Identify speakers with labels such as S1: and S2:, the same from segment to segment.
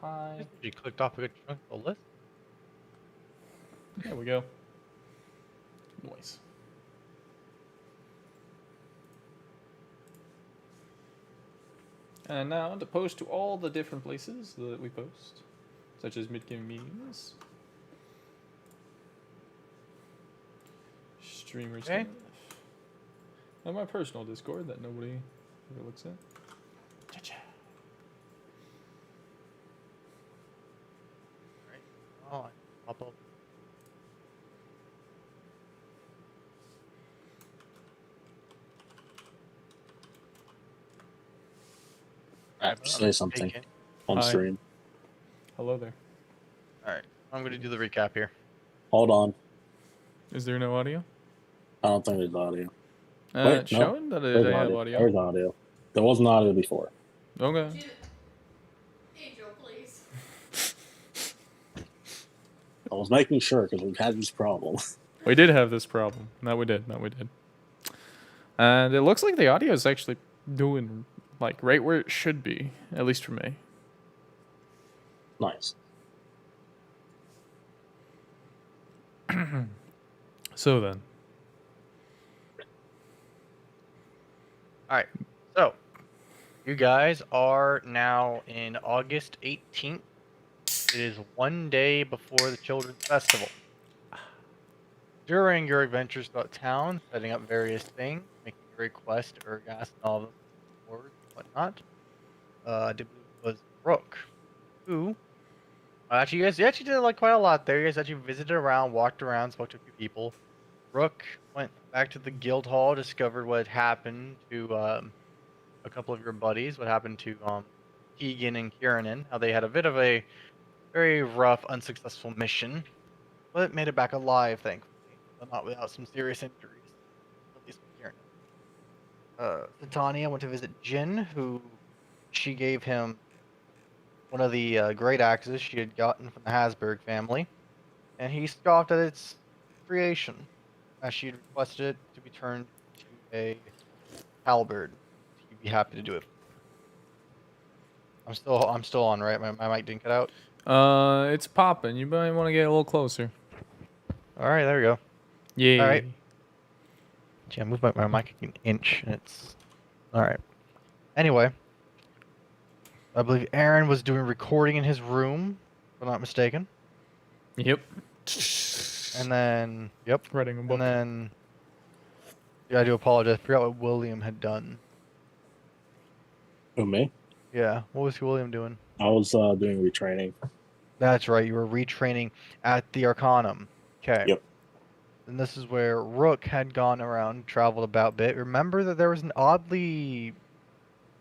S1: Hi.
S2: You clicked off a good chunk of the list.
S1: There we go. Noise. And now to post to all the different places that we post, such as mid-game meetings, streamer stuff, and my personal Discord that nobody ever looks at. Cha-cha.
S2: Oh, pop up.
S3: I have to say something on
S1: Hi.
S3: stream.
S1: Hello there.
S2: Alright, I'm going to do the recap here.
S3: Hold on.
S1: Is there no audio?
S3: I don't think there's audio.
S1: Wait,
S3: Wait, no.
S1: showing that
S3: There's
S1: I have
S3: audio.
S1: audio.
S3: There's audio. There wasn't audio before.
S1: Okay.
S4: Angel, please.
S3: I was making sure because we've had this problem.
S1: We did have this problem. No, we did. No, we did. And it looks like the audio is actually doing like right where it should be, at least for me.
S3: Nice.
S1: So then.
S2: Alright, so you guys are now in August 18th. It is one day before the Children's Festival. During your adventures throughout town, setting up various things, making your request to Urgas and all the words and whatnot, I believe it was Rook, who actually you actually did like quite a lot there. You guys actually visited around, walked around, spoke to a few people. Rook went back to the guild hall, discovered what had happened to a couple of your buddies, what happened to Keegan and Kieran, how they had a bit of a very rough, unsuccessful mission, but made it back alive, thankfully, but not without some serious injuries, at least with Kieran. Titania went to visit Jin, who she gave him one of the great axes she had gotten from the Hasberg family, and he scoffed at its creation, as she had requested it to be turned to a halberd. He'd be happy to do it. I'm still on, right? My mic didn't cut out.
S1: It's popping. You might want to get a little closer.
S2: All right, there we go.
S1: Yeah.
S2: All right. Gee, I moved my mic an inch, and it's all right. Anyway, I believe Aaron was doing recording in his room, if I'm not mistaken.
S1: Yep.
S2: And then, yep.
S1: Writing a book.
S2: And then, yeah, I do apologize. I forgot what William had done.
S3: Who, me?
S2: Yeah, what was William doing?
S3: I was doing retraining.
S2: That's right, you were retraining at the Arcanum. Okay.
S3: Yep.
S2: And this is where Rook had gone around, traveled about a bit. Remember that there was an oddly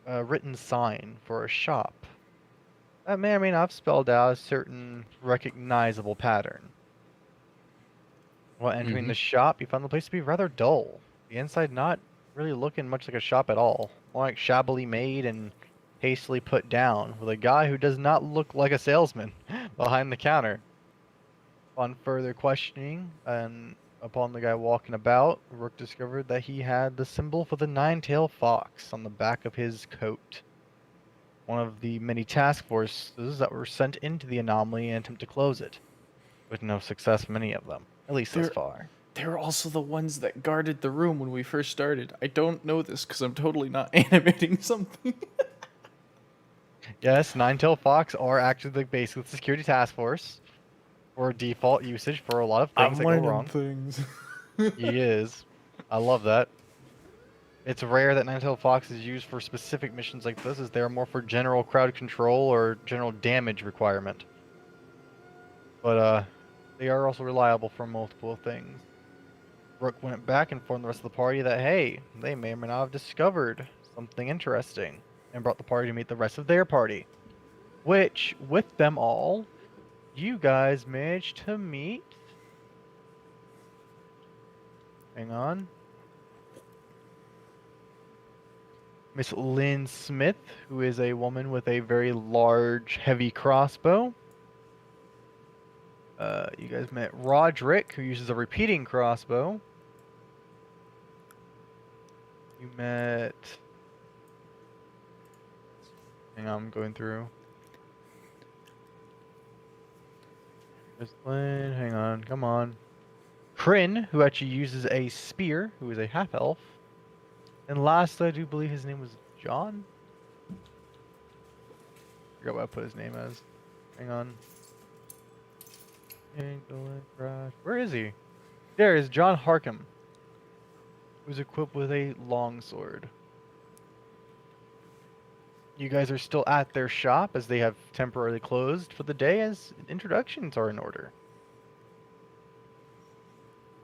S2: written sign for a shop. That may or may not have spelled out a certain recognizable pattern. While entering the shop, you found the place to be rather dull. The inside not really looking much like a shop at all. More like shabbily made and hastily put down, with a guy who does not look like a salesman behind the counter. On further questioning, and upon the guy walking about, Rook discovered that he had the symbol for the nine-tailed fox on the back of his coat. One of the many task forces that were sent into the anomaly in an attempt to close it, with no success from any of them, at least thus far.
S1: They were also the ones that guarded the room when we first started. I don't know this because I'm totally not animating something.
S2: Yes, nine-tailed fox are actually basically the security task force for default usage for a lot of things that go wrong.
S1: Things.
S2: He is. I love that. It's rare that nine-tailed fox is used for specific missions like this, as they are more for general crowd control or general damage requirement. But they are also reliable for multiple things. Rook went back and informed the rest of the party that, hey, they may or may not have discovered something interesting, and brought the party to meet the rest of their party. Which, with them all, you guys managed to meet. Hang on. Miss Lynn Smith, who is a woman with a very large, heavy crossbow. You guys met Roderick, who uses a repeating crossbow. You met... Hang on, I'm going through. Miss Lynn, hang on, come on. Kryn, who actually uses a spear, who is a half elf. And last, I do believe his name was John. Forgot what I put his name as. Hang on. Where is he? There is John Harkham, who's equipped with a longsword. You guys are still at their shop as they have temporarily closed for the day as introductions are in order.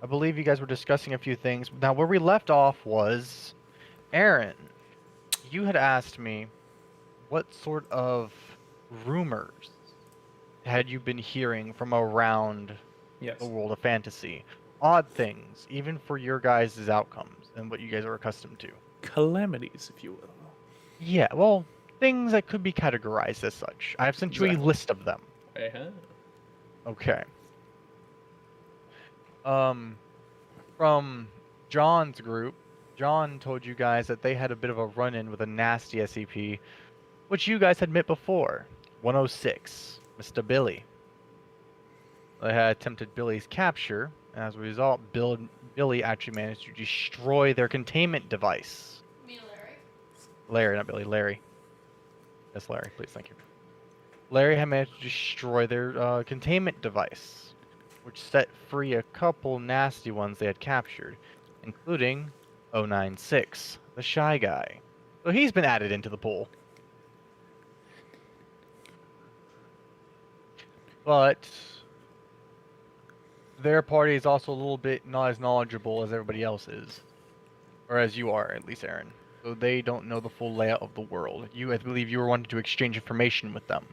S2: I believe you guys were discussing a few things. Now, where we left off was, Aaron, you had asked me what sort of rumors had you been hearing from around
S1: Yes.
S2: the world of fantasy? Odd things, even for your guys' outcomes and what you guys are accustomed to.
S1: Calamities, if you will.
S2: Yeah, well, things that could be categorized as such. I've sent you a
S1: Exactly.
S2: list of them.
S1: Uh-huh.
S2: Okay. From John's group, John told you guys that they had a bit of a run-in with a nasty SCP, which you guys had met before. 106, Mr. Billy. They had attempted Billy's capture, and as a result, Billy actually managed to destroy their containment device.
S4: Me, Larry.
S2: Larry, not Billy, Larry. Yes, Larry, please, thank you. Larry had managed to destroy their containment device, which set free a couple nasty ones they had captured, including 096, the Shy Guy. So he's been added into the pool. But their party is also a little bit not as knowledgeable as everybody else is. Or as you are, at least, Aaron. So they don't know the full layout of the world. I believe you were wanting to exchange information with them.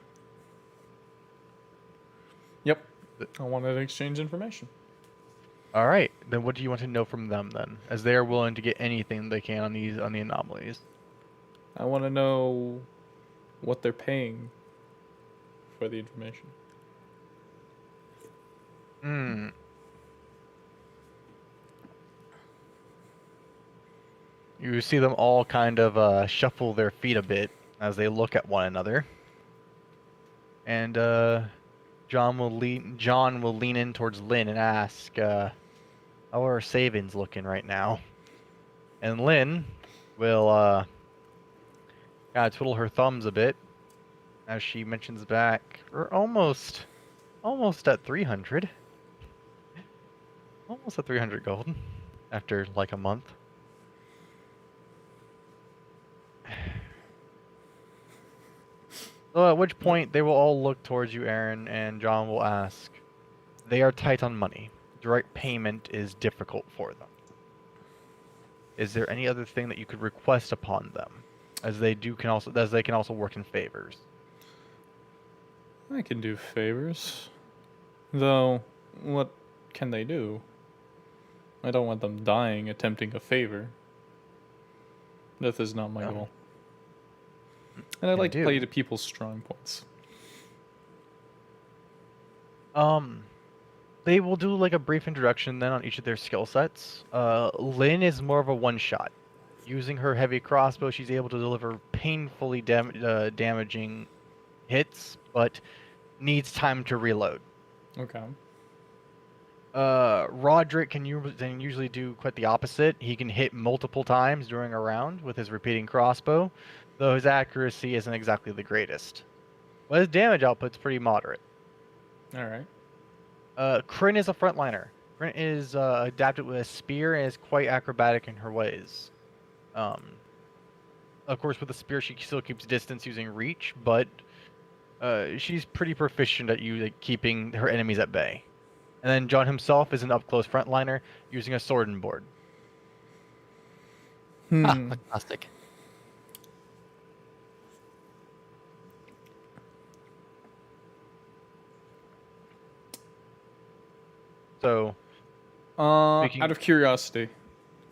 S1: Yep. I wanted to exchange information.
S2: All right, then what do you want to know from them then, as they are willing to get anything they can on the anomalies?
S1: I want to know what they're paying for the information.
S2: Hmm. You see them all kind of shuffle their feet a bit as they look at one another, and John will lean in towards Lynn and ask, "How are our savings looking right now?" And Lynn will kind of twiddle her thumbs a bit as she mentions back, "We're almost at 300. Almost at 300 gold after like a month." So at which point they will all look towards you, Aaron, and John will ask, "They are tight on money. Direct payment is difficult for them. Is there any other thing that you could request upon them, as they can also work in favors?"
S1: I can do favors. Though, what can they do? I don't want them dying attempting a favor. Death is not my
S2: No.
S1: goal. And I like to
S2: do.
S1: play to people's strong points.
S2: They will do like a brief introduction then on each of their skill sets. Lynn is more of a one-shot. Using her heavy crossbow, she's able to deliver painfully damaging hits, but needs time to reload.
S1: Okay.
S2: Roderick can usually do quite the opposite. He can hit multiple times during a round with his repeating crossbow, though his accuracy isn't exactly the greatest. But his damage output's pretty moderate.
S1: Alright.
S2: Kryn is a frontliner. Kryn is adapted with a spear and is quite acrobatic in her ways. Of course, with the spear, she still keeps distance using reach, but she's pretty proficient at keeping her enemies at bay. And then John himself is an up-close frontliner using a sword and board.
S3: Fantastic.
S2: So,
S1: Out of curiosity,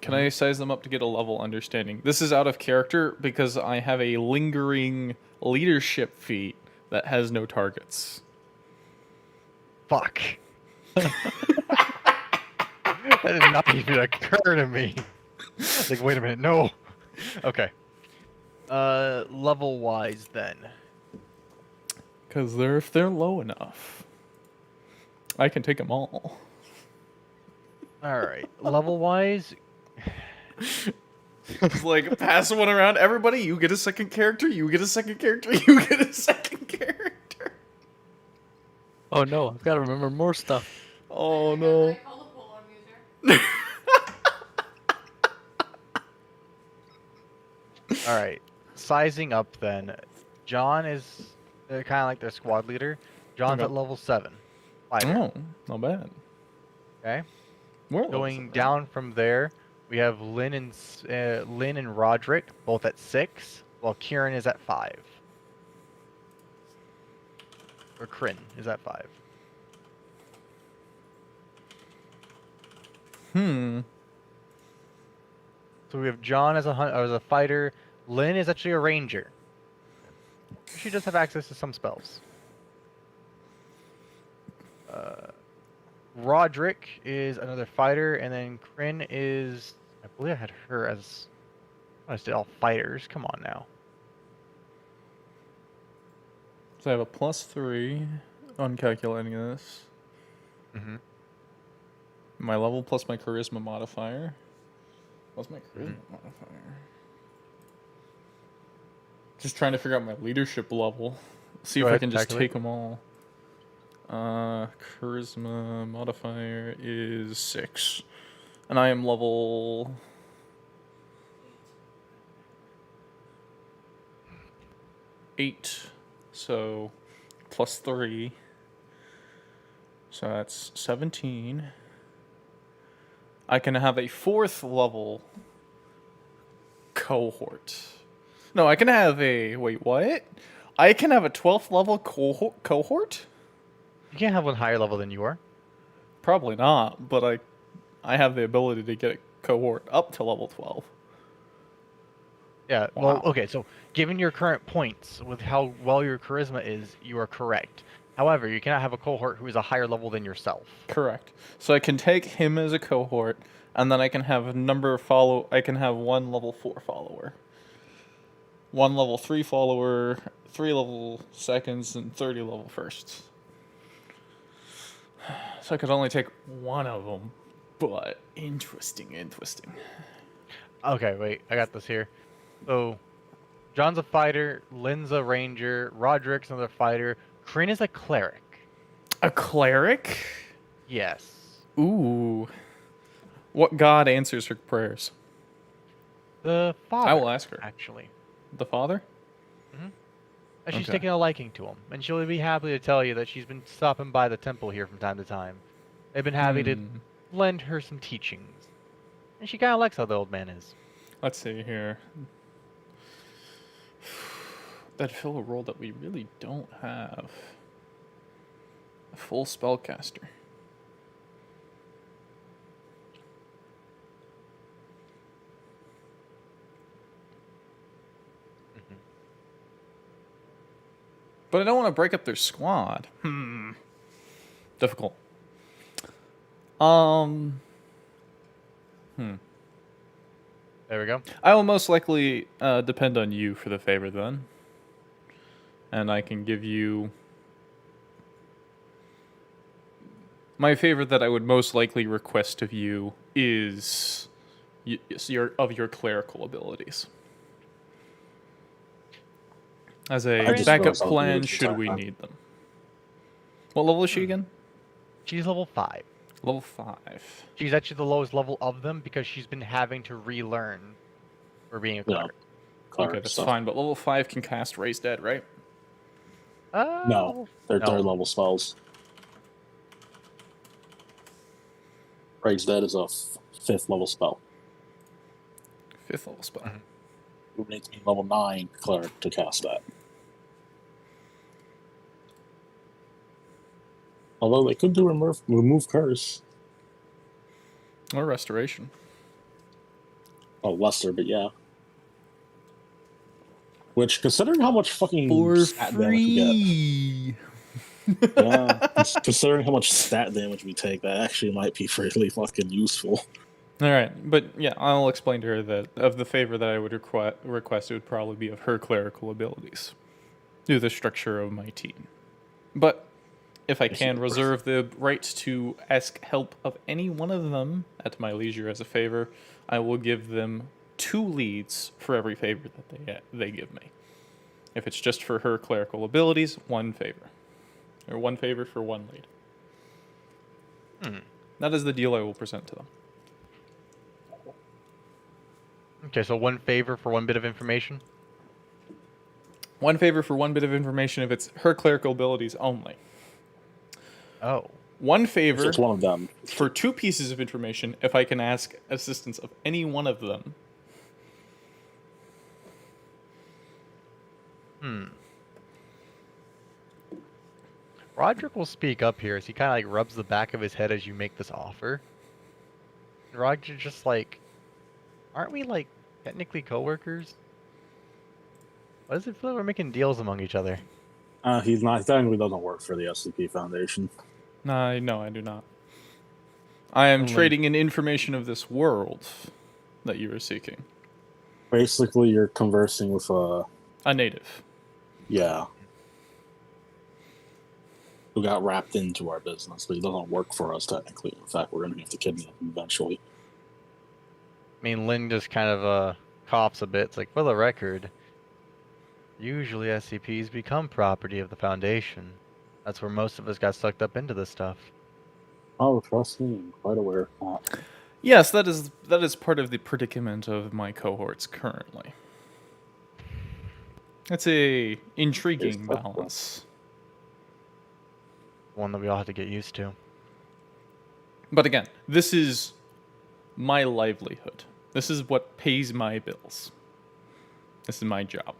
S1: can I size them up to get a level understanding? This is out of character because I have a lingering leadership feat that has no targets.
S2: fuck. That did not even occur to me. Like, wait a minute, no. Okay. Level-wise then.
S1: Because if they're low enough, I can take them all.
S2: All right, level wise,
S1: It's like, pass one around. Everybody, you get a second character, you get a second character, you get a second character.
S5: Oh no, I've got to remember more stuff.
S1: Oh,
S4: I
S1: no.
S4: call the pool amuser.
S2: all right. Sizing up then, John is kind of like their squad leader. John's
S1: Okay.
S2: at level 7. Fighter.
S1: Oh, not bad.
S2: Okay.
S1: We're
S2: Going down from there, we have Lynn and Roderick both at 6, while Kieran is at 5. Or Kryn is at 5. So we have John as a fighter. Lynn is actually a ranger. She does have access to some spells. Roderick is another fighter, and then Kryn is, I believe I had her as, I just did all fighters. Come on now.
S1: So I have a +3 on calculating this.
S2: Mm-hmm.
S1: My level plus my charisma modifier. What's my charisma modifier? Just trying to figure out my leadership level. See
S2: Go
S1: if I
S2: ahead,
S1: can just
S2: calculate.
S1: take them all. Charisma modifier is 6. And I am level 8. So +3. So that's 17. I can have a 4th level cohort. No, I can have a... Wait, what? I can have a 12th level cohort?
S2: You can't have one higher level than you are.
S1: Probably not, but I have the ability to get a cohort up to level 12.
S2: Yeah,
S1: Wow.
S2: well, okay, so given your current points with how well your charisma is, you are correct. However, you cannot have a cohort who is a higher level than yourself.
S1: Correct. So I can take him as a cohort, and then I can have I can have one level 4 follower. One level 3 follower, 3 level seconds, and 30 level firsts. So I could only take one of them, but interesting.
S2: Okay, wait, I got this here. So, John's a fighter, Lynn's a ranger, Roderick's another fighter, Kryn is a cleric.
S1: A cleric?
S2: Yes.
S1: Ooh. What god answers her prayers?
S2: The father.
S1: I will ask her.
S2: Actually.
S1: The father?
S2: And she's
S1: Okay.
S2: taking a liking to him, and she'll be happy to tell you that she's been stopping by the temple here from time to time. They've been happy to lend her some teachings. And she kind of likes how the old man is.
S1: Let's see here. That'd fill a role that we really don't have. A full spellcaster. But I don't want to break up their squad. Difficult.
S2: There we go.
S1: I will most likely depend on you for the favor then. And I can give you... My favor that I would most likely request of you is your clerical abilities. As a
S3: I just
S1: backup
S3: realized I was
S1: plan
S3: muted
S1: should
S3: the
S1: we
S3: time.
S1: need them. What level is she again?
S2: She's level 5.
S1: Level 5.
S2: She's actually the lowest level of them because she's been having to relearn for being a
S3: Yeah.
S2: cleric.
S1: Okay, that's fine, but level 5 can cast Raise Dead, right?
S3: No, they're
S2: no.
S3: third level spells. Raise Dead is a 5th level spell.
S1: 5th level spell.
S3: You need to be level 9 cleric to cast that. Although they could do remove curse.
S1: Or Restoration.
S3: Oh, lesser, but yeah. Which, considering how much fucking stat damage we get, yeah, considering how much stat damage we take, that actually might be really fucking useful.
S1: Alright, but yeah, I'll explain to her that of the favor that I would request, it would probably be of her clerical abilities. Through the structure of my team. But If I can reserve the right to ask help of any one of them at my leisure as a favor, I will give them 2 leads for every favor that they give me. If it's just for her clerical abilities, 1 favor. Or 1 favor for 1 lead. That is the deal I will present to them.
S2: Okay, so 1 favor for 1 bit of information.
S1: 1 favor for 1 bit of information if it's her clerical abilities only.
S2: Oh.
S1: 1
S3: If
S1: favor
S3: it's one of them.
S1: for 2 pieces of information if I can ask assistance of any one of them.
S2: Roderick will speak up here as he kind of like rubs the back of his head as you make this offer. And Roderick's just like, aren't we like technically coworkers? Why does it feel like we're making deals among each other?
S3: He's not. He technically doesn't work for the SCP Foundation.
S1: No, I do not. I am
S2: Only-
S1: trading in information of this world that you are seeking.
S3: Basically, you're conversing with
S1: A native.
S3: yeah, who got wrapped into our business, but he doesn't work for us technically. In fact, we're going to have to kidnap him eventually.
S2: I mean, Lynn just kind of coughs a bit. It's like, for the record, usually SCPs become property of the Foundation. That's where most of us got sucked up into this stuff.
S3: Oh, trust me, I'm quite aware of that.
S1: Yes, that is part of the predicament of my cohorts currently. It's a intriguing balance.
S2: One that we all have to get used to.
S1: But again, this is my livelihood. This is what pays my bills. This is my job,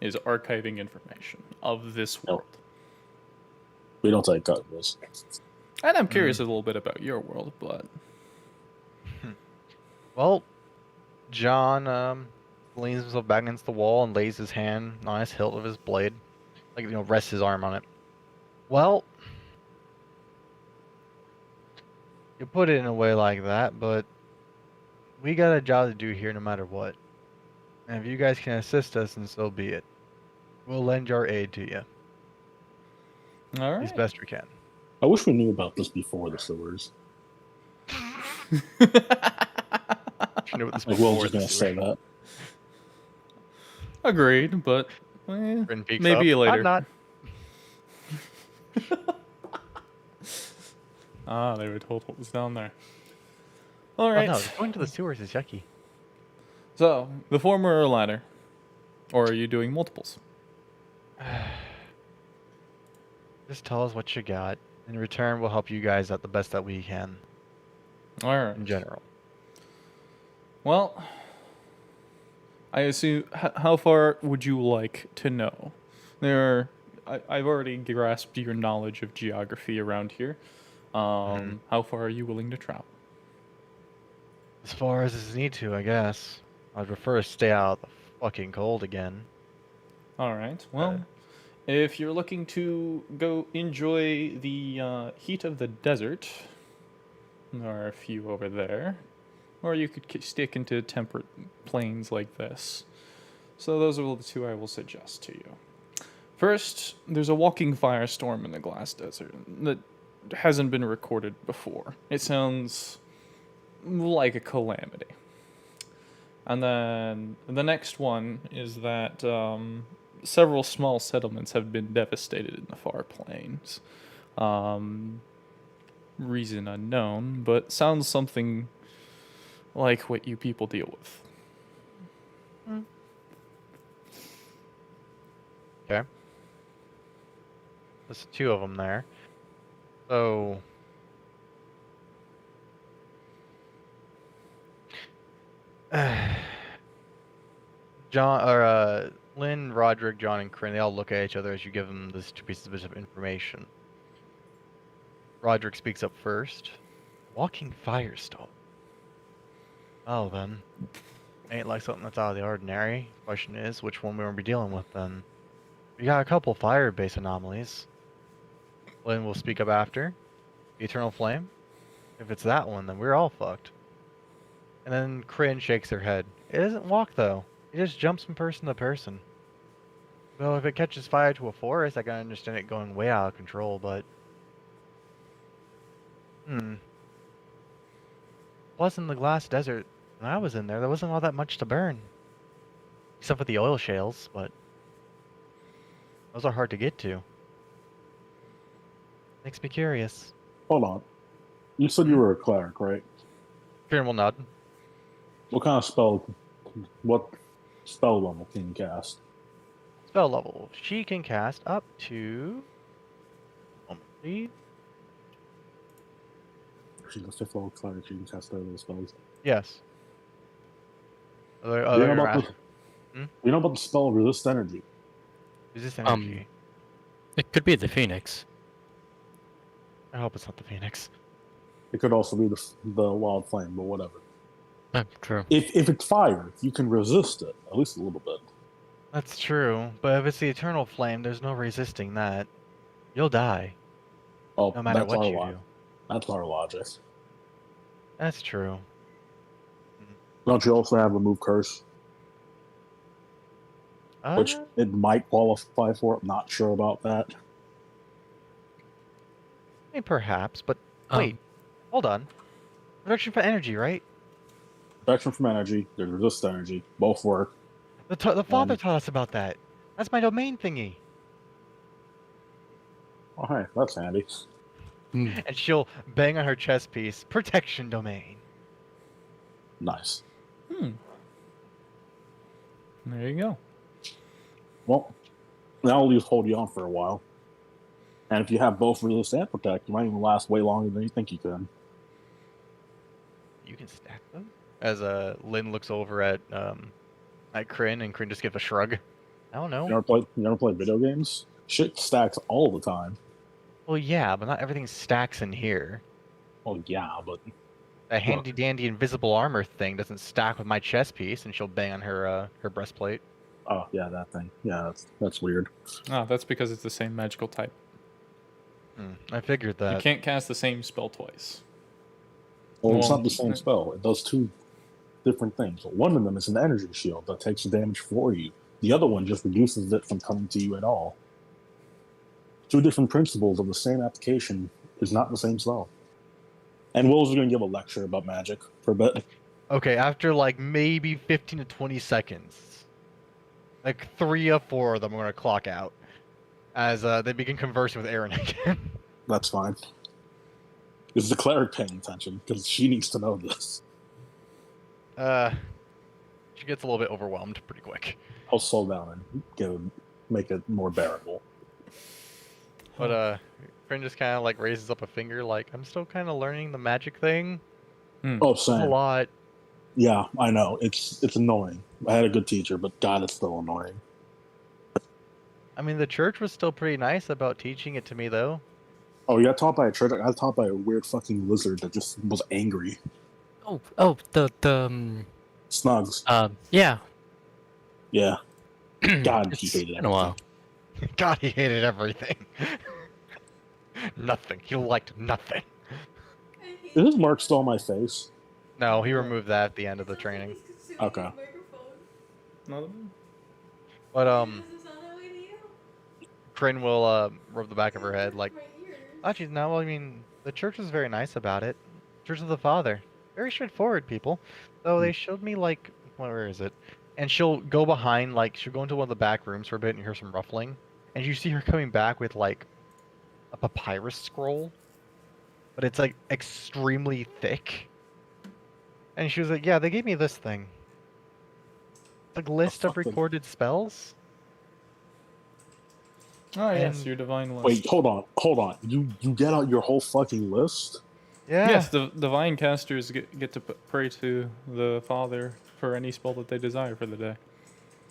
S1: is archiving information of this world.
S3: We don't take cut of this.
S1: And I'm curious a little bit about your world, but
S2: Well, John leans himself back against the wall and lays his hand on his hilt of his blade. Like, you know, rests his arm on it. Well, you put it in a way like that, but we got a job to do here no matter what. And if you guys can assist us, then so be it. We'll lend our aid to you
S1: all
S2: as
S1: right.
S2: best we can.
S3: I wish we knew about this before the sewers.
S2: You know what this
S3: Like, Will's
S2: before
S3: just going to
S2: this
S3: say
S2: sewer-
S3: that.
S1: Agreed, but
S2: Rin peeks
S1: maybe
S2: up.
S1: later.
S2: I'm not.
S1: Ah, they were told what was down there. All
S2: Oh,
S1: right.
S2: no, going to the sewers is yucky.
S1: So, the former or latter? Or are you doing multiples?
S2: Just tell us what you got. In return, we'll help you guys out the best that we can
S1: All right.
S2: in general.
S1: Well, I assume. How far would you like to know? I've already grasped your knowledge of geography around here. How far are you willing to travel?
S2: As far as this need to, I guess. I'd prefer to stay out of the fucking cold again.
S1: All right. Well, if you're looking to go enjoy the heat of the desert, there are a few over there. Or you could stick into temperate plains like this. So those are the 2 I will suggest to you. First, there's a walking firestorm in the Glass Desert that hasn't been recorded before. It sounds like a calamity. And then the next one is that several small settlements have been devastated in the far plains. Reason unknown, but sounds something like what you people deal with.
S2: Okay. There's 2 of them there. So... John, or Lynn, Roderick, John, and Corinne, they all look at each other as you give them these 2 pieces of information. Roderick speaks up first. Walking firestorm. Oh, then. Ain't like something that's out of the ordinary. Question is, which one we're going to be dealing with, then? We got a couple fire-based anomalies. Lynn will speak up after. The Eternal Flame. If it's that one, then we're all fucked. And then Corinne shakes her head. It doesn't walk, though. It just jumps from person to person. So if it catches fire to a forest, I can understand it going way out of control, but Hmm. Plus, in the glass desert, when I was in there wasn't all that much to burn. Except for the oil shales, but those are hard to get to. Makes me curious.
S3: Hold on. You said you were a cleric, right?
S2: Kieran will nod.
S3: What kind of spell? What spell level can you cast?
S2: Spell level. She can cast up to... Moment, please.
S3: She's a fifth level cleric. She can cast all those spells.
S2: Yes.
S3: Do you know about the?
S2: Hmm?
S3: You know about the spell resist energy?
S2: Resist energy.
S5: It could be the Phoenix.
S2: I hope it's not the Phoenix.
S3: It could also be the wild flame, but whatever.
S5: True.
S3: If it's fire, you can resist it at least a little bit.
S2: That's true, but if it's the eternal flame, there's no resisting that. You'll die,
S3: Oh,
S2: no matter
S3: that's
S2: what
S3: our
S2: you
S3: logic.
S2: do.
S3: That's our logic.
S2: That's true.
S3: Don't you also have remove curse, which
S2: I
S3: it might qualify for? I'm not sure about that.
S2: mean, perhaps, but wait, hold on. Protection for energy, right?
S3: Protection from energy, there's resist energy. Both work.
S2: The father taught us about that. That's my domain thingy.
S3: Oh, hey, that's handy.
S2: And she'll bang on her chest piece. Protection domain.
S3: Nice.
S1: There you go.
S3: Well, that'll just hold you on for a while. And if you have both resist and protect, you might even last way longer than you think you can.
S2: You can stack them. As Lynn looks over at Kryn, and Kryn just gives a shrug. I don't know.
S3: You never play video games? Shit stacks all the time.
S2: Well, yeah, but not everything stacks in here.
S3: Oh yeah, but
S2: That handy dandy invisible armor thing doesn't stack with my chest piece, and she'll bang on her breastplate.
S3: oh yeah, that thing. Yeah, that's weird.
S1: Ah, that's because it's the same magical type.
S2: I figured
S1: You
S2: that.
S1: can't cast the same spell twice.
S3: Well, it's
S1: Well,
S3: not the same spell. It does two different things. One of them is an energy shield that takes the damage for you. The other one just reduces it from coming to you at all. Two different principles of the same application is not the same spell. And Will's going to give a lecture about magic for a bit.
S2: Okay, after like maybe 15 to 20 seconds, like 3 or 4 of them are gonna clock out as they begin conversing with Aaron again.
S3: That's fine. Is the cleric paying attention? Because she needs to know this.
S2: She gets a little bit overwhelmed pretty quick.
S3: I'll slow down and make it more bearable.
S2: But Finn just kind of like raises up a finger, like I'm still kind of learning the magic thing.
S3: Oh,
S2: A
S3: same.
S2: lot.
S3: Yeah, I know. It's annoying. I had a good teacher, but God, it's still annoying.
S2: I mean, the church was still pretty nice about teaching it to me, though.
S3: Oh, you got taught by a church? I got taught by a weird fucking lizard that just was angry.
S5: The
S3: Snugs.
S5: yeah.
S3: Yeah. God, he
S5: It's
S3: hated
S5: been a while.
S2: God, he hated everything. Nothing. He liked nothing.
S3: Is this mark still on my face?
S2: No, he removed that at the end of the training.
S3: Okay.
S1: No,
S2: But
S4: Doesn't sound that way to you?
S2: Kryn will rub the back of her head, like,
S4: My ears.
S2: actually, no, I mean, the church was very nice about it. Church of the Father. Very straightforward, people. So they showed me, like, where is it? And she'll go behind, like, she'll go into one of the back rooms for a bit and hear some ruffling. And you see her coming back with, like, a papyrus scroll. But it's, like, extremely thick. And she was like, yeah, they gave me this thing. Like, list of
S3: fucking-
S2: recorded spells?
S1: Oh yes,
S2: And-
S1: your divine list.
S3: Wait, hold on. You get out your whole fucking list?
S2: Yeah.
S1: Yes, the divine casters get to pray to the Father for any spell that they desire for the day.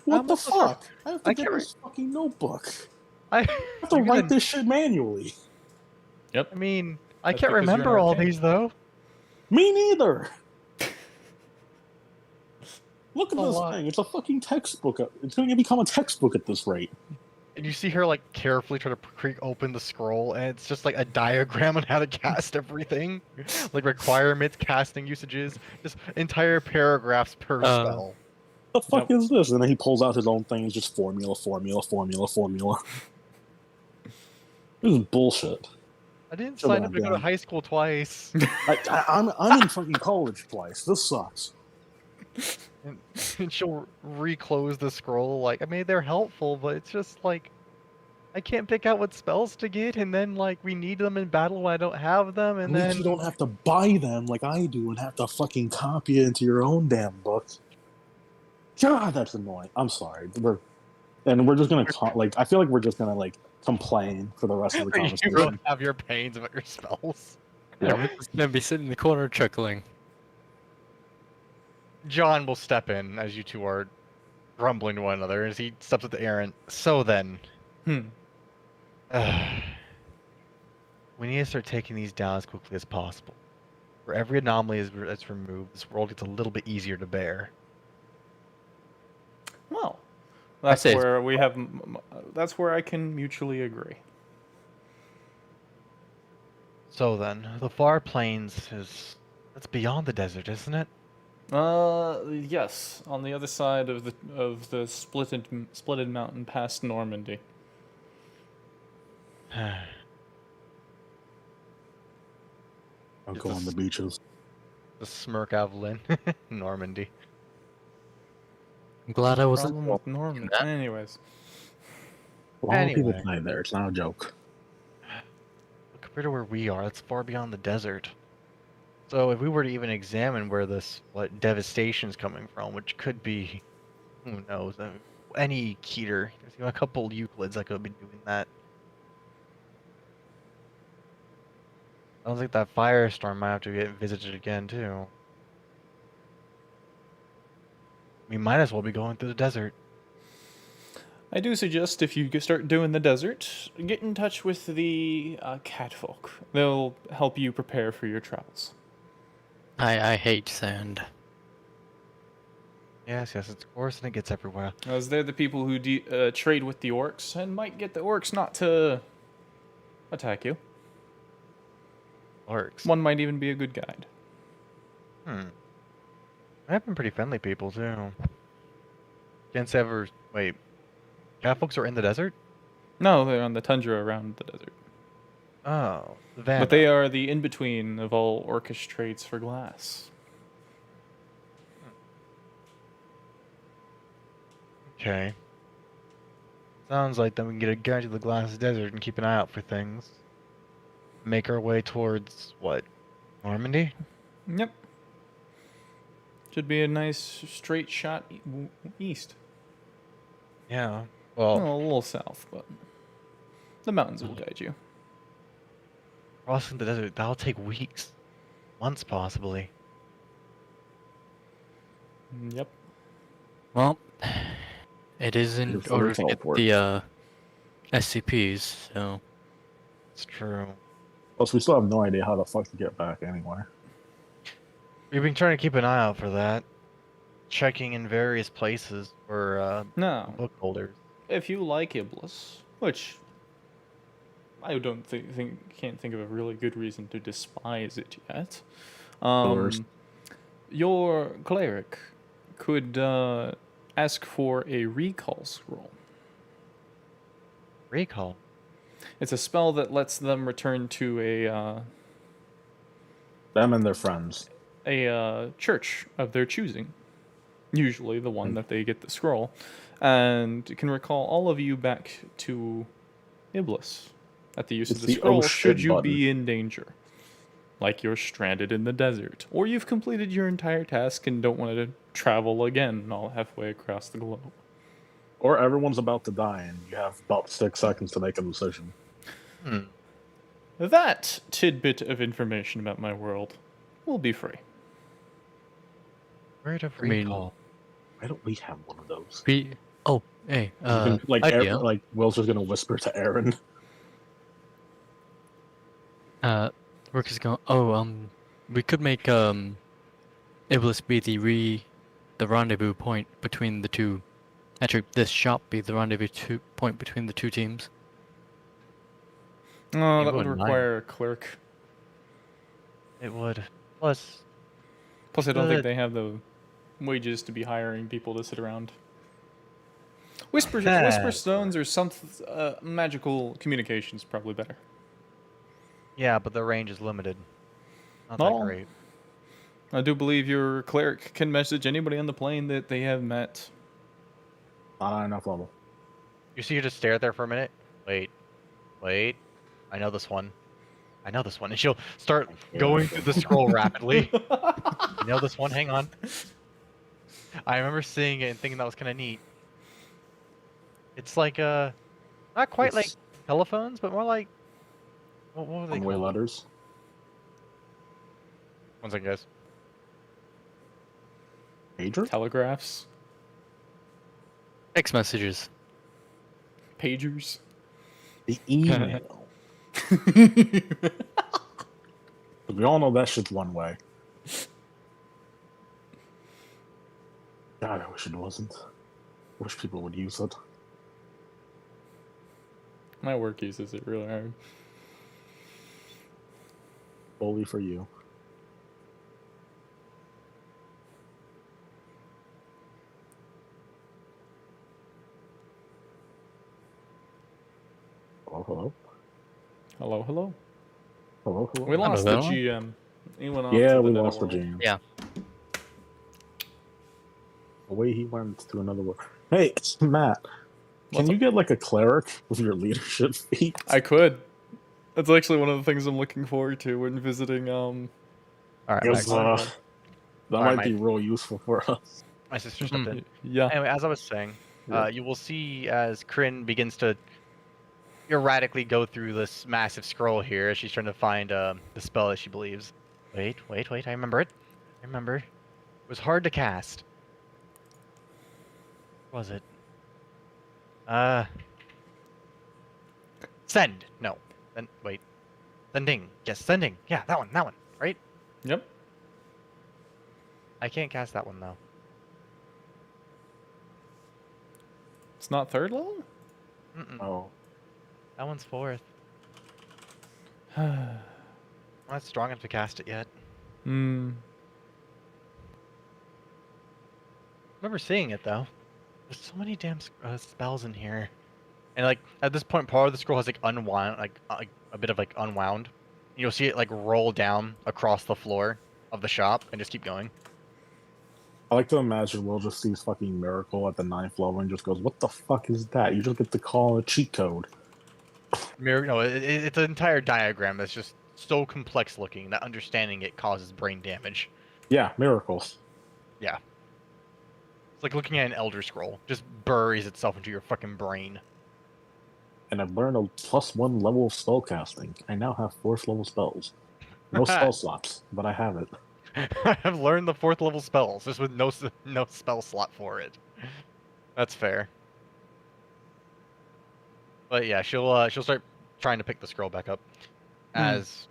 S3: What the
S2: much was her-
S3: fuck? I have to
S2: I
S3: get
S2: can't
S3: this fucking notebook.
S2: I
S3: I have to write this shit manually.
S1: Yep.
S2: I mean, I
S1: That's
S2: can't
S1: because you're an
S2: remember all
S1: arcane.
S2: these, though.
S3: Me neither. Look at
S2: A
S3: this
S2: lot.
S3: thing. It's a fucking textbook. It's going to become a textbook at this rate.
S2: And you see her like carefully try to creak open the scroll, and it's just like a diagram on how to cast everything, like requirements, casting usages, just entire paragraphs per spell.
S3: The fuck is this? And then he pulls out his own thing. It's just formula. This is bullshit.
S2: I didn't
S3: Chill
S2: sign
S3: out,
S2: up to go to
S3: Dan.
S2: high school twice.
S3: I'm in fucking college twice. This sucks.
S2: And she'll reclose the scroll. Like, I mean, they're helpful, but it's just like I can't pick out what spells to get, and then like we need them in battle when I don't have them,
S3: At
S2: and
S3: least
S2: then
S3: you don't have to buy them like I do and have to fucking copy it into your own damn book. God, that's annoying. I'm sorry. We're just gonna I feel like we're just gonna like complain for the rest of the
S2: you
S3: conversation.
S2: both have your pains about your spells.
S3: Yep.
S5: I'm just gonna be sitting in the corner chuckling.
S2: John will step in as you two are grumbling to one another as he steps up to Aaron. So then,
S1: Hmm.
S2: we need to start taking these down as quickly as possible. For every anomaly that's removed, this world gets a little bit easier to bear.
S1: Well, that's
S5: say it's-
S1: where we have. That's where I can mutually agree.
S2: So then, the far plains that's beyond the desert, isn't it?
S1: Yes, on the other side of the splitted mountain past Normandy.
S3: I'll
S2: It's
S3: go
S2: a
S3: on the
S2: s-
S3: beaches.
S2: The smirk Evelyn, Normandy.
S5: I'm glad I wasn't.
S1: Problem with Normandy.
S5: that.
S1: Anyways,
S3: A lot of people
S2: Anyway.
S3: died there. It's not a joke.
S2: Compared to where we are, that's far beyond the desert. So if we were to even examine where this devastation is coming from, which could be, who knows, any Keter. There's a couple Euclids that could be doing that. I don't think that firestorm might have to get visited again too. We might as well be going through the desert.
S1: I do suggest if you start doing the desert, get in touch with the catfolk. They'll help you prepare for your travels.
S5: I hate sand.
S2: Yes, it's coarse and it gets everywhere.
S1: As they're the people who trade with the orcs and might get the orcs not to attack you.
S2: Orcs.
S1: One might even be a good guide.
S2: I've been pretty friendly people too. Can't say ever. Wait, cat folks are in the desert?
S1: No, they're on the tundra around the desert.
S2: Oh, the
S1: But they are the in-between of all orcish trades for glass.
S2: Okay. Sounds like then we can get a guide to the glass desert and keep an eye out for things. Make our way towards what? Normandy?
S1: Yep. Should be a nice straight shot east.
S2: Yeah.
S1: Well,
S2: Well,
S1: a little south, but the mountains will guide you.
S2: crossing the desert, that'll take weeks. Months, possibly.
S1: Yep.
S5: Well, it is in
S3: Beautiful
S5: order to get
S3: teleport.
S5: the SCPs, so
S2: It's true.
S3: Plus, we still have no idea how the fuck to get back anywhere.
S2: We've been trying to keep an eye out for that. Checking in various places for
S1: Now,
S2: book holders.
S1: if you like Iblis, which I don't can't think of a really good reason to despise it yet,
S3: Doors.
S1: your cleric could ask for a recall scroll.
S2: Recall.
S1: It's a spell that lets them return to
S3: Them and their friends.
S1: a church of their choosing, usually the one that they get the scroll, and it can recall all of you back to Iblis at the use
S3: It's
S1: of the
S3: the
S1: scroll
S3: oh
S1: should
S3: shit
S1: you
S3: button.
S1: be in danger. Like you're stranded in the desert, or you've completed your entire task and don't want to travel again all halfway across the globe.
S3: Or everyone's about to die and you have about 6 seconds to make a decision.
S1: That tidbit of information about my world will be free.
S2: Word of
S5: I mean-
S2: recall.
S3: Why don't we have one of those?
S5: Oh, hey,
S3: You can,
S5: idea.
S3: like Will's just gonna whisper to Aaron.
S5: Work is going. Oh, we could make Iblis be the rendezvous point between the two. Actually, this shop be the rendezvous point between the two teams.
S1: Oh,
S2: You
S1: that would
S2: wouldn't mind.
S1: require a clerk.
S2: It would. Plus,
S1: Plus, I don't think
S2: Good.
S1: they have the wages to be hiring people to sit around. Whisper
S2: That's
S1: stones or some magical communications probably better.
S2: Yeah, but the range is limited. Not
S1: Not
S2: that
S1: all.
S2: great.
S1: I do believe your cleric can message anybody on the plane that they have met.
S3: Not high enough level.
S2: You see, you just stare there for a minute. Wait, wait. I know this one. I know this one. And she'll start going through the scroll rapidly. I know this one. Hang on. I remember seeing it and thinking that was kind of neat. It's like not quite like
S3: It's
S2: telephones, but more like what were they
S3: one-way
S2: called?
S3: letters.
S2: One second, guys.
S3: Pager?
S1: Telegraphs.
S5: Text messages.
S1: Pagers.
S3: The email. We all know that shit's one way. God, I wish it wasn't. I wish people would use it.
S1: My work uses it really hard.
S3: Bully for you. Hello, hello?
S1: Hello, hello.
S3: Hello, hello?
S1: We lost the
S5: Hello?
S1: GM. He went off
S3: Yeah,
S1: to
S3: we
S1: the
S3: lost the
S1: netherworld.
S3: GM.
S5: Yeah.
S3: Away he went to another world. Hey, Matt, can
S1: What's
S3: you
S1: up?
S3: get like a cleric with your leadership feat?
S1: I could. That's actually one of the things I'm looking forward to when visiting.
S2: All right,
S3: Because
S2: Max.
S3: that
S2: Alright,
S3: might be real useful for us.
S2: My sister stepped in.
S1: Yeah.
S2: Anyway, as I was saying,
S3: Yeah.
S2: you will see as Kryn begins to erratically go through this massive scroll here as she's trying to find the spell that she believes. Wait, wait, wait! I remember it. I remember. It was hard to cast. What was it? Send. No. Then wait. Sending. Yes, sending. Yeah, that one. That one. Right?
S1: Yep.
S2: I can't cast that one though.
S1: It's not third level?
S2: Mm-mm.
S3: Oh,
S2: That one's fourth. I'm not strong enough to cast it yet.
S1: Hmm.
S2: I remember seeing it though. There's so many damn spells in here, and like at this point, part of the scroll has like unwound, like a bit of like unwound. You'll see it like roll down across the floor of the shop and just keep going.
S3: I like to imagine Will just sees fucking Miracle at the 9th level and just goes, "What the fuck is that?" You just get to call a cheat code.
S2: No, it's an entire diagram that's just so complex looking that understanding it causes brain damage.
S3: Yeah, Miracles.
S2: It's like looking at an Elder Scroll, just buries itself into your fucking brain.
S3: And I've learned a +1 level of spellcasting. I now have 4th level spells. No spell slots, but I have it.
S2: I've learned the 4th level spells, just with no spell slot for it. That's fair. But yeah, she'll start trying to pick the scroll back up as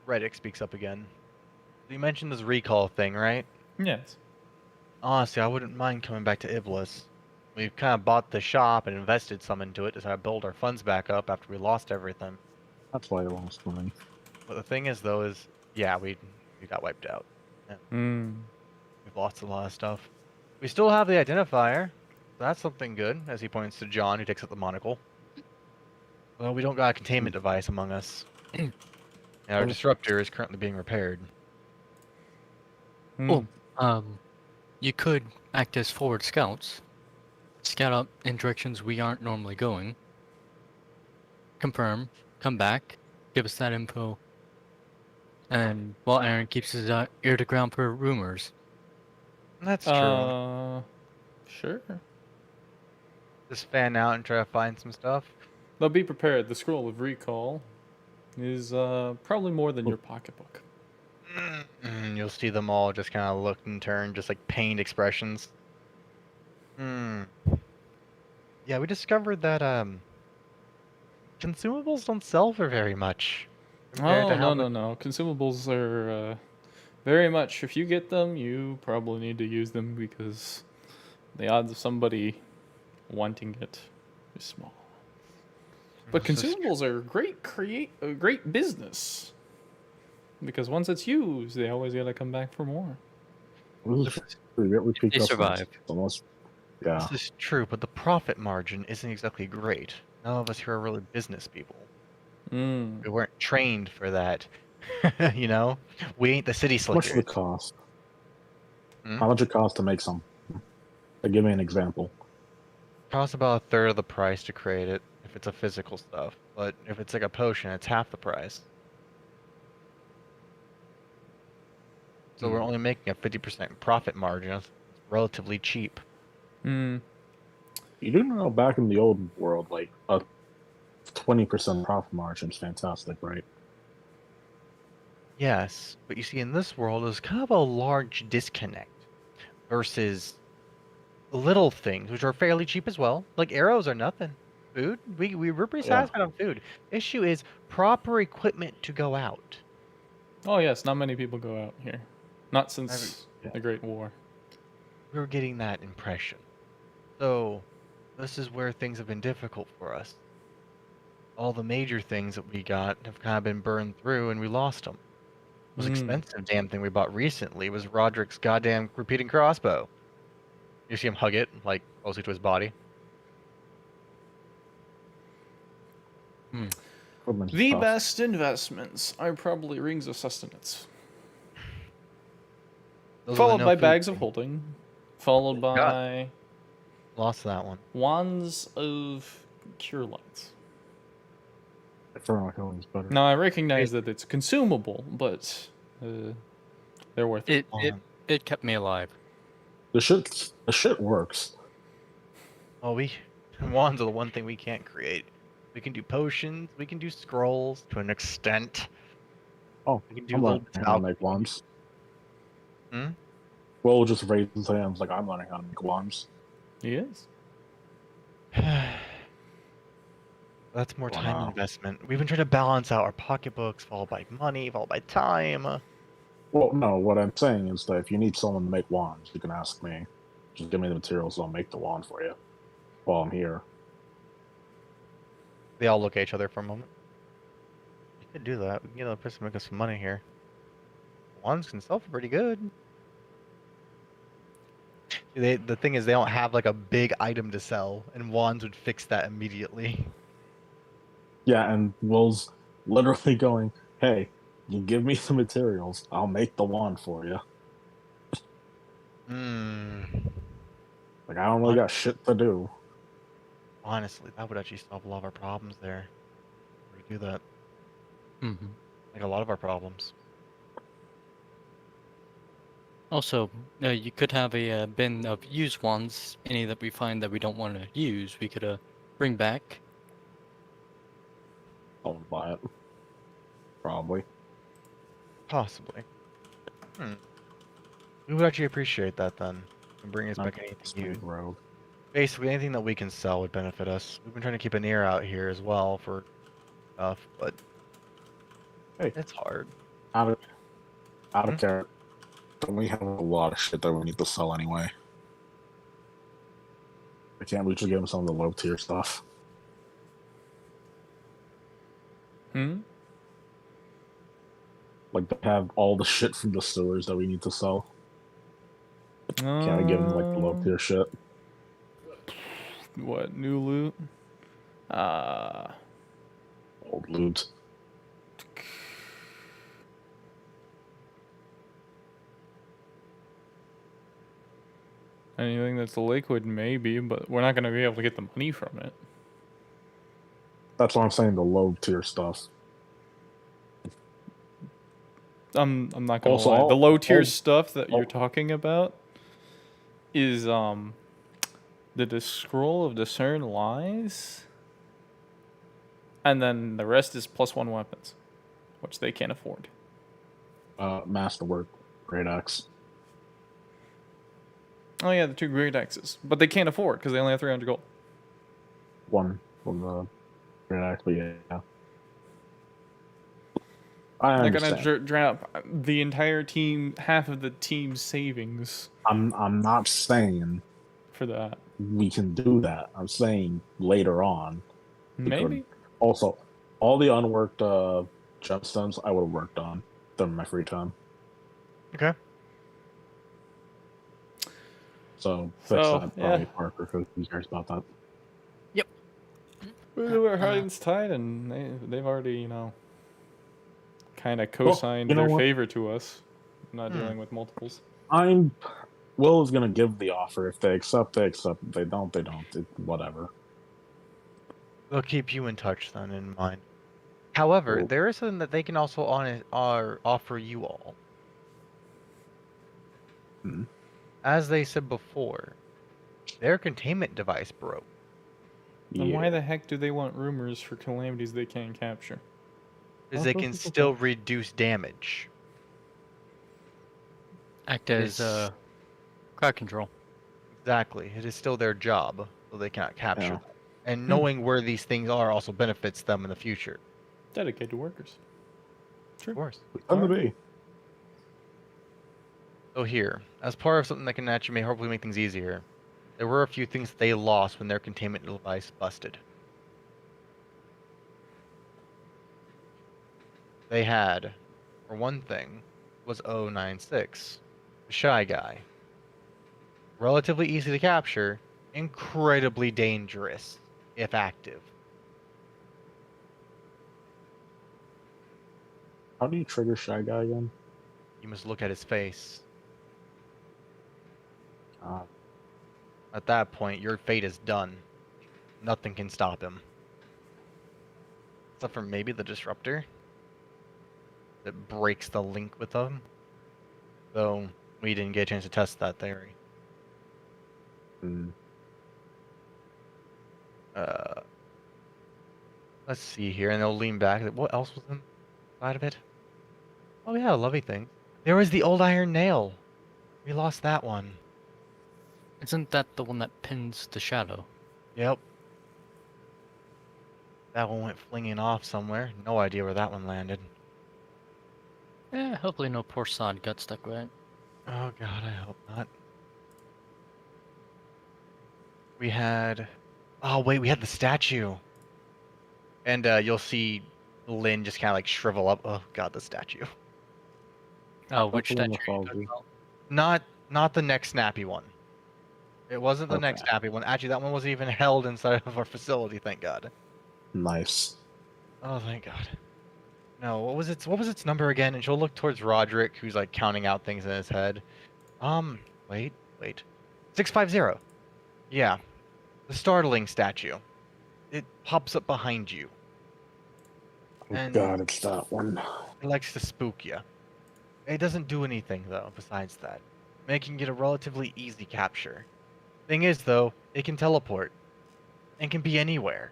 S2: Reddick speaks up again. You mentioned this recall thing, right?
S1: Yes.
S2: Honestly, I wouldn't mind coming back to Iblis. We've kind of bought the shop and invested some into it to try to build our funds back up after we lost everything.
S3: That's why I lost money.
S2: But the thing is, though, is yeah, we got wiped out.
S1: Hmm.
S2: We've lost a lot of stuff. We still have the identifier. So that's something good, as he points to John, who takes up the monocle. Well, we don't got a containment device among us. And our disruptor is currently being repaired.
S1: Hmm.
S5: Oh, you could act as forward scouts. Scout out in directions we aren't normally going. Confirm, come back, give us that info. And while Aaron keeps his ear to ground for rumors.
S2: That's true.
S1: Sure.
S2: Just fan out and try to find some stuff.
S1: Though be prepared, the scroll of recall is probably more than your pocketbook.
S2: You'll see them all just kind of look and turn, just like pained expressions. Yeah, we discovered that consumables don't sell for very much. compared to
S1: Oh,
S2: how
S1: no,
S2: much-
S1: no, no. Consumables are very much, if you get them, you probably need to use them because the odds of somebody wanting it is small. But
S2: This is
S1: consumables are a great business. Because once it's used, they always gotta come back for more.
S3: We get repeat
S5: They
S3: customers.
S5: survive.
S3: Almost, yeah.
S2: This is true, but the profit margin isn't exactly great. None of us here are really business people.
S1: Mm.
S2: We weren't trained for that. You know, we ain't the city
S3: How much does
S2: slickers.
S3: it cost?
S2: Hmm?
S3: How much it cost to make some? Give me an example.
S2: Costs about a third of the price to create it if it's a physical stuff, but if it's like a potion, it's half the price. So we're only making a 50% profit margin. It's relatively cheap.
S1: Mm.
S3: You do know back in the old world, like a 20% profit margin is fantastic, right?
S2: Yes, but you see, in this world, there's kind of a large disconnect versus little things, which are fairly cheap as well. Like arrows are nothing. Food, we're pretty
S3: Yeah.
S2: satisfied on food. Issue is proper equipment to go out.
S1: Oh yes, not many people go out here. Not
S2: I've-
S1: since
S3: Yeah.
S1: the Great War.
S2: We're getting that impression. So, this is where things have been difficult for us. All the major things that we got have kind of been burned through, and we lost them. The most
S1: Mm.
S2: expensive damn thing we bought recently was Roderick's goddamn repeating crossbow. You see him hug it, like, closely to his body.
S3: Equipment's
S1: The
S3: tough.
S1: best investments are probably rings of sustenance,
S2: Those are the
S1: followed
S2: no
S1: by
S2: food
S1: bags of
S2: things.
S1: holding, followed
S2: Got
S1: by
S2: lost that one.
S1: wands of cure lights.
S3: Infernal Healing's better.
S1: Now I recognize that it's consumable, but they're worth it.
S5: It kept me alive.
S3: The shit works.
S2: Well, wands are the one thing we can't create. We can do potions, we can do scrolls to an extent.
S3: Oh,
S2: We can do
S3: I'm
S2: little
S3: learning
S2: bits of
S3: how to make
S2: alchemy.
S3: wands.
S2: Hmm?
S3: Will just raised his hands like I'm learning how to make wands.
S1: He is.
S2: That's more time
S3: Wow.
S2: investment. We've been trying to balance out our pocketbooks, followed by money, followed by time.
S3: Well, no, what I'm saying is that if you need someone to make wands, you can ask me. Just give me the materials, I'll make the wand for you while I'm here.
S2: They all look at each other for a moment. We could do that. We can get another person to make us some money here. Wands can sell for pretty good. The thing is, they don't have like a big item to sell, and wands would fix that immediately.
S3: Yeah, and Will's literally going, hey, you give me the materials, I'll make the wand for you.
S2: Hmm.
S3: Like, I don't really got shit to do.
S2: Honestly, that would actually solve a lot of our problems there. We do that.
S5: Mm-hmm.
S2: Like a lot of our problems.
S5: Also, you could have a bin of used ones. Any that we find that we don't want to use, we could bring back.
S3: I'll buy it. Probably.
S2: Possibly. We would actually appreciate that then. And bring us
S3: Not
S2: back anything used.
S3: rogue.
S2: Basically, anything that we can sell would benefit us. We've been trying to keep an ear out here as well for stuff, but
S3: Hey.
S2: it's hard.
S3: Out
S2: Hmm?
S3: of care. Don't we have a lot of shit that we need to sell anyway? Can't we just give them some of the low tier stuff?
S1: Hmm.
S3: Like they have all the shit from the sewers that we need to sell. Can't we give them like the low tier shit?
S1: What new loot?
S3: Old loot.
S1: Anything that's liquid, maybe, but we're not gonna be able to get the money from it.
S3: That's what I'm saying. The low tier stuff.
S1: I'm not gonna
S3: Also,
S1: lie. The low tier
S3: all-
S1: stuff that you're
S3: all-
S1: talking about is the scroll of discern lies, and then the rest is +1 weapons, which they can't afford.
S3: Masterwork, great axe.
S1: Oh yeah, the 2 great axes, but they can't afford because they only have 300 gold.
S3: One from the great axe, but yeah. I
S1: They're
S3: understand.
S1: gonna drop the entire team, half of the team's savings
S3: I'm not saying
S1: for that.
S3: we can do that. I'm saying later on. we could.
S1: Maybe.
S3: Also, all the unworked gemstones I would have worked on them in my free time.
S2: Okay.
S3: So fix
S1: So,
S3: that
S1: yeah.
S3: probably Parker because he cares about that.
S1: We're hands tied, and they've already, kind of
S3: Well,
S1: co-signed
S3: you know
S1: their
S3: what?
S1: favor to us, not
S2: Hmm.
S1: dealing with multiples.
S3: I'm Will is gonna give the offer. If they accept, they accept. If they don't, they don't. Whatever.
S2: They'll keep you in touch then, in mind. However,
S3: Well,
S2: there is something that they can also offer you all.
S3: hmm.
S2: As they said before, their containment device broke.
S1: Then why
S3: Yeah.
S1: the heck do they want rumors for calamities they can't capture?
S2: Because they can still reduce damage.
S5: Act
S2: It
S5: as
S2: is
S5: crowd control.
S2: exactly. It is still their job, so they cannot capture
S3: Yeah.
S2: them. And knowing where these things are also benefits them in the future.
S1: Dedicated workers.
S2: Of course.
S3: On the bay.
S2: So here, as part of something that can actually may hopefully make things easier, there were a few things that they lost when their containment device busted. They had, for one thing, was 096, the shy guy. Relatively easy to capture, incredibly dangerous if active.
S3: How do you trigger Shy Guy again?
S2: You must look at his face.
S3: Uh,
S2: At that point, your fate is done. Nothing can stop him. Except for maybe the disruptor that breaks the link with them. Though we didn't get a chance to test that theory.
S3: hmm.
S2: Let's see here, and they'll lean back. What else was inside of it? Oh yeah, lovely thing. There was the old iron nail. We lost that one.
S5: Isn't that the one that pins the shadow?
S2: Yep. That one went flinging off somewhere. No idea where that one landed.
S5: Yeah, hopefully no poor sod got stuck with it.
S2: Oh god, I hope not. We had... Oh wait, we had the statue. And you'll see Lynn just kind of like shrivel up. Oh god, the statue.
S5: Oh,
S3: That's
S5: which
S3: the one
S5: statue
S3: that
S5: are you
S3: follows
S5: talking
S3: you.
S5: about?
S2: Not the next snappy one. It wasn't the next
S3: Okay.
S2: snappy one. Actually, that one wasn't even held inside of our facility, thank god.
S3: Nice.
S2: Oh, thank god. No, what was its number again? And she'll look towards Roderick, who's like counting out things in his head. Wait. 650. Yeah. The startling statue. It pops up behind you.
S3: Oh
S2: And
S3: God, it's that one.
S2: it likes to spook you. It doesn't do anything though, besides that. Making it a relatively easy capture. Thing is though, it can teleport. And can be anywhere.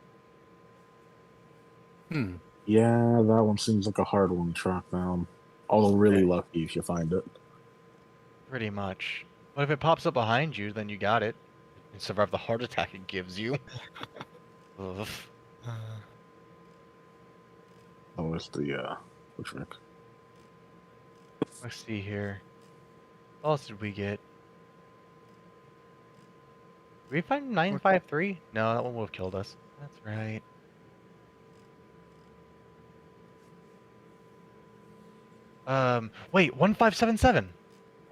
S5: Hmm.
S3: Yeah, that one seems like a hard one to track down. Although really
S2: Okay.
S3: lucky if you find it.
S2: Pretty much. But if it pops up behind you, then you got it. And survive the heart attack it gives you. Ugh.
S3: Oh, it's the which Rick?
S2: Let's see here. What else did we get? Did we find 953? No, that one would have killed us. That's right. Wait, 1577.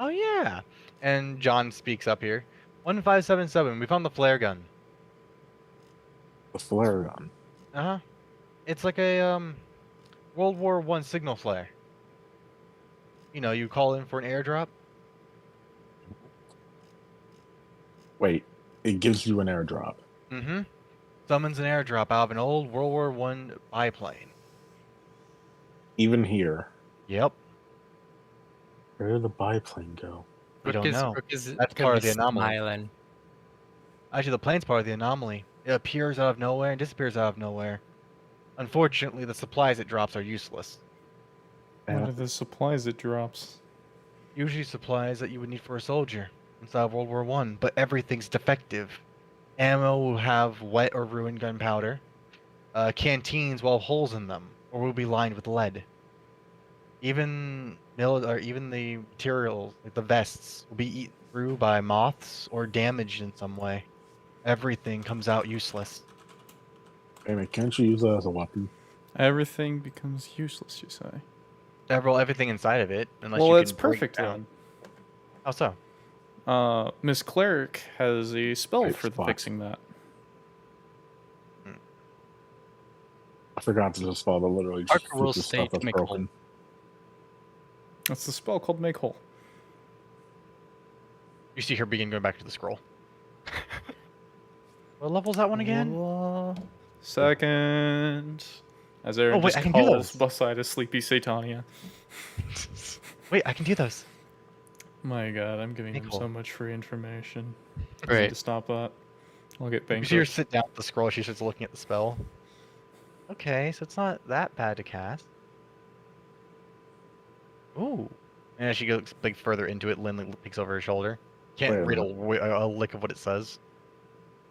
S2: Oh yeah. And John speaks up here. 1577. We found the flare gun.
S3: The flare gun.
S2: Uh-huh. It's like a World War I signal flare. You know, you call in for an airdrop.
S3: Wait, it gives you an airdrop.
S2: Mm-hmm. Summons an airdrop out of an old World War I biplane.
S3: Even here.
S2: Yep.
S3: Where did the biplane go?
S2: We don't know.
S5: Rook is
S2: That's
S5: gonna
S2: part
S5: be
S2: of the anomaly.
S5: smiling.
S2: Actually, the plane's part of the anomaly. It appears out of nowhere and disappears out of nowhere. Unfortunately, the supplies it drops are useless.
S1: What
S3: Yeah.
S1: are the supplies it drops?
S2: Usually supplies that you would need for a soldier inside of World War I, but everything's defective. Ammo will have wet or ruined gunpowder. Canteens will have holes in them, or will be lined with lead. Even the materials, like the vests, will be eaten through by moths or damaged in some way. Everything comes out useless.
S3: Hey, man, can't you use that as a weapon?
S1: Everything becomes useless, you say?
S2: Everything inside of it, unless
S1: Well,
S2: you
S1: it's
S2: can break it
S1: perfect
S2: down.
S1: then.
S2: How so?
S1: Miss Cleric has a spell
S3: Right,
S1: for
S3: fuck.
S1: fixing that.
S3: I forgot to just spell, but literally just
S5: Parker will
S3: fixes
S5: stay
S3: stuff
S5: to
S3: that's
S5: make whole.
S3: broken.
S1: That's the spell called Make Whole.
S2: You see her begin going back to the scroll. What level's that one again?
S1: Second. As Aaron
S2: Oh, wait,
S1: just
S2: I can do
S1: calls
S2: those.
S1: beside a sleepy Satania.
S2: Wait, I can do those.
S1: My god, I'm giving
S2: Make
S1: them
S2: Whole.
S1: so much free information. I need
S5: Right.
S1: to stop that. I'll get
S2: You see her
S1: bankrupt.
S2: sit down at the scroll. She starts looking at the spell. Okay, so it's not that bad to cast. Ooh. And as she goes like further into it, Lynn peeks over her shoulder. Can't
S3: Wait a
S2: read
S3: minute.
S2: a lick of what it says.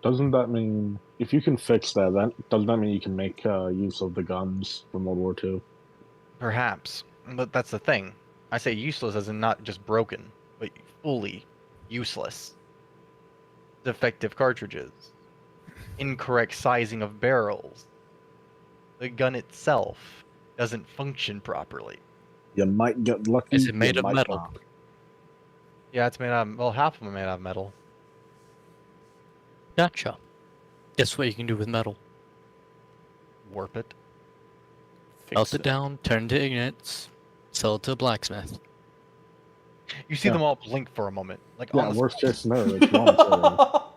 S3: Doesn't that mean if you can fix that? Doesn't that mean you can make use of the guns from World War II?
S2: Perhaps, but that's the thing. I say useless as in not just broken, but fully useless. Defective cartridges, incorrect sizing of barrels. The gun itself doesn't function properly.
S3: You might get lucky.
S5: Is it made
S3: you
S5: of
S3: might
S5: metal?
S3: not.
S2: Yeah, it's made out of, well, half of them are made out of metal.
S5: Gotcha. Guess what you can do with metal?
S2: Warp it.
S5: Melt it down, turn it to ignites, sell it to a blacksmith.
S2: You see
S3: Yeah.
S2: them all blink for a moment, like
S3: Yeah,
S2: on the
S3: worst
S2: spot,
S3: case scenario, it's raw material.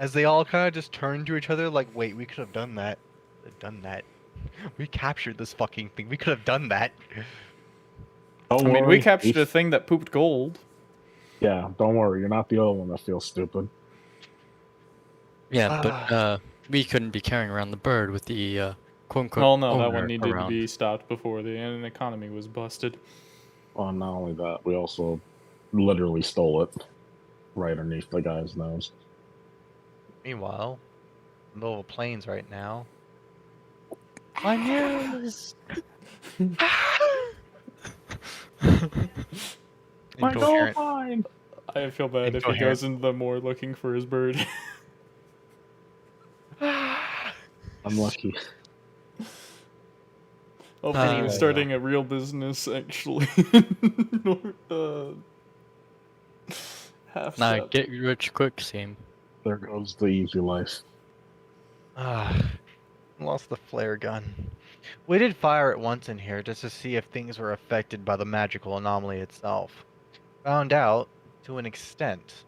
S2: as they all kind of just turn to each other, like, "Wait, we could have done that. Could have done that. We captured this fucking thing. We could have done that."
S3: Don't
S1: I mean,
S3: worry,
S1: we captured a thing that pooped gold.
S3: Yeah, don't worry. You're not the only one that feels stupid.
S5: Yeah, but
S2: Ah.
S5: we couldn't be carrying around the bird with the quote unquote
S1: Oh no, that
S5: owner
S1: one needed
S5: around.
S1: to be stopped before the economy was busted.
S3: Well, not only that, we also literally stole it right underneath the guy's nose.
S2: Meanwhile, in the middle of the plains right now. My news. Incoherent.
S3: mine!
S1: I feel bad if he
S2: Incoherent.
S1: goes into the moor looking for his bird.
S3: Unlucky.
S1: Hopefully
S2: Anyway,
S1: he's starting a real business actually. Half
S5: Nah,
S1: step.
S5: get rich quick scheme.
S3: There goes the easy life.
S2: Lost the flare gun. We did fire it once in here just to see if things were affected by the magical anomaly itself. Found out, to an extent.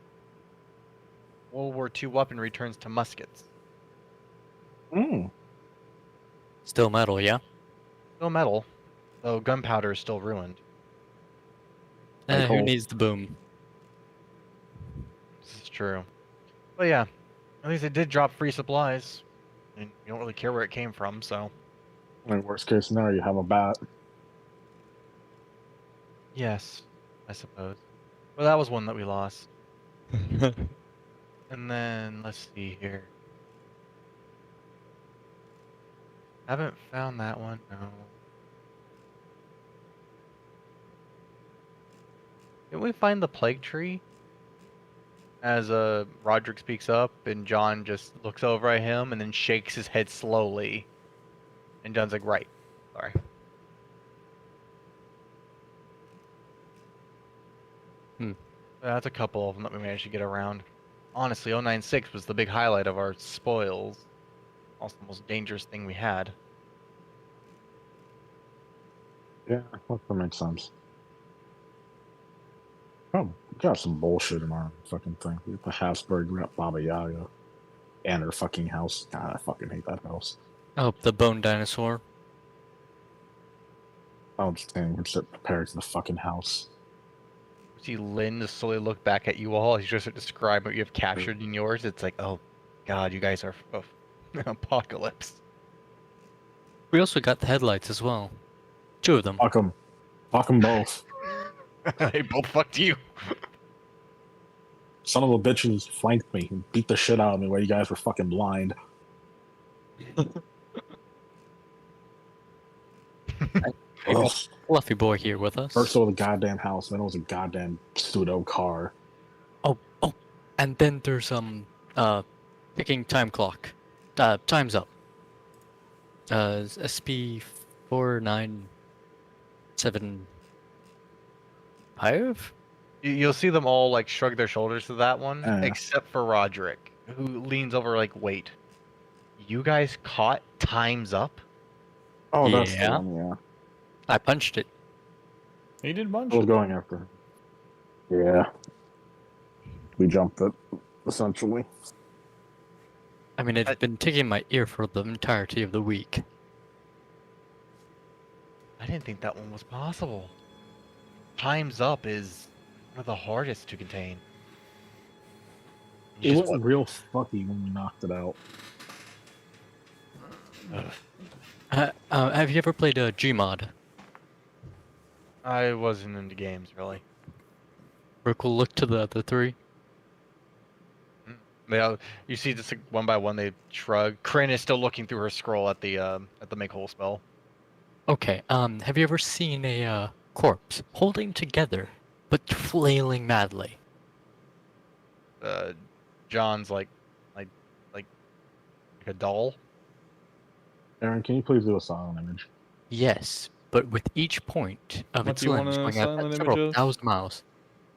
S2: World War II weapon returns to muskets.
S3: Mm.
S5: Still metal, yeah?
S2: Still metal, though gunpowder is still ruined.
S3: Like
S5: Who
S3: whole-
S5: needs the boom?
S2: This is true. But yeah, at least it did drop free supplies. And you don't really care where it came from, so.
S3: Like, worst case scenario, you have a bat.
S2: Yes, I suppose. Well, that was one that we lost. And then, let's see here. Haven't found that one, no. Didn't we find the plague tree? As Roderick speaks up and John just looks over at him and then shakes his head slowly. And John's like, right. Sorry. That's a couple of them that we managed to get around. Honestly, 096 was the big highlight of our spoils. Also the most dangerous thing we had.
S3: Yeah, that makes sense. Oh, we got some bullshit in our fucking thing. We got the Habsburg rep Baba Yaga. And her fucking house. God, I fucking hate that house.
S5: Oh, the bone dinosaur.
S3: I'm just saying, we're just prepared to the fucking house.
S2: See Lynn just slowly look back at you all as you just describe what you have captured in yours. It's like, oh god, you guys are apocalypse.
S5: We also got the headlights as well. 2 of them.
S3: Fuck them. Fuck them both.
S2: They both fucked you.
S3: Son of a bitches flanked me and beat the shit out of me while you guys were fucking blind. Ugh.
S5: Fluffy boy here with us.
S3: First it was a goddamn house, then it was a goddamn pseudo car.
S5: Oh, and then there's ticking time clock. Time's up. SP 4975.
S2: You'll see them all like shrug their shoulders to that one,
S3: Yeah.
S2: except for Roderick, who leans over like, wait, you guys caught Time's Up?
S3: Oh, that's the
S5: Yeah.
S3: one. Yeah,
S5: I punched it.
S1: He did bunch.
S3: I was going after him. Yeah, we jumped it essentially.
S5: I mean, it's
S2: I-
S5: been tickling my ear for the entirety of the week.
S2: I didn't think that one was possible. Time's Up is one of the hardest to contain. You
S3: It
S2: just
S3: went real fucky when we knocked it out.
S5: Have you ever played Gmod?
S2: I wasn't into games really.
S5: Rick will look to the other three.
S2: You see just like, one by one they shrug. Kryn is still looking through her scroll at the make whole spell.
S5: Okay, have you ever seen a corpse holding together, but flailing madly?
S2: John's like like a doll.
S3: Aaron, can you please do a silent image?
S5: Yes, but with each point of
S1: What
S5: its
S1: do you want
S5: limbs
S1: a
S5: going out
S1: silent
S5: at
S1: image
S5: several
S1: of?
S5: thousand miles.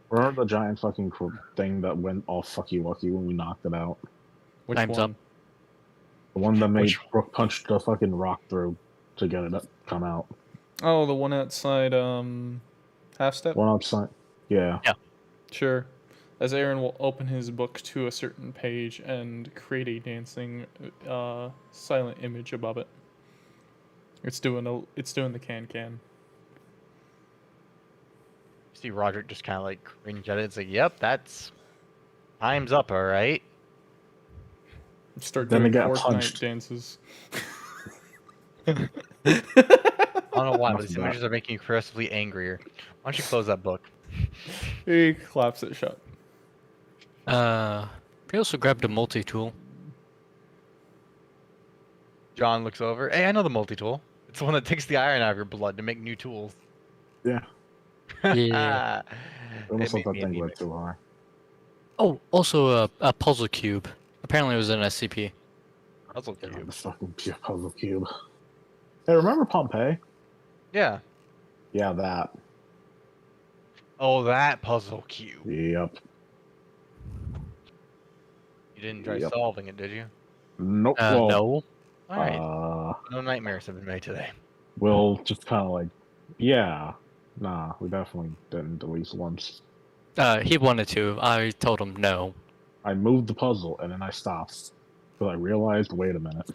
S3: Remember the giant fucking thing that went all fucky wucky when we knocked it out?
S1: Which
S5: Time's
S1: one?
S5: up.
S3: The one that made
S2: Which-
S3: Brooke punch the fucking rock through to get it up, come out.
S1: Oh, the one outside half step.
S3: One outside. Yeah.
S1: Sure. As Aaron will open his book to a certain page and create a dancing silent image above it. It's doing the can.
S2: See Roderick just kind of like cringe at it. It's like, yep, that's Time's Up, all right.
S1: Start
S3: Then
S1: doing
S3: they got
S1: Fortnite
S3: punched.
S1: dances.
S2: I don't know why,
S3: Enough
S2: but these
S3: of that.
S2: images are making you progressively angrier. Why don't you close that book?
S1: He claps it shut.
S5: We also grabbed a multi-tool.
S2: John looks over. Hey, I know the multi-tool. It's the one that takes the iron out of your blood to make new tools.
S3: Yeah.
S5: Yeah.
S3: I almost
S2: It
S3: thought
S2: made
S3: that
S2: me
S3: thing
S2: anemic.
S3: went too high.
S5: Oh, also a puzzle cube. Apparently it was an SCP.
S2: Puzzle
S3: Yeah,
S2: cube.
S3: the fucking puzzle cube. Hey, remember Pompeii?
S2: Yeah.
S3: Yeah, that.
S2: Oh, that puzzle cube.
S3: Yep.
S2: You didn't try
S3: Yep.
S2: solving it, did you?
S3: Nope. Well,
S5: No.
S2: All right.
S3: uh,
S2: No nightmares have been made today.
S3: we'll just kind of like, yeah. Nah, we definitely didn't at least once.
S5: He wanted to. I told him no.
S3: I moved the puzzle and then I stopped because I realized, wait a minute.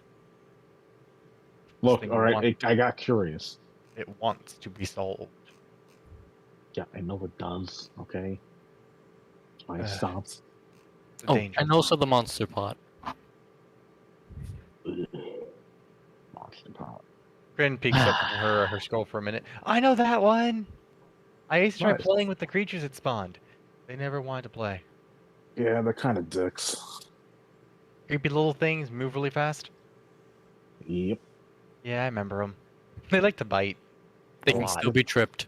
S3: Look,
S2: thing
S3: all right,
S2: wants-
S3: I got curious.
S2: It wants to be solved.
S3: Yeah, I know it does. Okay. That's why I stopped.
S2: It's a
S5: Oh,
S2: danger.
S5: and also the monster pot.
S3: Monster Power.
S2: Kryn peeks up from her scroll for a minute. I know that one. I used to try
S3: Nice.
S2: playing with the creatures it spawned. They never wanted to play.
S3: Yeah, they're kind of dicks.
S2: Creepy little things move really fast.
S3: Yep.
S2: Yeah, I remember them. They like to bite.
S5: They
S2: A
S5: can
S2: lot.
S5: still be tripped.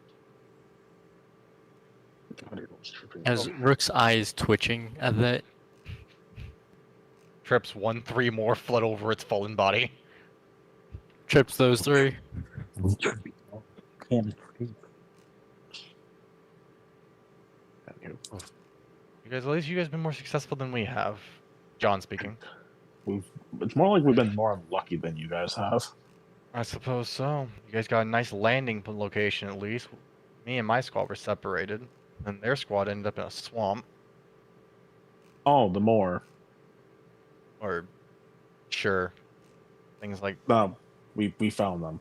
S3: God, it was tripping.
S5: As Rook's eyes twitching at that.
S2: Trips 1-3 more flood over its fallen body.
S5: Trips those three.
S2: You guys, at least you guys been more successful than we have. John speaking.
S3: It's more like we've been more unlucky than you guys have.
S2: I suppose so. You guys got a nice landing location at least. Me and my squad were separated, and their squad ended up in a swamp.
S3: Oh, the more.
S2: Or, sure, things like
S3: No, we found them.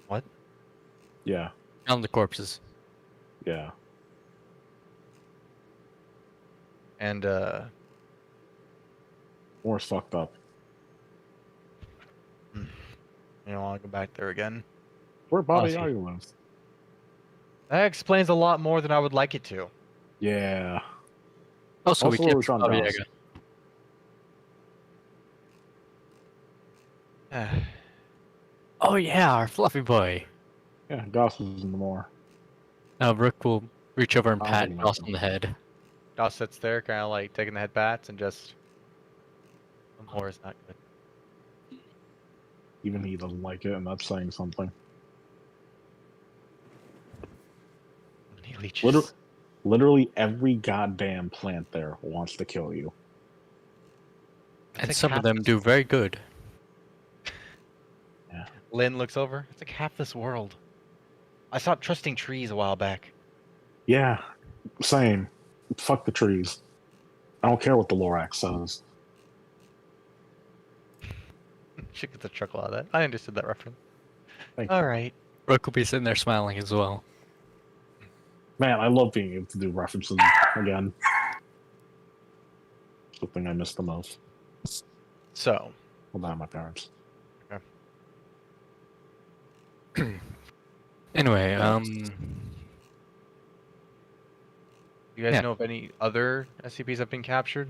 S2: what?
S3: Yeah,
S5: Found the corpses.
S3: yeah.
S2: And
S3: More's fucked up.
S2: you know, I'll go back there again.
S3: Where Bobby
S2: Honestly.
S3: Yaga lives.
S2: That explains a lot more than I would like it to.
S3: Yeah.
S5: Also, we
S3: Also,
S5: can't
S3: Rashawn
S5: Baba
S3: Goss.
S5: Yaga. Oh yeah, our fluffy boy.
S3: Yeah, Goss is in the more.
S5: Rook will reach over and
S3: I'll
S5: pat
S3: take
S5: Goss
S3: him.
S5: on the head.
S2: Doss sits there, kind of like taking the head pats and just. More is not good.
S3: Even he doesn't like it, and that's saying something.
S2: He leeches.
S3: Literally every goddamn plant there wants to kill you.
S2: It's
S5: And
S2: like
S5: some of
S2: half
S5: them
S2: the-
S5: do very good.
S2: Lynn looks over. It's like half this world. I stopped trusting trees a while back.
S3: Yeah, same. Fuck the trees. I don't care what the Lorax says.
S2: She gets a chuckle out of that. I understood that reference.
S3: Thank
S2: All
S3: you.
S2: right.
S5: Rook will be sitting there smiling as well.
S3: Man, I love being able to do references again. It's the thing I miss the most.
S2: So,
S3: Well, not my parents.
S5: Anyway,
S2: you guys
S5: Yeah.
S2: know if any other SCPs have been captured?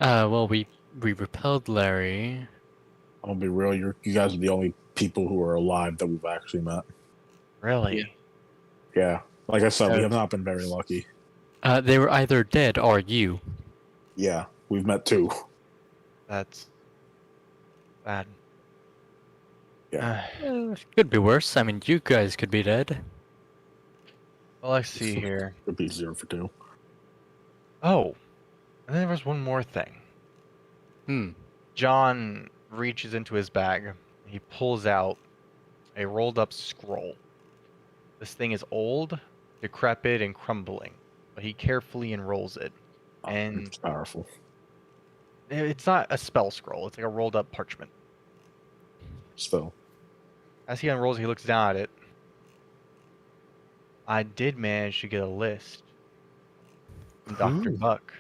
S5: well, we repelled Larry.
S3: I'm gonna be real. You guys are the only people who are alive that we've actually met.
S2: Really?
S3: Yeah, like I said, we
S2: Uh,
S3: have not been very lucky.
S5: They were either dead or you.
S3: Yeah, we've met two.
S2: That's bad.
S3: Yeah.
S5: Could be worse. I mean, you guys could be dead.
S2: Well, let's see here.
S3: Could be 0 for 2.
S2: Oh, and then there was one more thing.
S5: Hmm.
S2: John reaches into his bag. He pulls out a rolled up scroll. This thing is old, decrepit, and crumbling, but he carefully unrolls it. And
S3: It's powerful.
S2: it's not a spell scroll, it's like a rolled up parchment.
S3: Still.
S2: As he unrolls, he looks down at it. I did manage to get a list from Dr.
S3: Ooh.
S2: Buck.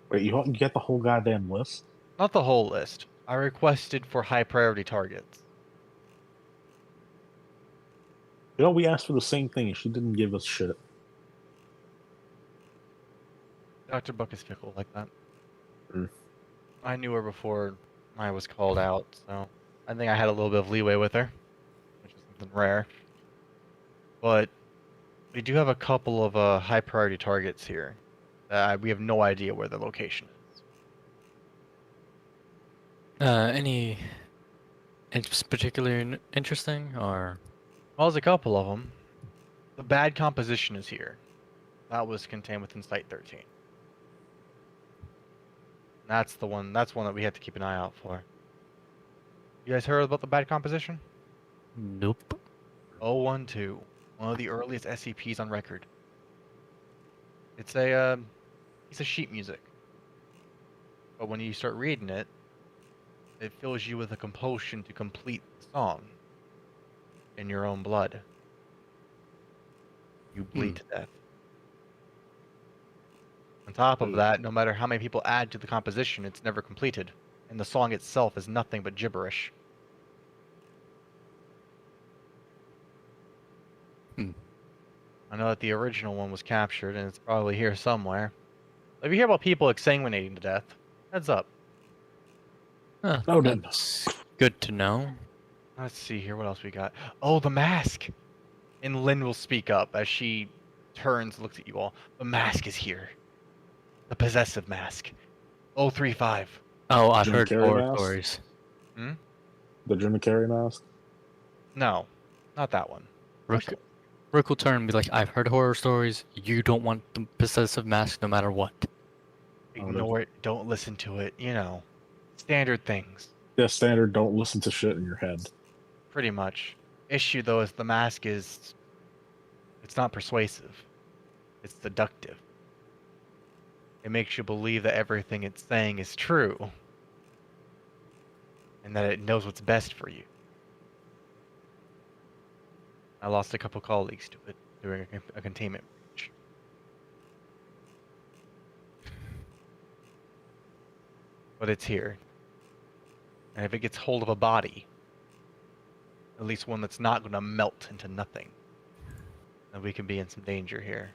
S3: Wait, you get the whole goddamn list?
S2: Not the whole list. I requested for high priority targets.
S3: You know, we asked for the same thing and she didn't give us shit.
S2: Dr. Buck is fickle like that.
S3: Mm.
S2: I knew her before I was called out, so I think I had a little bit of leeway with her, which is something rare. But we do have a couple of high priority targets here. We have no idea where the location is.
S5: Any particularly interesting or?
S2: Well, there's a couple of them. The bad composition is here. That was contained within Site 13. That's the one. That's one that we have to keep an eye out for. You guys heard about the bad composition?
S5: Nope.
S2: 012, one of the earliest SCPs on record. It's a piece of sheet music. But when you start reading it, it fills you with a compulsion to complete the song in your own blood. You bleed to death. On top of that, no matter how many people add to the composition, it's never completed. And the song itself is nothing but gibberish. I know that the original one was captured, and it's probably here somewhere. If you hear about people exsanguinating to death, heads up.
S5: Huh,
S3: No, no, no.
S5: that's good to know.
S2: Let's see here, what else we got? Oh, the mask! And Lynn will speak up as she turns and looks at you all. The mask is here. The possessive mask. 035.
S5: Oh, I've
S3: Jim
S5: heard
S3: Carrey
S5: horror
S3: mask?
S5: stories.
S3: The Jim Carrey mask?
S2: No, not that one.
S5: Rook will turn and be like, I've heard horror stories. You don't want the possessive mask no matter what.
S2: Ignore it, don't listen to it, you know. Standard things.
S3: Yeah, standard, don't listen to shit in your head.
S2: Pretty much. Issue though is the mask is it's not persuasive. It's seductive. It makes you believe that everything it's saying is true. And that it knows what's best for you. I lost a couple colleagues to it during a containment breach. But it's here. And if it gets hold of a body, at least one that's not going to melt into nothing, then we can be in some danger here.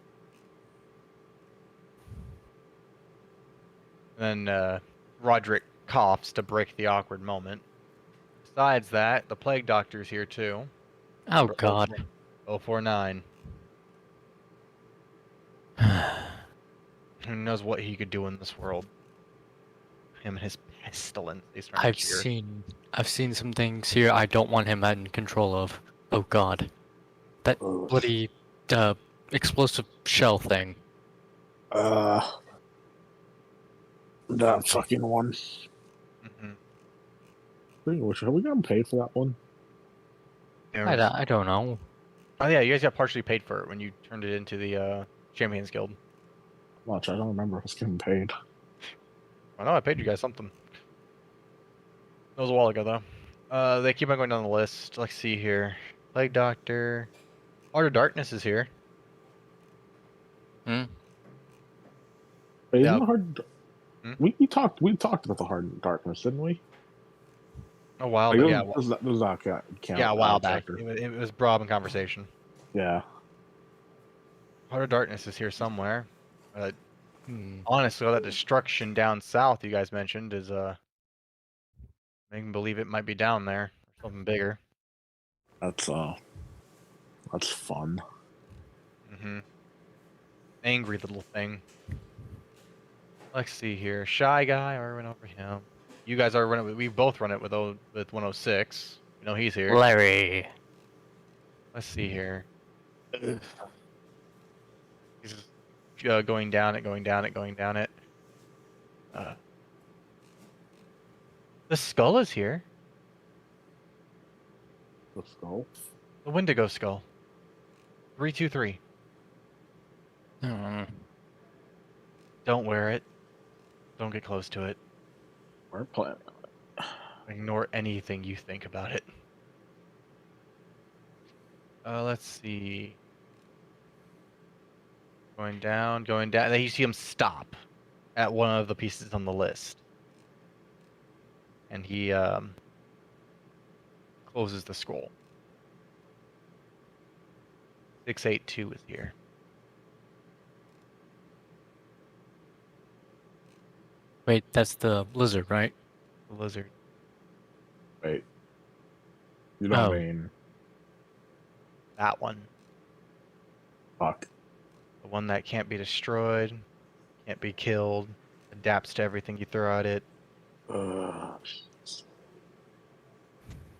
S2: And then Roderick coughs to break the awkward moment. Besides that, the plague doctor's here too.
S5: Oh
S2: Number
S5: god.
S2: 049. Who knows what he could do in this world? Him and his pestilence. He's trying to cure.
S5: I've seen some things here I don't want him in control of. Oh god. That
S3: Ugh.
S5: bloody explosive shell thing.
S3: That fucking one.
S2: Mhm.
S3: Speaking of which, have we gotten paid for that one?
S5: I don't know.
S2: Oh yeah, you guys got partially paid for it when you turned it into the Champions Guild.
S3: Much. I don't remember us getting paid.
S2: I know I paid you guys something. That was a while ago though. They keep on going down the list. Let's see here. Plague Doctor. Art of Darkness is here.
S5: Hmm?
S3: Wait, isn't
S2: Yeah.
S3: the hard?
S2: Hmm?
S3: We talked about the hard darkness, didn't we?
S2: A while,
S3: Like,
S2: but yeah,
S3: this is not count.
S2: yeah, a while back.
S3: Chapter.
S2: It was broad in conversation.
S3: Yeah.
S2: Heart of Darkness is here somewhere.
S5: Hmm.
S2: Honestly, all that destruction down south you guys mentioned is making me believe it might be down there or something bigger.
S3: That's fun.
S2: Mm-hmm. Angry little thing. Let's see here. Shy guy, I went over him. You guys are running. We both run it with 106. You know he's here.
S5: Larry.
S2: Let's see here. He's going down it, going down it, going down it. The skull is here.
S3: The skull.
S2: The Wendigo skull. 323.
S5: Hmm.
S2: Don't wear it. Don't get close to it.
S3: We're playing.
S2: Ignore anything you think about it. Let's see. Going down, going down. Then you see him stop at one of the pieces on the list. And he closes the scroll. 682 is here.
S5: Wait, that's the lizard, right?
S2: The lizard.
S3: Wait. You don't
S5: Oh.
S3: mean
S2: That one.
S3: fuck?
S2: The one that can't be destroyed, can't be killed, adapts to everything you throw at it.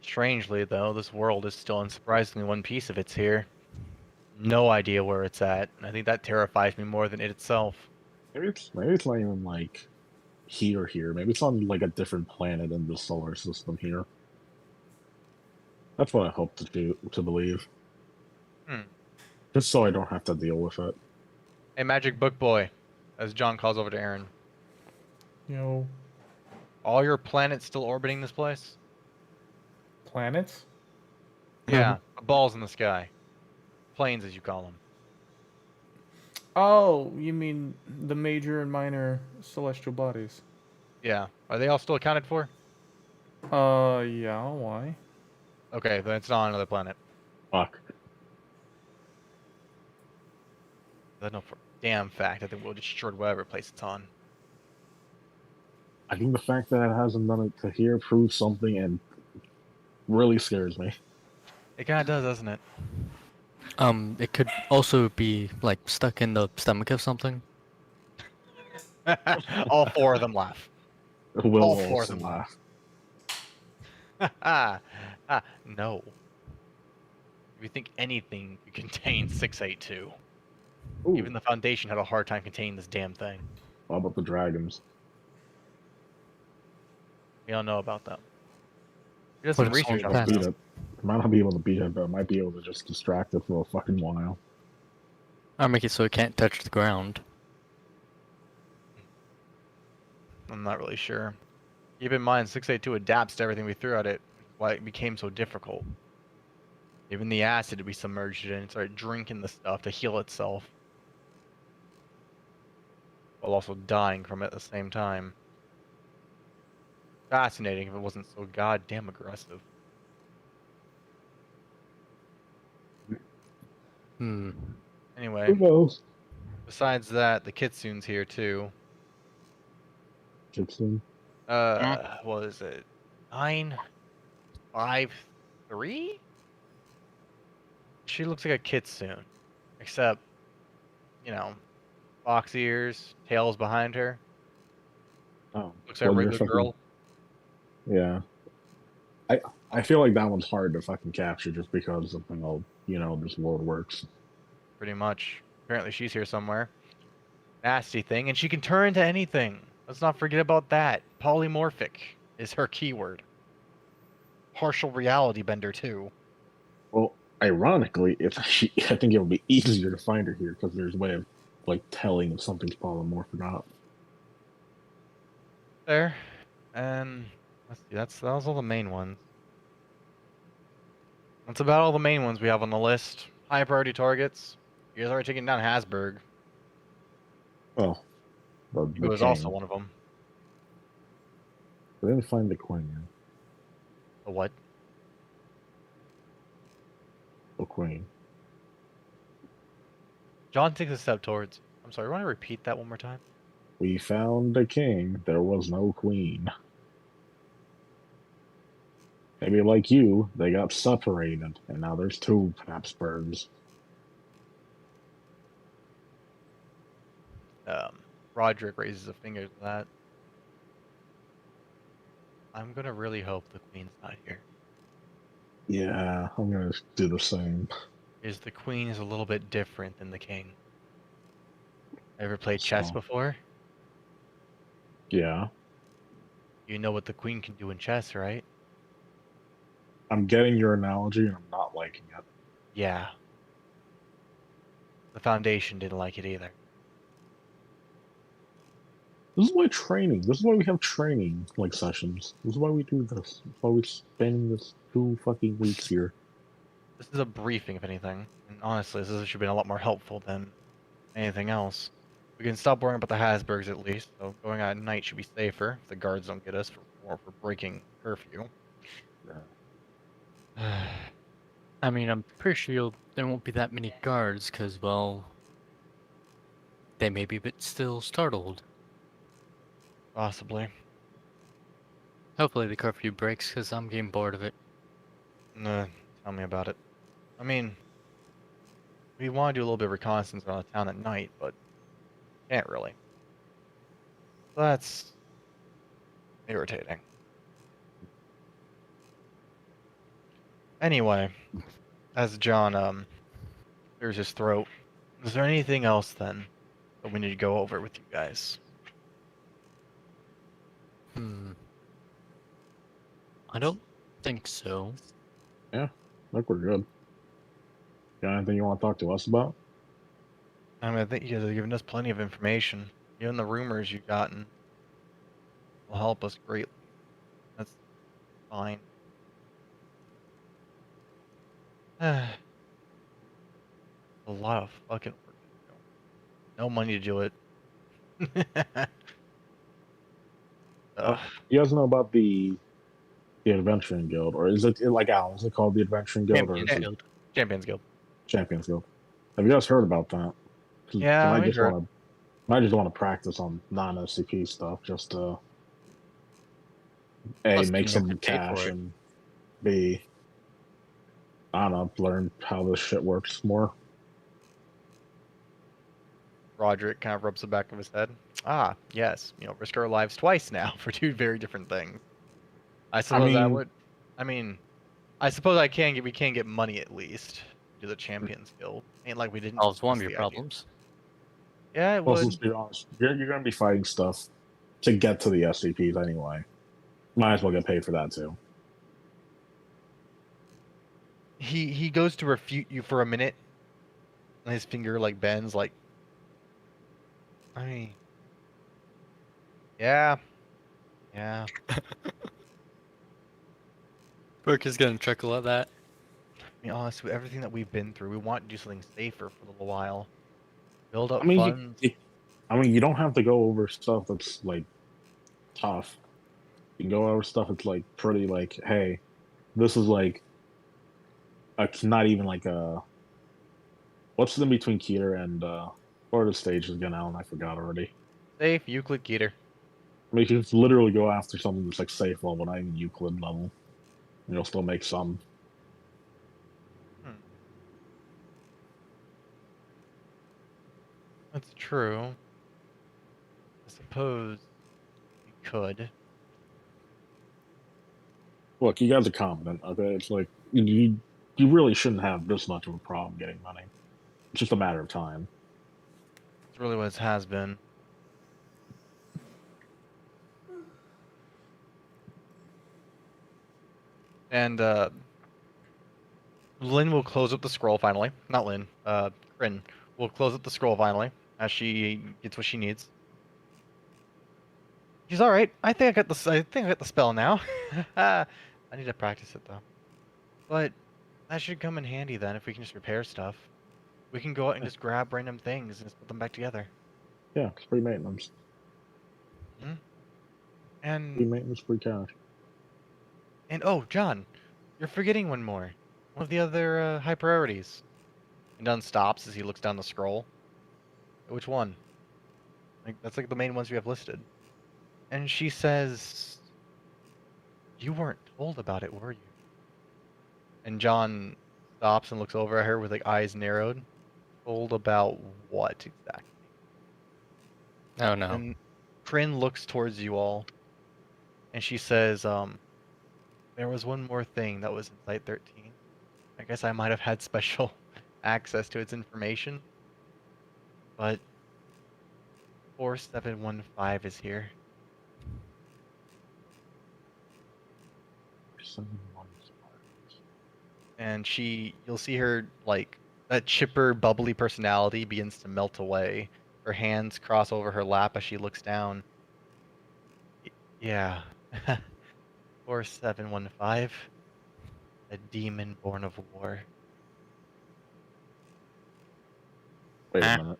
S2: Strangely, though, this world is still in surprisingly one piece of it's here. No idea where it's at. And I think that terrifies me more than it itself.
S3: Maybe it's not even like here. Maybe it's on like a different planet in the solar system here. That's what I hope to believe.
S2: Hmm.
S3: Just so I don't have to deal with it.
S2: Hey, Magic Book Boy, as John calls over to Aaron.
S1: Yo,
S2: All your planets still orbiting this place?
S1: planets?
S2: Yeah, balls in the sky. Planes, as you call them.
S1: Oh, you mean the major and minor celestial bodies?
S2: Yeah. Are they all still accounted for?
S1: Yeah, why?
S2: Okay, then it's not on another planet.
S3: Fuck.
S2: I know for a damn fact that they will destroy whatever place it's on.
S3: I think the fact that it hasn't done it to here proves something and really scares me.
S2: It kind of does, doesn't it?
S5: It could also be like stuck in the stomach of something.
S2: All four of them laugh.
S3: It will
S2: All four of
S3: also
S2: them.
S3: laugh.
S2: No. If you think anything could contain 682,
S3: Ooh,
S2: even the Foundation had a hard time containing this damn thing.
S3: how about the dragons?
S2: We don't know about them. We did
S5: What
S2: some
S5: if someone
S2: research
S3: Might
S2: on
S3: not beat
S2: this.
S3: it. Might not be able to beat it, but it might be able to just distract it for a fucking while.
S5: I'll make it so it can't touch the ground.
S2: I'm not really sure. Keep in mind, 682 adapts to everything we threw at it, which is why it became so difficult. Even the acid we submerged it in, it started drinking the stuff to heal itself. While also dying from it at the same time. Fascinating if it wasn't so goddamn aggressive.
S5: Hmm.
S2: Anyway,
S3: Who knows?
S2: besides that, the Kitsune's here too.
S3: Gibson.
S2: What is it? 953? She looks like a kitsune, except, you know, fox ears, tails behind her.
S3: Oh,
S2: Looks like a
S3: well, you're
S2: regular girl.
S3: Yeah. I feel like that one's hard to fucking capture just because of how, this world works.
S2: Pretty much. Apparently she's here somewhere. Nasty thing, and she can turn into anything. Let's not forget about that. Polymorphic is her keyword. partial reality bender too.
S3: Well, ironically, it's actually, I think it would be easier to find her here because there's a way of like telling if something's polymorph or not.
S2: There. And let's see, that was all the main ones. That's about all the main ones we have on the list. High priority targets. You guys already taken down Hasberg,
S3: Oh,
S2: who
S3: the
S2: was also
S3: king.
S2: one of them.
S3: We didn't find the queen.
S2: The what?
S3: The queen.
S2: John takes a step towards. I'm sorry, want to repeat that one more time?
S3: We found the king. There was no queen. Maybe like you, they got separated, and now there's two Habsburgs.
S2: Roderick raises a finger to that. I'm gonna really hope the queen's not here.
S3: Yeah, I'm gonna do the same.
S2: Is the queen is a little bit different than the king. Ever played chess
S3: So,
S2: before?
S3: yeah,
S2: You know what the queen can do in chess, right?
S3: I'm getting your analogy, and I'm not liking it.
S2: Yeah. The Foundation didn't like it either.
S3: This is why training. This is why we have training like sessions. This is why we do this. This is why we're spending this 2 fucking weeks here.
S2: This is a briefing, if anything. And honestly, this should have been a lot more helpful than anything else. We can stop worrying about the Hasbergs at least, so going out at night should be safer if the guards don't get us for breaking curfew.
S5: I mean, I'm pretty sure there won't be that many guards, because, well, they may be a bit still startled.
S2: Possibly.
S5: Hopefully the curfew breaks, because I'm getting bored of it.
S2: Tell me about it. I mean, we want to do a little bit of reconnaissance around the town at night, but can't really. That's irritating. Anyway, as John clears his throat, is there anything else then that we need to go over with you guys?
S5: I don't think so.
S3: Yeah, I think we're good. Got anything you want to talk to us about?
S2: I mean, I think you guys have given us plenty of information. Even the rumors you've gotten will help us greatly. That's fine. A lot of fucking work to do. No money to do it.
S3: You guys know about the Adventuring Guild, or is it like Alan? Is it called the Adventuring Guild, or is
S2: Champions
S3: it
S2: Guild. Champions Guild.
S3: Champions Guild? Have you guys heard about that? 'Cause
S2: Yeah,
S3: I
S2: we
S3: just
S2: heard.
S3: want to. I just want to practice on non-SCP stuff, just to A,
S5: Plus,
S3: make
S5: you have to
S3: some
S5: pay for
S3: cash,
S5: it.
S3: and B, I don't know, learn how this shit works more.
S2: Roderick kind of rubs the back of his head. Ah, yes. Risk our lives twice now for two very different things. I suppose I
S3: mean-
S2: would. I mean, I suppose we can get money at least to the Champions Guild. Ain't like we didn't.
S5: Solves one of
S2: discuss
S5: your
S2: the idea.
S5: problems.
S2: Yeah, it
S3: Well,
S2: would.
S3: let's be honest, you're going to be fighting stuff to get to the SCPs anyway. Might as well get paid for that too.
S2: He goes to refute you for a minute, and his finger like bends. Like, I mean, yeah.
S5: Burke is gonna chuckle at that.
S2: I mean, honestly, with everything that we've been through, we want to do something safer for a little while. Build up
S3: I mean,
S2: funds.
S3: you don't have to go over stuff that's like tough. You can go over stuff that's like pretty like, hey, this is like not even like a. What's in between Keter and what are the stages again, Alan? I forgot already.
S2: Safe Euclid Keter.
S3: I mean, you can just literally go after something that's like safe level, not even Euclid level, and you'll still make some.
S2: That's true. I suppose we could.
S3: Look, you guys are competent, okay? It's like you really shouldn't have this much of a problem getting money. It's just a matter of time.
S2: It's really what it has been. And Lynn will close up the scroll finally. Not Lynn. Kryn will close up the scroll finally as she gets what she needs. She's all right. I think I got the. I think I got the spell now. I need to practice it though. But that should come in handy then if we can just repair stuff. We can go out and just grab random things and just put them back together.
S3: Yeah, it's free maintenance. Free
S2: And
S3: maintenance, free cash.
S2: oh, John, you're forgetting one more. One of the other high priorities. And Dunn stops as he looks down the scroll. Which one? Like that's like the main ones we have listed. And she says, "You weren't told about it, were you?" And John stops and looks over at her with like eyes narrowed. Told about what exactly?
S5: Oh no.
S2: And Kryn looks towards you all, and she says, there was one more thing that was in Site 13. I guess I might have had special access to its information, but 4715 is here.
S3: 715.
S2: And you'll see her, like, that chipper, bubbly personality begins to melt away. Her hands cross over her lap as she looks down. Yeah. 4715. A demon born of war.
S3: Wait
S5: Ah.
S3: a minute.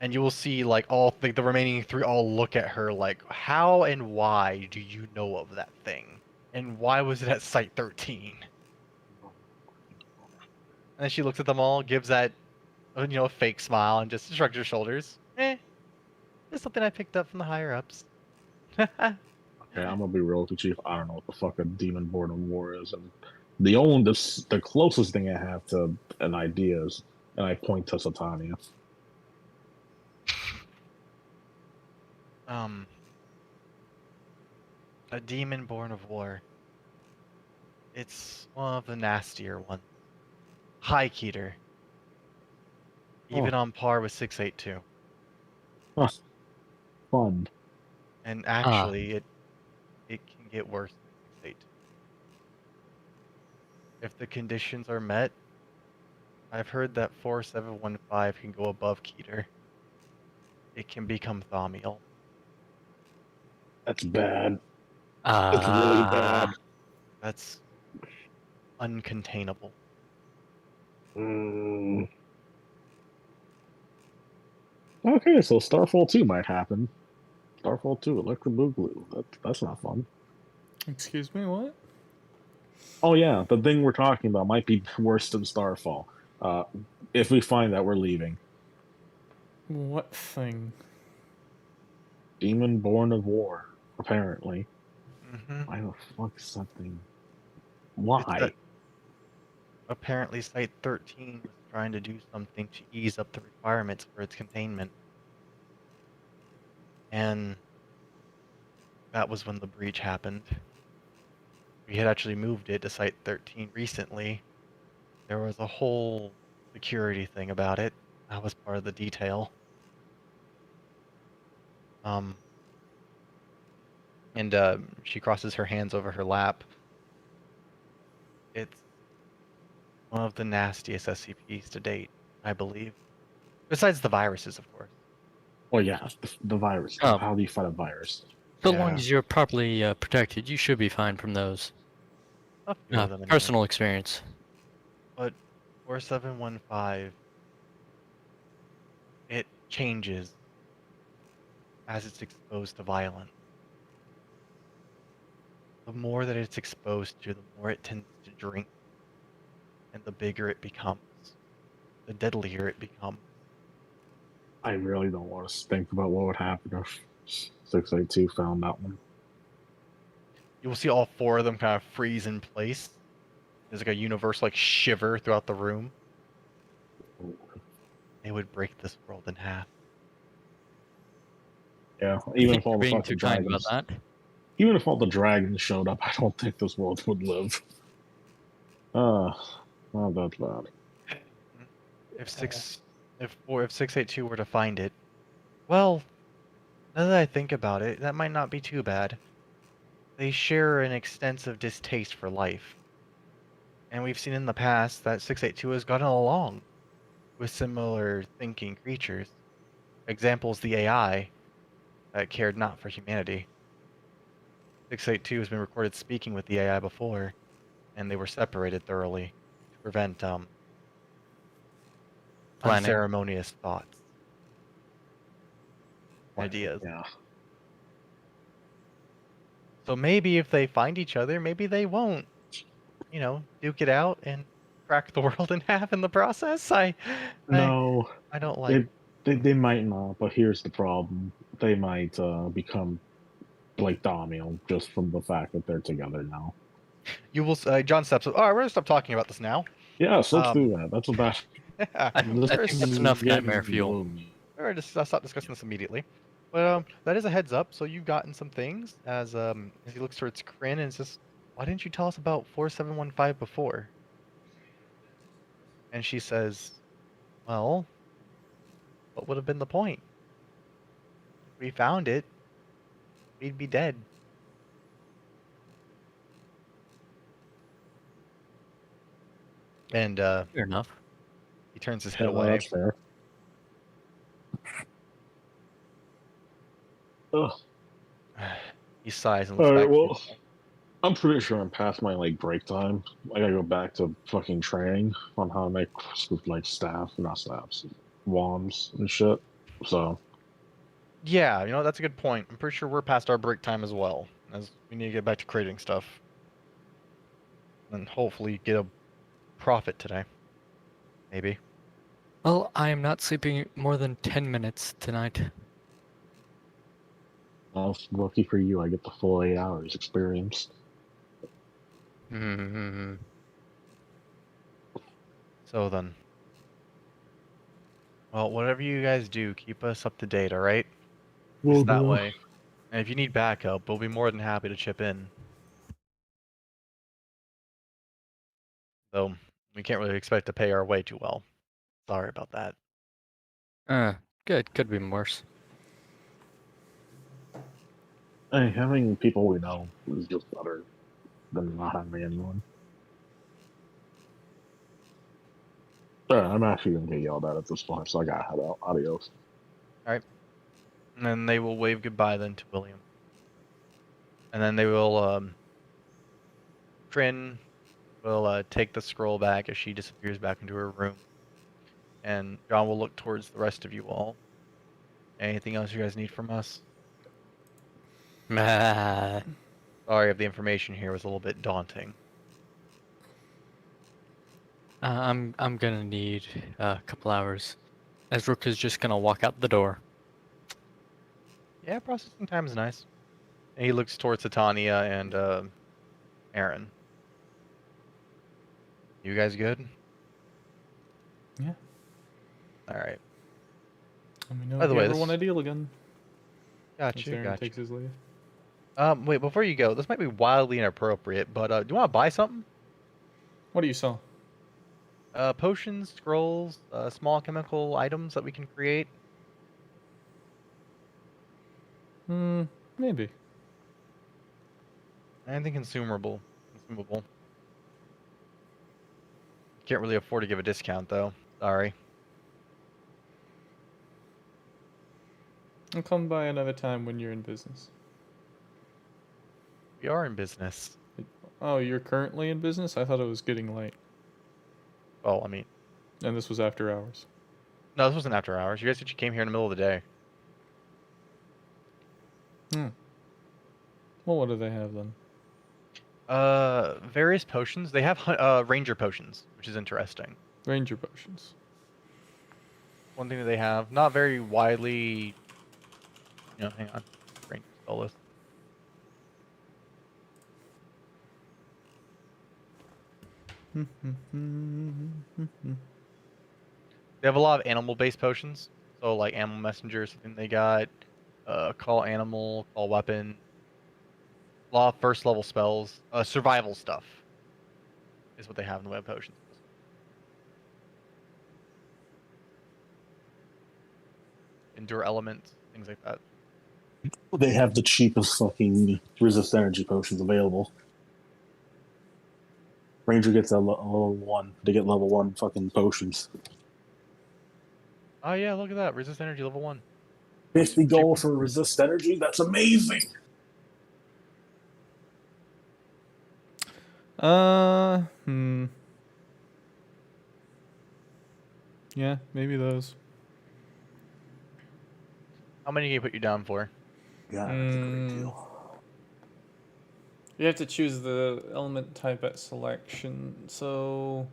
S2: And you will see, like, all the remaining three all look at her like, how and why do you know of that thing? And why was it at Site 13? And then she looks at them all, gives that, a fake smile, and just shrugs her shoulders. It's something I picked up from the higher ups.
S3: Okay, I'm gonna be real with you, Chief. I don't know what the fuck a demon born of war is, and the closest thing I have to an idea is, and I point to Satania.
S2: A demon born of war. It's one of the nastier ones. High Keter. Even on par with 682.
S3: Huh. Fun.
S2: And actually, it can get worse than 682. If the conditions are met, I've heard that 4715 can go above Keter. It can become Thaumiel.
S3: That's bad. It's really bad.
S2: That's uncontainable.
S3: Okay, so Starfall 2 might happen. Starfall 2, Electric Boogaloo. That's not fun.
S1: Excuse me, what?
S3: Oh yeah, the thing we're talking about might be worse than Starfall. If we find that, we're leaving.
S1: What thing?
S3: Demon born of war, apparently.
S2: Mm-hmm.
S3: Why the fuck something? Why?
S2: Apparently, Site 13 was trying to do something to ease up the requirements for its containment. And that was when the breach happened. We had actually moved it to Site 13 recently. There was a whole security thing about it. That was part of the detail. And she crosses her hands over her lap. It's one of the nastiest SCPs to date, I believe. Besides the viruses, of course.
S3: Oh yeah, the virus.
S5: Oh.
S3: How do you fight a virus?
S5: So
S2: Yeah.
S5: long as you're properly protected, you should be fine from those.
S2: A few of them anyway.
S5: Personal experience.
S2: But 4715, it changes as it's exposed to violence. The more that it's exposed to, the more it tends to drink. And the bigger it becomes. The deadlier it becomes.
S3: I really don't want to think about what would happen if 682 found that one.
S2: You will see all four of them kind of freeze in place. There's like a universal like shiver throughout the room. They would break this world in half.
S3: Yeah,
S5: I
S3: even
S5: think
S3: if all
S5: you're
S3: the
S5: being
S3: fucking
S5: too kind about
S3: dragons,
S5: that.
S3: even if all the dragons showed up, I don't think this world would live. Not that bad.
S2: If 682 were to find it, well, now that I think about it, that might not be too bad. They share an extensive distaste for life. And we've seen in the past that 682 has gotten along with similar thinking creatures. Examples the AI that cared not for humanity. 682 has been recorded speaking with the AI before, and they were separated thoroughly to prevent
S5: Planning.
S2: unceremonious thoughts. Ideas.
S3: Yeah.
S2: So maybe if they find each other, maybe they won't, duke it out and crack the world in half in the process.
S3: No,
S2: I don't like.
S3: they might not, but here's the problem. They might become like Domino just from the fact that they're together now.
S2: You will. John steps up. All right, we're gonna stop talking about this now.
S3: Yeah, so let's
S2: Um,
S3: do that. That's a bad.
S5: I
S3: This
S5: think that's enough
S3: getting
S5: nightmare fuel.
S3: gloomy.
S2: All right, just stop discussing this immediately. But that is a heads up. So you've gotten some things as he looks towards Kryn and says, "Why didn't you tell us about 4715 before?" And she says, "Well, what would have been the point? If we found it, we'd be dead." And
S5: Fair enough.
S2: he turns his head
S3: Yeah, well,
S2: away.
S3: that's fair. Ugh.
S2: He sighs and looks
S3: All right,
S2: back. To
S3: well, I'm pretty sure I'm past my like break time. I gotta go back to fucking training on how to make like not staffs, wands and shit. So
S2: Yeah, that's a good point. I'm pretty sure we're past our break time as well, as we need to get back to creating stuff. And hopefully get a profit today. Maybe.
S5: Well, I am not sleeping more than 10 minutes tonight.
S3: lucky for you, I get the full 8 hours experience.
S5: Mm-hmm.
S2: So then. Well, whatever you guys do, keep us up to date, alright?
S3: Well,
S2: Just that way. And if you need backup, we'll be more than happy to chip in. Though, we can't really expect to pay our way too well. Sorry about that.
S5: Good. Could be worse.
S3: Hey, having people we know is just better than not having anyone. I'm actually gonna get yelled at this point, so I gotta head out. Adios.
S2: Alright. And then they will wave goodbye then to William. And then they will, Trin will take the scroll back as she disappears back into her room. And John will look towards the rest of you all. Anything else you guys need from us?
S5: Ah.
S2: Sorry if the information here was a little bit daunting.
S5: I'm gonna need a couple hours. As Rook is just gonna walk out the door.
S2: Yeah, processing time is nice. And he looks towards Titania and Aaron. You guys good?
S1: Yeah.
S2: Alright.
S1: Let me know
S2: By
S1: if
S2: the
S1: you
S2: way,
S1: ever
S2: this-
S1: want to deal again.
S2: Got
S1: Once
S2: you,
S1: Aaron
S2: got
S1: takes
S2: you.
S1: his leave.
S2: Wait, before you go, this might be wildly inappropriate, but do you want to buy something?
S1: What do you sell?
S2: Potions, scrolls, small chemical items that we can create.
S1: Maybe.
S2: Anything consumable. Can't really afford to give a discount though. Sorry.
S1: I'll come by another time when you're in business.
S2: We are in business.
S1: Oh, you're currently in business? I thought it was getting late.
S2: Well, I mean,
S1: And this was after hours.
S2: no, this wasn't after hours. You guys said you came here in the middle of the day.
S1: Well, what do they have then?
S2: Various potions. They have ranger potions, which is interesting.
S1: Ranger potions.
S2: One thing that they have, not very widely. Hang on. Ranger spell list. They have a lot of animal-based potions. So like animal messenger, something they got. Call animal, call weapon. A lot of first level spells. Survival stuff is what they have in the web potions. Endure elements, things like that.
S3: They have the cheapest fucking resist energy potions available. Ranger gets a level 1. They get level 1 fucking potions.
S2: Oh yeah, look at that. Resist energy level 1.
S3: 50 gold for resist energy? That's amazing!
S1: Hmm. Yeah, maybe those.
S2: How many can you put you down for?
S3: Yeah, that's a great deal.
S1: You have to choose the element type at selection, so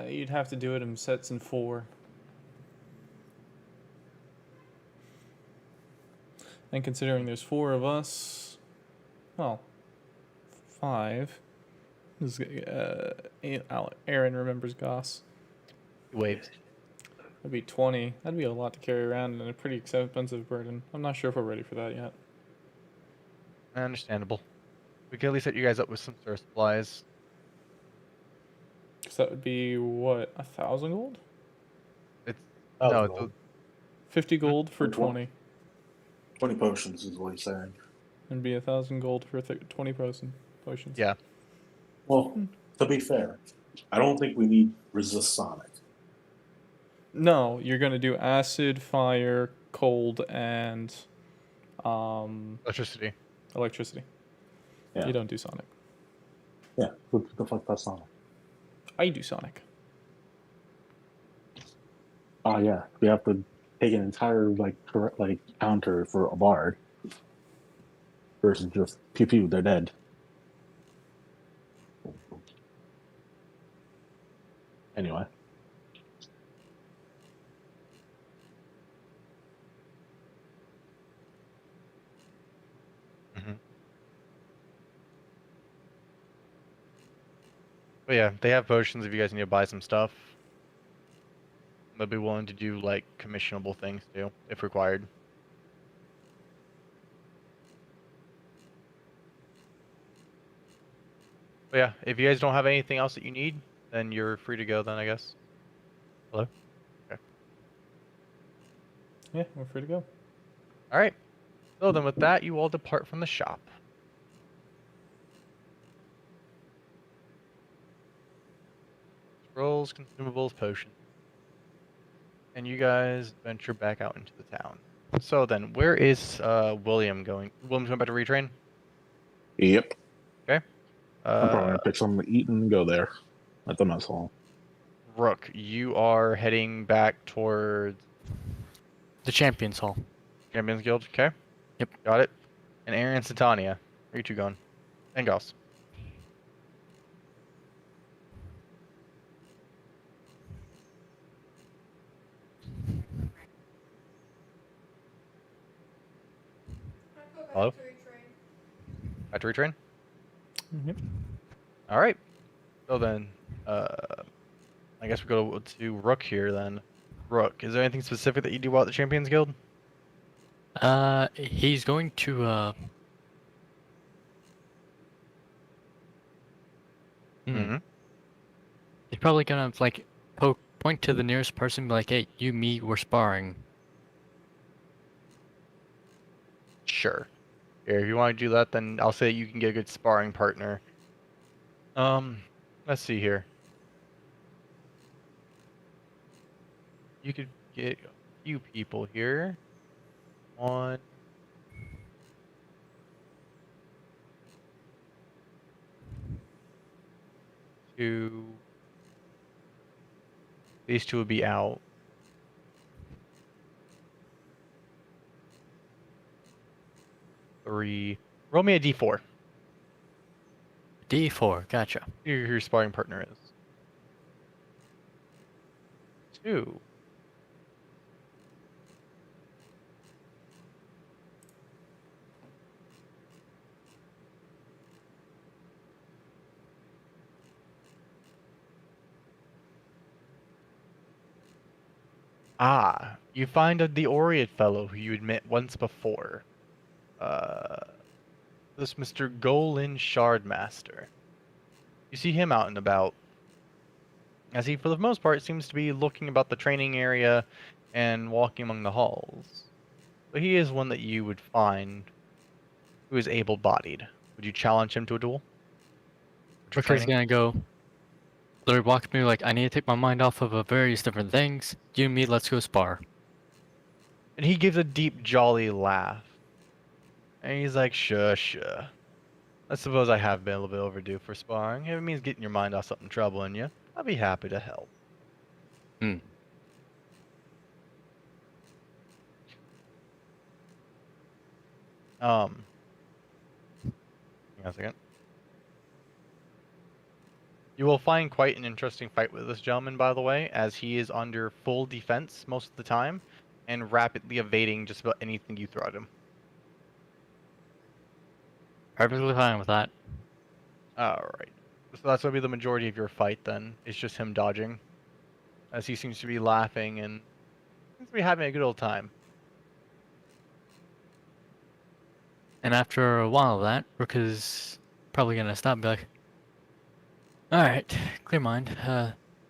S1: you'd have to do it in sets in 4. And considering there's 4 of us, well, 5. This is, Aaron remembers Goss.
S2: Waves.
S1: That'd be 20. That'd be a lot to carry around and a pretty expensive burden. I'm not sure if we're ready for that yet.
S2: Understandable. We can at least set you guys up with some sort of supplies.
S1: Because that would be, what, 1,000 gold?
S2: It's
S3: Oh,
S2: no,
S3: gold.
S1: 50 gold for
S3: For
S1: 20.
S3: 20 potions is what he's saying.
S1: And be 1,000 gold for 20 potions.
S2: yeah.
S3: Well, to be fair, I don't think we need resist sonic.
S1: No, you're going to do acid, fire, cold, and
S2: Electricity.
S1: electricity.
S3: Yeah.
S1: You don't do sonic.
S3: Yeah, what the fuck that's sonic?
S1: I do sonic.
S3: Oh yeah, we have to take an entire counter for a bard versus just pew pew, they're dead. Anyway.
S2: But yeah, they have potions if you guys need to buy some stuff. They'll be willing to do like commissionable things too, if required. But yeah, if you guys don't have anything else that you need, then you're free to go then, I guess. Hello? Okay.
S1: Yeah, we're free to go.
S2: Alright. So then with that, you all depart from the shop. Scrolls, consumables, potions. And you guys venture back out into the town. So then, where is William going? William's going back to retrain?
S3: Yep.
S2: Okay.
S3: I'm probably gonna pick something to eat and go there at the mess hall.
S2: Rook, you are heading back towards
S5: The Champions Hall.
S2: Champions Guild, okay?
S5: Yep.
S2: Got it. And Aaron and Satania, where are you two going? And Goss.
S4: I'd go back
S2: Hello?
S4: to retrain.
S2: Back to retrain?
S1: Yep.
S2: Alright. So then, I guess we go to Rook here then. Rook, is there anything specific that you do about the Champions Guild?
S5: He's going to
S2: Mm-hmm.
S5: he's probably gonna like point to the nearest person and be like, hey, you, me, we're sparring.
S2: Sure. Here, if you want to do that, then I'll say you can get a good sparring partner. Let's see here. You could get a few people here. 1, 2. These two would be out. 3. Roll me a d4.
S5: D4, gotcha.
S2: Who your sparring partner is. 2. Ah, you find the Oriate fellow who you had met once before. This Mr. Golin Shardmaster. You see him out and about, as he, for the most part, seems to be looking about the training area and walking among the halls. But he is one that you would find who is able-bodied. Would you challenge him to a duel? For
S5: Rooker's
S2: training?
S5: gonna go, literally walked me like, I need to take my mind off of various different things. You and me, let's go spar.
S2: And he gives a deep, jolly laugh. And he's like, sure. I suppose I have been a little bit overdue for sparring. If it means getting your mind off something troubling you, I'll be happy to help.
S5: Hmm.
S2: Hang on a second. You will find quite an interesting fight with this gentleman, by the way, as he is under full defense most of the time, and rapidly evading just about anything you throw at him.
S5: Perfectly fine with that.
S2: Alright. So that's going to be the majority of your fight then. It's just him dodging. As he seems to be laughing and seems to be having a good old time.
S5: And after a while of that, Rook is probably gonna stop and be like, alright, clear mind.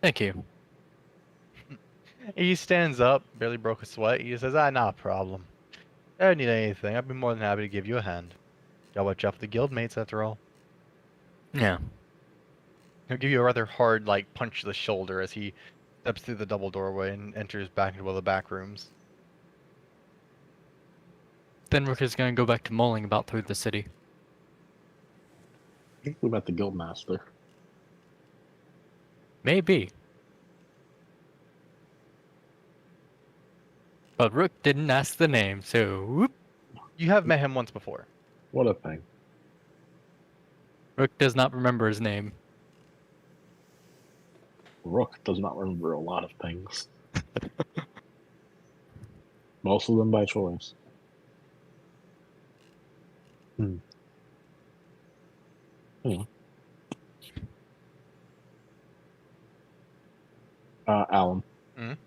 S5: Thank you.
S2: He stands up, barely broke a sweat. He says, not a problem. If I need anything, I'd be more than happy to give you a hand. Got what you have the guildmates after all.
S5: Yeah.
S2: He'll give you a rather hard, like, punch to the shoulder as he steps through the double doorway and enters back into one of the back rooms.
S5: Then Rook is gonna go back to mulling about through the city.
S3: I think we met the guildmaster.
S5: Maybe. But Rook didn't ask the name, so whoop.
S2: You have met him once before.
S3: What a thing.
S5: Rook does not remember his name.
S3: Rook does not remember a lot of things. Most of them by choice. Hmm. Alan.
S2: Mhm.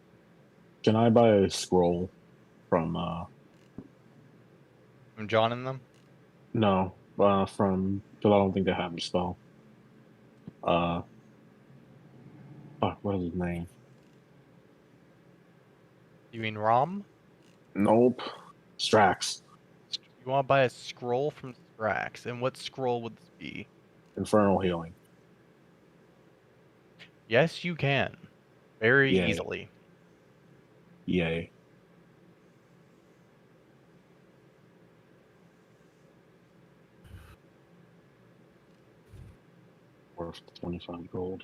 S3: Can I buy a scroll from,
S2: From John and them?
S3: no, from, because I don't think they have the spell. Fuck, what is his name?
S2: You mean Rom?
S3: Nope. Strax.
S2: You want to buy a scroll from Strax, and what scroll would this be?
S3: Infernal Healing.
S2: Yes, you can. Very
S3: Yay.
S2: easily.
S3: Yay. Worth 25 gold.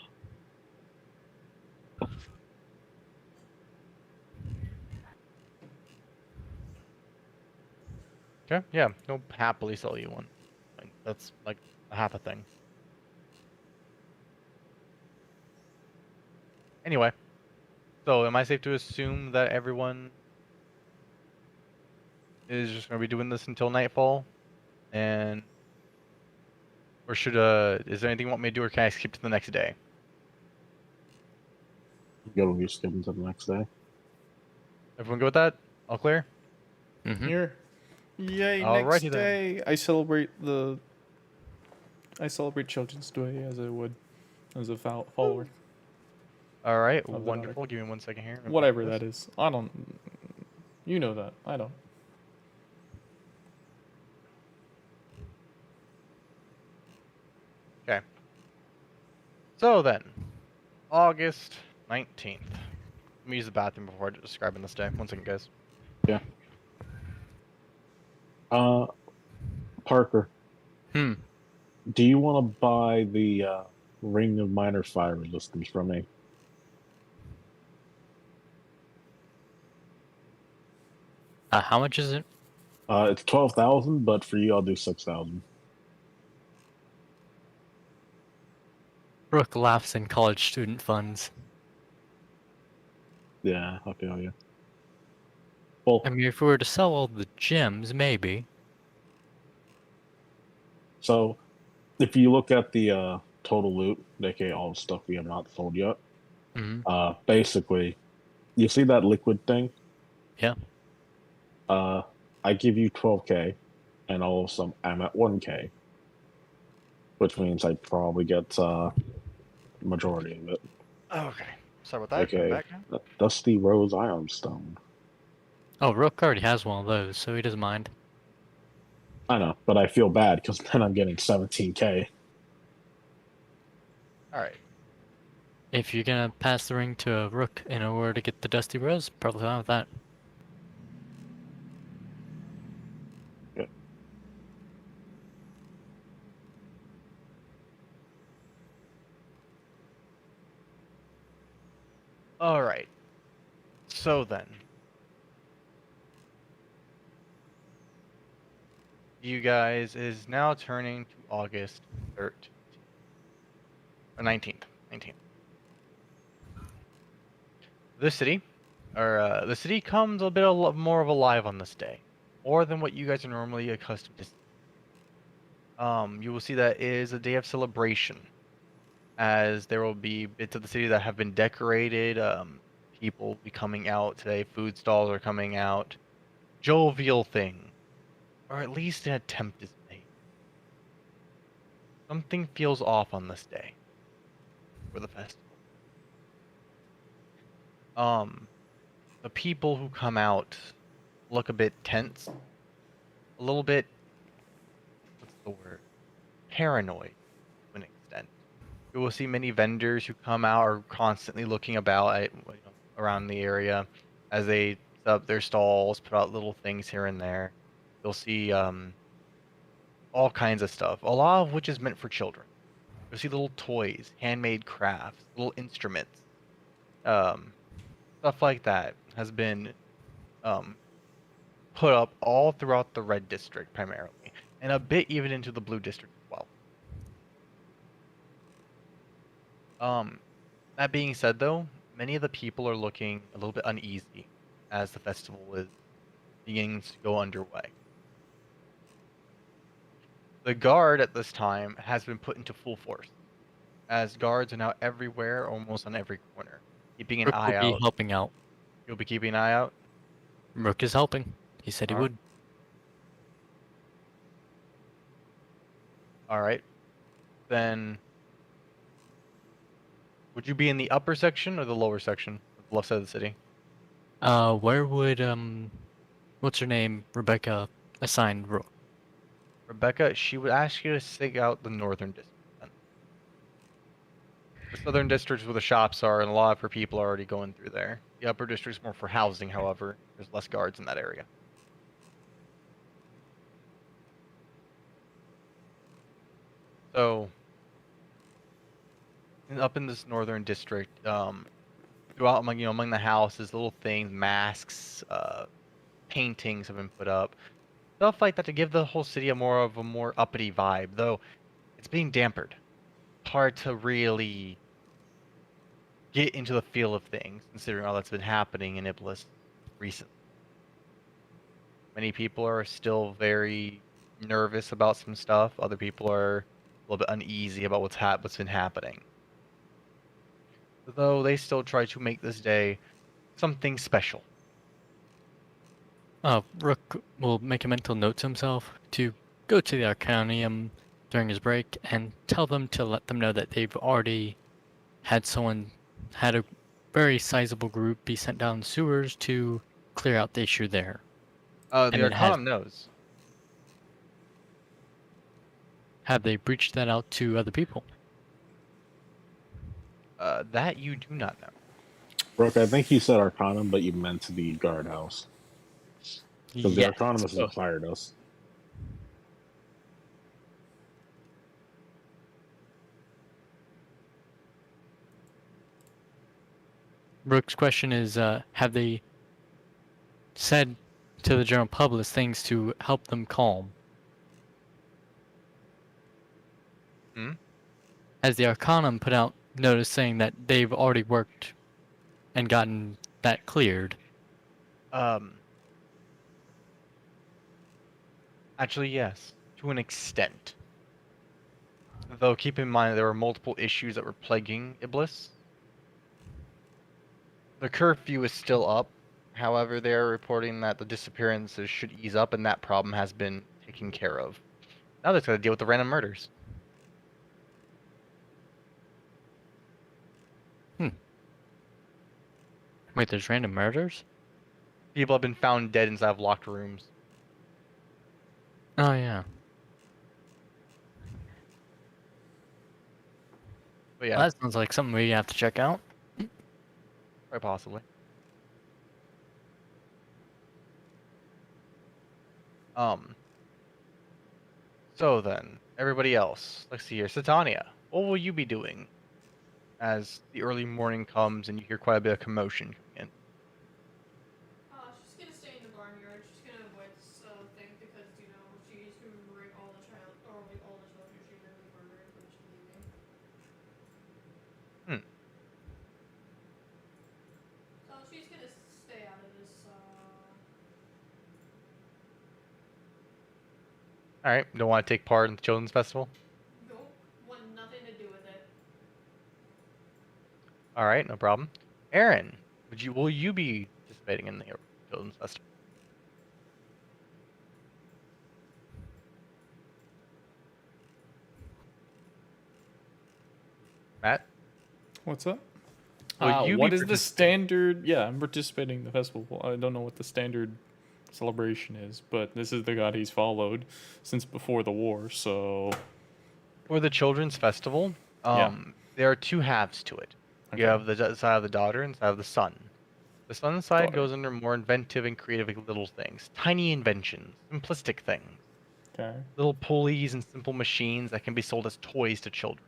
S2: Okay, yeah, he'll happily sell you one. Like, that's like half a thing. Anyway, so am I safe to assume that everyone is just going to be doing this until nightfall? And or should is there anything you want me to do, or can I skip to the next day?
S3: Go to skip until the next day.
S2: Everyone go with that? All clear?
S5: Mm-hmm.
S1: Here. Yay,
S2: Alrighty
S1: next
S2: then.
S1: day. I celebrate Children's Day as I would as a follower.
S2: All right,
S1: Of the
S2: wonderful. Give me 1 second here.
S1: Whatever that is. I don't. You know that. I don't.
S2: Okay. So then, August 19th. Let me use the bathroom before describing this day. 1 second, guys.
S3: Yeah. Parker,
S5: Hmm.
S3: do you want to buy the Ring of Minor Fire Resistance from me?
S5: How much is it?
S3: It's 12,000, but for you, I'll do 6,000.
S5: Rook laughs in college student funds.
S3: Yeah, I feel you. Well,
S5: I mean, if we were to sell all the gems, maybe.
S3: so if you look at the total loot, aka all the stuff we have not sold yet,
S5: Mm-hmm.
S3: basically, you see that liquid thing?
S5: Yeah.
S3: I give you 12k, and I'm at 1k, which means I probably get majority of it.
S2: Okay. Sorry about that. Come
S3: Okay,
S2: back now.
S3: Dusty Rose Ironstone.
S5: Oh, Rook already has one of those, so he doesn't mind.
S3: I know, but I feel bad because then I'm getting 17k.
S2: All right.
S5: If you're gonna pass the ring to a rook in order to get the Dusty Rose, probably fine with that.
S3: Yeah.
S2: All right. So then, you guys is now turning to August 13th, or 19th. 19th. The city, the city comes a bit more of alive on this day, more than what you guys are normally accustomed to. You will see that it is a day of celebration, as there will be bits of the city that have been decorated. People will be coming out today. Food stalls are coming out. Jovial thing, or at least an attempt is made. Something feels off on this day for the festival. Um, the people who come out look a bit tense, a little bit, what's the word? Paranoid to an extent. You will see many vendors who come out are constantly looking about at, around the area as they set up their stalls, put out little things here and there. You'll see all kinds of stuff, a lot of which is meant for children. You'll see little toys, handmade crafts, little instruments, um, stuff like that has been um, put up all throughout the red district primarily, and a bit even into the blue district as well. That being said, though, many of the people are looking a little bit uneasy as the festival is beginning to go underway. The guard at this time has been put into full force, as guards are now everywhere, almost on every corner, keeping an
S5: Rook
S2: eye
S5: will be
S2: out.
S5: helping out.
S2: You'll be keeping an eye out.
S5: Rook is helping. He said he
S2: Alright.
S5: would.
S2: All right, then. Would you be in the upper section or the lower section, the left side of the city?
S5: Where would what's her name? Rebecca assign Rook?
S2: Rebecca, she would ask you to stick out the northern district. Then. The southern district's where the shops are, and a lot of her people are already going through there. The upper district's more for housing, however. There's less guards in that area. So, up in this northern district, throughout among the houses, little things, masks, paintings have been put up, stuff like that to give the whole city a more uppity vibe. Though it's being dampened. Hard to really get into the feel of things, considering all that's been happening in Iblis recently. Many people are still very nervous about some stuff. Other people are a little bit uneasy about what's been happening. Though they still try to make this day something special.
S5: Rook will make a mental note to himself to go to the Arcanium during his break and tell them to let them know that they've already had a very sizable group be sent down the sewers to clear out the issue there.
S2: The
S5: And it has-
S2: Arcanum knows.
S5: Have they breached that out to other people?
S2: That you do not know.
S3: Brooke, I think you said Arcanum, but you meant the guardhouse. Because the
S5: Yes.
S3: Arcanum has
S5: Oh,
S3: acquired us.
S5: Rook's question is, have they said to the general public things to help them calm?
S2: Hmm?
S5: Has the Arcanum put out notice saying that they've already worked and gotten that cleared?
S2: Actually, yes, to an extent. Though keep in mind there were multiple issues that were plaguing Iblis. The curfew is still up. However, they are reporting that the disappearances should ease up and that problem has been taken care of. Now they're going to deal with the random murders.
S5: Wait, there's random murders?
S2: People have been found dead inside of locked rooms.
S5: Oh, yeah.
S2: But yeah,
S5: Well, that sounds like something we have to check out.
S2: quite possibly. So then, everybody else, let's see here. Satania, what will you be doing as the early morning comes and you hear quite a bit of commotion coming in?
S4: She's gonna stay in the barnyard. She's gonna avoid this thing because she's remembering all the all the children she literally murdered when she's leaving.
S2: Hmm.
S4: So she's gonna stay out of this.
S2: All right, don't want to take part in the children's festival.
S4: Nope, want nothing to do with it.
S2: All right, no problem. Aaron, will you be participating in the children's festival? Matt,
S1: What's up?
S2: will you
S1: What
S2: be
S1: is the standard? Yeah, I'm participating in the festival. I don't know what the standard celebration is, but this is the god he's followed since before the war, so
S2: for the children's festival?
S1: Yeah.
S2: There are two halves to it. You
S1: Okay.
S2: have the side of the daughter and side of the son. The son side
S1: Daughter.
S2: goes under more inventive and creative little things, tiny inventions, simplistic things,
S1: Okay.
S2: little pulleys and simple machines that can be sold as toys to children.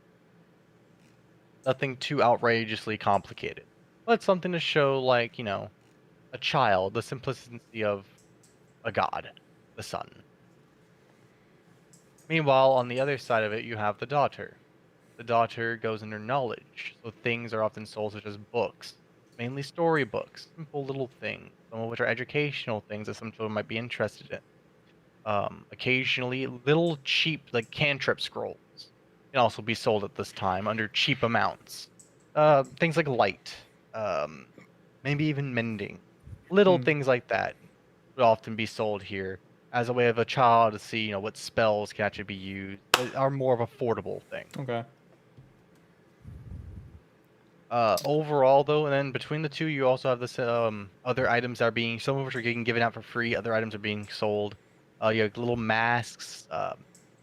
S2: Nothing too outrageously complicated, but something to show, like, a child the simplicity of a god, the sun. Meanwhile, on the other side of it, you have the daughter. The daughter goes under knowledge, so things are often sold such as books, mainly storybooks, simple little things, some of which are educational things that some children might be interested in. Occasionally, little cheap, like cantrip scrolls can also be sold at this time under cheap amounts. Things like light, maybe even mending. Little
S1: Hmm.
S2: things like that would often be sold here as a way of a child to see, what spells can actually be used that are more of affordable things.
S1: Okay.
S2: Overall, though, and then between the two, you also have this other items that are being, some of which are getting given out for free. Other items are being sold. You have little masks,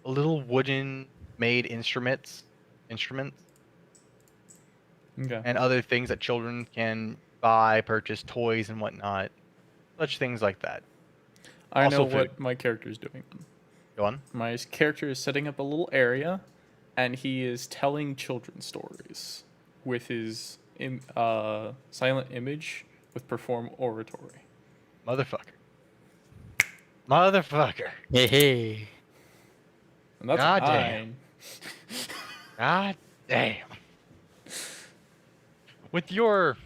S2: little wooden made instruments,
S1: Okay.
S2: and other things that children can buy, purchase, toys and whatnot, such things like that.
S1: I
S2: Also
S1: know
S2: food.
S1: what my character is doing.
S2: Go on.
S1: My character is setting up a little area, and he is telling children's stories with his silent image with perform oratory.
S2: Motherfucker.
S5: Hey, hey.
S1: And that's
S2: God damn.
S1: fine.
S2: God damn. With your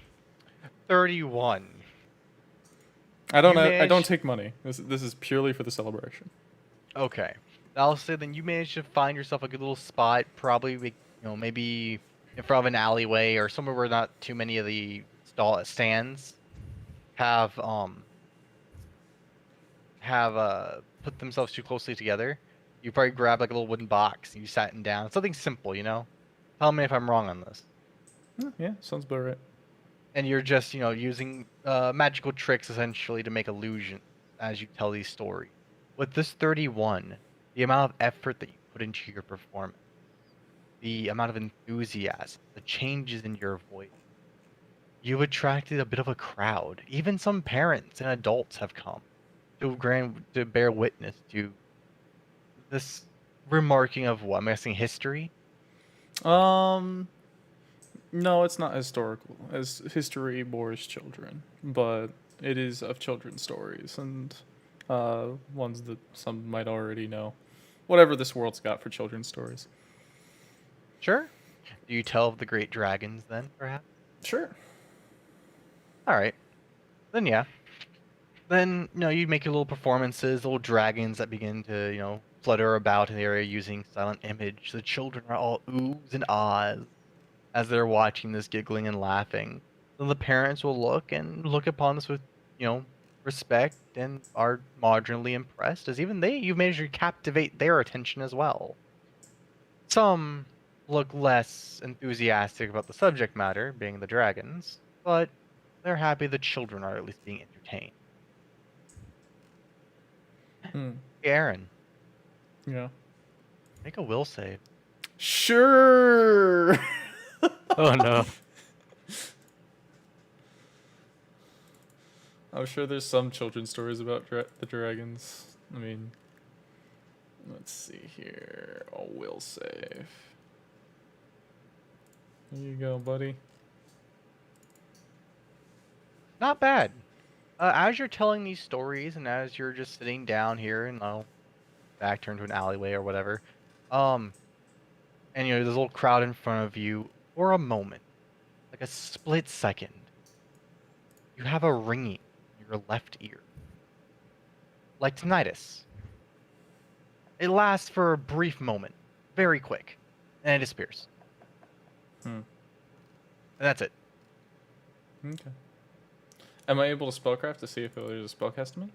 S2: 31.
S1: I don't
S2: You
S1: I don't
S2: managed-
S1: take money. This is purely for the celebration.
S2: Okay. I'll say then you managed to find yourself a good little spot, probably maybe in front of an alleyway or somewhere where not too many of the stands have put themselves too closely together. You probably grab like a little wooden box and you sat down. Something simple, Tell me if I'm wrong on this.
S1: Yeah, sounds about right.
S2: And you're just, using magical tricks essentially to make illusions as you tell these stories. With this 31, the amount of effort that you put into your performance, the amount of enthusiasm, the changes in your voice, you've attracted a bit of a crowd. Even some parents and adults have come to bear witness to this remarking of what? I'm guessing history?
S1: No, it's not historical, as history bores children, but it is of children's stories and ones that some might already know. Whatever this world's got for children's stories.
S2: Sure. Do you tell of the great dragons then, perhaps?
S1: Sure.
S2: Alright. Then yeah. Then, you make your little performances, little dragons that begin to, flutter about in the area using silent image. The children are all oohs and ahs as they're watching this, giggling and laughing. Then the parents will look upon this with, respect and are marginally impressed, as even you've managed to captivate their attention as well. Some look less enthusiastic about the subject matter, being the dragons, but they're happy the children are at least being entertained.
S1: Hmm.
S2: Aaron,
S1: Yeah.
S2: make a will save.
S1: Sure.
S5: Oh no.
S1: I'm sure there's some children's stories about the dragons. I mean, let's see here. A will save. Here you go, buddy.
S2: Not bad. As you're telling these stories and as you're just sitting down here and back turned to an alleyway or whatever, and there's a little crowd in front of you for a moment, like a split second, you have a ringing in your left ear, like tinnitus. It lasts for a brief moment, very quick, and it disappears.
S1: Hmm.
S2: And that's it.
S1: Okay. Am I able to spellcraft to see if there's a spellcast to me?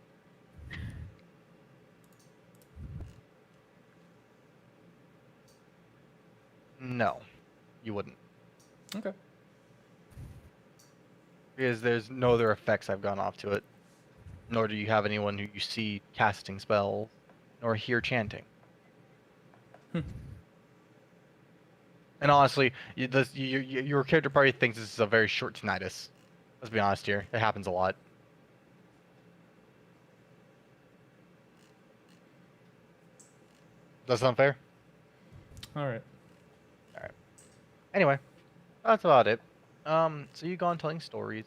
S2: No, you wouldn't.
S1: Okay.
S2: Because there's no other effects I've gone off to it. Nor do you have anyone who you see casting spells, nor hear chanting. And honestly, your character probably thinks this is a very short tinnitus. Let's be honest here. It happens a lot. Does that sound fair?
S1: All right.
S2: Anyway, that's about it. So you go on telling stories.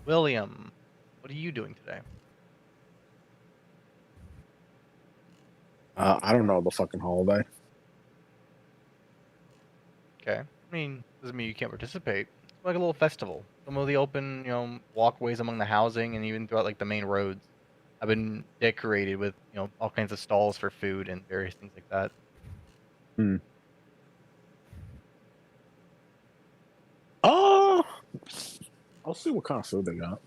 S2: William, what are you doing today?
S3: I don't know the fucking holiday.
S2: Okay. I mean, doesn't mean you can't participate. It's like a little festival. Some of the open, walkways among the housing and even throughout like the main roads have been decorated with, all kinds of stalls for food and various things like that.
S3: Oh, I'll see what kind of food they got.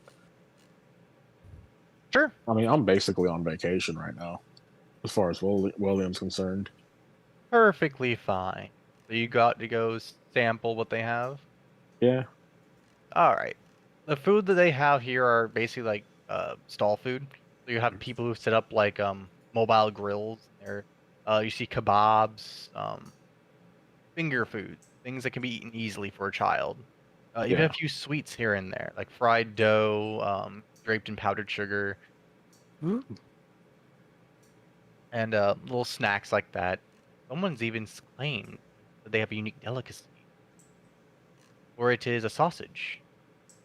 S2: Sure.
S3: I mean, I'm basically on vacation right now, as far as William's concerned.
S2: Perfectly fine. So you got to go sample what they have?
S3: Yeah.
S2: All right. The food that they have here are basically like stall food. So you have people who set up like mobile grills. There, you see kebabs, finger foods, things that can be eaten easily for a child. Even
S3: Yeah.
S2: a few sweets here and there, like fried dough, draped in powdered sugar,
S5: Ooh.
S2: and little snacks like that. Someone's even claimed that they have a unique delicacy, where it is a sausage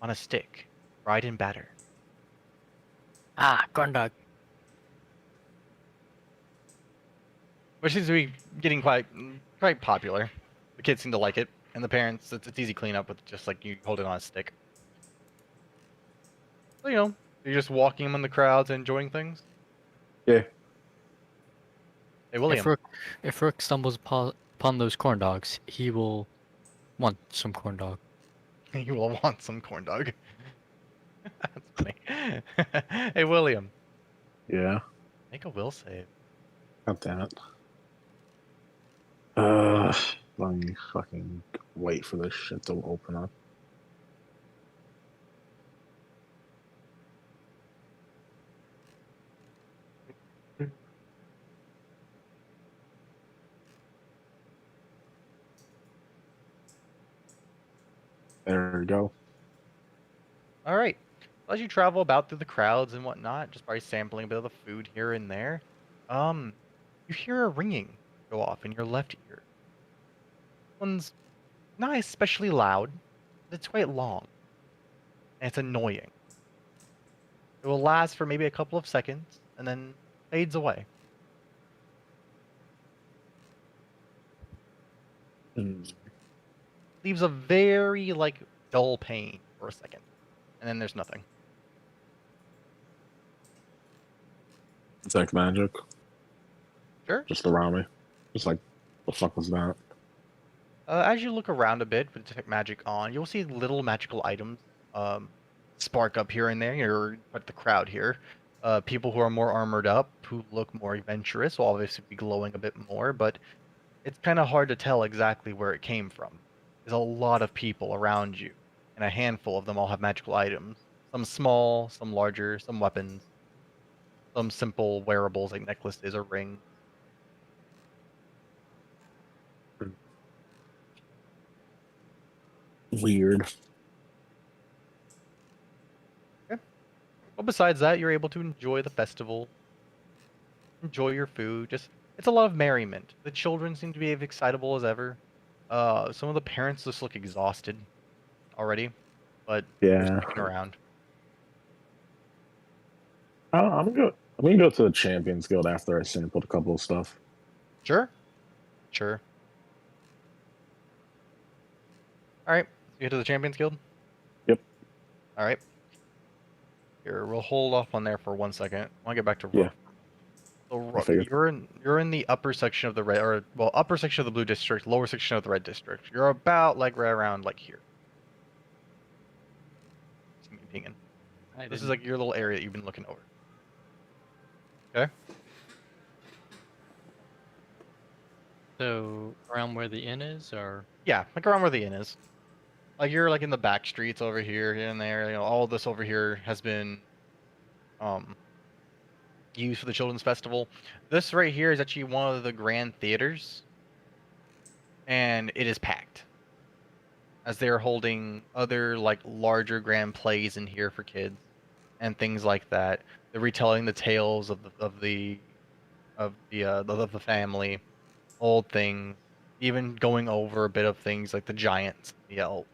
S2: on a stick, fried in batter.
S5: Ah, corn dog.
S2: Which seems to be getting quite popular. The kids seem to like it, and the parents, it's easy cleanup with just like you hold it on a stick. So, you're just walking among the crowds and enjoying things.
S3: Yeah.
S2: Hey, William.
S5: If Rook stumbles upon those corn dogs, he will want some corn dog.
S2: You will want some corn dog. That's funny. Hey, William.
S3: Yeah.
S2: Make a will save.
S3: God damn it. Let me fucking wait for this shit to open up. There we go.
S2: All right. As you travel about through the crowds and whatnot, just by sampling a bit of the food here and there, you hear a ringing go off in your left ear. One's not especially loud, but it's quite long, and it's annoying. It will last for maybe a couple of seconds and then fades away. Leaves a very dull pain for a second, and then there's nothing.
S3: Detect magic.
S2: Sure.
S3: Just around me. Just like, the fuck was that?
S2: As you look around a bit with detect magic on, you'll see little magical items spark up here and there. You're at the crowd here. People who are more armored up, who look more adventurous, will obviously be glowing a bit more, but it's kind of hard to tell exactly where it came from. There's a lot of people around you, and a handful of them all have magical items. Some small, some larger, some weapons, some simple wearables like necklaces or rings.
S3: weird.
S2: Well, besides that, you're able to enjoy the festival, enjoy your food. Just it's a lot of merriment. The children seem to be as excitable as ever. Some of the parents just look exhausted already, but they're
S3: Yeah,
S2: sticking around.
S3: I'm good. I'm gonna go to the Champions Guild after I sampled a couple of stuff.
S2: Sure, sure. All right, let's get to the Champions Guild.
S3: Yep.
S2: All right. Here, we'll hold off on there for 1 second. I want to get back to
S3: Yeah,
S2: Rook. So
S3: I
S2: Rook,
S3: figured.
S2: you're in the upper section of the red, or well, upper section of the blue district, lower section of the red district. You're about like right around like here. Just me pinging.
S5: I
S2: This is
S5: didn't.
S2: like your little area that you've been looking over. Okay.
S5: So around where the inn is, or
S2: Yeah, like around where the inn is. Like you're like in the back streets over here, here and there. You know, all of this over here has been um used for the children's festival. This right here is actually one of the grand theaters, and it is packed as they're holding other like larger grand plays in here for kids and things like that. They're retelling the tales of the family, old things, even going over a bit of things like the giants, the elves,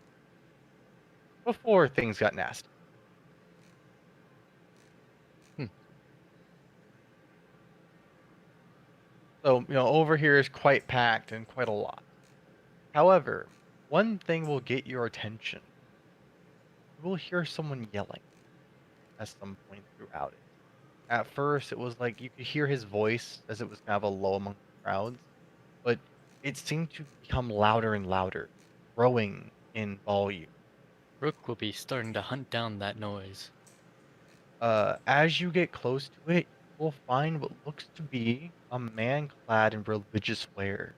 S2: before things got nasty.
S5: Hmm.
S2: So, over here is quite packed and quite a lot. However, one thing will get your attention. You will hear someone yelling at some point throughout it. At first, it was like you could hear his voice as it was kind of a low among the crowds, but it seemed to become louder and louder, growing in volume.
S5: Rook will be starting to hunt down that noise.
S2: As you get close to it, you will find what looks to be a man clad in religious wear,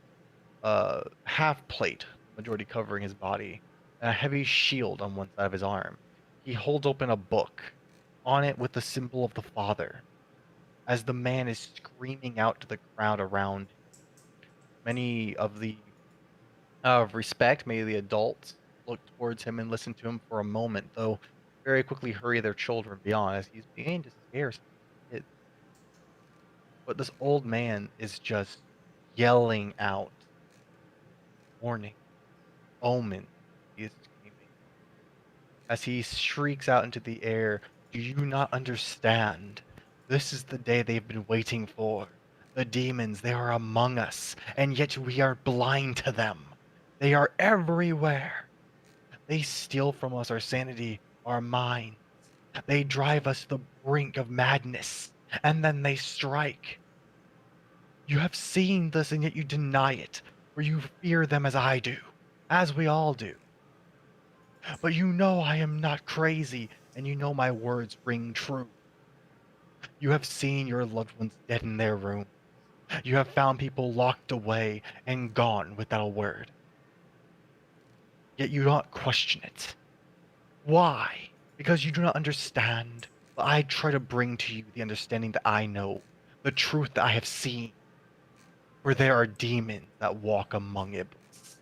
S2: half plate, majority covering his body, and a heavy shield on one side of his arm. He holds open a book, on it with the symbol of the Father, as the man is screaming out to the crowd around him. Many of the of respect, many of the adults look towards him and listen to him for a moment, though very quickly hurry their children beyond as he's beginning to scare some kids. But this old man is just yelling out warning, omen. He is screaming as he shrieks out into the air. Do you not understand? This is the day they've been waiting for. The demons, they are among us, and yet we are blind to them. They are everywhere. They steal from us our sanity, our minds. They drive us to the brink of madness, and then they strike. You have seen this, and yet you deny it, for you fear them as I do, as we all do. But you know I am not crazy, and you know my words ring true. You have seen your loved ones dead in their room. You have found people locked away and gone without a word. Yet you do not question it. Why? Because you do not understand. But I try to bring to you the understanding that I know, the truth that I have seen. For there are demons that walk among Iblis.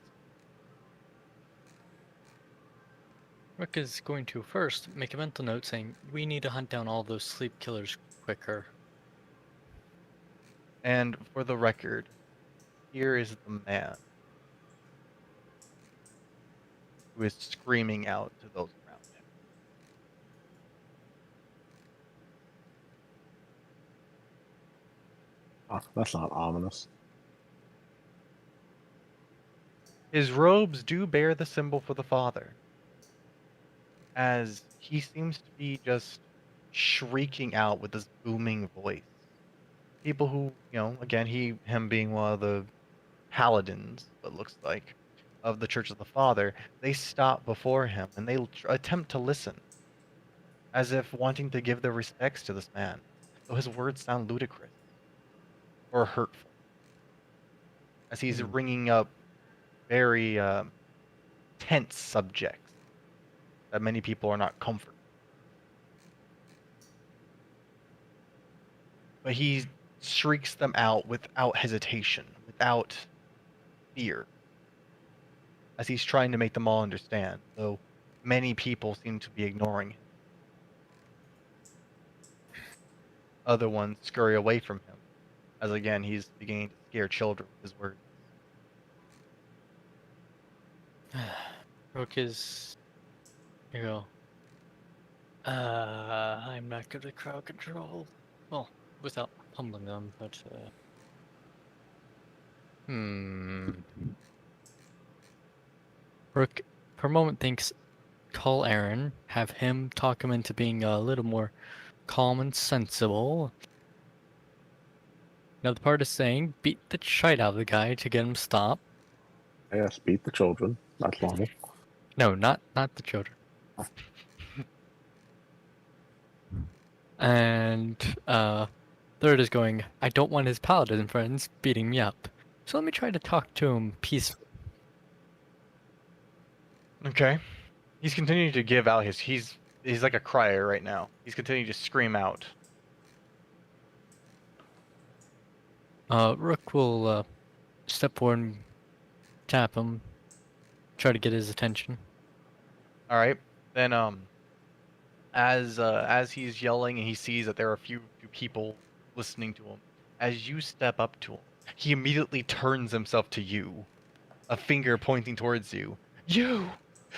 S5: Rook is going to first make a mental note saying, we need to hunt down all those sleep killers quicker.
S2: And for the record, here is the man who is screaming out to those around him.
S3: Oh, that's not ominous.
S2: His robes do bear the symbol for the Father, as he seems to be just shrieking out with this booming voice. People who, again, him being one of the paladins, what it looks like, of the Church of the Father, they stop before him and they attempt to listen, as if wanting to give their respects to this man, though his words sound ludicrous or hurtful, as he's
S3: Hmm.
S2: bringing up very tense subjects that many people are not comfortable. But he shrieks them out without hesitation, without fear. as he's trying to make them all understand, though many people seem to be ignoring him. Other ones scurry away from him, as again he's beginning to scare children with his words.
S5: Rook is. Here you go. I'm not good at crowd control. Well, without humbling them, but. Rook, for a moment, thinks call Aaron, have him talk him into being a little more calm and sensible. Another part is saying beat the shite out of the guy to get him stopped.
S3: Yes, beat the children. That's normal.
S5: No, not the children. And third is going, I don't want his paladin friends beating me up. So let me try to talk to him peacefully.
S2: Okay. He's continuing to give out he's like a crier right now. He's continuing to scream out.
S5: Rook will step forward and tap him, try to get his attention.
S2: All right. Then as he's yelling and he sees that there are a few people listening to him, as you step up to him, he immediately turns himself to you, a finger pointing towards you. You!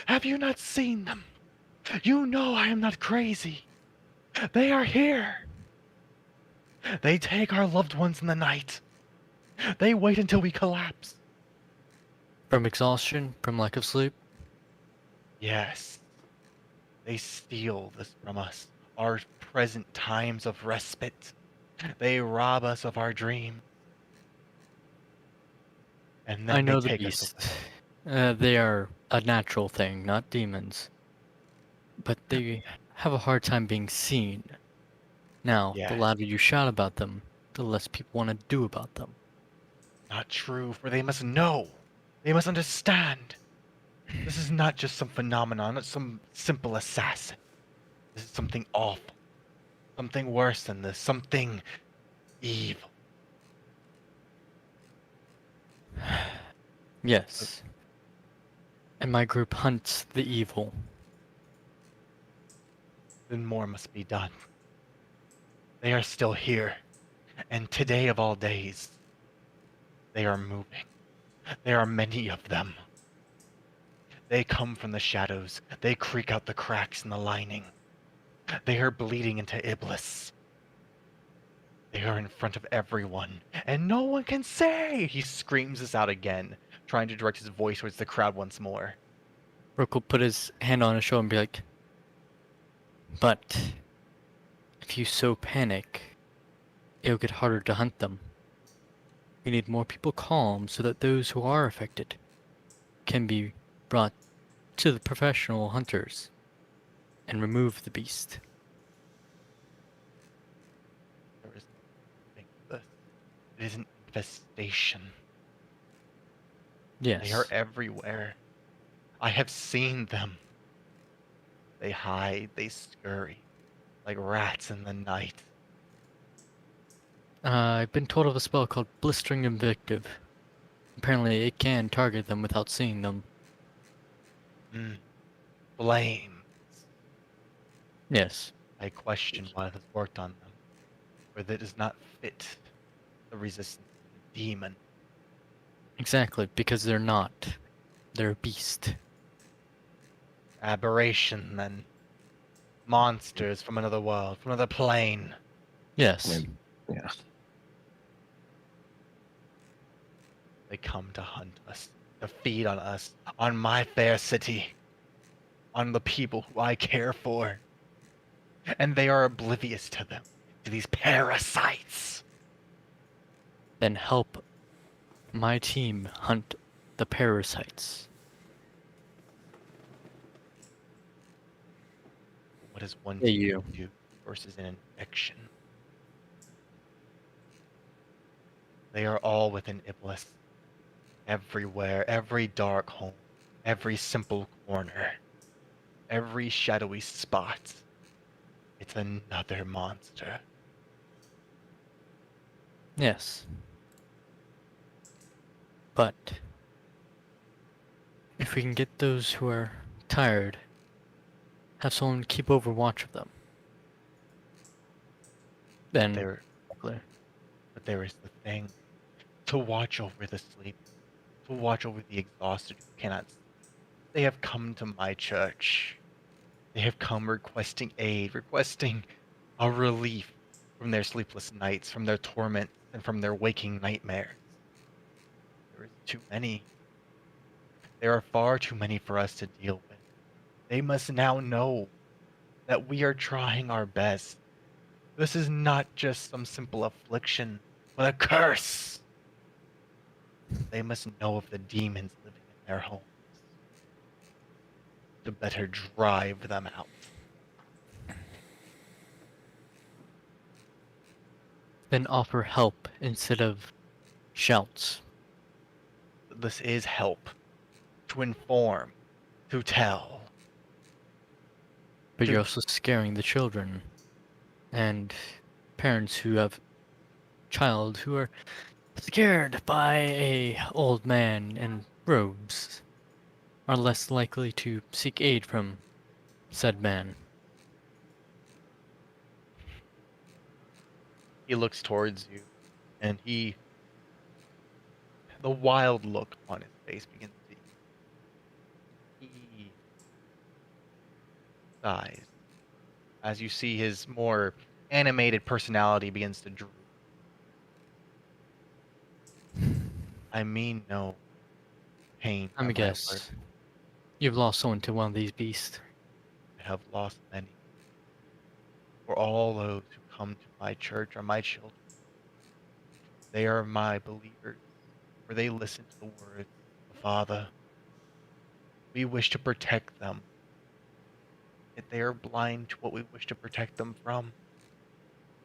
S2: Have you not seen them? You know I am not crazy. They are here. They take our loved ones in the night. They wait until we collapse.
S5: From exhaustion, from lack of sleep.
S2: Yes. They steal this from us, our present times of respite. They rob us of our dreams. And then
S5: I know
S2: they
S5: the
S2: take us
S5: beast.
S2: away.
S5: They are a natural thing, not demons. But they have a hard time being seen. Now, the
S2: Yes.
S5: louder you shout about them, the less people want to do about them.
S2: Not true, for they must know. They must understand. This is not just some phenomenon, not some simple assassin. This is something awful. Something worse than this. Something evil.
S5: Yes. And my group hunts the evil.
S2: Then more must be done. They are still here. And today of all days, they are moving. There are many of them. They come from the shadows. They creak out the cracks in the lining. They are bleeding into Iblis. They are in front of everyone, and no one can say! He screams this out again, trying to direct his voice towards the crowd once more.
S5: Rook will put his hand on his shoulder and be like, but if you so panic, it'll get harder to hunt them. We need more people calm so that those who are affected can be brought to the professional hunters and remove the beast.
S2: There is nothing like this. It is an infestation.
S5: Yes.
S2: They are everywhere. I have seen them. They hide, they scurry, like rats in the night.
S5: I've been told of a spell called Blistering Invictive. Apparently it can target them without seeing them.
S2: Blame.
S5: Yes.
S2: I question why it has worked on them, for that does not fit the resistance of the demon.
S5: Exactly, because they're not. They're a beast.
S2: Aberration, then. Monsters from another world, from another plane.
S5: Yes.
S3: I mean, yeah.
S2: They come to hunt us, to feed on us, on my fair city, on the people who I care for. And they are oblivious to them, to these parasites.
S5: Then help my team hunt the parasites.
S2: What is one
S5: Hey,
S2: team
S5: you.
S2: do versus an infection? They are all within Iblis. Everywhere, every dark home, every simple corner, every shadowy spot. It's another monster.
S5: Yes. But if we can get those who are tired, have someone keep overwatch of them, then
S2: There, but there is the thing. To watch over the sleep, to watch over the exhausted who cannot sleep. They have come to my church. They have come requesting aid, requesting a relief from their sleepless nights, from their torments, and from their waking nightmares. There is too many. There are far too many for us to deal with. They must now know that we are trying our best. This is not just some simple affliction, but a curse. They must know of the demons living in their homes to better drive them out.
S5: then offer help instead of shouts.
S2: This is help. To inform, to tell.
S5: But
S2: To-
S5: you're also scaring the children and parents who have child who are scared by a old man in robes are less likely to seek aid from said man.
S2: He looks towards you, and the wild look on his face begins to. He sighs as you see his more animated personality begins to droop. I mean no pain.
S5: Let me
S2: by my
S5: guess.
S2: word.
S5: You've lost someone to one of these beasts.
S2: I have lost many. For all those who come to my church are my children. They are my believers, for they listen to the words of the Father. We wish to protect them, yet they are blind to what we wish to protect them from.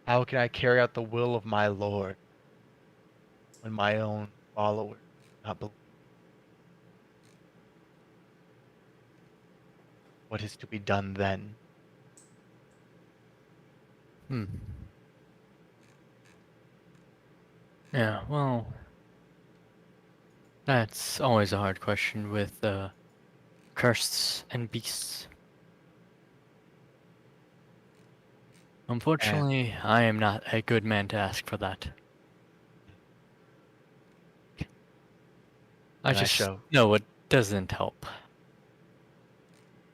S2: How can I carry out the will of my Lord when my own followers do not believe? What is to be done then?
S5: Hmm. Yeah, well, that's always a hard question with curses and beasts. Unfortunately, I am not a good man to ask for that. I
S2: And I
S5: just
S2: show,
S5: know it doesn't help.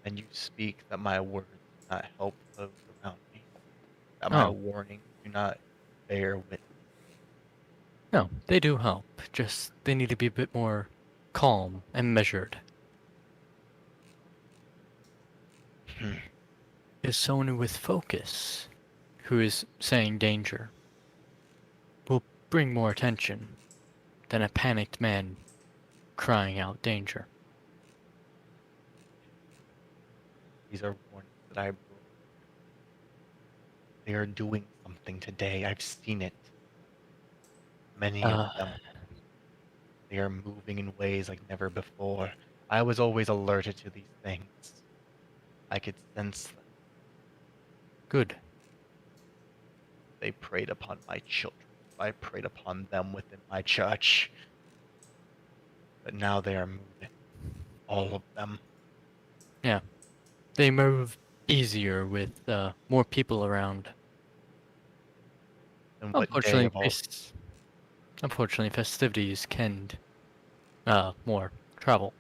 S2: and you speak that my words do not help those around me, that my
S5: Oh,
S2: warnings do not bear witness.
S5: no, they do help. Just they need to be a bit more calm and measured. Is someone with focus who is saying danger will bring more attention than a panicked man crying out danger.
S2: These are warnings that I brought. They are doing something today. I've seen it. Many of
S5: Uh,
S2: them. They are moving in ways like never before. I was always alerted to these things. I could sense them.
S5: good.
S2: They preyed upon my children. I preyed upon them within my church. But now they are moving. All of them.
S5: Yeah, they move easier with more people around.
S2: And what day
S5: Unfortunately,
S2: of all
S5: unfortunately, festivities can more travel.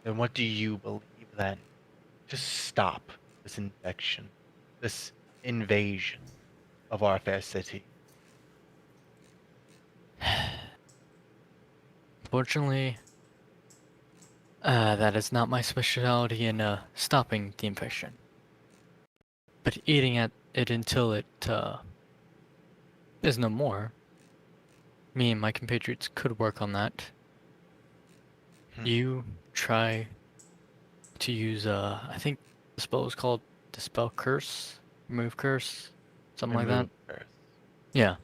S2: then what do you believe then? To stop this infection, this invasion of our fair city.
S5: Fortunately, that is not my specialty in stopping the infection. But eating at it until it is no more. Me and my compatriots could work on that.
S2: Hmm.
S5: You try to use I think the spell is called Dispel Curse, Remove Curse, something like that.
S2: Remove curse.
S5: Yeah,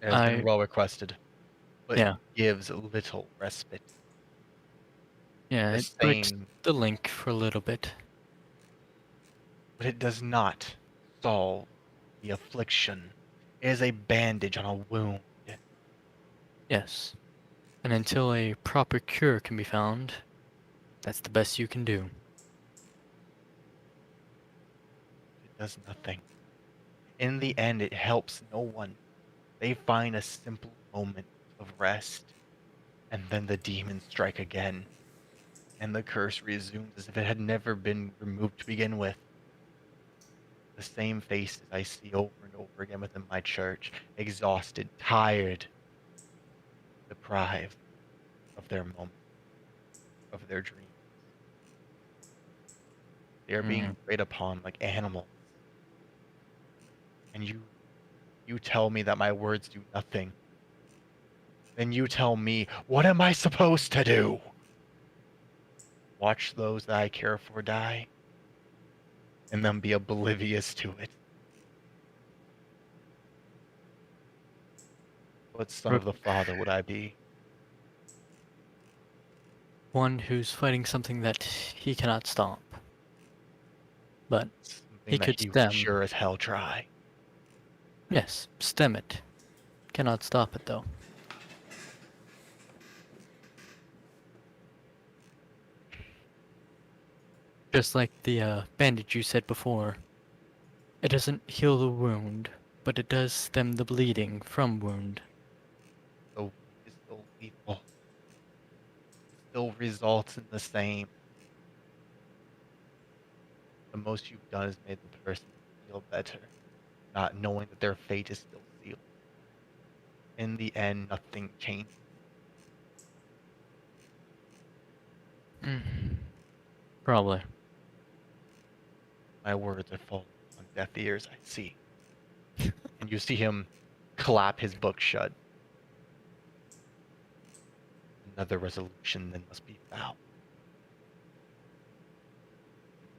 S2: It has been
S5: I
S2: well requested, but
S5: yeah
S2: gives little respite.
S5: yeah
S2: The
S5: it breaks
S2: same,
S5: the link for a little bit.
S2: but it does not solve the affliction. It is a bandage on a wound.
S5: Yes, And until a proper cure can be found, that's the best you can do.
S2: It does nothing. In the end, it helps no one. They find a simple moment of rest, and then the demons strike again, and the curse resumes as if it had never been removed to begin with. The same faces I see over and over again within my church, exhausted, tired, deprived of their moment, of their dream. They are being preyed upon like animals. And you tell me that my words do nothing. Then you tell me, what am I supposed to do? Watch those that I care for die, and then be oblivious to it. What son of the Father would I be?
S5: One who's fighting something that he cannot stop. But
S2: Something
S5: he
S2: that
S5: could
S2: he would
S5: stem.
S2: sure as hell try.
S5: Yes, stem it. Cannot stop it though. Just like the bandage you said before. It doesn't heal the wound, but it does stem the bleeding from wound.
S2: So it's still lethal. It still results in the same. The most you've done is made the person feel better, not knowing that their fate is still sealed. In the end, nothing changes.
S5: Probably.
S2: My words are falling on deaf ears, I see. And you see him clap his book shut. Another resolution then must be found.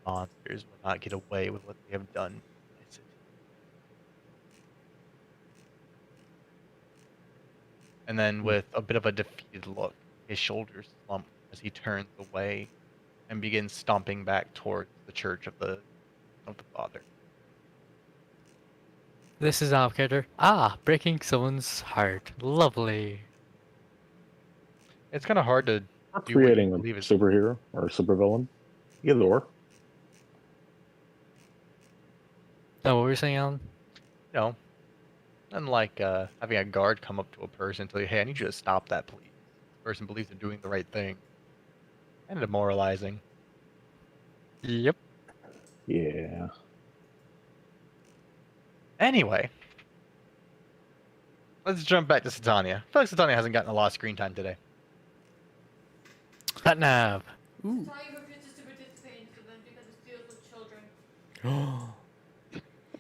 S2: Monsters will not get away with what they have done. And then with a bit of a defeated look, his shoulders slump as he turns away and begins stomping back towards the church of the Father.
S5: This is our character. Ah, breaking someone's heart. Lovely.
S2: It's kind of hard to
S3: Or
S2: do what you
S3: creating a
S2: believe is
S3: superhero or a supervillain. Either or.
S5: Oh, what were you saying, Alan?
S2: you know, unlike having a guard come up to a person and tell you, hey, I need you to stop that, please. This person believes they're doing the right thing. Kind of demoralizing.
S5: Yep.
S3: Yeah.
S2: Anyway, let's jump back to Satania. I feel like Satania hasn't gotten a lot of screen time today.
S5: Satnav.
S4: Tony refuses to participate in this event because it deals with children.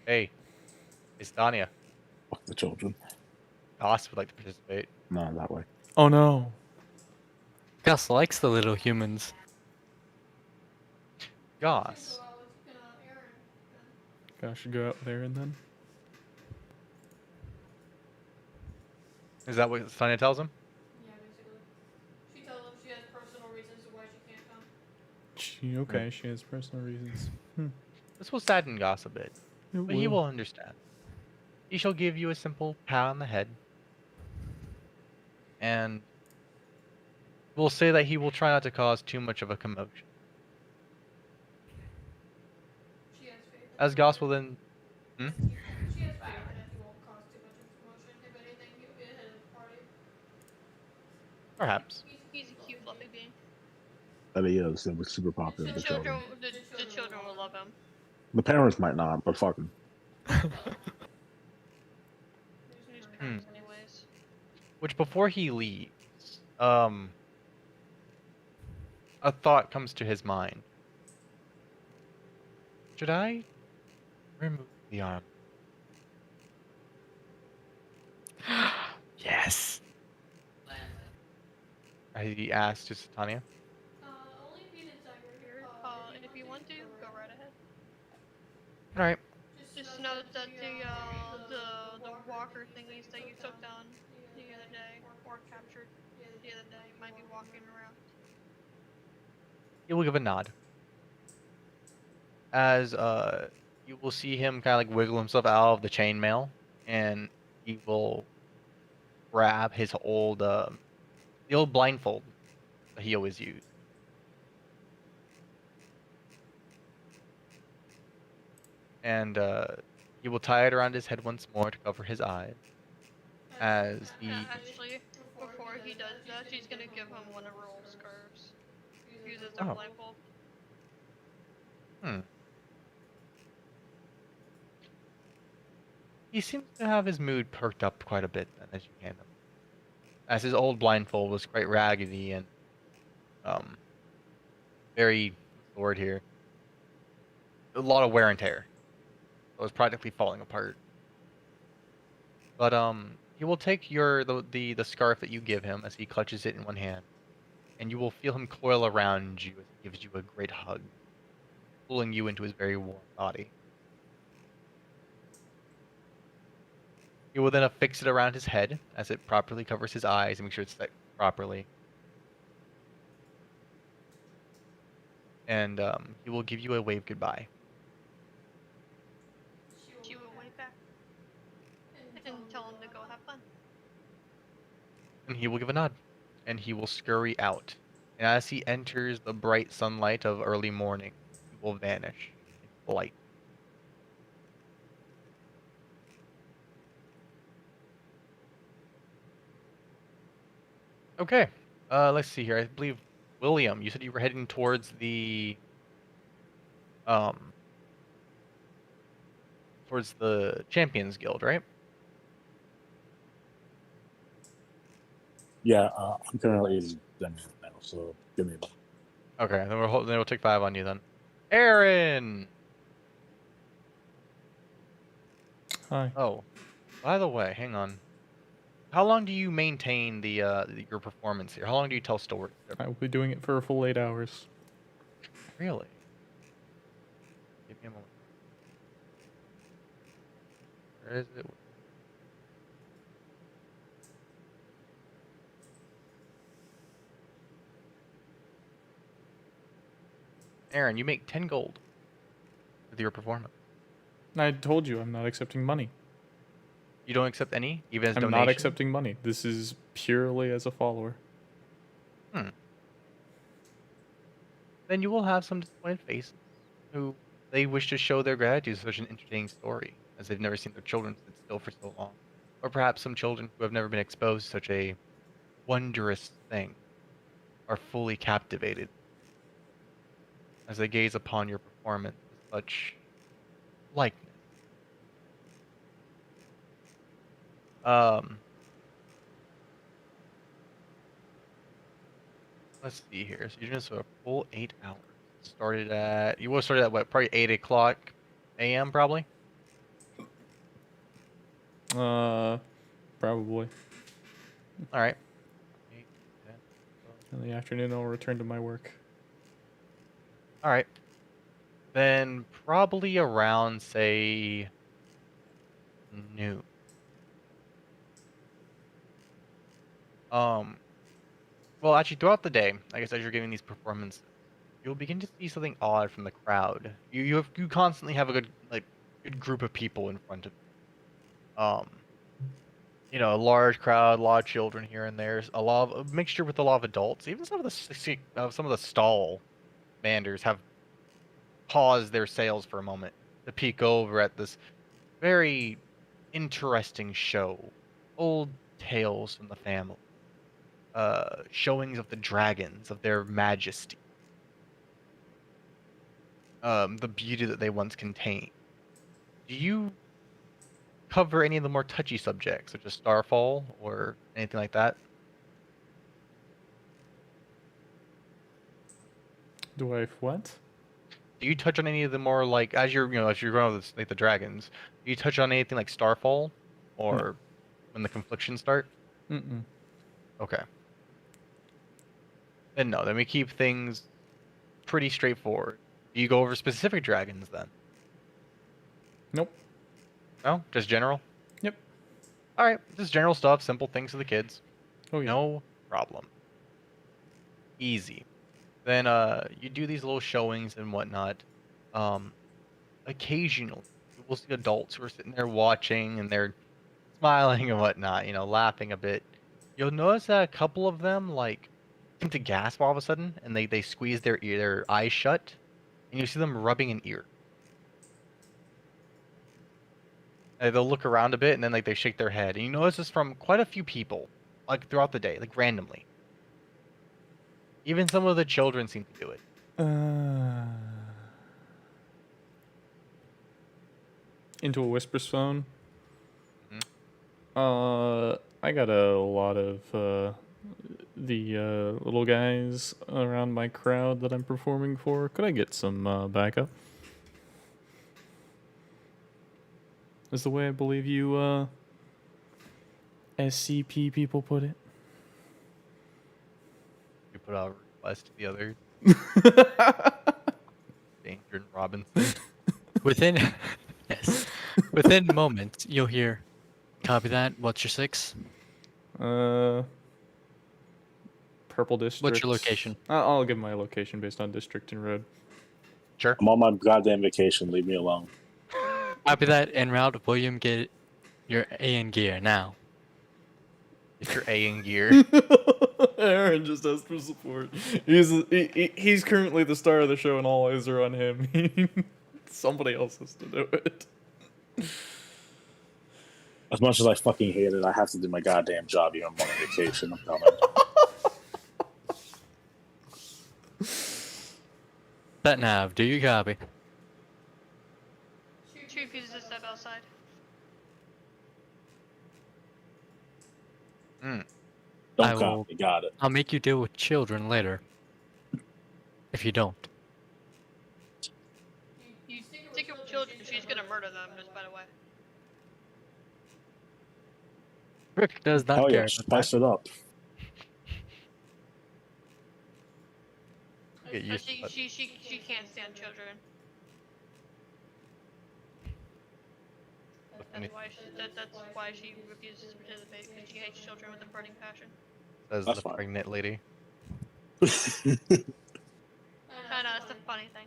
S2: Hey, it's Satania.
S3: Fuck the children.
S2: Goss would like to participate.
S3: No, that way.
S1: Oh no.
S5: Gus likes the little humans.
S2: Goss.
S4: Go out with Aaron.
S1: Gosh, should go out there and then.
S2: Is that what Satania tells him?
S4: Yeah, basically. She tells him she has personal reasons why she can't come.
S1: Okay, she has personal reasons.
S2: This will sadden Goss a bit,
S1: It
S2: but he will understand. He shall give you a simple pat on the head, and we'll say that he will try not to cause too much of a commotion.
S4: She has faith.
S2: As Goss will then...
S4: She has faith that he won't cause too much of a commotion. If anything, he'll be ahead of the party.
S2: Perhaps.
S6: He's a cute, fluffy being.
S3: That he is. It was super popular
S6: The
S3: with the children.
S6: children will love him.
S3: The parents might not, but fuck him.
S6: There's
S2: Hmm.
S6: anyways.
S2: Which, before he leaves, a thought comes to his mind. Should I remove the arm?
S5: Yes.
S2: He asked to Satania.
S4: Only if he's inside right here.
S6: If you want to, go right ahead.
S2: Alright.
S6: Just know that the walker thingies that you took down the other day, or captured the other day, might be walking around.
S2: He will give a nod. As you will see him kind of like wiggle himself out of the chainmail, and he will grab his old the old blindfold that he always used. And he will tie it around his head once more to cover his eyes as he.
S6: Actually, before he does that, she's gonna give him one of her old scarves. Use as their
S2: Oh.
S6: blindfold.
S2: Hmm. He seems to have his mood perked up quite a bit then, as you hand him. As his old blindfold was quite raggedy and very, what's the word here? A lot of wear and tear. It was practically falling apart. But he will take the scarf that you give him as he clutches it in one hand, and you will feel him coil around you as he gives you a great hug, pulling you into his very warm body. He will then affix it around his head as it properly covers his eyes and make sure it's set properly. And he will give you a wave goodbye.
S6: She will wave back and tell him to go have fun.
S2: And he will give a nod. And he will scurry out. And as he enters the bright sunlight of early morning, he will vanish into light. Okay. Let's see here. I believe William, you said you were heading towards the Champions Guild, right?
S3: Yeah, I'm currently in Denver now, so give me a moment.
S2: Okay, then we'll take 5 on you then. Aaron.
S1: Hi.
S2: Oh, by the way, hang on. How long do you maintain your performance here? How long do you tell stories?
S1: I will be doing it for a full 8 hours.
S2: Really? Give me a moment. Where is it? Aaron, you make 10 gold with your performance.
S1: I told you I'm not accepting money.
S2: You don't accept any, even as
S1: I'm
S2: donation?
S1: not accepting money. This is purely as a follower.
S2: Then you will have some disappointed faces who they wish to show their gratitude for such an entertaining story, as they've never seen their children sit still for so long. Or perhaps some children who have never been exposed to such a wondrous thing are fully captivated as they gaze upon your performance with such likeness. Let's see here. So you're doing this for a full 8 hours. You will have started at what? Probably 8 o'clock a.m. probably.
S1: Probably.
S2: All right. 8, 10, 12.
S1: In the afternoon, I'll return to my work.
S2: All right. Then probably around say noon. Well, actually, throughout the day, I guess as you're giving these performances, you'll begin to see something odd from the crowd. You constantly have a good group of people in front of you. A large crowd, a lot of children here and there, a mixture with a lot of adults. Even some of the stall manders have paused their sales for a moment to peek over at this very interesting show. Old tales from the family. Showings of the dragons, of their majesty. The beauty that they once contained. Do you cover any of the more touchy subjects, such as Starfall or anything like that?
S1: Do I what?
S2: Do you touch on any of the more as you're going with the dragons? Do you touch on anything like Starfall, or when the conflictions start?
S1: Mm-mm.
S2: Okay. Then no. Then we keep things pretty straightforward. Do you go over specific dragons then?
S1: Nope.
S2: No, just general.
S1: Yep.
S2: All right, just general stuff, simple things for the kids.
S1: Oh yeah.
S2: No problem. Easy. Then you do these little showings and whatnot. Occasionally you will see adults who are sitting there watching and they're smiling and whatnot, laughing a bit. You'll notice that a couple of them like seem to gasp all of a sudden, and they squeeze their eyes shut, and you see them rubbing an ear. They'll look around a bit, and then like they shake their head, and you notice this from quite a few people, like throughout the day, like randomly. Even some of the children seem to do it.
S1: Into a whisper's phone.
S2: Mhm.
S1: I got a lot of the little guys around my crowd that I'm performing for. Could I get some backup? Is the way I believe you SCP people put it.
S2: You put out a request to the other Danger and Robinson.
S5: Within yes, within moments you'll hear, "Copy that. What's your 6?
S1: Purple district.
S5: location?
S1: I'll give my location based on district and road.
S2: Sure.
S3: I'm on my goddamn vacation. Leave me alone.
S5: Copy that. En route. William, get your A in gear now."
S2: Get your A in gear.
S1: Aaron just asked for support. He's currently the star of the show, and all eyes are on him. Somebody else has to do it.
S3: As much as I fucking hate it, I have to do my goddamn job here. I'm on vacation. I'm coming.
S5: Set nav. Do you copy?
S6: She refuses to step outside.
S2: Hmm.
S5: I
S3: Don't
S5: will-
S3: copy. Got it.
S5: I'll make you deal with children later. If you don't.
S6: You stick with children, she's gonna murder them, just by the way.
S5: Rick does not
S3: Hell
S5: care.
S3: yeah,
S5: about
S3: spice it up.
S2: Get used to it.
S6: She can't stand children. That's why she refuses to participate, because she hates children with a burning passion.
S2: Says
S3: That's
S2: the
S3: fine.
S2: pregnant lady.
S6: I know, that's the funny thing.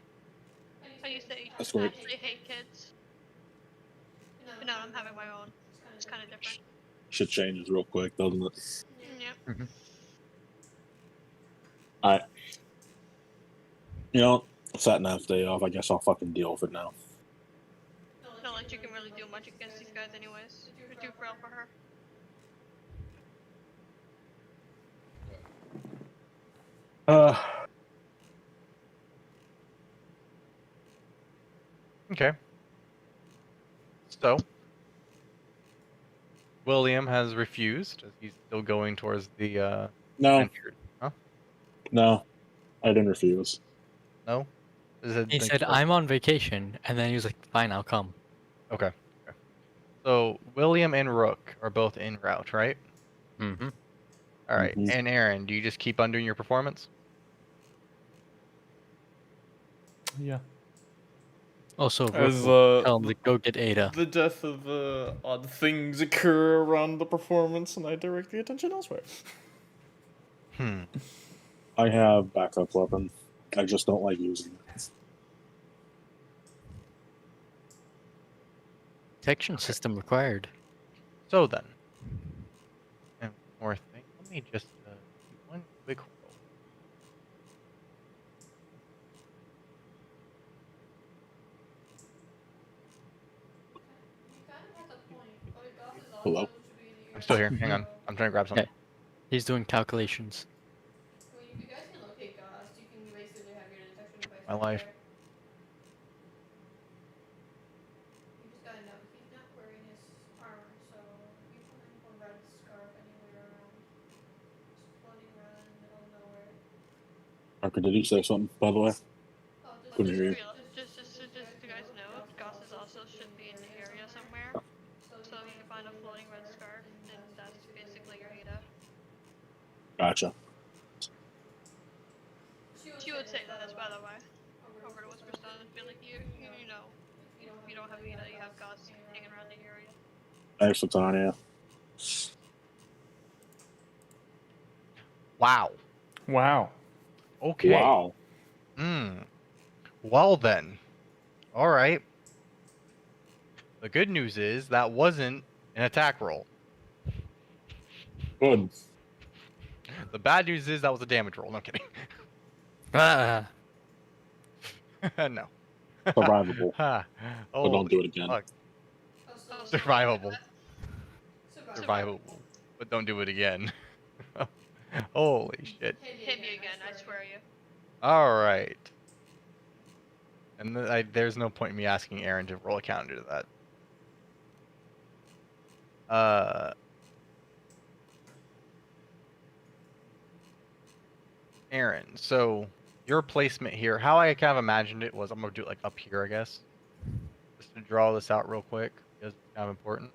S6: I used to
S3: That's great.
S6: absolutely hate kids. But now I'm having my own. It's kind of different.
S3: Shit changes real quick, doesn't it?
S6: Yeah.
S3: Alright. You know, sat nav day off. I guess I'll fucking deal with it now.
S6: Not like you can really do much against these guys anyways. You're too frail for her.
S2: Okay. So, William has refused. As he's still going towards the
S3: No,
S2: entrance. Huh?
S3: no, I didn't refuse.
S2: No. Is it
S5: He
S2: like-
S5: said, "I'm on vacation," and then he was like, "Fine, I'll come."
S2: Okay. So William and Rook are both en route, right?
S5: Mm-hmm.
S2: All right.
S3: Mhm.
S2: And Aaron, do you just keep on doing your performance?
S1: Yeah.
S5: Also, Rook
S1: As
S5: will tell him to go get Ada.
S1: the death of odd things occur around the performance, and I direct the attention elsewhere.
S2: Hmm.
S3: I have backup weapon. I just don't like using it.
S5: Detection system required.
S2: So then, and one more thing. Let me just do one quick roll.
S3: Hello?
S2: I'm still here. Hang on. I'm trying to grab something.
S5: Okay. He's doing calculations.
S4: Well, you guys can locate Ghost. You can basically have your detection device.
S2: My
S4: right
S2: life.
S4: there. You just gotta know he's not wearing his armor, so if you find a red scarf anywhere around, just floating around in the middle of nowhere.
S3: Parker, did you say something, by the way?
S4: Oh,
S3: Couldn't hear you.
S6: Just so you guys know, Goss is also should be in the area somewhere. So if you can find a floating red scarf, then that's basically your Ada.
S3: Gotcha.
S6: She would say that, by the way. Over to Whisper Stone and feel like you know, if you don't have Ada, you have Goss hanging around the area.
S3: Thanks for Tanya.
S2: Wow.
S1: Wow.
S2: Okay.
S3: Wow.
S2: Well then. All right. The good news is that wasn't an attack roll.
S3: Good.
S2: The bad news is that was a damage roll. No kidding.
S5: Ah.
S2: No.
S3: Survivable,
S2: Ha.
S3: but don't do it
S2: Holy
S3: again.
S2: fuck.
S4: Oh, so
S2: Survivable.
S4: survival.
S2: Survivable. But don't do it again. Holy shit.
S6: Hit me again, I swear you.
S2: Alright. And there's no point in me asking Aaron to roll a counter to that. Aaron, so your placement here, how I kind of imagined it was, I'm gonna do it like up here, I guess. Just to draw this out real quick, because it's kind of important.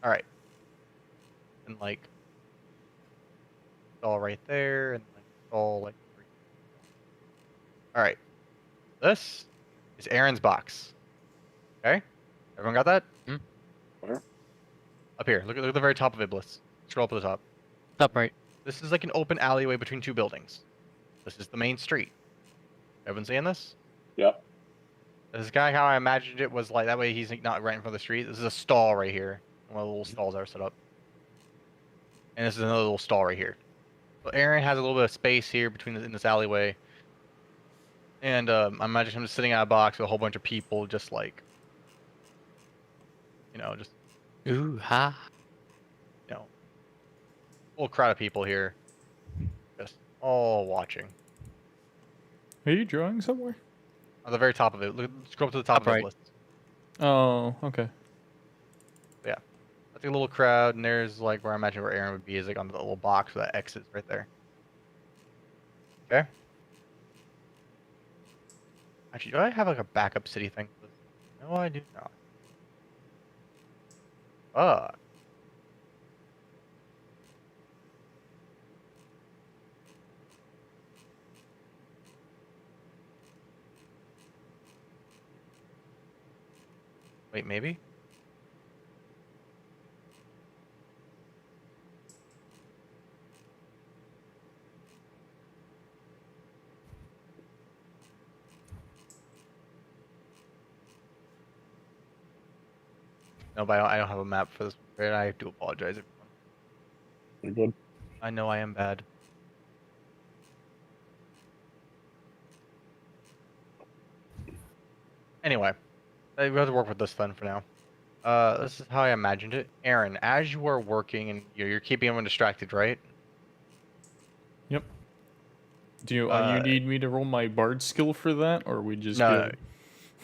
S2: Alright. And like, it's all right there, and like, it's all like. Alright. This is Aaron's box. Okay? Everyone got that?
S3: Where?
S2: Up here. Look at the very top of Iblis. Scroll up to the top.
S5: Top right.
S2: This is like an open alleyway between two buildings. This is the main street. Everyone seeing this?
S3: Yeah.
S2: This guy, how I imagined it, was like that way he's not right in front of the street. This is a stall right here. One of the little stalls that are set up. And this is another little stall right here. So Aaron has a little bit of space here in this alleyway. And I imagine him just sitting at a box with a whole bunch of people just like, just,
S5: Ooh, ha.
S2: whole crowd of people here. Just all watching.
S1: Are you drawing somewhere?
S2: On the very top of it. Scroll up to the top
S5: Top
S2: of
S5: right.
S2: the list.
S1: Oh, okay.
S2: Yeah. That's a little crowd, and there's like where I imagine where Aaron would be is like on the little box where that exits right there. Okay. Actually, do I have like a backup city thing? No, I do not. Fuck. Wait, maybe? No, but I don't have a map for this. And I do apologize, everyone.
S3: You're good.
S2: I know I am bad. Anyway, we have to work with this then for now. This is how I imagined it. Aaron, as you are working and you're keeping everyone distracted, right?
S1: Yep. Do you
S2: Uh,
S1: need me to roll my bard skill for that, or are we just
S2: No,
S1: good?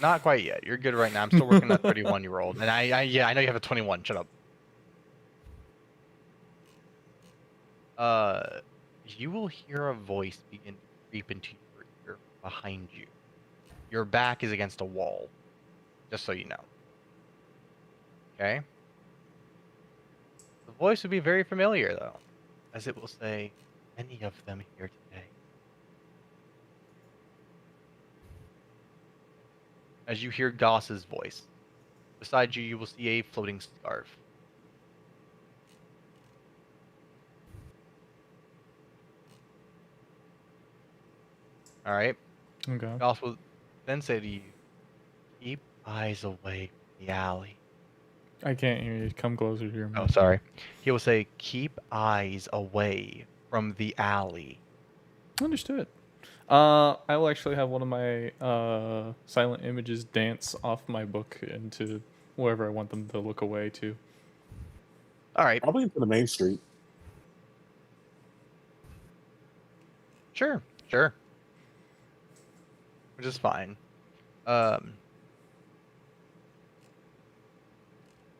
S2: not quite yet. You're good right now. I'm still working on that 31 year old, and I know you have a 21. Shut up. You will hear a voice begin to creep into your ear behind you. Your back is against a wall, just so you know. Okay? The voice would be very familiar, though, as it will say, "Many of them here today." As you hear Goss's voice, beside you, you will see a floating scarf. All right.
S1: Okay.
S2: Goss will then say to you, "Keep eyes away from the alley."
S1: I can't hear you. Come closer here.
S2: Oh, sorry. He will say, "Keep eyes away from the alley."
S1: Understood. I will actually have one of my silent images dance off my book into wherever I want them to look away to.
S2: All right.
S3: Probably into the main street.
S2: Sure. Which is fine.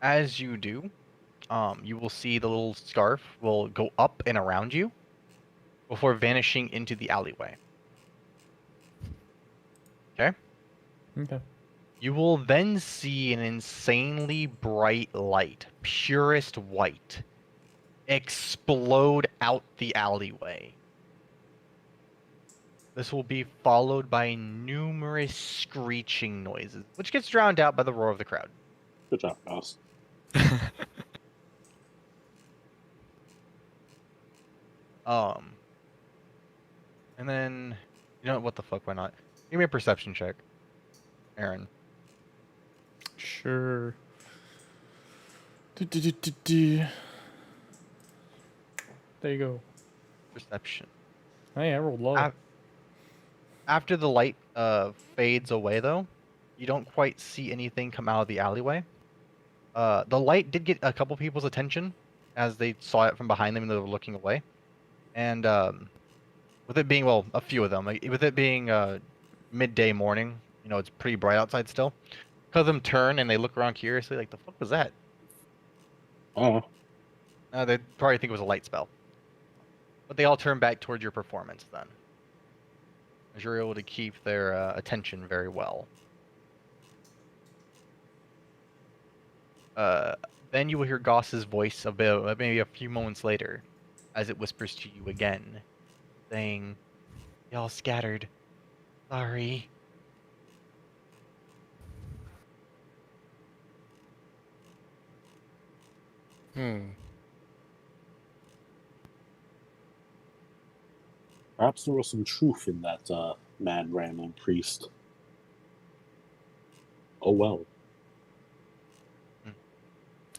S2: As you do, you will see the little scarf will go up and around you before vanishing into the alleyway. Okay?
S1: Okay.
S2: You will then see an insanely bright light, purest white, explode out the alleyway. This will be followed by numerous screeching noises, which gets drowned out by the roar of the crowd.
S3: Good job, Goss.
S2: And then, You know what the fuck? Why not? Give me a perception check, Aaron.
S1: Sure. Do. There you go.
S2: Perception.
S1: Hey, I rolled low.
S2: Af- After the light fades away, though, you don't quite see anything come out of the alleyway. The light did get a couple people's attention as they saw it from behind them and they were looking away. And with it being, well, a few of them, like, with it being midday morning, you know, it's pretty bright outside still. Because of them turn and they look around curiously, like, the fuck was that?
S3: Oh,
S2: They probably think it was a light spell. But they all turn back towards your performance then. As you're able to keep their attention very well. Then you will hear Goss's voice a bit, maybe a few moments later, as it whispers to you again, saying, "Y'all scattered. Sorry."
S3: perhaps there was some truth in that mad rambling priest. Oh well.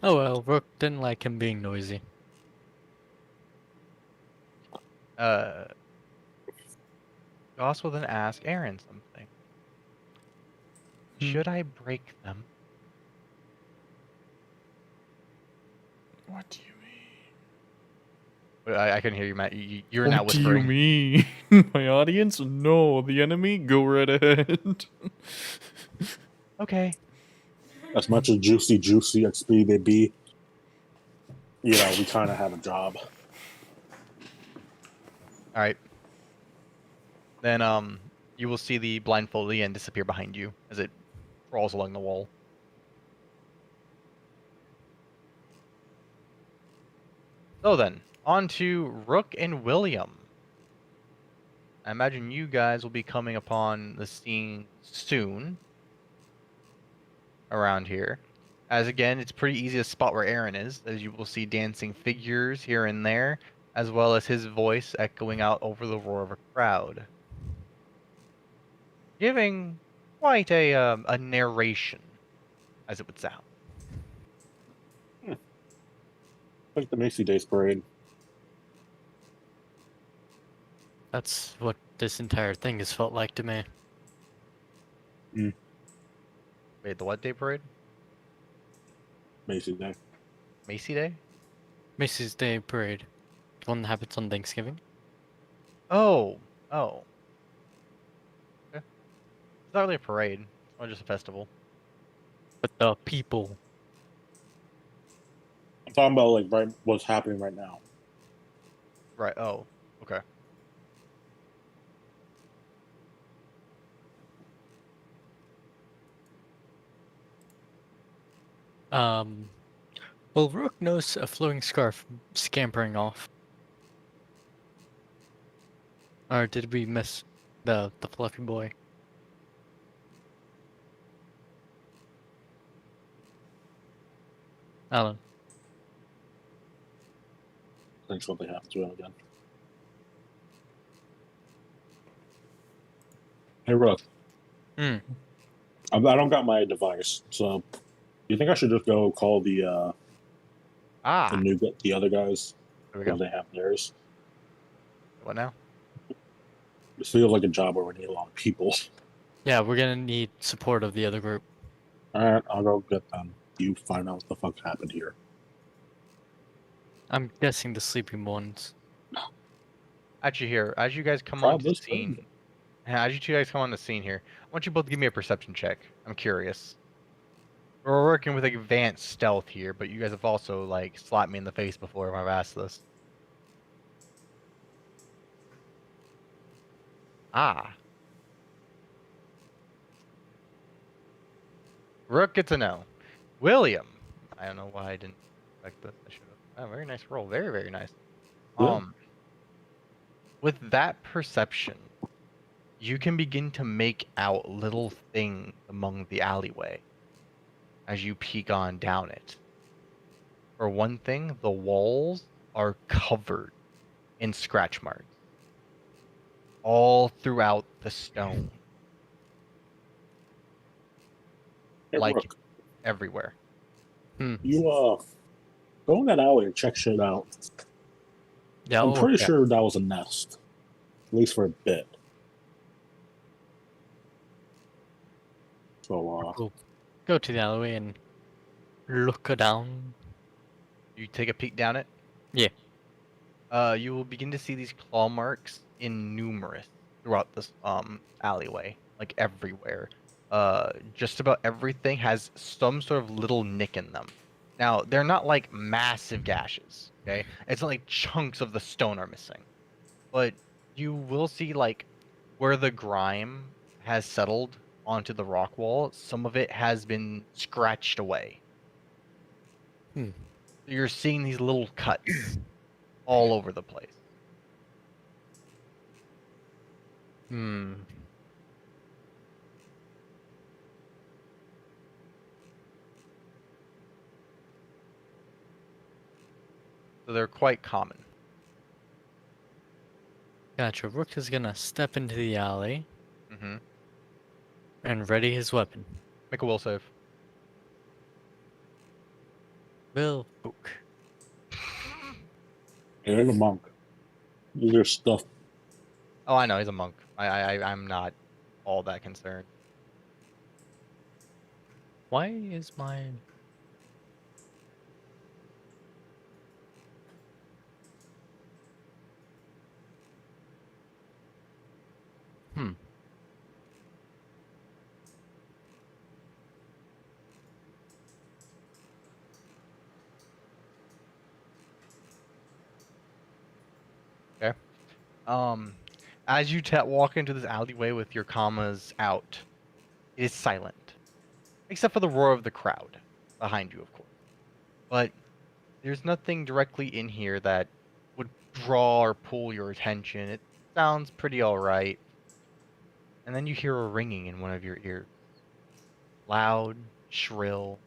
S5: Oh well, Rook didn't like him being noisy.
S2: Goss will then ask Aaron something. Should I break them?
S1: What do you mean?
S2: I couldn't hear you, Matt. You're not
S1: What do you
S2: whispering.
S1: mean? My audience? No. The enemy? Go right ahead.
S2: Okay.
S3: As much as juicy XP they be, you know, we kind of have a job.
S2: All right. Then you will see the blindfolded Ian disappear behind you as it crawls along the wall. So then, on to Rook and William. I imagine you guys will be coming upon the scene soon around here. As again, it's pretty easy to spot where Aaron is, as you will see dancing figures here and there, as well as his voice echoing out over the roar of a crowd. Giving quite a narration, as it would sound.
S3: Like the Macy Days Parade.
S5: That's what this entire thing has felt like to me.
S2: Wait, the what day parade?
S3: Macy Day.
S2: Macy Day?
S5: Macy's Day Parade. The one that happens on Thanksgiving.
S2: Oh. Okay. It's not really a parade. It's more just a festival.
S5: But the people.
S3: I'm talking about like right what's happening right now.
S2: Right. Oh. Okay.
S5: Well, Rook knows a flowing scarf scampering off. Or did we miss the fluffy boy? Alan.
S3: Thanks what they have to again. Hey Rook. I don't got my device, so you think I should just go call the other guys
S2: There we
S3: because
S2: go.
S3: they have theirs?
S2: What now?
S3: This feels like a job where we need a lot of people.
S5: Yeah, we're gonna need support of the other group.
S3: Alright, I'll go get them. You find out what the fuck happened here.
S5: I'm guessing the sleeping ones.
S2: Actually, here, as you guys come
S3: Try
S2: on the
S3: this
S2: scene,
S3: thing.
S2: as you two guys come on the scene here, I want you both to give me a perception check. I'm curious. We're working with advanced stealth here, but you guys have also like slapped me in the face before when I've asked this. Ah. Rook gets a no. William. I don't know why I didn't expect this. I should have. Oh, very nice roll. Very, very nice.
S3: Yeah.
S2: With that perception, you can begin to make out little things among the alleyway as you peek on down it. For one thing, the walls are covered in scratch marks all throughout the stone,
S3: Hey,
S2: like
S3: Rook,
S2: everywhere.
S3: you go in that alley and check shit out.
S5: Yeah,
S3: I'm pretty
S5: yeah.
S3: sure that was a nest, at least for a bit. So
S5: We'll go to the alleyway and look down.
S2: You take a peek down it.
S5: Yeah.
S2: You will begin to see these claw marks in numerous throughout this alleyway, like everywhere. Just about everything has some sort of little nick in them. Now, they're not like massive gashes, okay? It's not like chunks of the stone are missing. But you will see like where the grime has settled onto the rock wall, some of it has been scratched away.
S5: Hmm.
S2: You're seeing these little cuts all over the place.
S5: Hmm.
S2: So they're quite common.
S5: Gotcha. Rook is gonna step into the alley
S2: Mm-hmm.
S5: and ready his weapon.
S2: Make a will save.
S5: Will book.
S3: you're the monk. Use your stuff.
S2: Oh, I know he's a monk. I'm not all that concerned.
S5: Why is my Hmm.
S2: As you walk into this alleyway with your commas out, it is silent, except for the roar of the crowd behind you, of course. But there's nothing directly in here that would draw or pull your attention. It sounds pretty alright. And then you hear a ringing in one of your ears. Loud, shrill,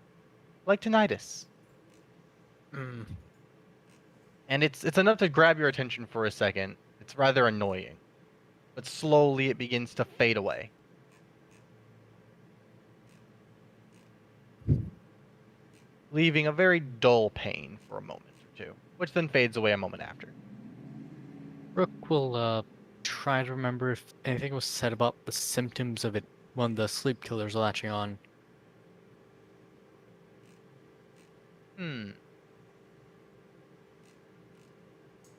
S2: like tinnitus.
S5: Mm.
S2: And it's enough to grab your attention for a second. It's rather annoying. But slowly it begins to fade away. Leaving a very dull pain for a moment or two, which then fades away a moment after.
S5: Rook will try to remember if anything was said about the symptoms of it when the sleep killers are latching on.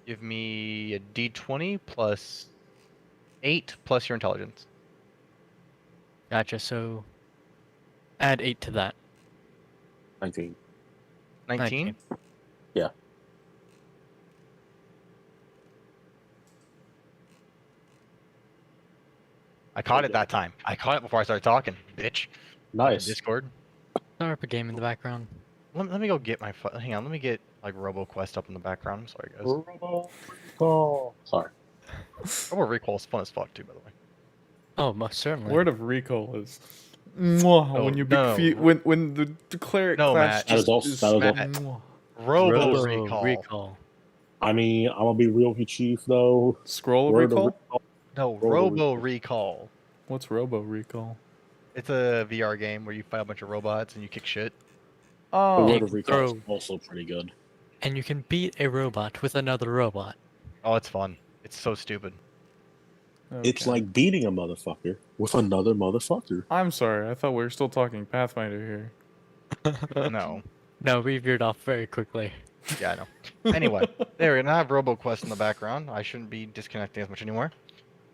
S2: Give me a d20 plus 8 plus your intelligence.
S5: Gotcha, so add 8 to that.
S3: 19.
S2: 19?
S3: Yeah.
S2: I caught it that time. I caught it before I started talking, bitch.
S3: Nice.
S2: Discord.
S5: Start up a game in the background.
S2: Let me go get my... Hang on, let me get like RoboQuest up in the background. I'm sorry, guys.
S3: Robo recall. Sorry.
S2: Robo Recall is fun as fuck, too, by the way.
S5: Oh, most certainly.
S1: Word of recall is mwah,
S2: Oh,
S1: when you
S2: no,
S1: when the cleric
S2: No,
S1: class
S2: Matt.
S3: That is
S1: just
S3: also-
S1: is
S3: that is also-
S1: mwah.
S2: Robo Recall.
S3: I mean, I'm gonna be real with you, Chief. Though.
S1: Scroll
S3: Word of
S1: recall.
S3: recall.
S2: No,
S3: Robo
S2: Robo
S3: Recall.
S2: Recall.
S1: What's Robo recall?
S2: It's a VR game where you fight a bunch of robots and you kick shit.
S3: The
S1: Oh,
S3: word
S5: You
S3: of
S5: can
S3: recall is
S5: throw-
S3: also pretty good.
S5: And you can beat a robot with another robot.
S2: Oh, it's fun. It's so stupid.
S3: It's
S1: okay.
S3: like beating a motherfucker with another motherfucker.
S1: I'm sorry. I thought we were still talking Pathfinder here.
S2: No.
S5: No, we veered off very quickly.
S2: Yeah, I know. Anyway, there, and I have RoboQuest in the background. I shouldn't be disconnecting as much anymore.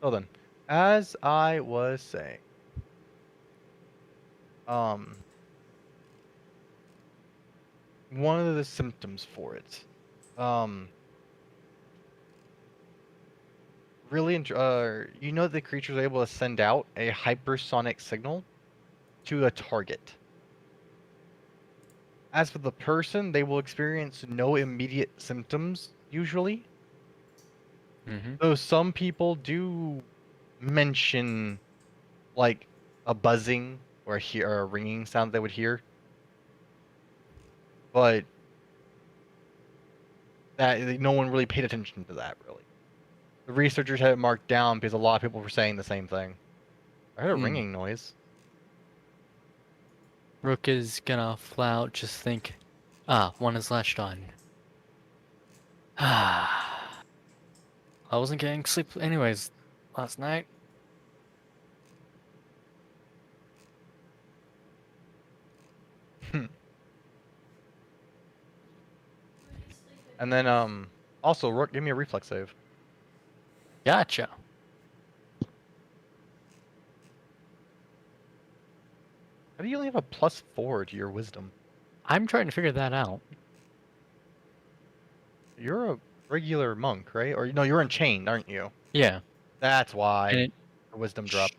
S2: So then, as I was saying, one of the symptoms for it, really, you know, the creature is able to send out a hypersonic signal to a target. As for the person, they will experience no immediate symptoms usually.
S5: Mm-hmm.
S2: Though some people do mention like a buzzing or a ringing sound they would hear, but that no one really paid attention to that really. The researchers had it marked down because a lot of people were saying the same thing. I heard a
S5: Hmm.
S2: ringing noise.
S5: Rook is gonna flat out just think, one is latched on. I wasn't getting sleep anyways last night.
S2: And then also Rook, give me a reflex save.
S5: Gotcha.
S2: How do you only have a +4 to your wisdom?
S5: I'm trying to figure that out.
S2: You're a regular monk, right? Or no, you're unchained, aren't you?
S5: Yeah.
S2: That's why
S5: And it,
S2: your wisdom dropped.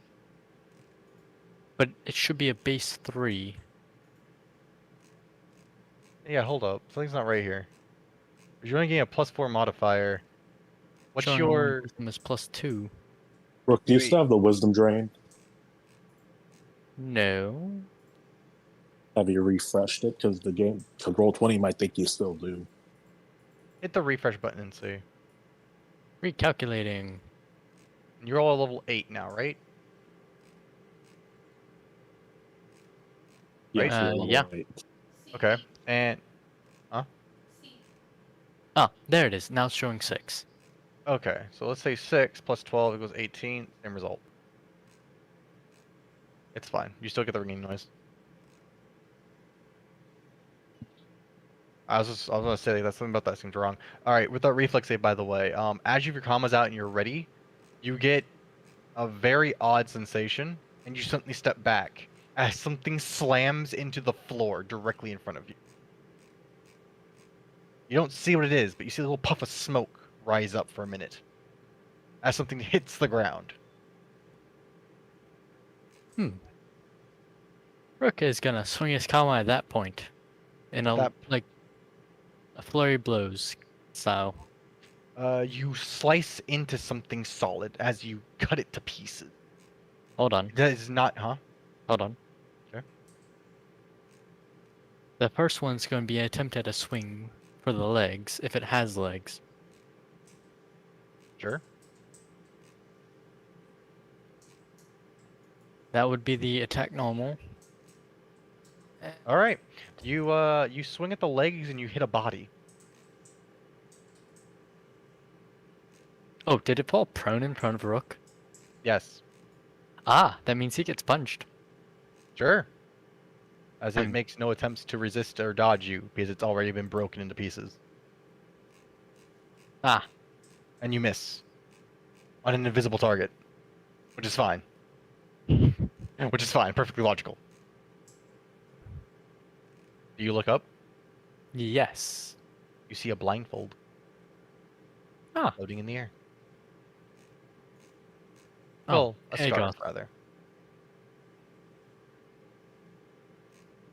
S5: but it should be a base 3.
S2: Yeah, hold up. Something's not right here. You're only getting a +4 modifier. What's
S5: Showing
S2: your
S5: wisdom is +2.
S3: Rook, do you
S2: Wait.
S3: still have the wisdom drain?
S5: No.
S3: Have you refreshed it? Because the game, because Roll20 might think you still do.
S2: hit the refresh button and see?
S5: Recalculating.
S2: You're all level 8 now, right?
S3: Yes,
S5: Uh,
S3: you're level
S5: yeah.
S3: 8.
S2: Okay. And
S5: Ah, there it is. Now it's showing 6.
S2: okay, so let's say 6 plus 12 equals 18. Same result. It's fine. You still get the ringing noise. I was gonna say that something about that seems wrong. All right, with that reflex save, by the way, as you have your commas out and you're ready, you get a very odd sensation, and you suddenly step back as something slams into the floor directly in front of you. You don't see what it is, but you see a little puff of smoke rise up for a minute as something hits the ground.
S5: Rook is gonna swing his Kama at that point. In a,
S2: That-
S5: like, a flurry of blows style.
S2: You slice into something solid as you cut it to pieces.
S5: Hold on.
S2: That is not, huh?
S5: Hold on.
S2: Okay.
S5: The first one's going to be an attempt at a swing for the legs, if it has legs.
S2: Sure.
S5: That would be the attack normal.
S2: All right. You swing at the legs and you hit a body.
S5: Oh, did it fall prone in front of Rook?
S2: Yes.
S5: Ah, that means he gets punched.
S2: Sure. As it
S5: Hmm.
S2: makes no attempts to resist or dodge you because it's already been broken into pieces.
S5: Ah,
S2: And you miss on an invisible target, which is fine. Which is fine. Perfectly logical. Do you look up?
S5: yes.
S2: You see a blindfold
S5: Ah.
S2: floating in the air.
S5: Oh,
S2: Well, a
S5: there you
S2: scarf,
S5: go.
S2: rather.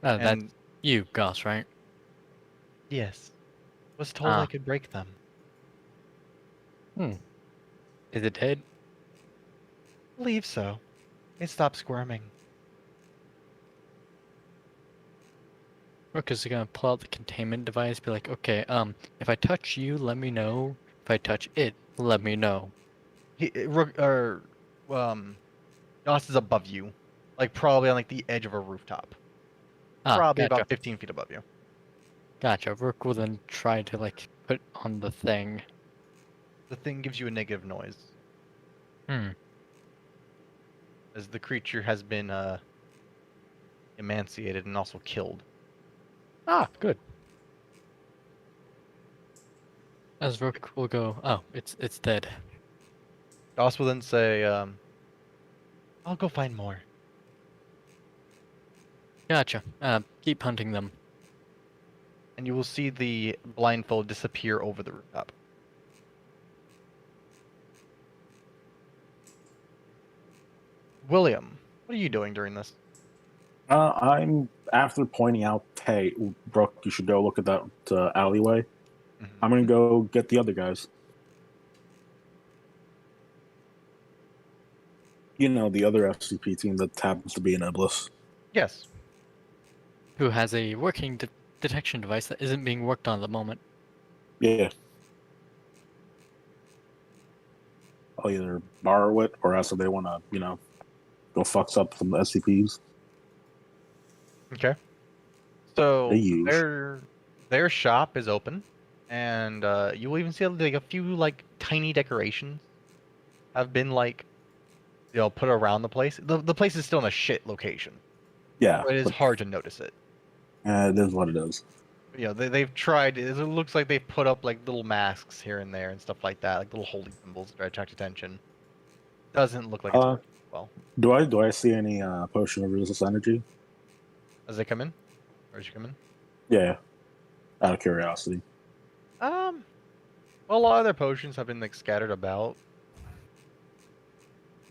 S5: That's
S2: And
S5: you, Goss, right?
S2: yes, was told I
S5: Ah.
S2: could break them.
S5: Is it dead?
S2: Believe so. It stopped squirming.
S5: Rook is gonna pull out the containment device, be like, okay, if I touch you, let me know. If I touch it, let me know.
S2: Goss is above you, like probably on like the edge of a rooftop.
S5: Ah,
S2: Probably
S5: gotcha.
S2: about 15 feet above you.
S5: Gotcha. Rook will then try to, like, put on the thing.
S2: The thing gives you a negative noise,
S5: Hmm.
S2: as the creature has been emaciated and also killed.
S5: Ah, good. As Rook will go, oh, it's dead.
S2: Goss will then say, I'll go find more.
S5: Gotcha. Keep hunting them.
S2: And you will see the blindfold disappear over the rooftop. William, what are you doing during this?
S3: I'm after pointing out, hey, Brooke, you should go look at that alleyway. I'm gonna go get the other guys. You know, the other SCP team that happens to be in Iblis.
S2: Yes.
S5: Who has a working detection device that isn't being worked on at the moment.
S3: Yeah. I'll either borrow it or else if they want to, go fucks up some SCPs.
S2: Okay. So
S3: They use.
S2: their shop is open, and you will even see like a few like tiny decorations have been like put around the place. The place is still in a shit location,
S3: Yeah,
S2: but it is
S3: but
S2: hard to notice it.
S3: it is what it is.
S2: They've tried. It looks like they've put up like little masks here and there and stuff like that, like little holy symbols to attract attention. Doesn't look like it's working well.
S3: Do I see any potion of resistance energy?
S2: As they come in, or as you come in.
S3: Yeah, out of curiosity.
S2: Well, a lot of their potions have been like scattered about.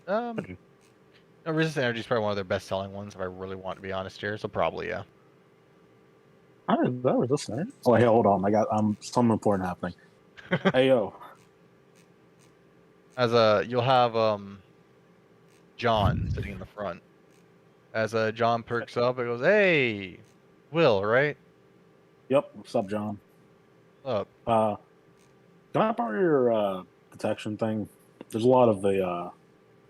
S3: Okay.
S2: Resistance energy is probably one of their best-selling ones, if I really want to be honest here. So probably yeah.
S3: How is that resistant energy? Oh, hey, hold on. Something important happening. Hey, yo.
S2: As you'll have John sitting in the front. As John perks up, it goes, "Hey, Will, right?
S3: Yep. What's up, John?
S2: Up.
S3: Can I borrow your detection thing? There's a lot of the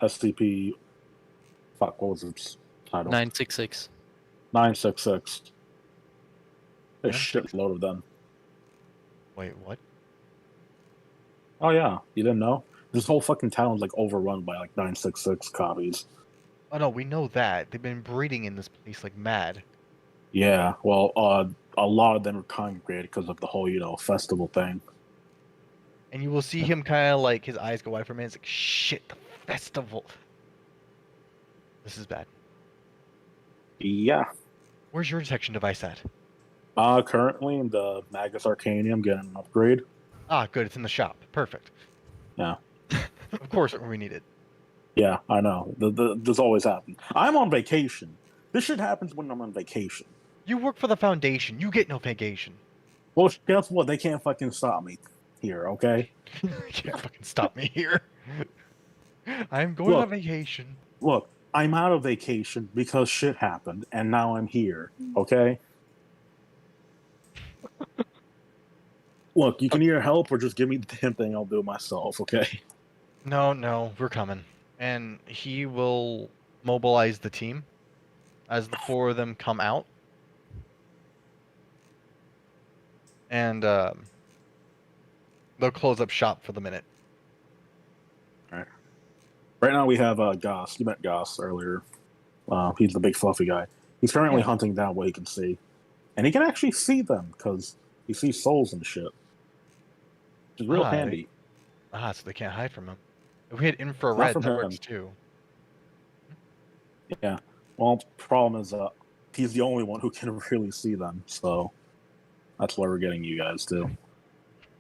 S3: SCP. Fuck, what was its title?
S5: 966.
S3: 966. There's a
S2: 966.
S3: shitload of them.
S2: Wait, what?
S3: Oh yeah, you didn't know? This whole fucking town's like overrun by like 966 copies.
S2: Oh no, we know that. They've been breeding in this place like mad.
S3: Yeah, well, a lot of them are congregated because of the whole, festival thing.
S2: And you will see him kind of like his eyes go wide for a minute. It's like, shit, the festival. This is bad.
S3: Yeah.
S2: Where's your detection device at?
S3: Currently in the Magus Arcanium getting an upgrade.
S2: Ah, good. It's in the shop. Perfect.
S3: Yeah.
S2: Of course, we need it.
S3: Yeah, I know. This always happens. I'm on vacation. This shit happens when I'm on vacation.
S2: You work for the Foundation. You get no vacation.
S3: Well, guess what? They can't fucking stop me here, okay?
S2: You can't fucking stop me here. I'm going on vacation.
S3: Look, I'm out of vacation because shit happened, and now I'm here, okay? Look, you can either help or just give me the damn thing. I'll do it myself, okay?
S2: No, we're coming. And he will mobilize the team as the four of them come out. And they'll close up shop for the minute.
S3: Alright. Right now we have Goss. You met Goss earlier. He's the big fluffy guy. He's currently hunting down what he can see. And he can actually see them, because he sees souls and shit. Which is real handy.
S2: So they can't hide from him. If we had infrared, that works too.
S3: Yeah. Well, the problem is he's the only one who can really see them, so that's why we're getting you guys too.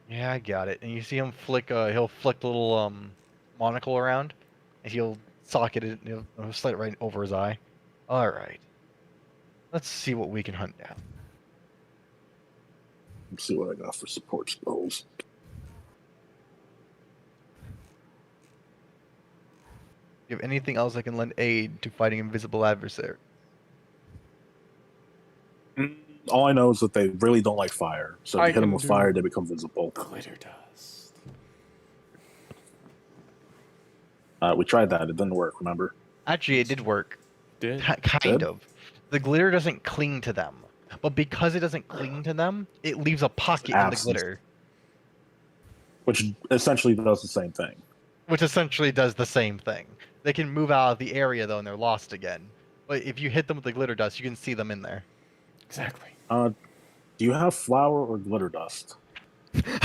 S2: Yeah, I got it. And you see him flick. He'll flick the little monocle around, and he'll socket it. He'll slide it right over his eye. All right. Let's see what we can hunt down.
S3: Let's see what I got for support spells.
S2: Do you have anything else that can lend aid to fighting invisible adversaries?
S3: All I know is that they really don't like fire. So if you hit them with fire, they become visible.
S1: Glitter dust.
S3: We tried that. It didn't work, remember?
S2: Actually, it did work.
S1: Did?
S2: Kind of. The glitter doesn't cling to them. But because it doesn't cling to them, it leaves a pocket in the glitter.
S3: Which essentially does the same thing.
S2: Which essentially does the same thing. They can move out of the area, though, and they're lost again. But if you hit them with the glitter dust, you can see them in there.
S1: Exactly.
S3: Do you have flour or glitter dust?
S1: It's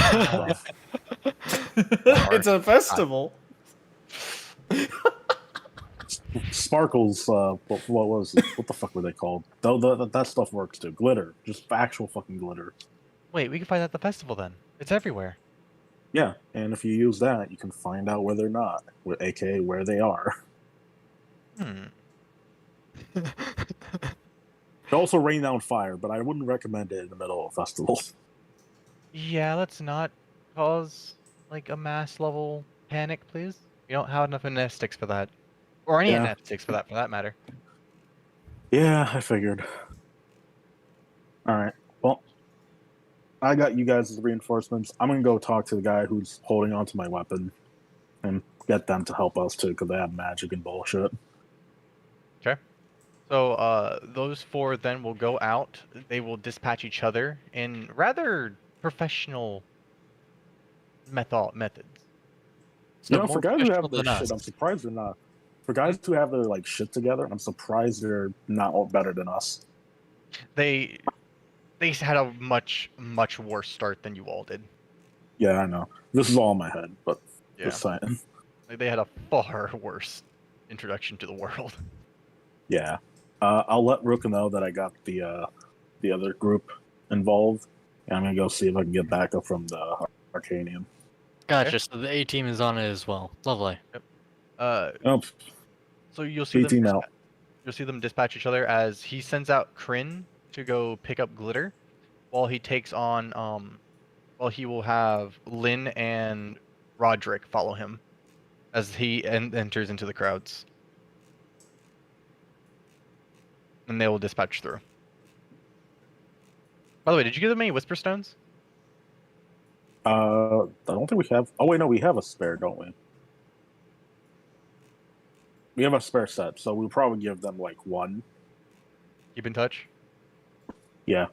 S1: a festival.
S3: Sparkles, what was it? What the fuck were they called? That stuff works too. Glitter. Just actual fucking glitter.
S2: Wait, we can find that at the festival then. It's everywhere.
S3: Yeah, and if you use that, you can find out where they're not, aka where they are. You also rain down fire, but I wouldn't recommend it in the middle of a festival.
S2: Yeah, let's not cause like a mass level panic, please. We don't have enough amnestics for that, or any amnestics for that matter.
S3: Yeah, I figured. All right. Well, I got you guys as reinforcements. I'm gonna go talk to the guy who's holding onto my weapon, and get them to help us too, because they have magic and bullshit.
S2: So those four then will go out. They will dispatch each other in rather professional methods.
S3: You
S5: So
S3: know, for
S5: more
S3: guys who
S5: professional
S3: have their
S5: than us.
S3: shit, I'm surprised they're not. For guys who have their like shit together, I'm surprised they're not all better than us.
S2: They had a much worse start than you all did.
S3: Yeah, I know. This is all in my head, but
S2: Yeah,
S3: just saying.
S2: like, they had a far worse introduction to the world.
S3: Yeah. I'll let Rook know that I got the other group involved, and I'm gonna go see if I can get backup from the Arcanium.
S5: Gotcha. So the A team is on it as well. Lovely.
S2: Uh,
S3: Oh,
S2: so you'll see
S3: B
S2: them
S3: team out.
S2: you'll see them dispatch each other as he sends out Kryn to go pick up Glitter, while he takes on while he will have Lynn and Roderick follow him as he enters into the crowds, and they will dispatch through. By the way, did you give them any Whisper Stones?
S3: I don't think we have. Oh wait, no, we have a spare, don't we? We have a spare set, so we'll probably give them like one.
S2: Keep in touch.
S3: Yeah.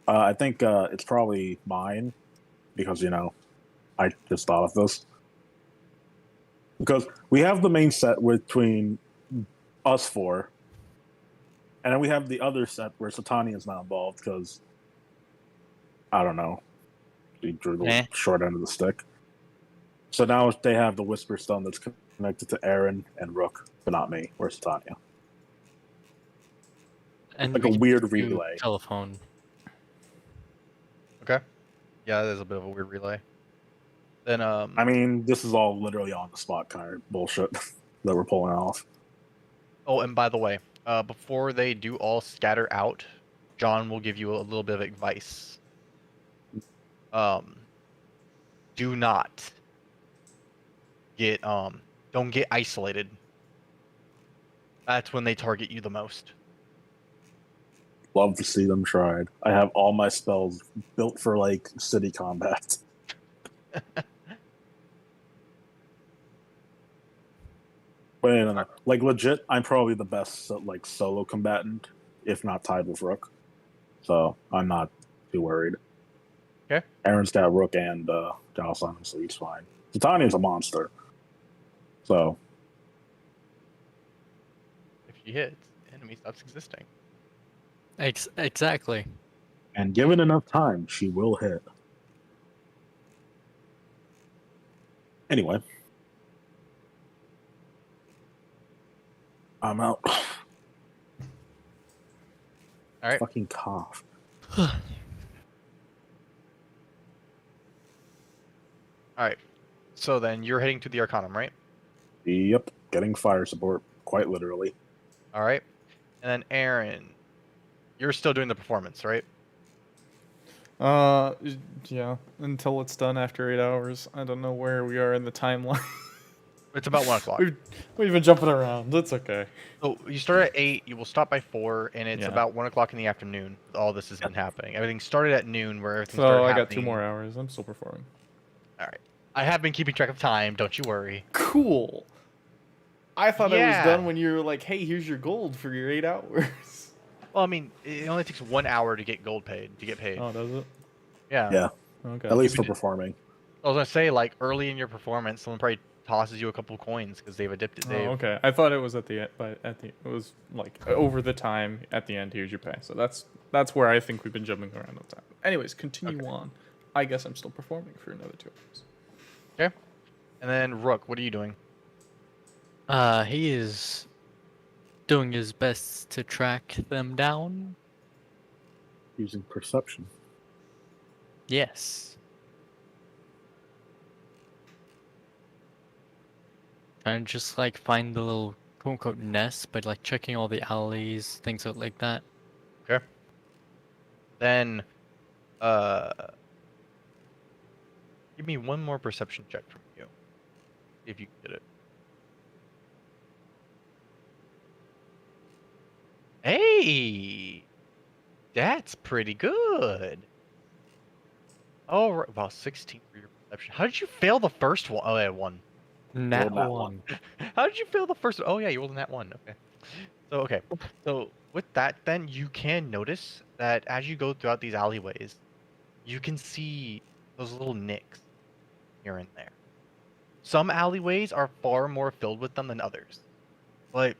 S3: I think it's probably mine because I just thought of this because we have the main set between us four, and then we have the other set where Satani is not involved because I don't know, he drew the short end of the stick. So now they have the Whisper Stone that's connected to Aaron and Rook, but not me. Where's Satania?
S5: And
S3: Like
S5: we
S3: a
S5: can
S3: weird
S5: do
S3: relay.
S5: telephone.
S2: Okay. Yeah, there's a bit of a weird relay. Then
S3: I mean, this is all literally on the spot kind of bullshit that we're pulling off.
S2: Oh, and by the way, before they do all scatter out, John will give you a little bit of advice. Do not get don't get isolated. That's when they target you the most.
S3: Love to see them tried. I have all my spells built for like city combat. But no. Like legit, I'm probably the best like solo combatant, if not tied with Rook. So I'm not too worried.
S2: Okay.
S3: Aaron's got Rook and Jocelyn, so he's fine. Titania's a monster. So
S2: If she hits, the enemy stops existing.
S5: Exactly.
S3: and given enough time, she will hit. Anyway. I'm out.
S2: All right.
S3: Fucking cough.
S2: All right. So then you're heading to the Arcanum, right?
S3: Yep. Getting fire support, quite literally.
S2: All right. And then Aaron, you're still doing the performance, right?
S1: Yeah, until it's done after 8 hours. I don't know where we are in the timeline.
S2: It's about 1 o'clock.
S1: We've been jumping around. It's okay.
S2: So you start at 8, you will stop by 4, and it's
S1: Yeah.
S2: about 1 o'clock in the afternoon. All this has been happening. Everything started at noon, where everything
S1: So
S2: started
S1: I
S2: happening.
S1: got 2 more hours. I'm still performing.
S2: All right. I have been keeping track of time. Don't you worry.
S1: Cool. I thought it was
S2: Yeah.
S1: done when you were like, "Hey, here's your gold for your 8 hours."
S2: Well, I mean, it only takes 1 hour to get paid.
S1: Oh, does it?
S2: Yeah.
S3: Yeah.
S1: Okay.
S3: At least for
S2: Even-
S3: performing.
S2: I was gonna say, like, early in your performance, someone probably tosses you a couple coins because they've adapted.
S1: Oh, okay. I thought it was at the end, but it was like over the time at the end. Here's your pay. So that's where I think we've been jumping around on time. Anyways, continue on. I guess I'm still performing for another 2 hours.
S2: Okay. And then Rook, what are you doing?
S5: He is doing his best to track them down.
S3: Using perception.
S5: Yes. Trying to just like find the little quote unquote nest, but like checking all the alleys, things like that.
S2: Okay. Then, give me one more perception check from you. See if you can get it. Hey, that's pretty good. Oh, right. Wow, 16 for your perception. How did you fail the first one? Oh, yeah, 1.
S5: Nat
S3: Rolled that
S5: one.
S2: How did you feel the first? Oh yeah, you rolled in that one. Okay. So with that, then you can notice that as you go throughout these alleyways, you can see those little nicks here and there. Some alleyways are far more filled with them than others, but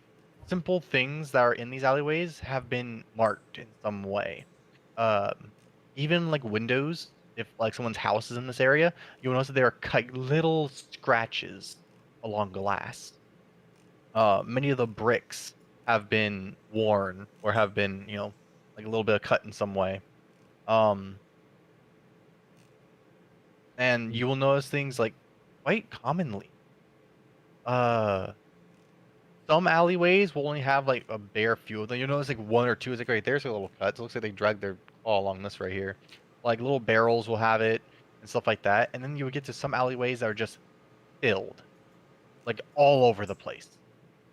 S2: simple things that are in these alleyways have been marked in some way. Even like windows, if like someone's house is in this area, you'll notice that there are little scratches along glass. Many of the bricks have been worn or have been, like a little bit of cut in some way. Um, and you will notice things like quite commonly. Uh, some alleyways will only have like a bare few of them. You'll notice like one or two is like right there's a little cuts. It looks like they dragged their claw along this right here. Like little barrels will have it and stuff like that. And then you would get to some alleyways that are just filled, like all over the place.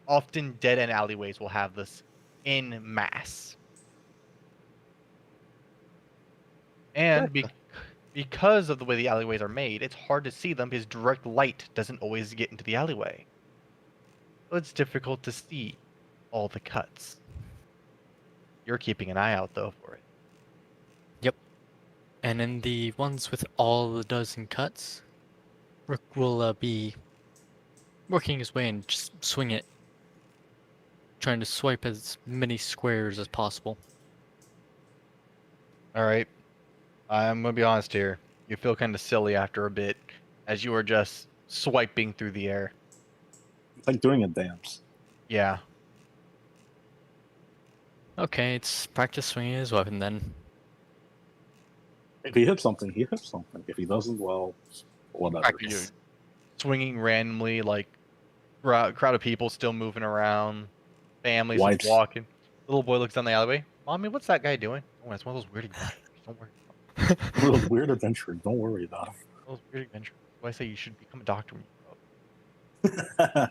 S2: Often dead end alleyways will have this in mass. And because of the way the alleyways are made, it's hard to see them because direct light doesn't always get into the alleyway. So it's difficult to see all the cuts. You're keeping an eye out though for it.
S5: Yep. And in the ones with all the dozen cuts, Rook will be working his way and just swing it, trying to swipe as many squares as possible.
S2: All right. I'm gonna be honest here. You feel kind of silly after a bit, as you are just swiping through the air.
S3: It's like doing a dance.
S2: Yeah.
S5: Okay, it's practice swinging his weapon then.
S3: If he hits something, he hits something. If he doesn't, well, whatever.
S2: You're swinging randomly, like crowd of people still moving around, families just
S3: Wipes.
S2: walking. Little boy looks down the alleyway. Mommy, what's that guy doing? Oh, it's one of those weird adventures. Don't worry.
S3: One of those weird adventures. Don't worry about
S2: Those weird adventures. Why I say you should become a doctor when you grow up.
S3: him.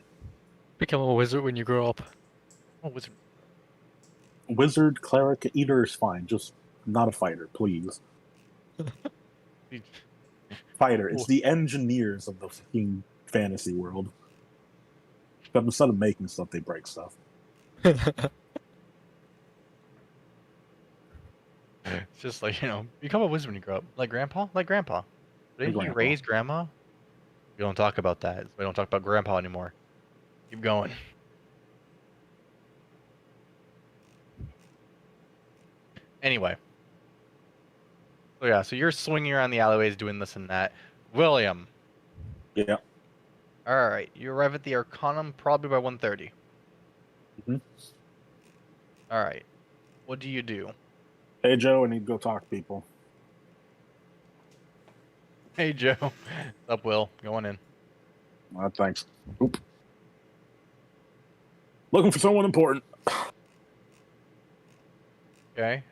S5: Become a wizard when you grow up.
S2: Oh, wizard.
S3: Wizard, cleric, eater is fine. Just not a fighter, please. Fighter. It's the engineers of the fucking fantasy world. But instead of making stuff, they break stuff.
S2: It's just like, become a wizard when you grow up. Like grandpa? Like grandpa. Didn't you
S3: grandpa.
S2: raise grandma? We don't talk about that. We don't talk about grandpa anymore. Keep going. Anyway. So yeah, so you're swinging around the alleyways doing this and that. William.
S3: Yeah.
S2: Alright, you arrive at the Arcanum probably by 1:30.
S3: Mhm.
S2: Alright. What do you do?
S3: Hey, Joe, I need to go talk to people.
S2: Hey, Joe. What's up, Will? Going in.
S3: Thanks. Oop. Looking for someone important.
S2: Okay.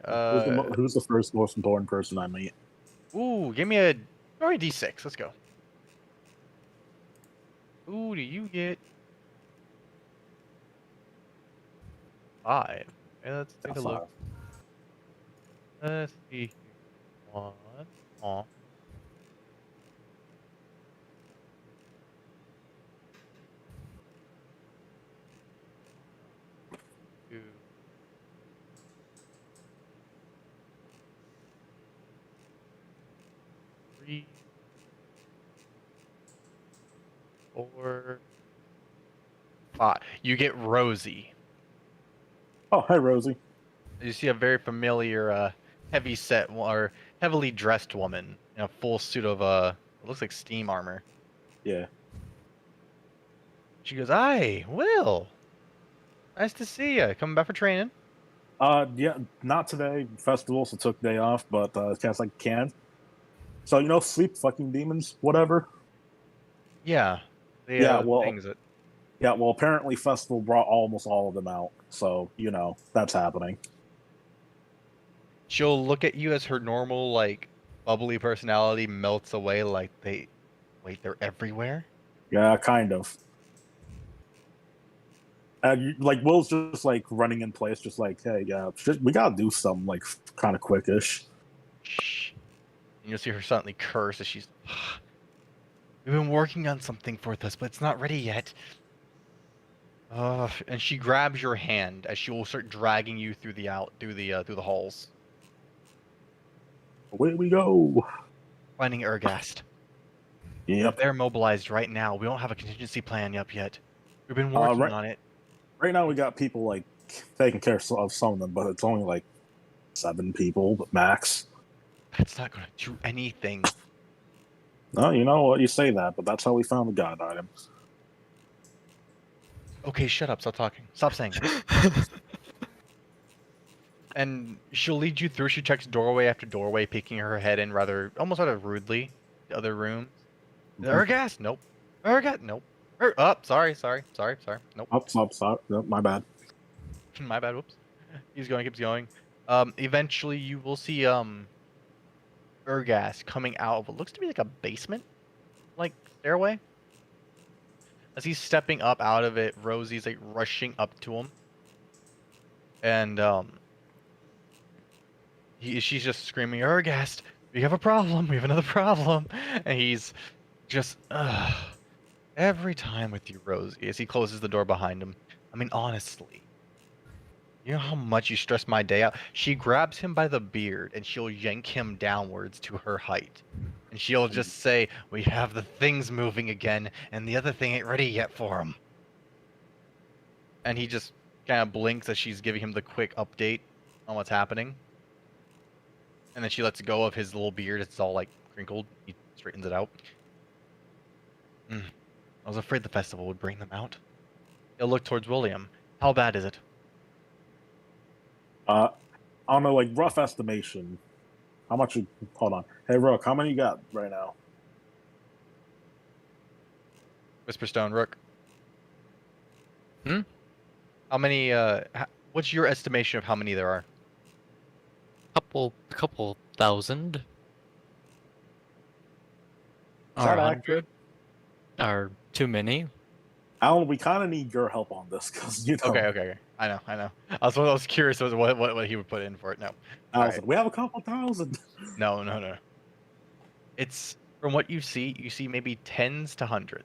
S3: Who's the first most important person I meet?
S2: Ooh, give me a D6. Let's go. Ooh, do you get 5? Okay, let's take a look. Let's see. 1. Aw. 2. 3. 4. 5. You get Rosie.
S3: Oh, hi, Rosie.
S2: You see a very familiar, heavy set or heavily dressed woman in a full suit of it looks like steam armor.
S3: Yeah.
S2: She goes, "Hi, Will. Nice to see you. Coming back for training?"
S3: Yeah, not today. Festival, so took day off, but cast like can. So sleep fucking demons, whatever.
S2: Yeah. They,
S3: Yeah, well,
S2: things that...
S3: Yeah, well, apparently Festival brought almost all of them out, so that's happening.
S2: She'll look at you as her normal, like, bubbly personality melts away. Like they're everywhere.
S3: Yeah, kind of. Like Will's just like running in place, just like, hey, yeah, we gotta do something like kind of quickish.
S2: Shh. And you'll see her suddenly curse as she's. We've been working on something for this, but it's not ready yet. And she grabs your hand as she will start dragging you through the halls,
S3: Away we go.
S2: finding Ergast.
S3: Yep.
S2: They're mobilized right now. We don't have a contingency plan up yet. We've been working
S3: Right,
S2: on it.
S3: right now we got people like taking care of some of them, but it's only like 7 people max.
S2: That's not going to do anything.
S3: No, you know what? You say that, but that's how we found the god item.
S2: Okay, shut up. Stop talking. Stop saying it. And she'll lead you through. She checks doorway after doorway, peeking her head in almost rather rudely, to other rooms. Ergast? Nope. Ergast? Nope. Sorry. Nope.
S3: Up. Nope, my bad.
S2: My bad. Whoops. Keeps going. Eventually you will see Ergast coming out of what looks to be like a basement, like stairway. As he's stepping up out of it, Rosie's like rushing up to him, and she's just screaming, "Ergast, we have a problem. We have another problem," and he's just every time with you, Rosie, as he closes the door behind him. I mean, honestly, you know how much you stress my day out? She grabs him by the beard and she'll yank him downwards to her height. And she'll just say, "We have the things moving again, and the other thing ain't ready yet for him." And he just kind of blinks as she's giving him the quick update on what's happening. And then she lets go of his little beard. It's all like crinkled. He straightens it out. I was afraid the festival would bring them out. He'll look towards William. How bad is it?
S3: I don't know, like rough estimation. How much? Hold on. Hey, Rook, how many you got right now?
S2: Whisper Stone Rook.
S5: Hmm?
S2: How many? What's your estimation of how many there are?
S5: Couple thousand.
S3: Is that
S5: Or
S3: accurate?
S5: are too many.
S3: Alan, we kind of need your help on this because you know.
S2: Okay. I know. I was curious as what he would put in for it. No.
S3: Alan's
S2: Alright.
S3: like, we have a couple thousand.
S2: No. It's from what you see maybe tens to hundreds.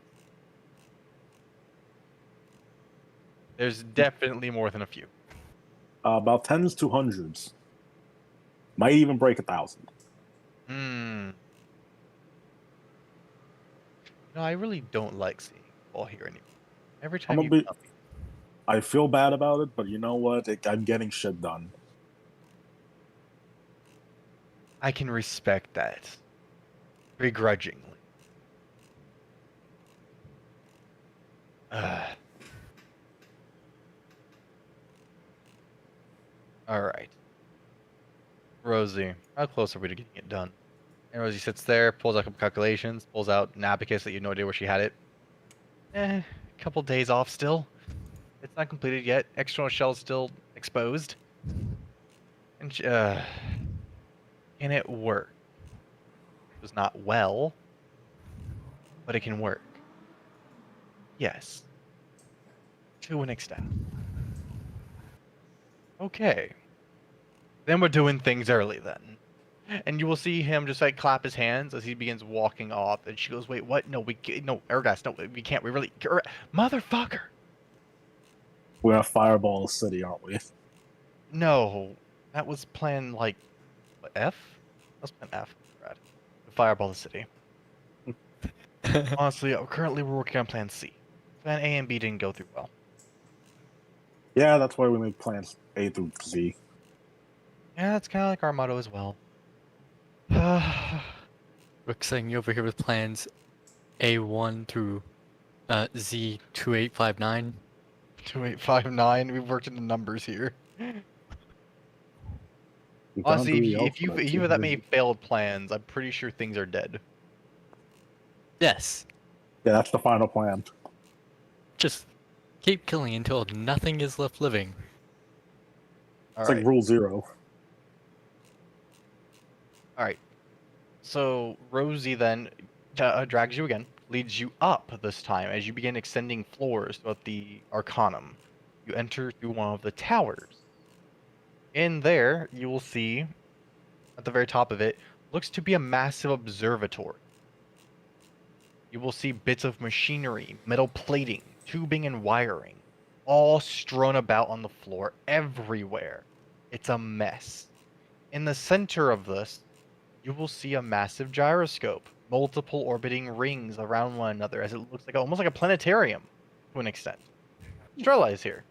S2: There's definitely more than a few.
S3: About tens to hundreds. Might even break 1,000.
S2: No, I really don't like seeing fall here anymore. Every
S3: I'm
S2: time
S3: a
S2: you
S3: bit.
S2: come,
S3: I feel bad about it, but you know what? I'm getting shit done.
S2: I can respect that. Begrudgingly. Alright. Rosie, how close are we to getting it done? And Rosie sits there, pulls out a couple calculations, pulls out an abacus that you have no idea where she had it. A couple days off still. It's not completed yet. External shell's still exposed. And can it work? It was not well, but it can work. Yes. To an extent. Okay. Then we're doing things early then. And you will see him just like clap his hands as he begins walking off. And she goes, "Wait, what? No, no, Ergas, no, we can't. We really, motherfucker."
S3: We're gonna fireball the city, aren't we?
S2: No, that was plan like what, F? That was plan F, Brad. Fireball the city. Honestly, currently we're working on plan C. Plan A and B didn't go through well.
S3: Yeah, that's why we make plans A through Z.
S2: Yeah, that's kind of like our motto as well.
S5: We're sitting over here with plans A1 through Z2859.
S2: 2859. We've worked into numbers here.
S3: We've gone
S2: Honestly,
S3: through the
S2: if you
S3: alphabet,
S2: have that many failed plans, I'm pretty sure things are dead.
S5: Yes.
S3: Yeah, that's the final plan.
S5: Just keep killing until nothing is left living.
S3: It's like rule 0.
S2: Alright. So, Rosie then drags you again, leads you up this time as you begin extending floors throughout the Arcanum. You enter through one of the towers. In there, you will see, at the very top of it, looks to be a massive observatory. You will see bits of machinery, metal plating, tubing, and wiring, all strewn about on the floor everywhere. It's a mess. In the center of this, you will see a massive gyroscope, multiple orbiting rings around one another, as it looks like almost like a planetarium to an extent. Estrella is here.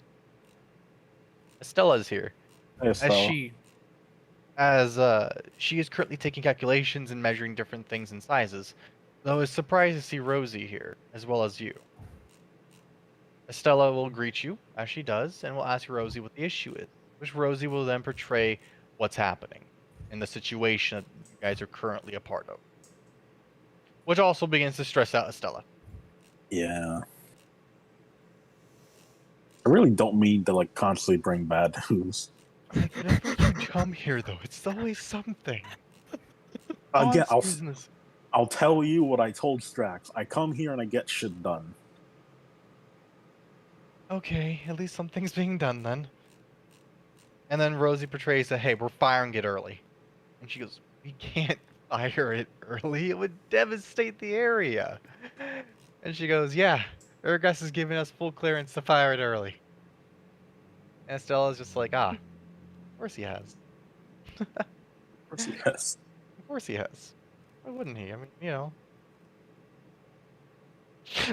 S2: Estella is here,
S3: Hey,
S2: as
S3: Stella.
S2: she is currently taking calculations and measuring different things in sizes. Though is surprised to see Rosie here, as well as you. Estella will greet you, as she does, and will ask Rosie what the issue is, which Rosie will then portray what's happening in the situation that you guys are currently a part of. Which also begins to stress out Estella.
S3: Yeah. I really don't mean to like constantly bring bad news.
S2: Like, whenever you come here, though, it's always something.
S3: Again, I'll tell you what I told Strax. I come here and I get shit done.
S2: Okay, at least something's being done then. And then Rosie portrays that, hey, we're firing it early. And she goes, we can't fire it early. It would devastate the area. And she goes, yeah, Urgus is giving us full clearance to fire it early. And Stella's just like, of course he has.
S3: Yes.
S2: Of course he has. Why wouldn't he? I mean, you know.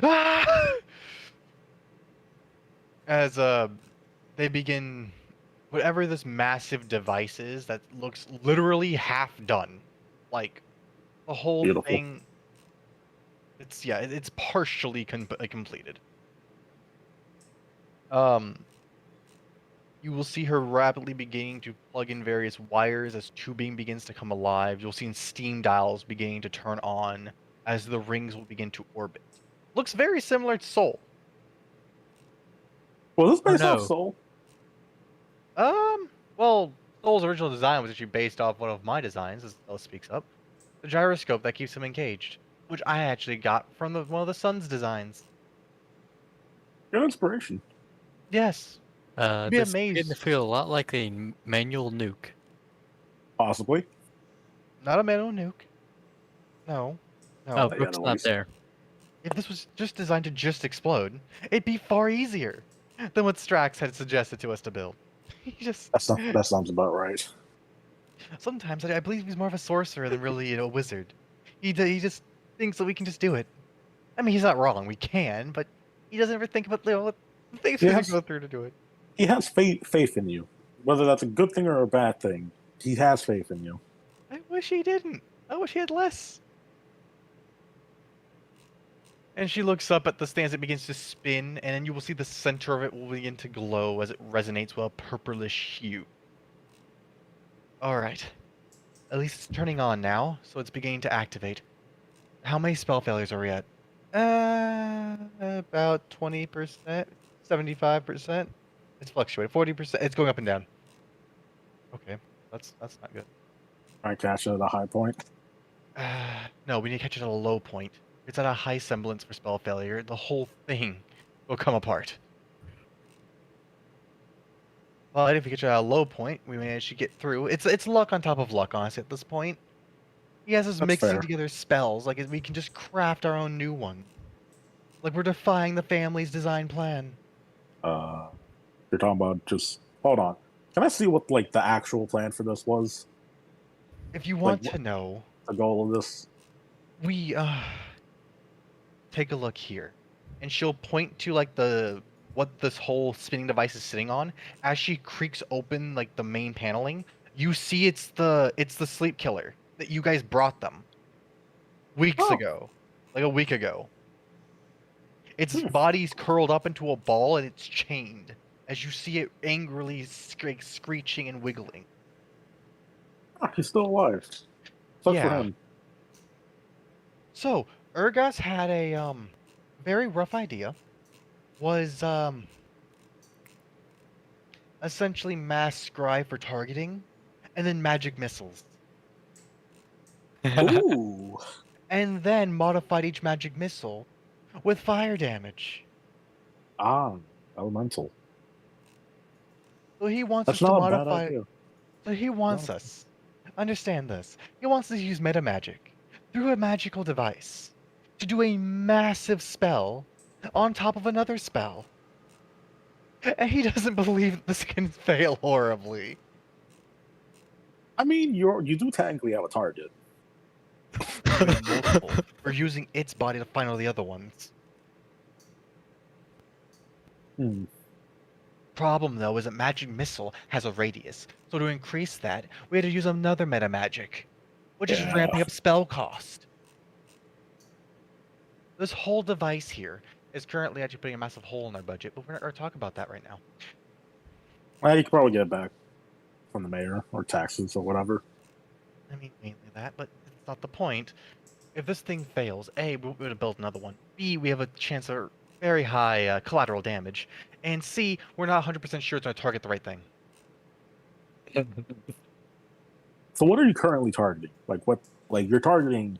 S2: Ah! As they begin whatever this massive device is that looks literally half done. Like the whole
S3: Beautiful.
S2: thing it's partially completed. You will see her rapidly beginning to plug in various wires as tubing begins to come alive. You'll see steam dials beginning to turn on as the rings will begin to orbit. Looks very similar to Soul.
S3: Well, this
S5: Oh,
S3: based off
S5: no.
S3: Soul.
S2: Well, Soul's original design was actually based off one of my designs, as Stella speaks up. The gyroscope that keeps him engaged, which I actually got from one of the Sun's designs.
S3: Good inspiration.
S2: Yes. You'd be
S5: This
S2: amazed.
S5: began to feel a lot like a manual nuke.
S3: Possibly.
S2: Not a manual nuke. No. No.
S5: Oh,
S3: yeah,
S5: Brooke's
S3: no
S5: not
S3: worries.
S5: there.
S2: If this was just designed to just explode, it'd be far easier than what Strax had suggested to us to build. He just
S3: That sounds about right.
S2: sometimes I believe he's more of a sorcerer than really, a wizard. He just thinks that we can just do it. I mean, he's not wrong. We can, but he doesn't ever think about what the things we
S3: Yes.
S2: go through to do it.
S3: He has faith in you. Whether that's a good thing or a bad thing, he has faith in you.
S2: I wish he didn't. I wish he had less. And she looks up at the stands. It begins to spin, and then you will see the center of it will begin to glow as it resonates with a purplish hue. All right. At least it's turning on now, so it's beginning to activate. How many spell failures are we at? About 20%, 75%. It's fluctuating. 40%. It's going up and down. Okay, that's not good.
S3: I catch it at a high point.
S2: No, we need to catch it at a low point. If it's at a high semblance for spell failure, the whole thing will come apart. Well, if we catch it at a low point, we manage to get through. It's luck on top of luck, honestly, at this point. He has us
S3: That's
S2: mixing
S3: fair.
S2: together spells, like we can just craft our own new one. Like we're defying the family's design plan.
S3: You're talking about just hold on. Can I see what like the actual plan for this was?
S2: If you want
S3: Like,
S2: to know,
S3: The goal of this?
S2: we take a look here, and she'll point to like what this whole spinning device is sitting on. As she creaks open like the main paneling, you see it's the sleep killer that you guys brought them weeks
S3: Oh.
S2: ago, like a week ago. Its
S3: Hmm.
S2: body's curled up into a ball and it's chained. As you see it angrily screeching and wiggling.
S3: He's still alive. Sucks for
S2: Yeah.
S3: him.
S2: So, Urgas had a very rough idea. Was essentially mass scry for targeting, and then magic missiles.
S3: Ooh.
S2: And then modified each magic missile with fire damage.
S3: Elemental.
S2: So he wants
S3: That's
S2: us to
S3: not a bad
S2: modify.
S3: idea.
S2: So he wants
S3: No.
S2: us. Understand this. He wants us to use meta magic through a magical device to do a massive spell on top of another spell. And he doesn't believe this can fail horribly.
S3: I mean, you do technically have a target.
S2: We have multiple. We're using its body to find all the other ones.
S3: Hmm.
S2: Problem though is that magic missile has a radius, so to increase that, we had to use another meta magic, which is
S3: Yeah.
S2: ramping up spell cost. This whole device here is currently actually putting a massive hole in our budget, but we're not going to talk about that right now.
S3: Well, you could probably get it back from the mayor or taxes or whatever.
S2: I mean, mainly that, but it's not the point. If this thing fails, A, we're going to build another one. B, we have a chance of very high collateral damage. And C, we're not 100% sure it's going to target the right thing.
S3: So what are you currently targeting? Like you're targeting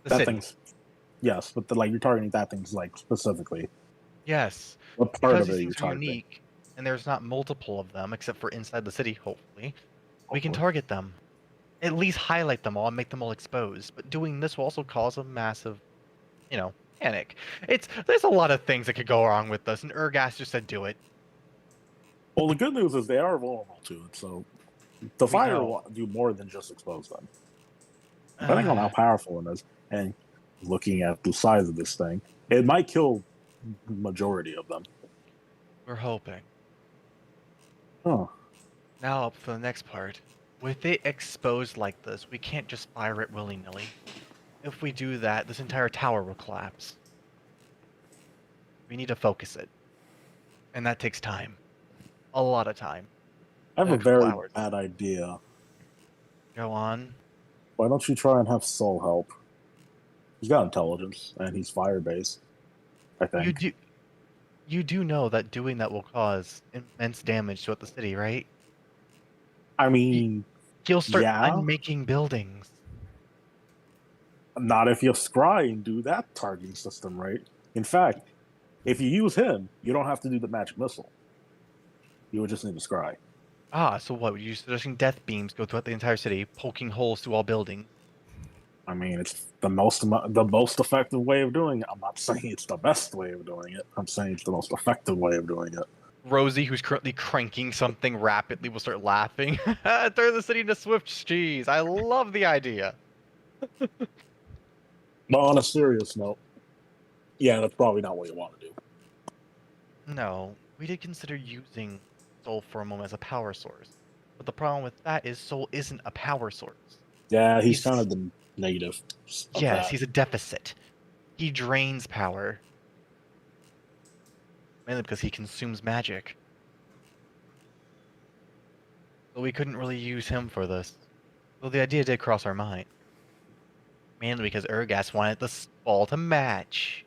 S2: The
S3: that
S2: city.
S3: thing's. Yes, but you're targeting that thing's like specifically.
S2: Yes.
S3: What part
S2: Because
S3: of it
S2: these
S3: you're
S2: things are
S3: targeting?
S2: unique, and there's not multiple of them, except for inside the city, hopefully, we can
S3: Hopefully.
S2: target them. At least highlight them all and make them all exposed. But doing this will also cause a massive, panic. There's a lot of things that could go wrong with this, and Urgas just said do it.
S3: Well, the good news is they are vulnerable to it, so the
S2: We
S3: fire
S2: know.
S3: will do more than just expose them. Depending on how powerful it is, and looking at the size of this thing, it might kill the majority of them.
S2: We're hoping.
S3: Huh.
S2: Now up for the next part. With it exposed like this, we can't just fire it willy-nilly. If we do that, this entire tower will collapse. We need to focus it. And that takes time. A lot of time.
S3: I have a
S2: Actual
S3: very
S2: hours.
S3: bad idea.
S2: Go on.
S3: Why don't you try and have Soul help? He's got intelligence, and he's fire-based, I think.
S2: You do know that doing that will cause immense damage throughout the city, right?
S3: I mean,
S2: He'll start
S3: yeah.
S2: unmaking buildings.
S3: Not if you scry and do that targeting system, right? In fact, if you use him, you don't have to do the magic missile. You would just need to scry.
S2: Ah, so what? You're suggesting death beams go throughout the entire city, poking holes through all buildings.
S3: I mean, it's the most effective way of doing it. I'm not saying it's the best way of doing it. I'm saying it's the most effective way of doing it.
S2: Rosie, who's currently cranking something rapidly, will start laughing. Turn the city into Swift cheese. I love the idea.
S3: But on a serious note, yeah, that's probably not what you want to do.
S2: No, we did consider using Soul for a moment as a power source. But the problem with that is Soul isn't a power source.
S3: Yeah, he's
S2: He's-
S3: kind of the negative. Of
S2: Yes,
S3: that.
S2: he's a deficit. He drains power. Mainly because he consumes magic. But we couldn't really use him for this. Though the idea did cross our mind. Mainly because Urgas wanted the ball to match.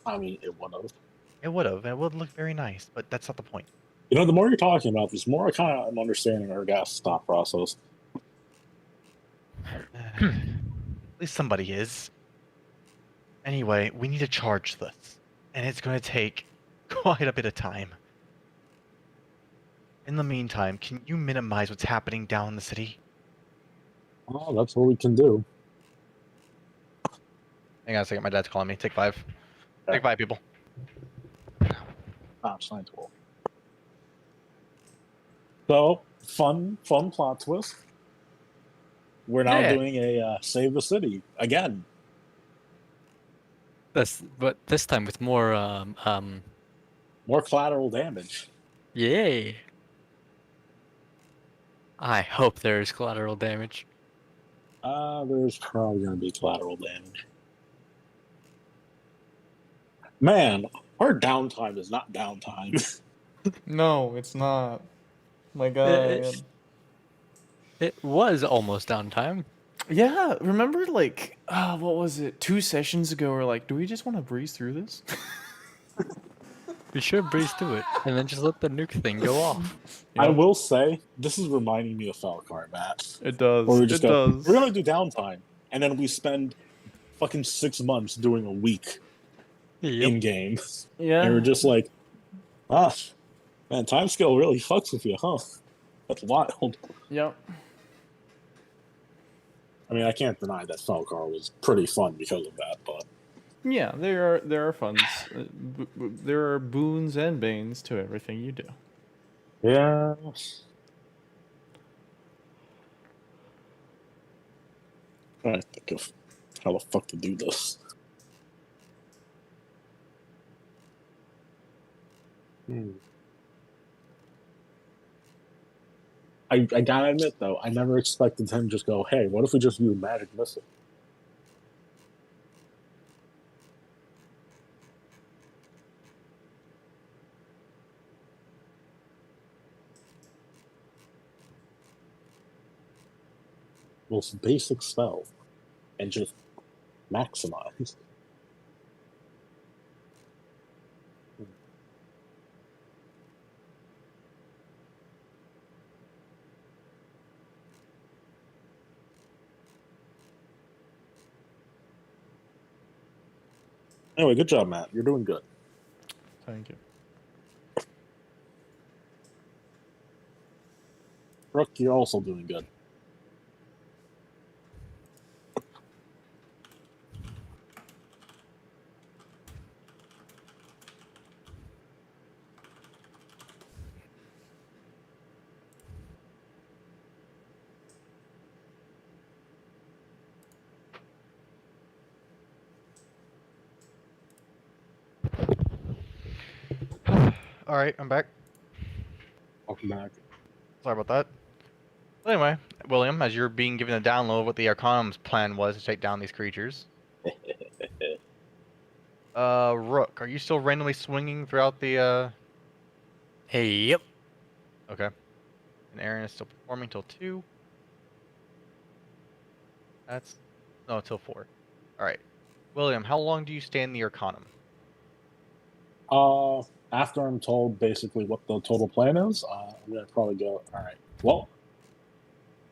S3: I mean, it would have.
S2: It would have, and it would look very nice, but that's not the point.
S3: You know, the more you're talking about this, the more I kind of am understanding our gas thought process.
S2: At least somebody is. Anyway, we need to charge this. And it's going to take quite a bit of time. In the meantime, can you minimize what's happening down in the city?
S3: Oh, that's what we can do.
S2: Hang on a second, my dad's calling me. Take 5.
S3: Okay.
S2: Take 5, people.
S3: Ah, it's fine, cool. So, fun plot twist. We're now
S2: Yeah.
S3: doing a save the city again.
S5: But this time with more
S3: More collateral damage.
S5: yay. I hope there is collateral damage.
S3: There's probably going to be collateral damage. Man, our downtime is not downtime.
S1: No, it's not. My
S5: It-
S1: God.
S5: It was almost downtime.
S1: Yeah, remember like what was it? 2 sessions ago we're like, do we just want to breeze through this?
S5: We should breeze through it and then just let the nuke thing go off.
S3: I will say, this is reminding me of Falcar, Matt.
S1: It does.
S3: Where we
S1: It
S3: just go,
S1: does.
S3: we're going to do downtime, and then we spend fucking 6 months doing a week in game.
S1: Yeah.
S3: And we're just like, man, time scale really fucks with you, huh? That's wild.
S1: Yep.
S3: I mean, I can't deny that Falcar was pretty fun because of that, but
S1: Yeah, there are funds. There are boons and banes to everything you do.
S3: yeah. I think of how the fuck to do this. I gotta admit though, I never expected him to just go, "Hey, what if we just use magic missile?" Most basic spell, and just maximize. Anyway, good job, Matt. You're doing good.
S1: Thank you.
S3: Rook, you're also doing good.
S2: All right, I'm back.
S3: Welcome back.
S2: Sorry about that. Well, anyway, William, as you're being given a download of what the Arcanum's plan was to take down these creatures. Rook, are you still randomly swinging throughout the,
S5: Hey, yep.
S2: Okay. And Aaron is still performing till 2. That's... No, till 4. Alright. William, how long do you stay in the Arcanum?
S3: After I'm told basically what the total plan is, I'm gonna probably go. All right. Well,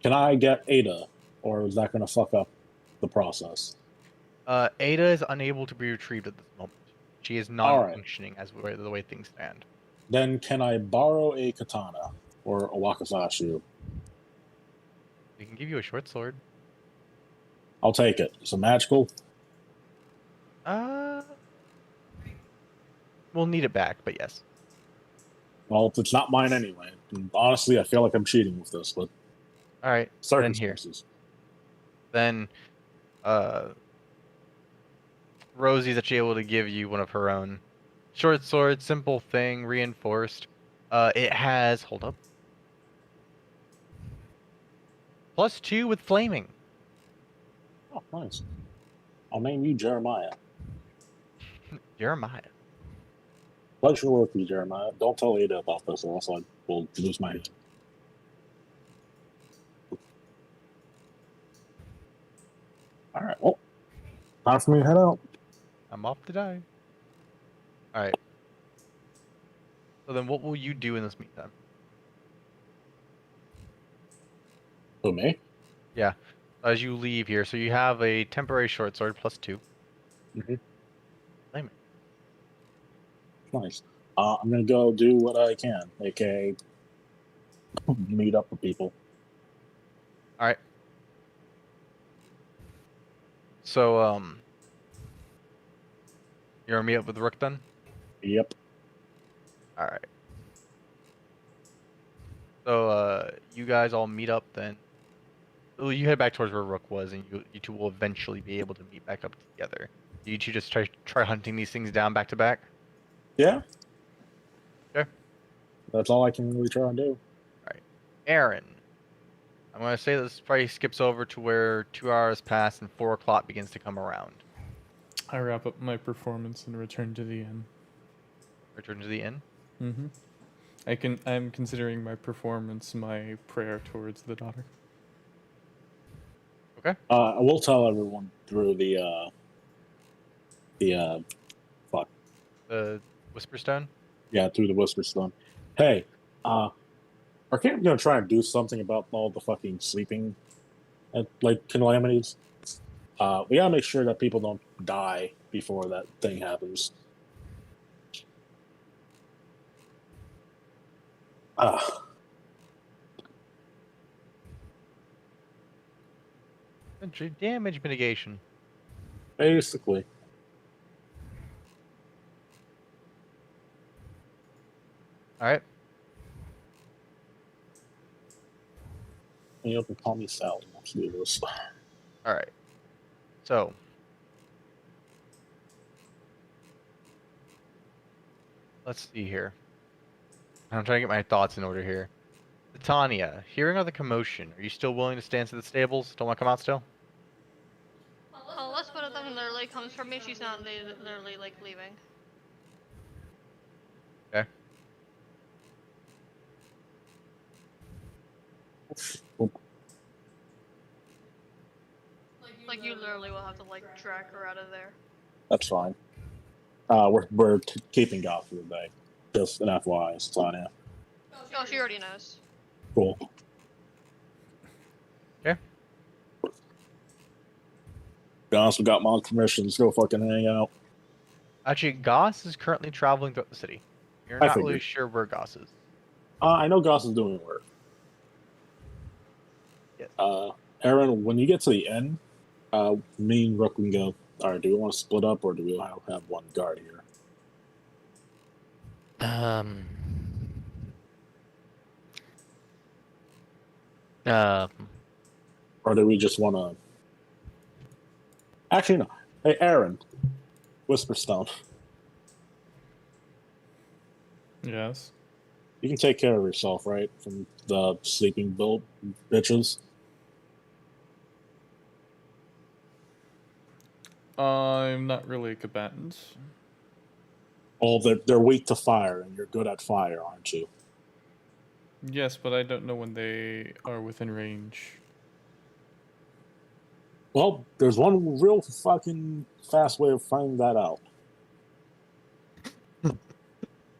S3: can I get Ada, or is that gonna fuck up the process?
S2: Ada is unable to be retrieved at this moment. She is
S3: All right.
S2: non-functioning as the way things stand.
S3: Then can I borrow a katana or a wakizashi?
S2: We can give you a short sword.
S3: I'll take it. It's a magical.
S2: We'll need it back, but yes.
S3: Well, it's not mine anyway. And honestly, I feel like I'm cheating with this, but
S2: Alright, then here.
S3: circumstances.
S2: Then, Rosie's actually able to give you one of her own. Short sword, simple thing, reinforced. It has... Hold up. +2 with flaming.
S3: Oh, nice. I'll name you Jeremiah.
S2: Jeremiah.
S3: Pleasure work with you, Jeremiah. Don't tell Ada about this, or else I will lose my head. All right. Well, time for me to head out.
S2: I'm off to die. Alright. So then what will you do in this meantime?
S3: Who, me?
S2: Yeah. As you leave here, so you have a temporary short sword +2.
S3: Mhm.
S2: Flame it.
S3: Nice. I'm gonna go do what I can, aka meet up with people.
S2: Alright. So, you're gonna meet up with Rook then?
S3: Yep.
S2: Alright. So, you guys all meet up then. Well, you head back towards where Rook was, and you two will eventually be able to meet back up together. You two just try hunting these things down back to back?
S3: Yeah.
S2: Okay.
S3: That's all I can really try and do.
S2: Alright. Aaron. I'm gonna say this probably skips over to where 2 hours pass and 4 o'clock begins to come around.
S1: I wrap up my performance and return to the inn.
S2: Return to the inn?
S1: Mm-hmm. I'm considering my performance my prayer towards the daughter.
S2: Okay.
S3: I will tell everyone through the fuck.
S2: The Whisperstone?
S3: Yeah, through the Whisper Stone. Hey, are Camp gonna try and do something about all the fucking sleeping, like calamities? We gotta make sure that people don't die before that thing happens.
S2: damage mitigation.
S3: Basically.
S2: All right.
S3: You can call me Sally. Let's do this.
S2: All right. So. Let's see here. I'm trying to get my thoughts in order here. Titania, hearing of the commotion, are you still willing to stand to the stables? Don't want to come out still?
S6: Unless one of them literally comes from me, she's not literally like leaving.
S2: Okay.
S6: Like you literally will have to like drag her out of there.
S3: That's fine. We're keeping God for the day. Just an FYI, Titania.
S6: Oh, she already knows.
S3: Cool.
S2: Okay.
S3: Be honest, we got my permission. Let's go fucking hang out.
S2: Actually, Goss is currently traveling throughout the city. You're
S3: I
S2: not really
S3: figured.
S2: sure where Goss is.
S3: I know Goss is doing work.
S2: Yes.
S3: Aaron, when you get to the end, me and Rook can go. All right, do we want to split up or do we have one guard here?
S5: Um.
S3: Or do we just want to? Actually, no. Hey, Aaron, Whisper Stone.
S1: Yes.
S3: You can take care of yourself, right? From the sleeping build bitches.
S1: I'm not really a combatant.
S3: Oh, they're weak to fire, and you're good at fire, aren't you?
S1: Yes, but I don't know when they are within range.
S3: Well, there's one real fucking fast way of finding that out.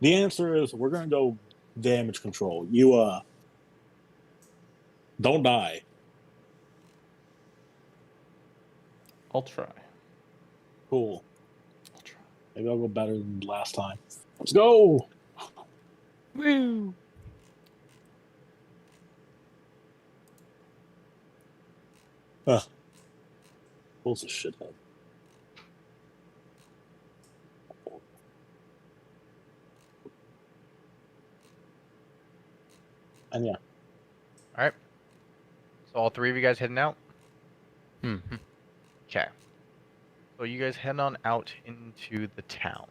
S3: The answer is we're gonna go damage control. You don't die.
S1: I'll try.
S3: Cool.
S1: I'll try.
S3: Maybe I'll go better than last time. Let's go.
S5: Woo!
S3: Pulls a shithead. And yeah.
S2: All right. So all three of you guys heading out?
S5: Mm-hmm.
S2: Okay. So you guys head on out into the town.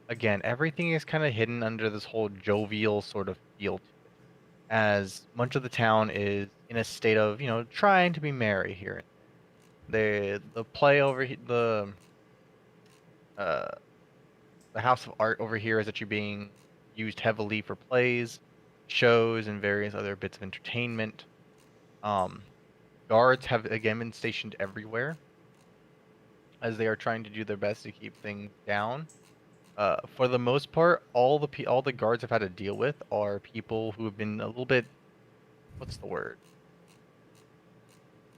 S2: Again, everything is kind of hidden under this whole jovial sort of feel to it, as much of the town is in a state of, trying to be merry here. The play over uh the house of art over here is actually being used heavily for plays, shows, and various other bits of entertainment. Guards have again been stationed everywhere, as they are trying to do their best to keep things down. For the most part, all the guards have had to deal with are people who have been a little bit, what's the word?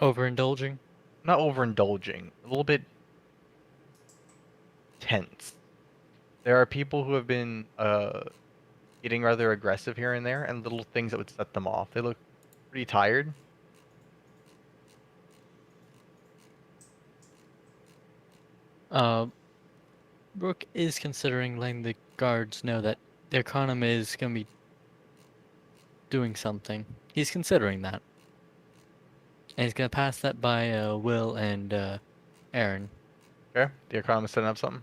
S5: Overindulging.
S2: Not overindulging, a little bit tense. There are people who have been getting rather aggressive here and there, and little things that would set them off. They look pretty tired.
S5: Brooke is considering letting the guards know that their economy is going to be doing something. He's considering that. And he's going to pass that by Will and Aaron.
S2: Okay, the economist setting up something.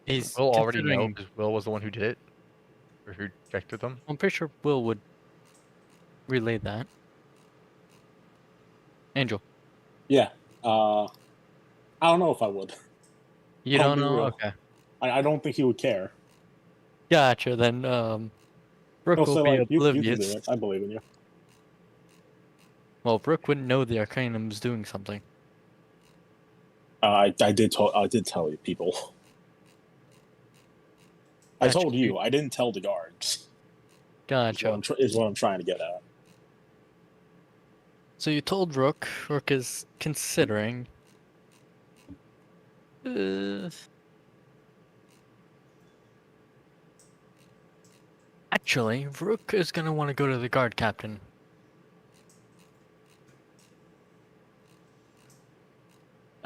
S5: He's
S2: Will already know
S5: considering.
S2: because Will was the one who did it, or who checked with them.
S5: I'm pretty sure Will would relay that. Angel.
S3: Yeah. I don't know if I would.
S5: You
S3: I'll
S5: don't
S3: be
S5: know?
S3: real.
S5: Okay.
S3: I don't think he would care.
S5: Gotcha. Then Brooke
S3: He'll
S5: will
S3: say
S5: be
S3: like, you can
S5: oblivious.
S3: do it. I believe in you.
S5: Well, Brooke wouldn't know the Arcanum's doing something.
S3: I did tell you people. I
S5: Gotcha.
S3: told you. I didn't tell the guards.
S5: Gotcha.
S3: Is what I'm trying to get at.
S5: So you told Rook. Rook is considering. Actually, Rook is gonna want to go to the guard captain.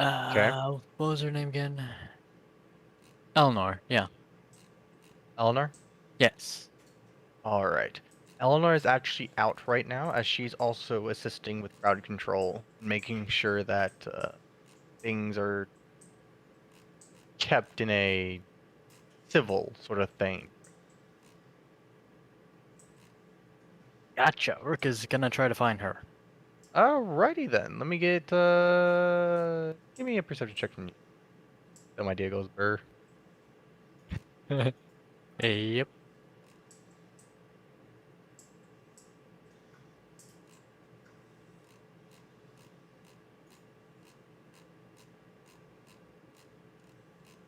S5: What was her name again? Eleanor. Yeah.
S2: Eleanor?
S5: Yes.
S2: All right. Eleanor is actually out right now, as she's also assisting with crowd control, making sure that things are kept in a civil sort of thing.
S5: Gotcha. Rook is gonna try to find her.
S2: Alrighty then. Let me get give me a perception check from you. That my idea goes burr.
S5: Yep.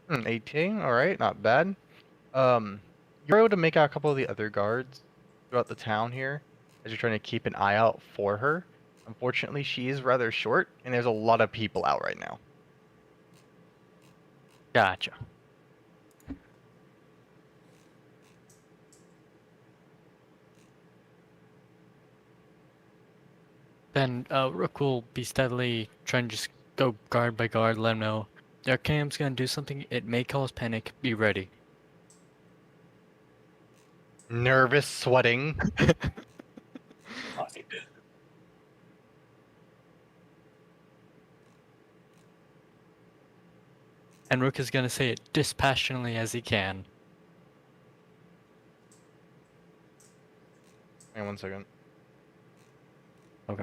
S2: Hmm, 18. All right, not bad. You're able to make out a couple of the other guards throughout the town here as you're trying to keep an eye out for her. Unfortunately, she is rather short, and there's a lot of people out right now.
S5: Gotcha. Then Rook will be steadily trying to just go guard by guard, let him know. The Arcanum's gonna do something, it may cause panic, be ready.
S2: Nervous, sweating.
S5: And Rook is gonna say it dispassionately as he can.
S2: Hang on 1 second.
S5: Okay.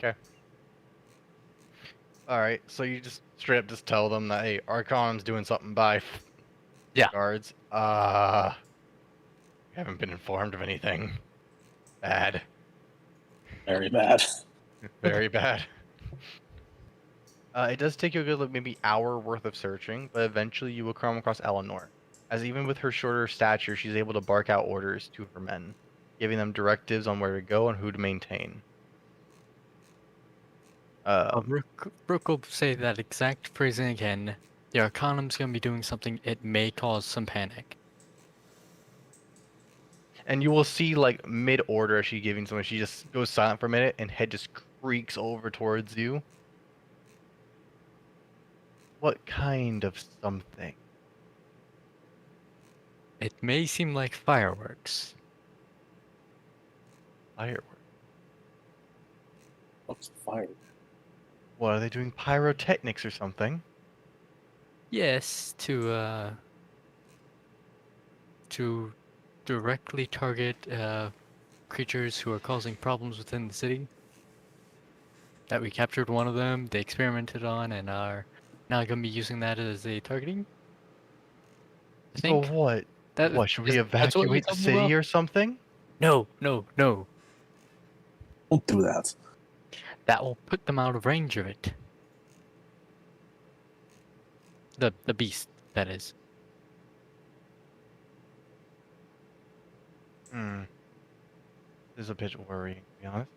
S2: Okay. All right. So you just straight up just tell them that hey, Archon's doing something by
S5: Yeah.
S2: guards. Haven't been informed of anything bad.
S3: Very bad.
S2: Very bad. It does take you a good like, maybe hour worth of searching, but eventually you will come across Eleanor. As even with her shorter stature, she's able to bark out orders to her men, giving them directives on where to go and who to maintain.
S5: Rook will say that exact phrasing again. The Arcanum's gonna be doing something, it may cause some panic.
S2: And you will see like mid-order as she's giving someone, she just goes silent for a minute and head just creaks over towards you. What kind of something?
S5: It may seem like fireworks.
S2: Fireworks.
S3: What's fire?
S2: What are they doing? Pyrotechnics or something?
S5: Yes, to directly target creatures who are causing problems within the city. That we captured one of them, they experimented on, and are now gonna be using that as a targeting. I
S2: So
S5: think
S2: what?
S5: that
S2: What, should we
S5: that's what you
S2: evacuate the
S5: told me,
S2: city
S5: Will?
S2: or something?
S5: No, no, no.
S3: Don't do that.
S5: That will put them out of range of it. The beast, that is.
S2: Hmm. This is a bit worrying, to be honest.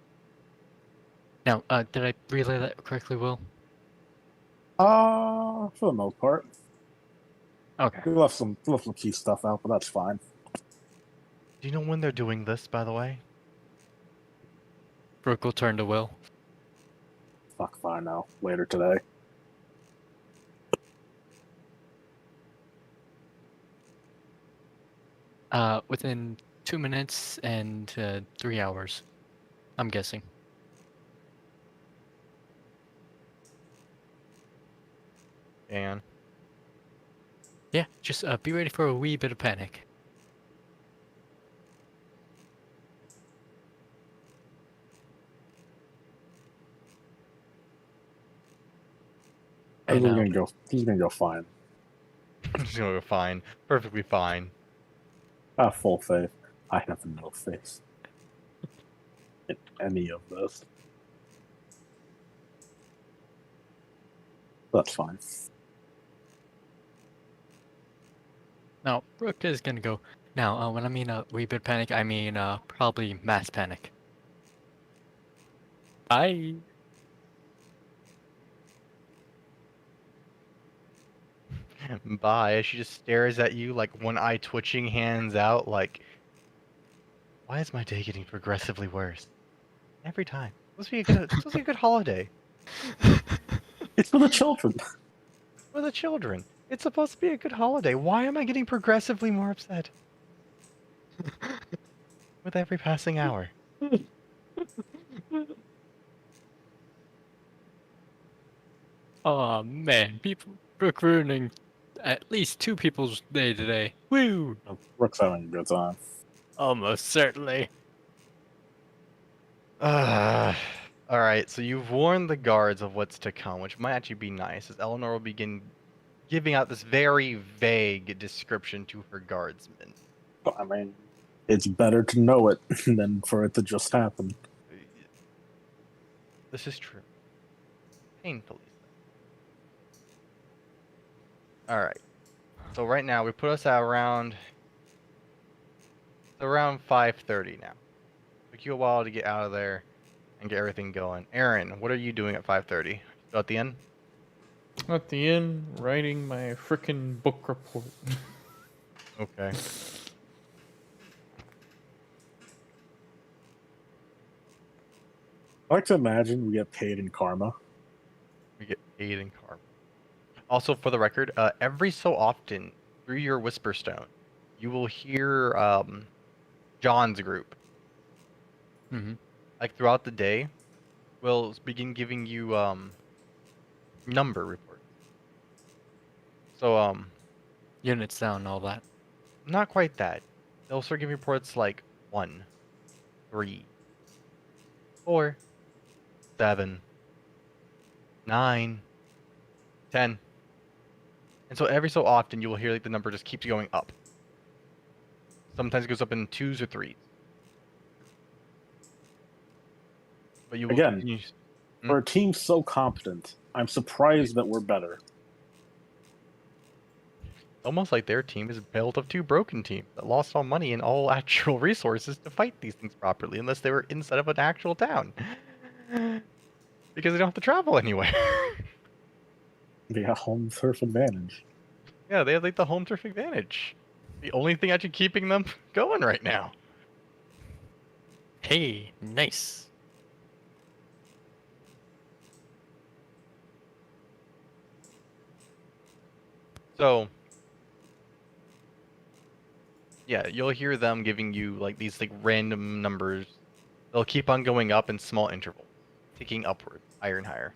S5: Now, did I relay that correctly, Will?
S3: For the most part.
S5: Okay.
S3: We left some key stuff out, but that's fine.
S2: Do you know when they're doing this, by the way?
S5: Brooke will turn to Will.
S3: Fuck, fine now. Later today.
S5: Within 2 minutes and 3 hours, I'm guessing.
S2: And
S5: Yeah, just be ready for a wee bit of panic.
S3: This
S5: And
S3: is gonna go fine.
S2: it's gonna go fine. Perfectly fine.
S3: I have full faith. I have no faith in any of this. That's fine.
S5: now, Brooke is gonna go. Now, when I mean a wee bit of panic, I mean probably mass panic. Bye.
S2: Bye. She just stares at you, like one eye twitching, hands out, like, why is my day getting progressively worse? Every time. It's supposed to be a good holiday
S3: It's for the children.
S2: for the children. It's supposed to be a good holiday. Why am I getting progressively more upset with every passing hour?
S5: Oh man, people Brooke ruining at least 2 people's day today. Woo!
S3: Rook's having a good time.
S5: Almost certainly.
S2: All right, so you've warned the guards of what's to come, which might actually be nice, as Eleanor will begin giving out this very vague description to her guardsmen.
S3: But, I mean, it's better to know it than for it to just happen.
S2: This is true. Painfully so. All right. So right now we put us at around 5:30 now. Took you a while to get out of there and get everything going. Aaron, what are you doing at 5:30? Still at the end?
S1: At the end, writing my frickin' book report.
S2: Okay.
S3: I like to imagine we get paid in karma.
S2: We get paid in karma. Also, for the record, every so often through your Whisper Stone, you will hear John's group,
S5: Mm-hmm.
S2: like throughout the day, will begin giving you number reports. So
S5: Units down, all that.
S2: not quite that. They'll start giving reports like 1, 3, 4, 7, 9, 10. And so every so often you will hear like the number just keeps going up. Sometimes it goes up in 2s or 3s. But you will
S3: Again,
S2: continue.
S3: For a team so competent, I'm surprised that we're better.
S2: Almost like their team is built of 2 broken teams that lost all money and all actual resources to fight these things properly, unless they were inside of an actual town. Because they don't have to travel anywhere.
S3: They got home turf advantage.
S2: Yeah, they have like the home turf advantage. The only thing actually keeping them going right now.
S5: Hey, nice.
S2: So, yeah, you'll hear them giving you like these like random numbers. They'll keep on going up in small intervals, ticking upward, higher and higher.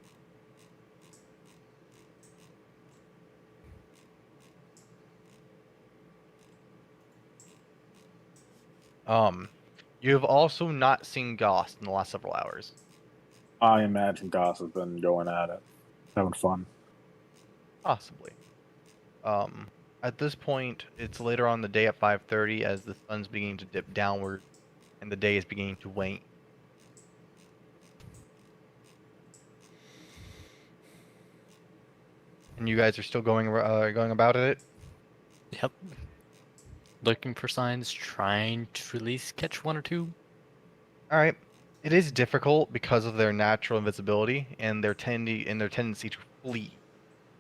S2: You have also not seen Goss in the last several hours.
S3: I imagine Goss has been going at it, having fun.
S2: Possibly. At this point, it's later on the day at 5:30 as the sun's beginning to dip downward and the day is beginning to wane. And you guys are still going about it?
S5: Yep. Looking for signs, trying to at least catch 1 or 2.
S2: All right. It is difficult because of their natural invisibility and their tendency to flee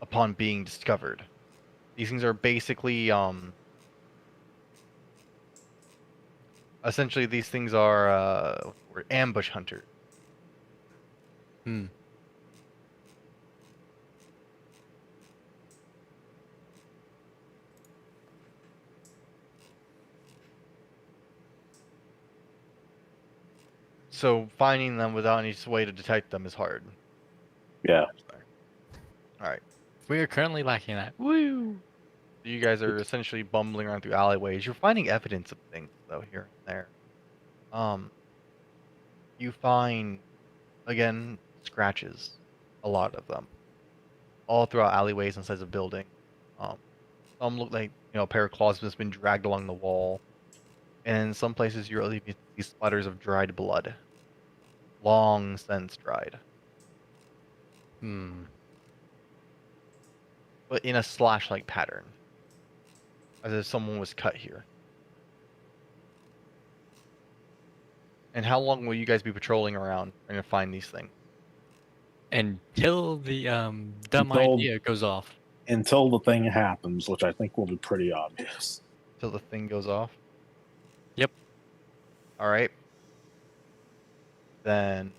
S2: upon being discovered. These things are basically essentially these things are ambush hunters.
S5: Hmm.
S2: So finding them without any way to detect them is hard.
S3: Yeah.
S2: All right.
S5: We are currently lacking that. Woo!
S2: You guys are essentially bumbling around through alleyways. You're finding evidence of things though here and there. You find again scratches, a lot of them, all throughout alleyways and sides of building. Some look like a pair of claws has been dragged along the wall, and in some places you're leaving these splatters of dried blood, long since dried,
S5: Hmm.
S2: but in a slash-like pattern, as if someone was cut here. And how long will you guys be patrolling around trying to find these things?
S5: Until the dumb
S3: Until-
S5: idea goes off.
S3: Until the thing happens, which I think will be pretty obvious.
S2: Till the thing goes off?
S5: Yep.
S2: Alright. Then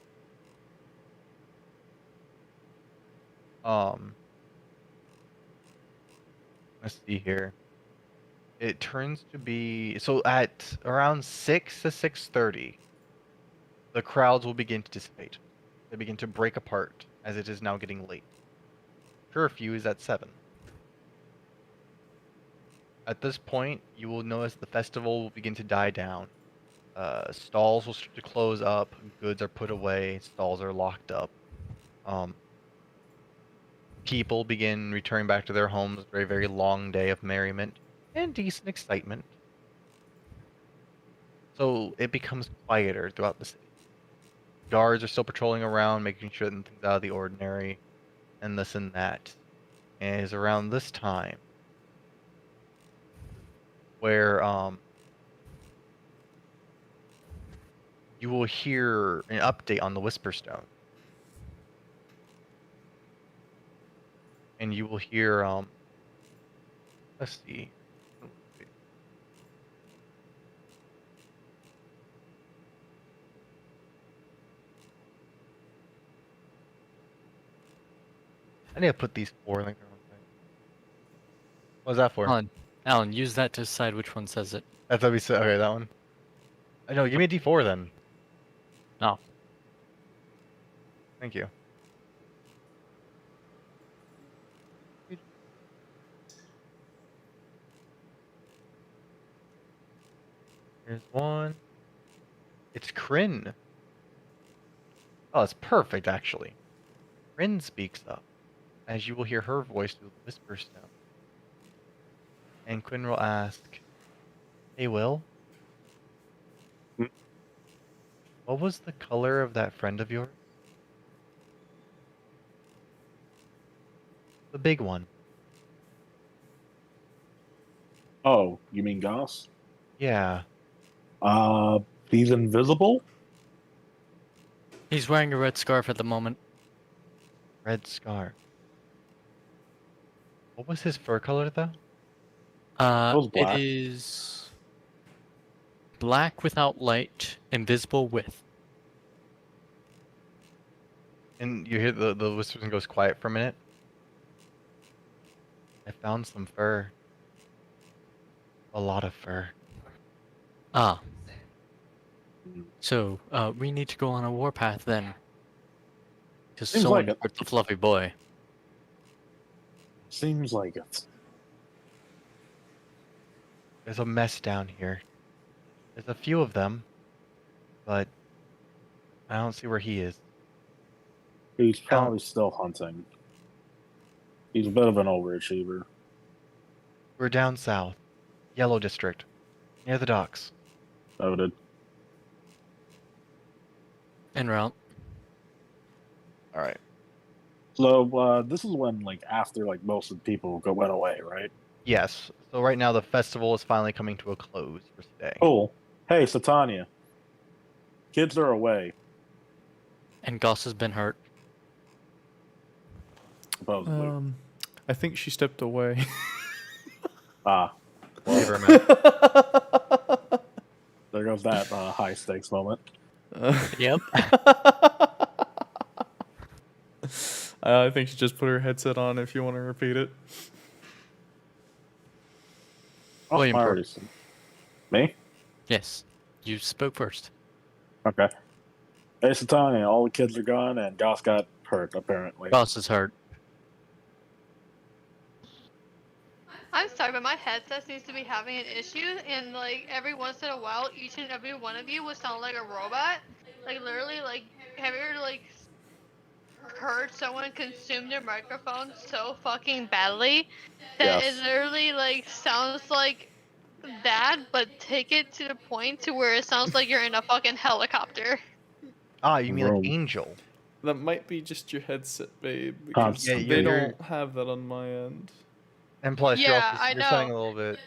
S2: let's see here. It turns to be so at around 6 to 6:30, the crowds will begin to dissipate. They begin to break apart as it is now getting late. Curfew is at 7. At this point, you will notice the festival will begin to die down. Stalls will start to close up, goods are put away, stalls are locked up. People begin returning back to their homes after a very long day of merriment and decent excitement. So it becomes quieter throughout the city. Guards are still patrolling around, making sure that nothing's out of the ordinary, and this and that. And it is around this time where you will hear an update on the Whisperstone. And you will hear let's see. I need to put these 4 things on. What was that for?
S5: Alan, use that to decide which one says it.
S2: That's what we said. Okay, that one. I know. Give me a D4 then.
S5: Oh.
S2: Thank you. Here's one. It's Kryn. Oh, it's perfect, actually. Kryn speaks up, as you will hear her voice through the Whisperstone. And Quinn will ask, "Hey, Will?
S3: Hmm?
S2: What was the color of that friend of yours? The big one."
S3: Oh, you mean Goss?
S2: Yeah.
S3: He's invisible?
S5: He's wearing a red scarf at the moment.
S2: Red scarf. What was his fur color, though?
S3: was
S5: It
S3: black.
S5: is black without light, invisible with.
S2: And you hear the Whisperstone goes quiet for a minute. I found some fur. A lot of fur.
S5: Ah. So, we need to go on a warpath then. Because
S3: Seems
S5: someone
S3: like it.
S5: hurt the fluffy boy.
S3: Seems like it.
S2: There's a mess down here. There's a few of them, but I don't see where he is.
S3: He's probably still hunting. He's a bit of an overachiever.
S2: We're down south, Yellow District, near the docks.
S3: Noted.
S5: En route.
S2: All right.
S3: So, this is when, like, after, like, most of the people went away, right?
S2: Yes. So right now the festival is finally coming to a close for today.
S3: Cool. Hey, Satania. Kids are away,
S5: And Goss has been hurt.
S3: supposedly.
S1: I think she stepped away.
S3: Ah,
S2: Save her a minute.
S3: there goes that high stakes moment.
S5: Yep.
S1: I think she just put her headset on. If you want to repeat it.
S3: Oh,
S5: William
S3: I
S5: Perk.
S3: already said- Me?
S5: Yes. You spoke first.
S3: Okay. Hey, Satania, all the kids are gone, and Goss got hurt, apparently.
S5: Goss is hurt.
S6: I'm sorry, but my headset seems to be having an issue, and like every once in a while, each and every one of you would sound like a robot. Like literally, like have you ever like heard someone consume their microphone so fucking badly that
S3: Yes.
S6: it literally like sounds like that, but take it to the point to where it sounds like you're in a fucking helicopter.
S2: Ah, you mean like
S3: Vroom.
S2: Angel?
S1: That might be just your headset, babe.
S3: Yeah,
S1: Because they
S2: you're-
S1: don't have that on my end.
S2: And plus,
S6: Yeah, I
S2: you're sounding
S6: know.
S2: a little bit.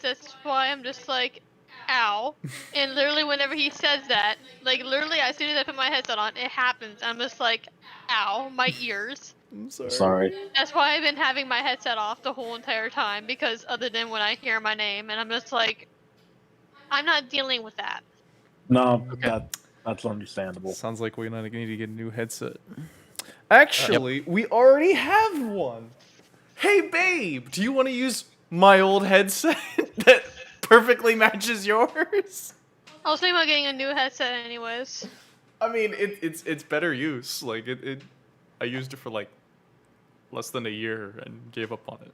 S6: That's why I'm just like, ow. And literally whenever he says that, like literally as soon as I put my headset on, it happens. I'm just like, ow, my ears.
S1: I'm sorry.
S3: Sorry.
S6: That's why I've been having my headset off the whole entire time, because other than when I hear my name, and I'm just like, I'm not dealing with that.
S3: No,
S5: Okay.
S3: that's understandable.
S1: Sounds like we need to get a new headset. Actually, we already have one. Hey, babe, do you want to use my old headset that perfectly matches yours?
S6: I was thinking about getting a new headset anyways.
S1: I mean, it's better use. Like I used it for like less than a year and gave up on it.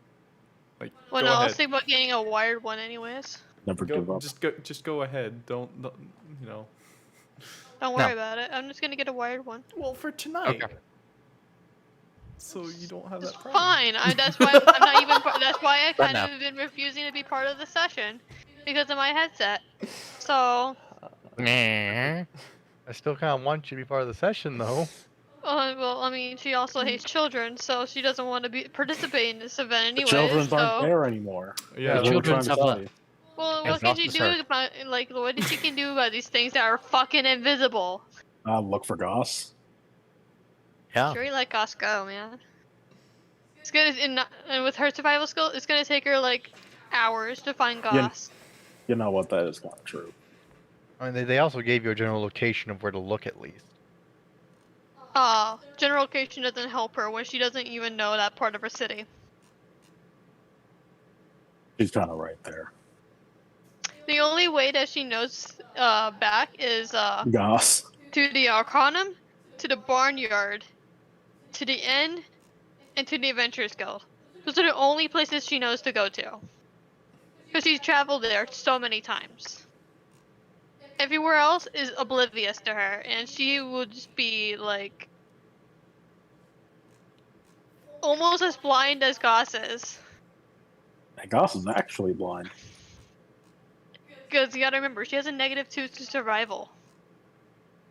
S1: Like,
S6: Well,
S1: go
S6: no, I
S1: ahead.
S6: was thinking about getting a wired one anyways.
S3: Never give up.
S1: Just go ahead. Don't you know.
S6: Don't worry about it. I'm just gonna get a wired one.
S1: Well, for tonight.
S5: Okay.
S1: So you don't have
S6: It's
S1: that problem.
S6: fine. That's why I'm not even. That's why I
S5: But
S6: kind
S5: no.
S6: of have been refusing to be part of the session because of my headset. So,
S5: Nah.
S2: I still kind of want you to be part of the session, though.
S6: well, I mean, she also hates children, so she doesn't want to participate in this event
S3: The
S6: anyways.
S3: children
S6: So,
S3: aren't there anymore.
S1: Yeah,
S3: That's what we're trying
S5: children's
S3: to
S5: have
S3: tell
S5: left.
S3: you.
S6: well,
S5: And
S6: what can she
S5: lost
S6: do
S5: her.
S6: about what she can do about these things that are fucking invisible?
S3: Look for Goss.
S5: Yeah.
S6: Sure, you let Goss go, man. It's gonna and with her survival skill, it's gonna take her like hours to find Goss.
S3: You know what? That is kind of true.
S2: I mean, they also gave you a general location of where to look at least.
S6: General location doesn't help her when she doesn't even know that part of her city.
S3: She's kind of right there.
S6: The only way that she knows back is
S3: Goss.
S6: to the Arcanum, to the Barnyard, to the Inn, and to the Adventurers Guild. Those are the only places she knows to go to. Because she's traveled there so many times. Everywhere else is oblivious to her, and she would just be like almost as blind as Goss is.
S3: And Goss is actually blind.
S6: Because you gotta remember, she has a -2 to survival.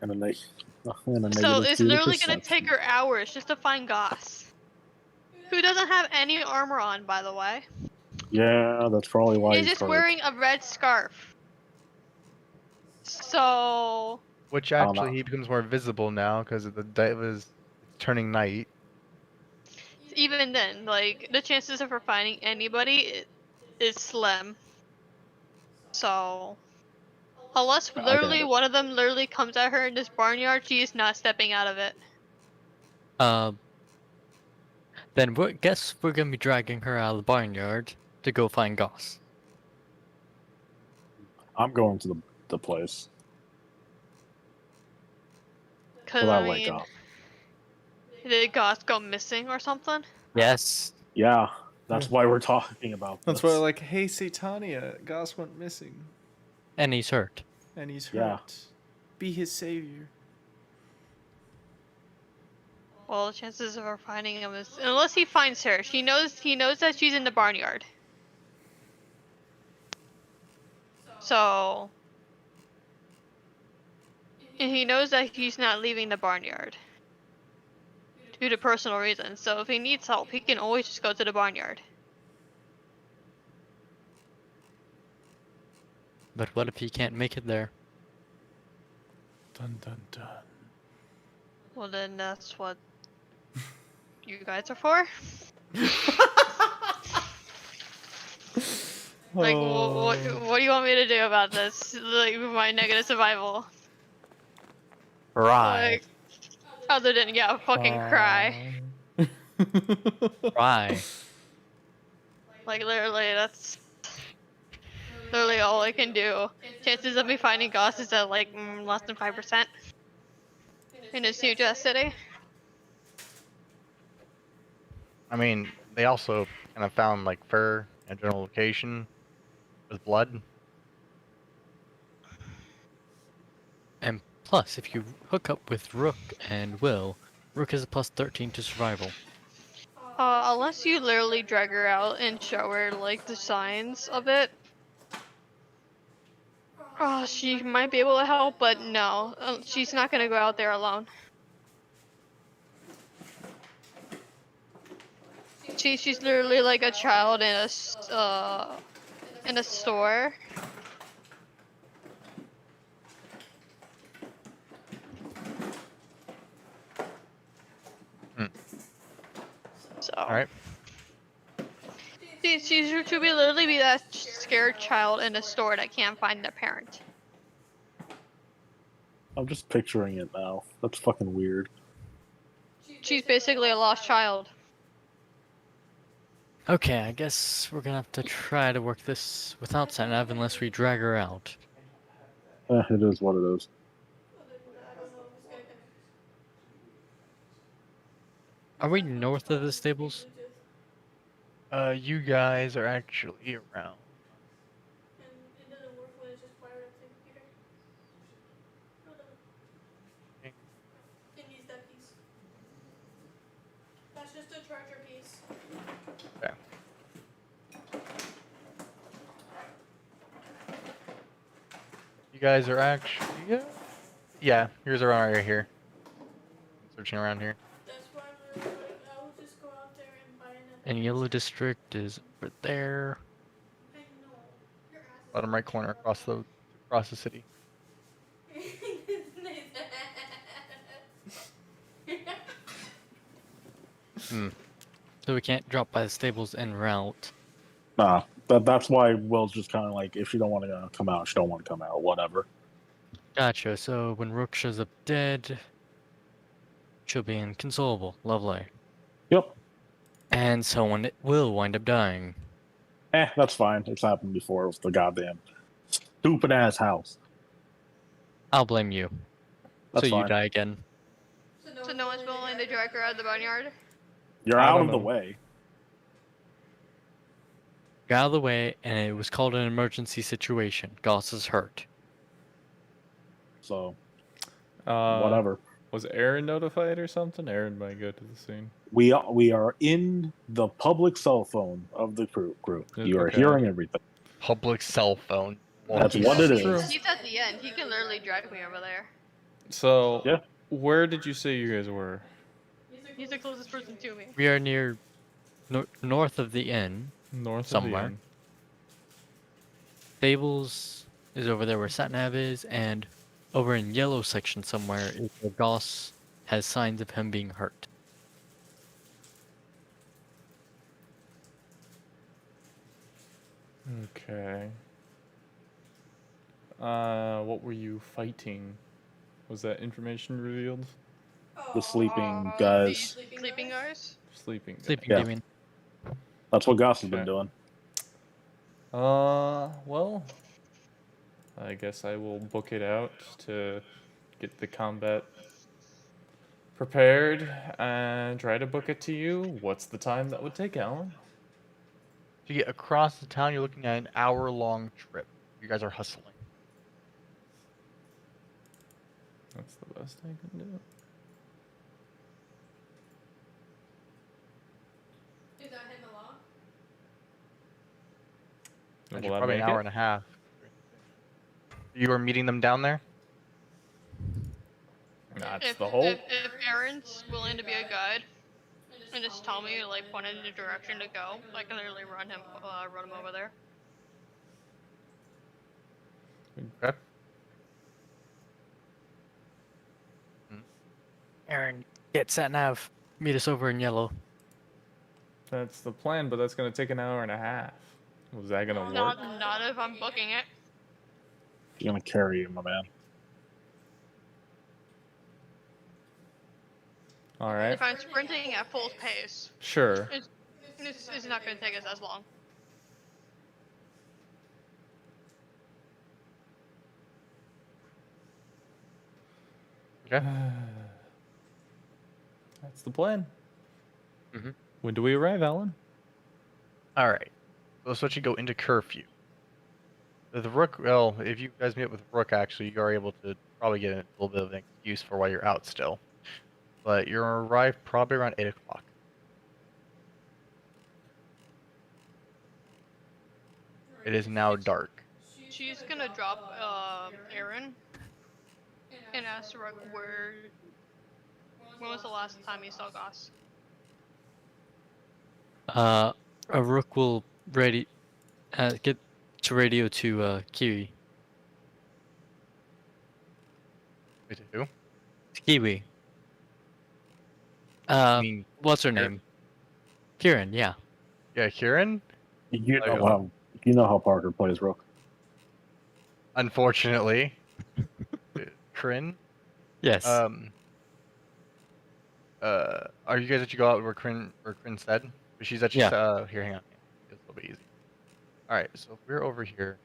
S3: And a, and a
S6: So
S3: negative
S6: it's
S3: 2 to
S6: literally gonna
S3: perception.
S6: take her hours just to find Goss. Who doesn't have any armor on, by the way.
S3: Yeah, that's probably why
S6: He's
S3: he's
S6: just
S3: hurt.
S6: wearing a red scarf. So,
S2: Which
S3: I don't
S2: actually
S3: know.
S2: he becomes more visible now because of the day was turning night.
S6: even then, like, the chances of her finding anybody is slim. So, unless
S3: I get
S6: literally
S3: it.
S6: one of them literally comes at her in this barnyard, she is not stepping out of it.
S5: Then guess we're gonna be dragging her out of the barnyard to go find Goss.
S3: I'm going to the place.
S6: Because,
S3: Till I
S6: I
S3: wake
S6: mean,
S3: up.
S6: did Goss go missing or something?
S5: Yes.
S3: Yeah, that's why we're talking about this.
S1: That's why, like, hey, Satania, Goss went missing,
S5: And he's hurt.
S1: and he's hurt.
S3: Yeah.
S1: Be his savior.
S6: Well, the chances of her finding him is unless he finds her. He knows that she's in the barnyard. So, and he knows that he's not leaving the barnyard due to personal reasons. So if he needs help, he can always just go to the barnyard.
S5: But what if he can't make it there?
S1: Dun dun dun.
S6: Well, then that's what you guys are for. Like, what do you want me to do about this? Like, my negative survival?
S5: Right.
S6: Like, other than, yeah, fucking cry.
S5: Right.
S6: Like, literally, that's literally all I can do. Chances of me finding Goss is at, like, less than 5% in this huge ass city.
S2: I mean, they also kind of found like fur and general location with blood.
S5: And plus, if you hook up with Rook and Will, Rook is a +13 to survival.
S6: Unless you literally drag her out and show her, like, the signs of it. Oh, she might be able to help, but no. She's not gonna go out there alone. She's literally like a child in a store.
S2: Alright.
S6: She's to be literally be that scared child in a store that can't find their parent.
S3: I'm just picturing it now. That's fucking weird.
S6: She's basically a lost child.
S5: Okay, I guess we're gonna have to try to work this without Satnav unless we drag her out.
S3: It is what it is.
S4: Other than that, I don't know if this guy can.
S5: Are we north of the stables?
S2: You guys are actually around.
S4: And it doesn't work when it's just wired up to the computer. No, it doesn't. It needs that piece. That's just a charger piece.
S2: Okay. You guys are actually yeah, yours are right here. Searching around here.
S4: That's why I'm like, I will just go out there and buy another.
S5: And Yellow District is over there.
S4: I know. Your ass is
S2: Bottom right corner across the city. Hmm.
S5: So we can't drop by the stables en route.
S3: Nah, that's why Will's just kind of like, if she don't want to come out, she don't want to come out. Whatever.
S5: Gotcha, so when Rook shows up dead, she'll be inconsolable. Lovely.
S3: Yep.
S5: And someone will wind up dying.
S3: That's fine. It's happened before with the goddamn stupid ass house.
S5: I'll blame you.
S3: That's
S5: so
S3: fine.
S5: you die again.
S6: So no one's willing to drag her out of the boneyard?
S3: You're
S1: I
S3: out
S1: don't
S3: of the
S1: know.
S3: way.
S5: Got out of the way, and it was called an emergency situation. Goss is hurt.
S3: So
S1: Uh,
S3: whatever.
S1: Was Aaron notified or something? Aaron might go to the scene.
S3: We are in the public cell phone of the group. You are
S1: Okay.
S3: hearing everything.
S2: Public cell phone.
S3: That's what it
S1: True.
S3: is.
S6: He's at the end. He can literally drag me over there.
S1: So,
S3: Yeah.
S1: where did you say you guys were?
S6: He's the closest person to me.
S5: We are near north of the inn.
S1: North
S5: Somewhere.
S1: of the inn.
S5: Stables is over there where Satnav is, and over in yellow section somewhere is where Goss has signs of him being hurt.
S1: Okay. What were you fighting? Was that information revealed?
S3: The sleeping
S6: The
S3: guys.
S6: sleeping guys?
S1: Sleeping. guy.
S5: Sleeping
S3: Yeah.
S5: demon.
S3: That's what Goss has been
S1: Okay.
S3: doing.
S1: Well, I guess I will book it out to get the combat prepared and try to book it to you. What's the time that would take, Alan?
S2: To get across the town, you're looking at an hour-long trip. You guys are hustling.
S1: That's the best I can do.
S4: Is that him a lot?
S1: Will
S2: Actually,
S1: that
S2: probably an
S1: make
S2: hour
S1: it?
S2: and a half. You are meeting them down there?
S1: That's
S6: If,
S1: the whole.
S6: if Aaron's willing to be a guide and just tell me, like, point in the direction to go, I can literally run him over there.
S2: Okay.
S5: Aaron, get Satnav. Meet us over in yellow.
S1: That's the plan, but that's gonna take an hour and a half. Was that gonna work?
S6: Not if I'm booking it.
S3: She's gonna carry you, my man.
S1: All right.
S6: If I'm sprinting at full pace,
S1: Sure.
S6: it's not going to take us as long.
S2: Okay.
S1: That's the plan.
S2: Mhm.
S1: When do we arrive, Alan?
S2: All right. Let's let you go into curfew. The Rook, well, if you guys meet with Rook, actually, you are able to probably get a little bit of an excuse for why you're out still. But you'll arrive probably around 8 o'clock. It is now dark.
S6: She's going to drop Aaron and ask Rook when was the last time you saw Goss?
S5: A Rook will get to radio to Kiwi.
S2: Wait, who?
S5: Kiwi.
S2: I mean,
S5: What's her
S2: Aaron-
S5: name? Kieran, yeah.
S2: Yeah, Kieran.
S3: You
S2: There you
S3: know how Parker plays Rook.
S2: Unfortunately, Kryn.
S5: Yes.
S2: Are you guys that you go out where Kryn said? But she's actually
S5: Yeah.
S2: here. Hang on, it's a little bit easy. All right, so if we're over here,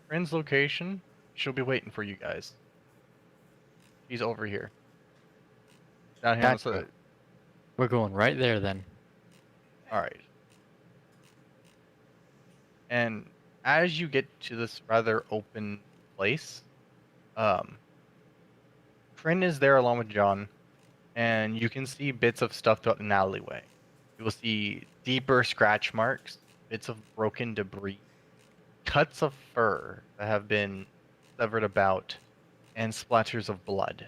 S2: Kryn's location, she'll be waiting for you guys. She's over here, down here on the
S5: Gotcha.
S2: side.
S5: We're going right there then.
S2: All right. And as you get to this rather open place, um, Kryn is there along with John, and you can see bits of stuff throughout an alleyway. You will see deeper scratch marks, bits of broken debris, cuts of fur that have been severed about, and splatters of blood,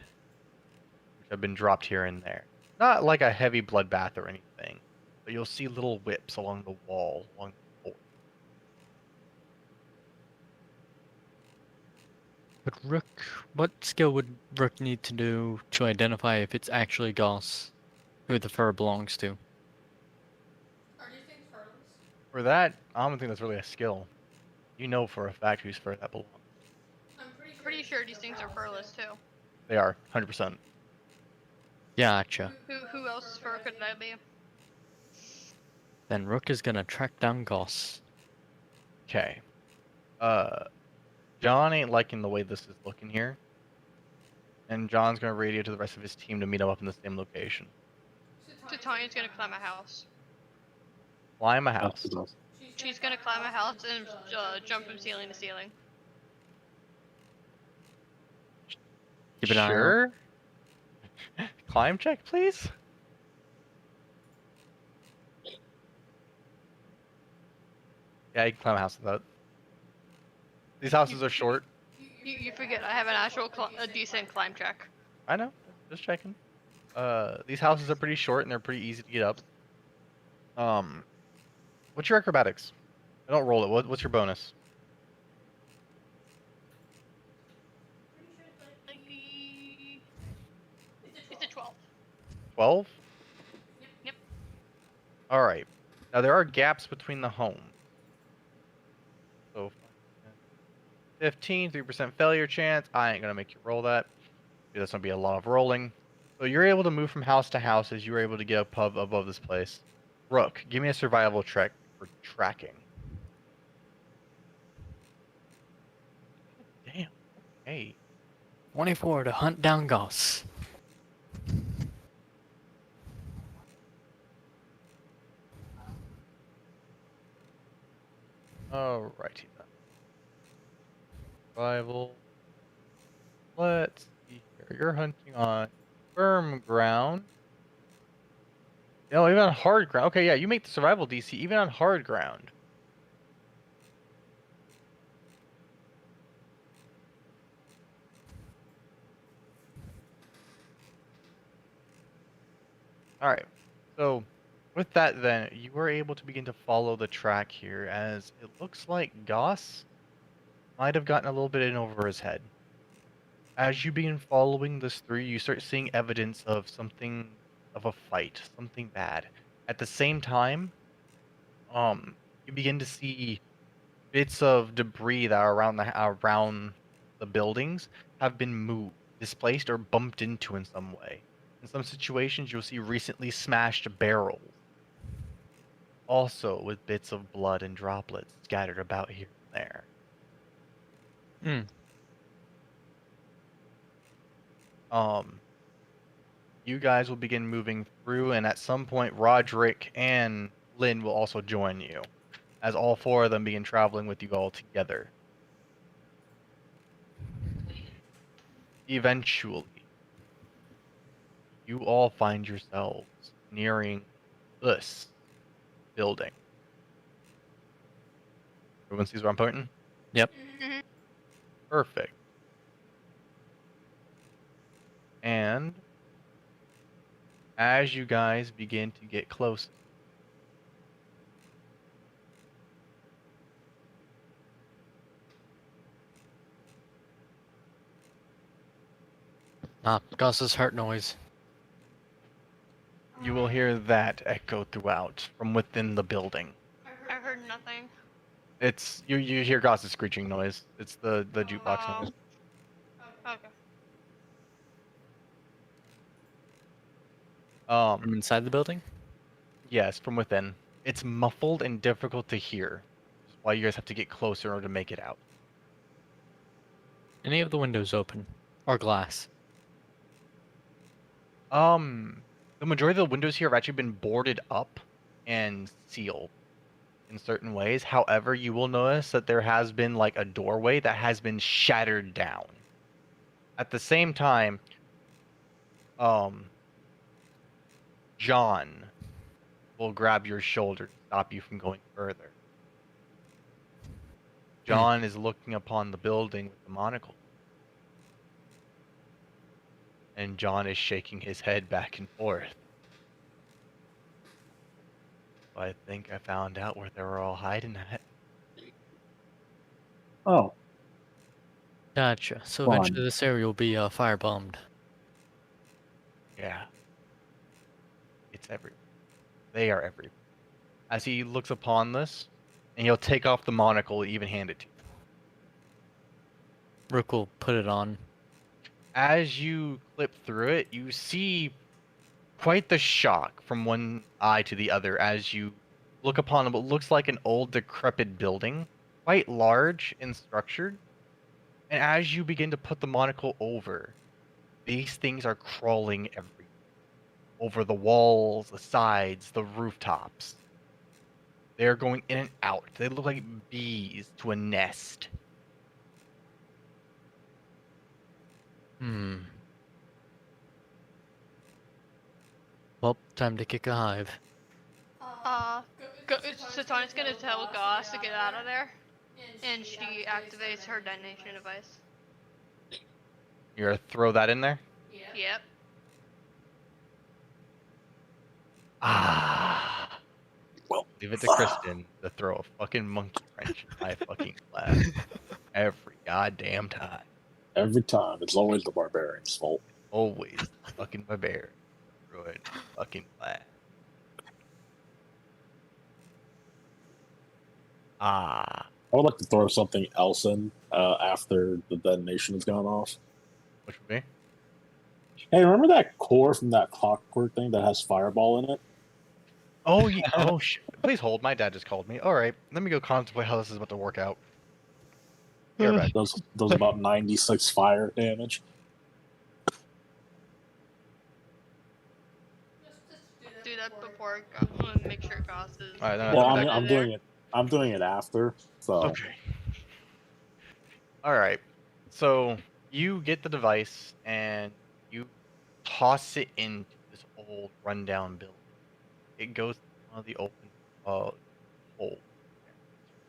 S2: which have been dropped here and there. Not like a heavy bloodbath or anything, but you'll see little whips along the wall, along the floor.
S5: But Rook, what skill would Rook need to do to identify if it's actually Goss, who the fur belongs to?
S4: Are these things furless?
S2: For that, I don't think that's really a skill. You know for a fact whose fur that belongs.
S4: I'm
S6: Pretty sure these things are furless too.
S2: They are, 100%.
S5: Gotcha.
S6: Who else's fur could that be?
S5: Then Rook is gonna track down Goss.
S2: Okay. John ain't liking the way this is looking here. And John's gonna radio to the rest of his team to meet him up in the same location.
S6: Titania's gonna climb a house.
S2: Climb a house.
S6: She's gonna climb a house and jump from ceiling to ceiling.
S5: Keep an eye out.
S2: Sure. Climb check, please. Yeah, you can climb a house without. These houses are short.
S6: You forget I have an actual a decent climb check.
S2: I know. Just checking. These houses are pretty short and they're pretty easy to get up. What's your acrobatics? I don't roll it. What's your bonus?
S6: It's a 12.
S2: 12?
S6: Yep.
S2: All right. Now there are gaps between the homes. So 15, 3% failure chance. I ain't gonna make you roll that. That's gonna be a lot of rolling. So you're able to move from house to house as you were able to get up above this place. Rook, give me a survival check for tracking. Damn. Hey.
S5: 24 to hunt down Goss.
S2: Alrighty then. Survival. Let's see here. You're hunting on firm ground. No, even on hard ground. Okay, yeah, you make the survival DC even on hard ground. Alright. So, with that then, you were able to begin to follow the track here as it looks like Goss might have gotten a little bit in over his head. As you begin following this through, you start seeing evidence of something of a fight, something bad. At the same time, you begin to see bits of debris that are around the buildings have been moved, displaced, or bumped into in some way. In some situations, you'll see recently smashed barrels, also with bits of blood and droplets scattered about here and there. You guys will begin moving through, and at some point, Roderick and Lynn will also join you, as all four of them begin traveling with you all together. Eventually, you all find yourselves nearing this building. Everyone sees where I'm pointing?
S5: Yep.
S6: Mhm.
S2: Perfect. And as you guys begin to get close,
S5: Ah, Goss's heart noise.
S2: you will hear that echo throughout from within the building.
S6: I heard nothing.
S2: It's you hear Goss's screeching noise. It's the jukebox
S6: Oh.
S2: noise.
S6: Okay.
S5: From inside the building?
S2: Yes, from within. It's muffled and difficult to hear. Which is why you guys have to get closer in order to make it out.
S5: Any of the windows open? Or glass?
S2: The majority of the windows here have actually been boarded up and sealed in certain ways. However, you will notice that there has been like a doorway that has been shattered down. At the same time, John will grab your shoulder to stop you from going further. John is looking upon the building with the monocle. And John is shaking his head back and forth. I think I found out where they were all hiding at.
S3: Oh,
S5: Gotcha. So
S3: Fine.
S5: eventually this area will be firebombed.
S2: Yeah. It's everywhere. They are everywhere. As he looks upon this, and he'll take off the monocle and even hand it to you.
S5: Rook will put it on.
S2: As you clip through it, you see quite the shock from one eye to the other as you look upon what looks like an old decrepit building, quite large and structured. And as you begin to put the monocle over, these things are crawling everywhere. Over the walls, the sides, the rooftops. They're going in and out. They look like bees to a nest.
S5: Well, time to kick a hive.
S6: Satani's gonna tell Goss to get out of there, and she activates her detonation device.
S2: You're gonna throw that in there?
S6: Yep.
S2: Ah.
S3: Well,
S2: Leave it to Kristen to throw a fucking monkey wrench in my fucking class. Every goddamn time.
S3: every time. It's always the barbarian's fault.
S2: Always the fucking barbarian. Ruin fucking class. Ah.
S3: I would like to throw something else in after the detonation has gone off.
S2: Which would be?
S3: Hey, remember that core from that clockwork thing that has fireball in it?
S2: Oh, yeah. Oh, shit. Please hold. My dad just called me. All right. Let me go contemplate how this is about to work out. You're right.
S3: Does about 96 fire damage.
S4: Just
S6: Do that before. Make sure Goss is.
S2: Alright, then
S3: Well,
S2: I'll do that.
S3: I'm doing it. I'm doing it after. So
S2: Okay. All right. So you get the device and you toss it into this old rundown building. It goes to one of the open holes.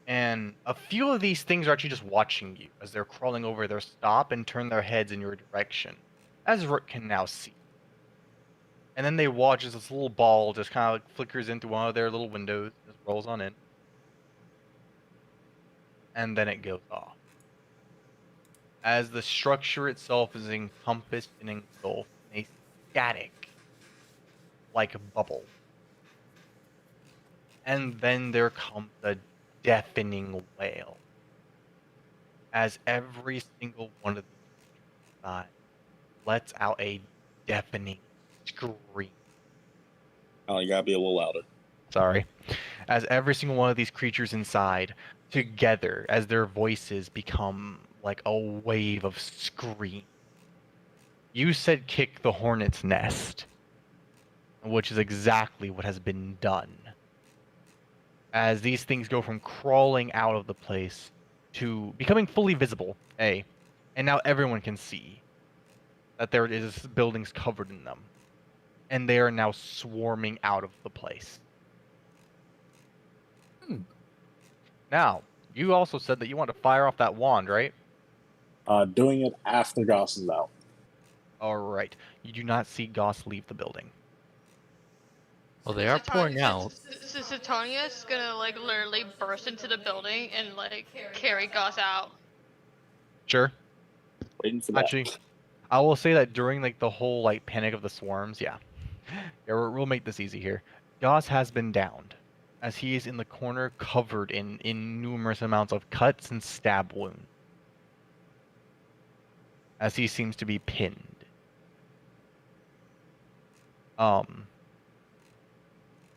S2: And a few of these things are actually just watching you as they're crawling over. They'll stop and turn their heads in your direction, as Rook can now see. And then they watch as this little ball just kind of like flickers into one of their little windows, just rolls on in. And then it goes off. As the structure itself is encompassed and engulfed in a static, like a bubble. And then there comes a deafening wail. As every single one of these lets out a deafening scream.
S3: oh, you gotta be a little louder.
S2: Sorry. As every single one of these creatures inside, together, as their voices become like a wave of scream. You said kick the hornet's nest, which is exactly what has been done. As these things go from crawling out of the place to becoming fully visible, and now everyone can see that there is buildings covered in them. And they are now swarming out of the place. Now, you also said that you want to fire off that wand, right?
S3: Doing it after Goss is out.
S2: Alright. You do not see Goss leave the building.
S5: Well, they are pouring out.
S6: So Satania's gonna like literally burst into the building and like carry Goss out.
S2: Sure.
S3: Waiting for that.
S2: Actually, I will say that during like the whole like panic of the swarms, yeah. Yeah, we'll make this easy here. Goss has been downed, as he is in the corner covered in numerous amounts of cuts and stab wounds, as he seems to be pinned.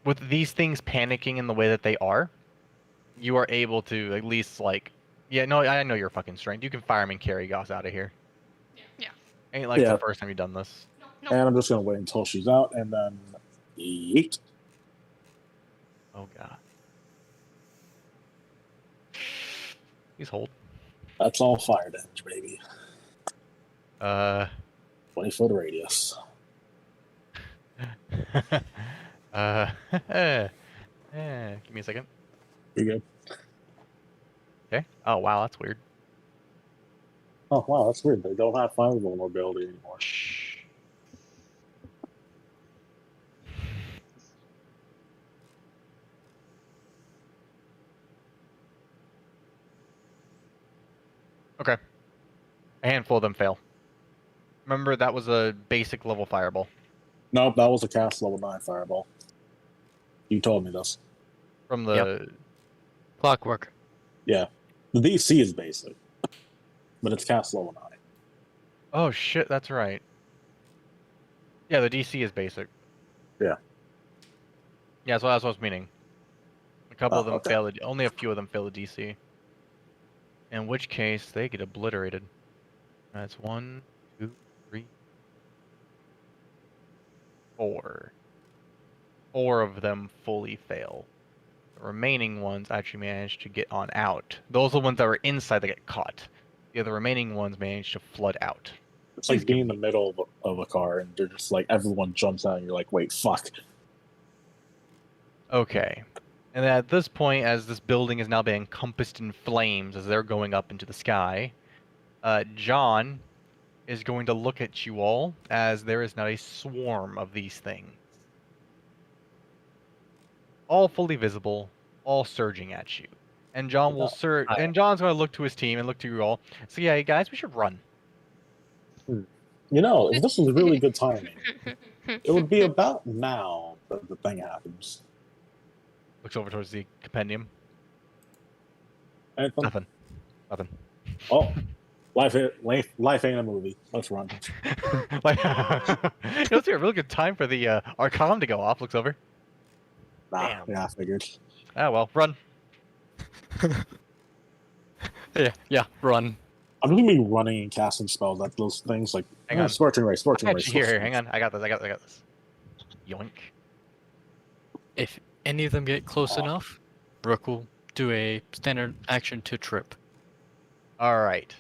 S2: With these things panicking in the way that they are, you are able to at least yeah, no, I know your fucking strength. You can fireman carry Goss out of here.
S6: Yeah.
S2: Ain't like
S3: Yeah.
S2: the first time you've done this.
S6: Nope.
S3: And I'm just gonna wait until she's out, and then yeet.
S2: Oh god. Please hold.
S3: That's all fire damage, baby. 20-foot radius.
S2: Give me a second.
S3: You good?
S2: Okay. Oh wow, that's weird.
S3: Oh wow, that's weird. They don't have fire vulnerability anymore.
S2: Shh. Okay. A handful of them fail. Remember, that was a basic level fireball.
S3: Nope, that was a cast level 9 fireball. You told me this.
S2: From the...
S5: Clockwork.
S3: Yeah. The DC is basic, but it's cast level 9.
S2: Oh shit, that's right. Yeah, the DC is basic.
S3: Yeah.
S2: Yeah, that's what I was meaning. A couple of them
S3: okay.
S2: fail. Only a few of them fail the DC. In which case, they get obliterated. That's 1, 2, 3, 4. 4 of them fully fail. The remaining ones actually manage to get on out. Those are the ones that were inside that get caught. The other remaining ones manage to flood out.
S3: It's like being in the middle of a car and they're just like, everyone jumps out and you're like, wait, fuck.
S2: Okay. And at this point, as this building is now being encompassed in flames as they're going up into the sky, John is going to look at you all as there is now a swarm of these things. All fully visible, all surging at you. And John will surge, and John's going to look to his team and look to you all. So yeah, guys, we should run.
S3: You know, if this was really good timing, it would be about now that the thing happens.
S2: Looks over towards the compendium.
S3: Anything?
S2: Nothing.
S3: Oh, life ain't a movie. Let's run.
S2: It was a really good time for the our comm to go off. Looks over.
S3: Nah,
S2: Damn.
S3: yeah, I figured.
S2: Ah well, run.
S5: Yeah, run.
S3: I'm just gonna be running and casting spells at those things like
S2: Hang on.
S3: Scorching Ray.
S2: Here, hang on. I got this. Yoink.
S5: If any of them get close enough, Rook will do a standard action to trip.
S2: Alright.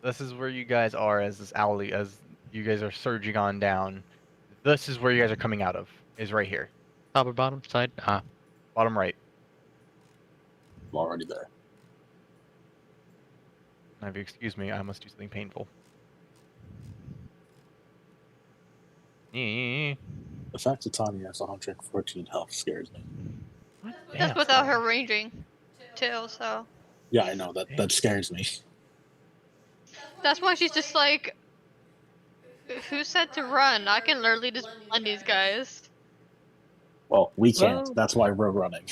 S2: This is where you guys are as this alley, as you guys are surging on down. This is where you guys are coming out of, is right here.
S5: Top or bottom side?
S2: Bottom right.
S3: I'm already there.
S2: Now, if you excuse me, I must do something painful.
S3: The fact that Tanya has 114 health scares me.
S6: That's without her ranging, too. So.
S3: Yeah, I know that scares me.
S6: That's why she's just like, who said to run? I can literally just blend these guys.
S3: Well, we can't.
S5: Well-
S3: That's why we're running.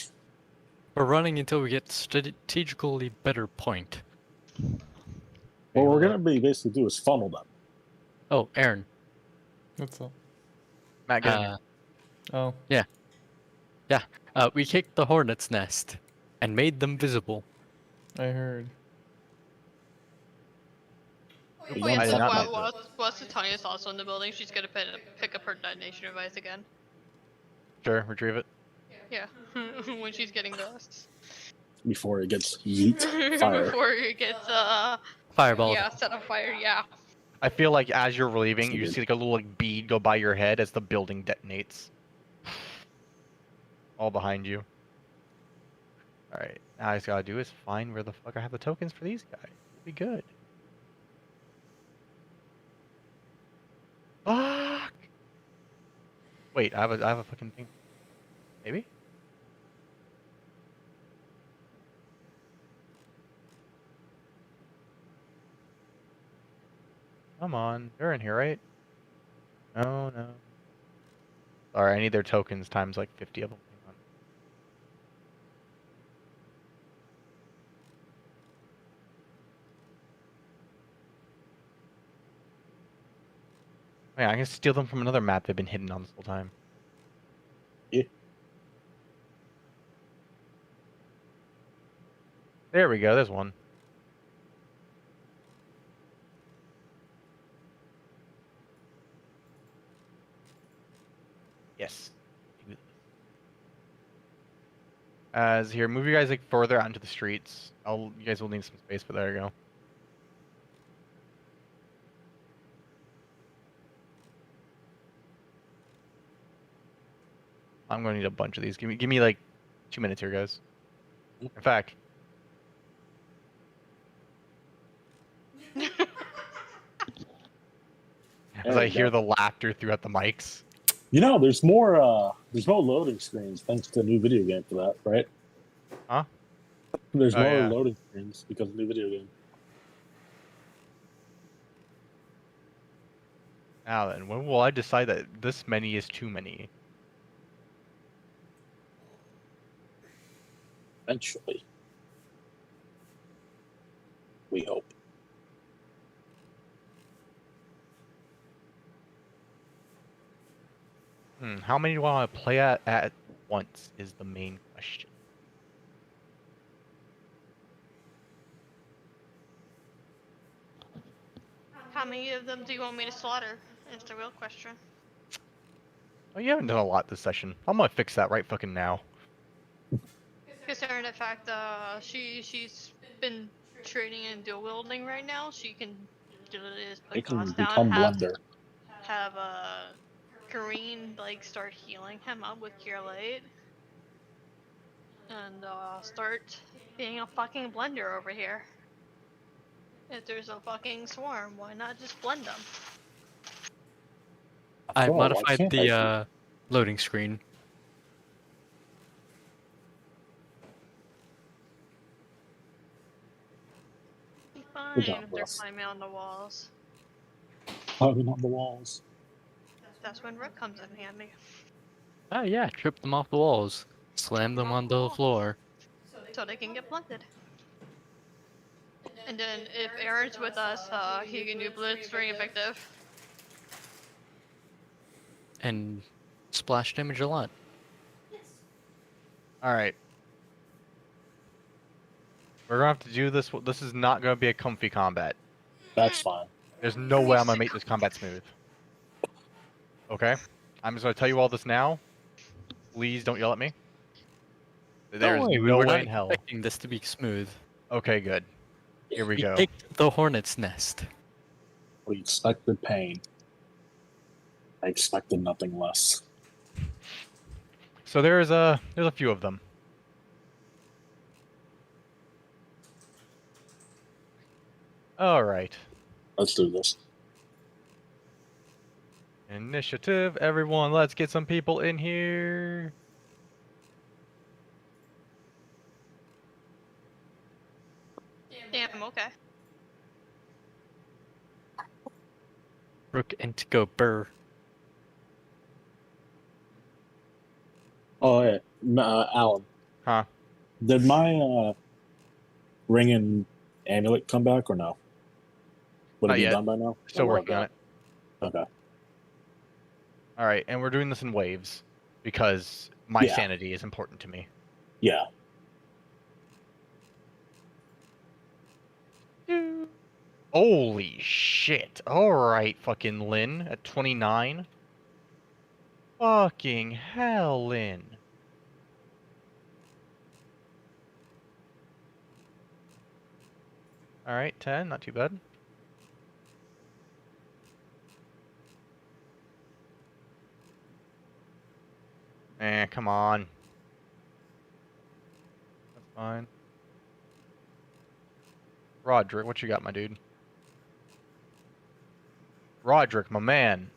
S5: We're running until we get strategically better point.
S3: What we're gonna be basically do is funnel them.
S5: Oh, Aaron.
S1: What's up?
S2: Matt, get in here.
S1: Oh,
S5: We kicked the hornet's nest and made them visible.
S1: I heard.
S6: Oh
S3: Yeah,
S6: yeah,
S3: I
S6: so
S3: did not
S2: know
S6: while Titania's also in the building, she's gonna pick up her detonation device again.
S2: Sure, retrieve it.
S6: Yeah, when she's getting dust.
S3: Before it gets yeet fire.
S6: Before it gets
S5: Fireball.
S6: yeah, set on fire. Yeah.
S2: I feel like as you're leaving, you see like a little bead go by your head as the building detonates. All behind you. Alright, now all I just gotta do is find where the fuck I have the tokens for these guys. We'll be good. Fuck! Wait, I have a fucking thing. Maybe? Come on, they're in here, right? No. Sorry, I need their tokens times like 50 of them. Hang on. Oh, yeah, I can steal them from another map they've been hidden on this whole time.
S3: Yeah.
S2: There we go, there's one. Yes. As here, move you guys like further out into the streets. You guys will need some space, but there you go. I'm gonna need a bunch of these. Give me like 2 minutes here, guys. In fact, as
S3: There
S2: I
S3: you
S2: hear
S3: go.
S2: the laughter throughout the mics.
S3: You know, there's more loading screens thanks to the new video game for that, right?
S2: Huh?
S3: There's
S2: Oh,
S3: more
S2: yeah.
S3: loading screens because of the new video game.
S2: Now then, when will I decide that this many is too many?
S3: Eventually. We hope.
S2: How many do I want to play at once is the main question.
S6: How many of them do you want me to slaughter? Is the real question.
S2: Oh, you haven't done a lot this session. I'm gonna fix that right fucking now.
S6: Considering the fact she's been training and dual wielding right now, she can literally just
S3: They
S6: put
S3: can
S6: Goss down,
S3: become
S6: have
S3: Blender.
S6: Kareen like start healing him up with Cure Light, and start being a fucking blender over here. If there's a fucking swarm, why not just blend them?
S5: I
S3: Oh, why
S5: modified
S3: can't I?
S5: the loading screen.
S6: Be fine
S3: Good job,
S6: if they're
S3: Russ.
S6: climbing on the walls.
S3: Climbing on the walls.
S6: That's when Rook comes in handy.
S5: Oh yeah, trip them off the walls. Slam them onto the floor.
S6: So they can get blended. And then if Aaron's with us, he can do Blitz very effective.
S5: And splash damage a lot.
S2: Alright. We're gonna have to do this. This is not gonna be a comfy combat.
S3: That's fine.
S2: There's no way I'm gonna make this combat smooth. Okay? I'm just gonna tell you all this now. Please don't yell at me. There's
S5: Don't worry, we
S2: no
S5: were
S2: way
S5: not
S2: in hell.
S5: expecting this to be smooth.
S2: Okay, good. Here we go.
S5: Picked the hornet's nest.
S3: We expected pain. I expected nothing less.
S2: So there's a few of them. All right.
S3: Let's do this.
S2: Initiative, everyone. Let's get some people in here.
S6: Damn, okay.
S5: Rook and go burr.
S3: Oh, yeah. Alan.
S2: Huh?
S3: Did my ring and amulet come back or no? Would
S2: Not
S3: it be
S2: yet.
S3: done by now?
S2: Still
S3: Oh, well,
S2: working on it.
S3: Okay.
S2: All right, and we're doing this in waves because my
S3: Yeah.
S2: sanity is important to me.
S3: Yeah.
S2: Holy shit. Alright, fucking Lynn at 29. Fucking hell, Lynn. Alright, 10, not too bad. Come on. That's fine. Roderick, what you got, my dude? Roderick, my man.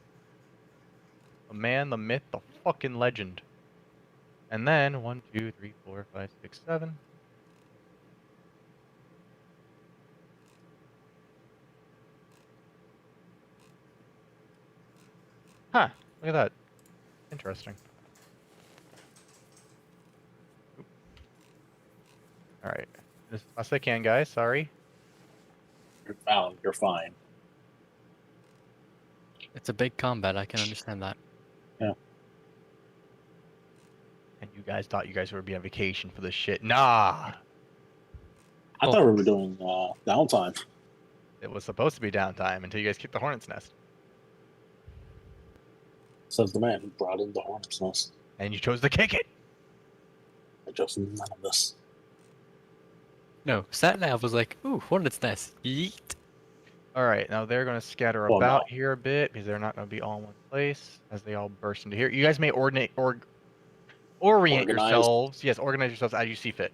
S2: The man, the myth, the fucking legend. And then 1, 2, 3, 4, 5, 6, 7. Huh, look at that. interesting. All right, as fast as I can, guys. Sorry.
S3: You're fine.
S5: It's a big combat. I can understand that.
S2: And you guys thought you guys would be on vacation for this shit. Nah,
S3: I
S5: Oh.
S3: thought we were doing downtime.
S2: it was supposed to be downtime until you guys kicked the hornet's nest,
S3: Says the man who brought in the hornet's nest.
S2: and you chose to kick it.
S3: I just none of this.
S5: No, Satnav was like, ooh, hornet's nest. Yeet.
S2: All right, now they're going to scatter
S3: Oh,
S2: about
S3: no.
S2: here a bit because they're not going to be all in one place as they all burst into here. You guys may orient
S3: Organize.
S2: yourselves. Yes, organize yourselves as you see fit.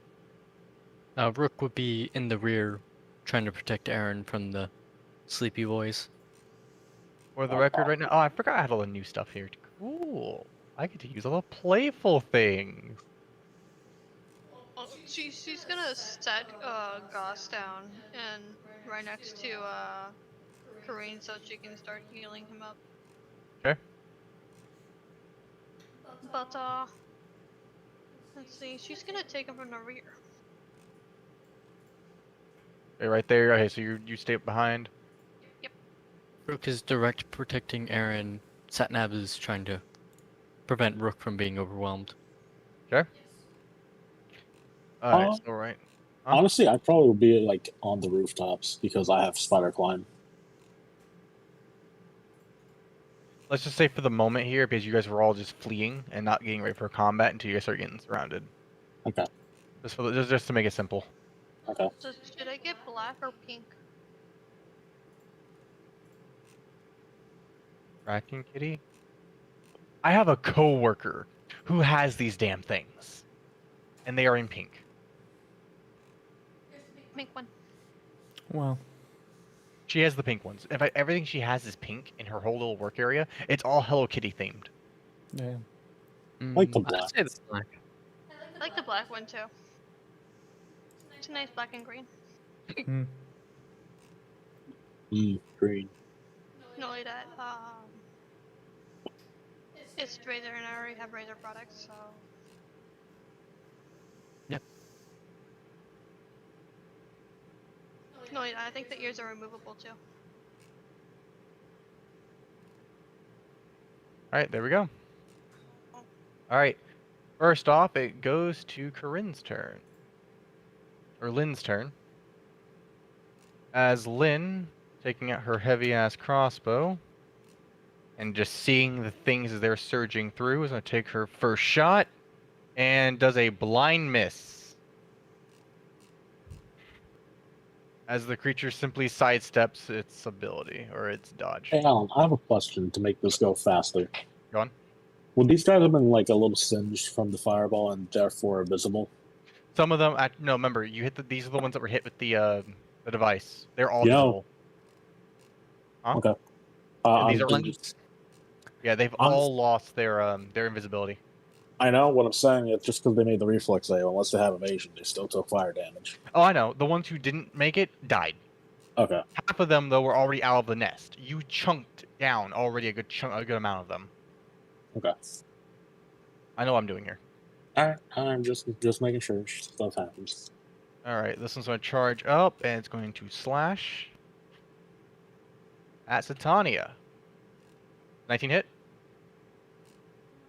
S5: Rook would be in the rear, trying to protect Aaron from the sleepy boys.
S2: For the record, right now, oh, I forgot I had all the new stuff here. Cool. I get to use all the playful things.
S6: Oh, she's gonna set Goss down and right next to Kareen so she can start healing him up.
S2: Okay.
S6: But let's see, she's gonna take him from the rear.
S2: Okay, right there. Okay, so you stay up behind.
S5: Rook is direct protecting Aaron. Satnav is trying to prevent Rook from being overwhelmed.
S2: Okay. All right.
S3: Uh,
S2: So right. Huh?
S3: Honestly, I'd probably be like on the rooftops because I have spider climb.
S2: Let's just say for the moment here, because you guys were all just fleeing and not getting ready for combat until you guys start getting surrounded.
S3: Okay.
S2: Just to make it simple.
S3: Okay.
S6: So should I get black or pink?
S2: Racking Kitty. I have a coworker who has these damn things, and they are in pink.
S6: Pink one.
S1: Well,
S2: She has the pink ones. In fact, everything she has is pink in her whole little work area. It's all Hello Kitty themed.
S1: yeah.
S3: Like the
S5: I'd
S3: black.
S5: say the black.
S6: I like the black one too. It's a nice black and green.
S3: Green.
S6: Not only that, it's Razor and I already have Razor products, so.
S5: Yep.
S6: Not only that, I think the ears are removable too.
S2: Alright, there we go. Alright. First off, it goes to Corinne's turn. Or Lynn's turn. As Lynn, taking out her heavy-ass crossbow, and just seeing the things as they're surging through, is going to take her first shot, and does a blind miss. As the creature simply sidesteps its ability, or its dodge.
S3: Hey, Alan, I have a question to make this go faster.
S2: Go on.
S3: Would these guys have been like a little singed from the fireball and therefore visible?
S2: Some of them, no, remember, you hit these are the ones that were hit with the device. They're all
S3: Yeah.
S2: visible. Huh?
S3: Okay.
S2: And these
S3: I'm
S2: are
S3: just-
S2: Yeah, they've
S3: I'm-
S2: all lost their invisibility.
S3: I know what I'm saying. It's just because they made the reflex save. Unless they have evasion, they still took fire damage.
S2: Oh, I know. The ones who didn't make it died.
S3: Okay.
S2: Half of them though were already out of the nest. You chunked down already a good amount of them.
S3: Okay.
S2: I know what I'm doing here.
S3: Alright. I'm just making sure stuff happens.
S2: All right, this one's going to charge up and it's going to slash at Satania. 19 hit.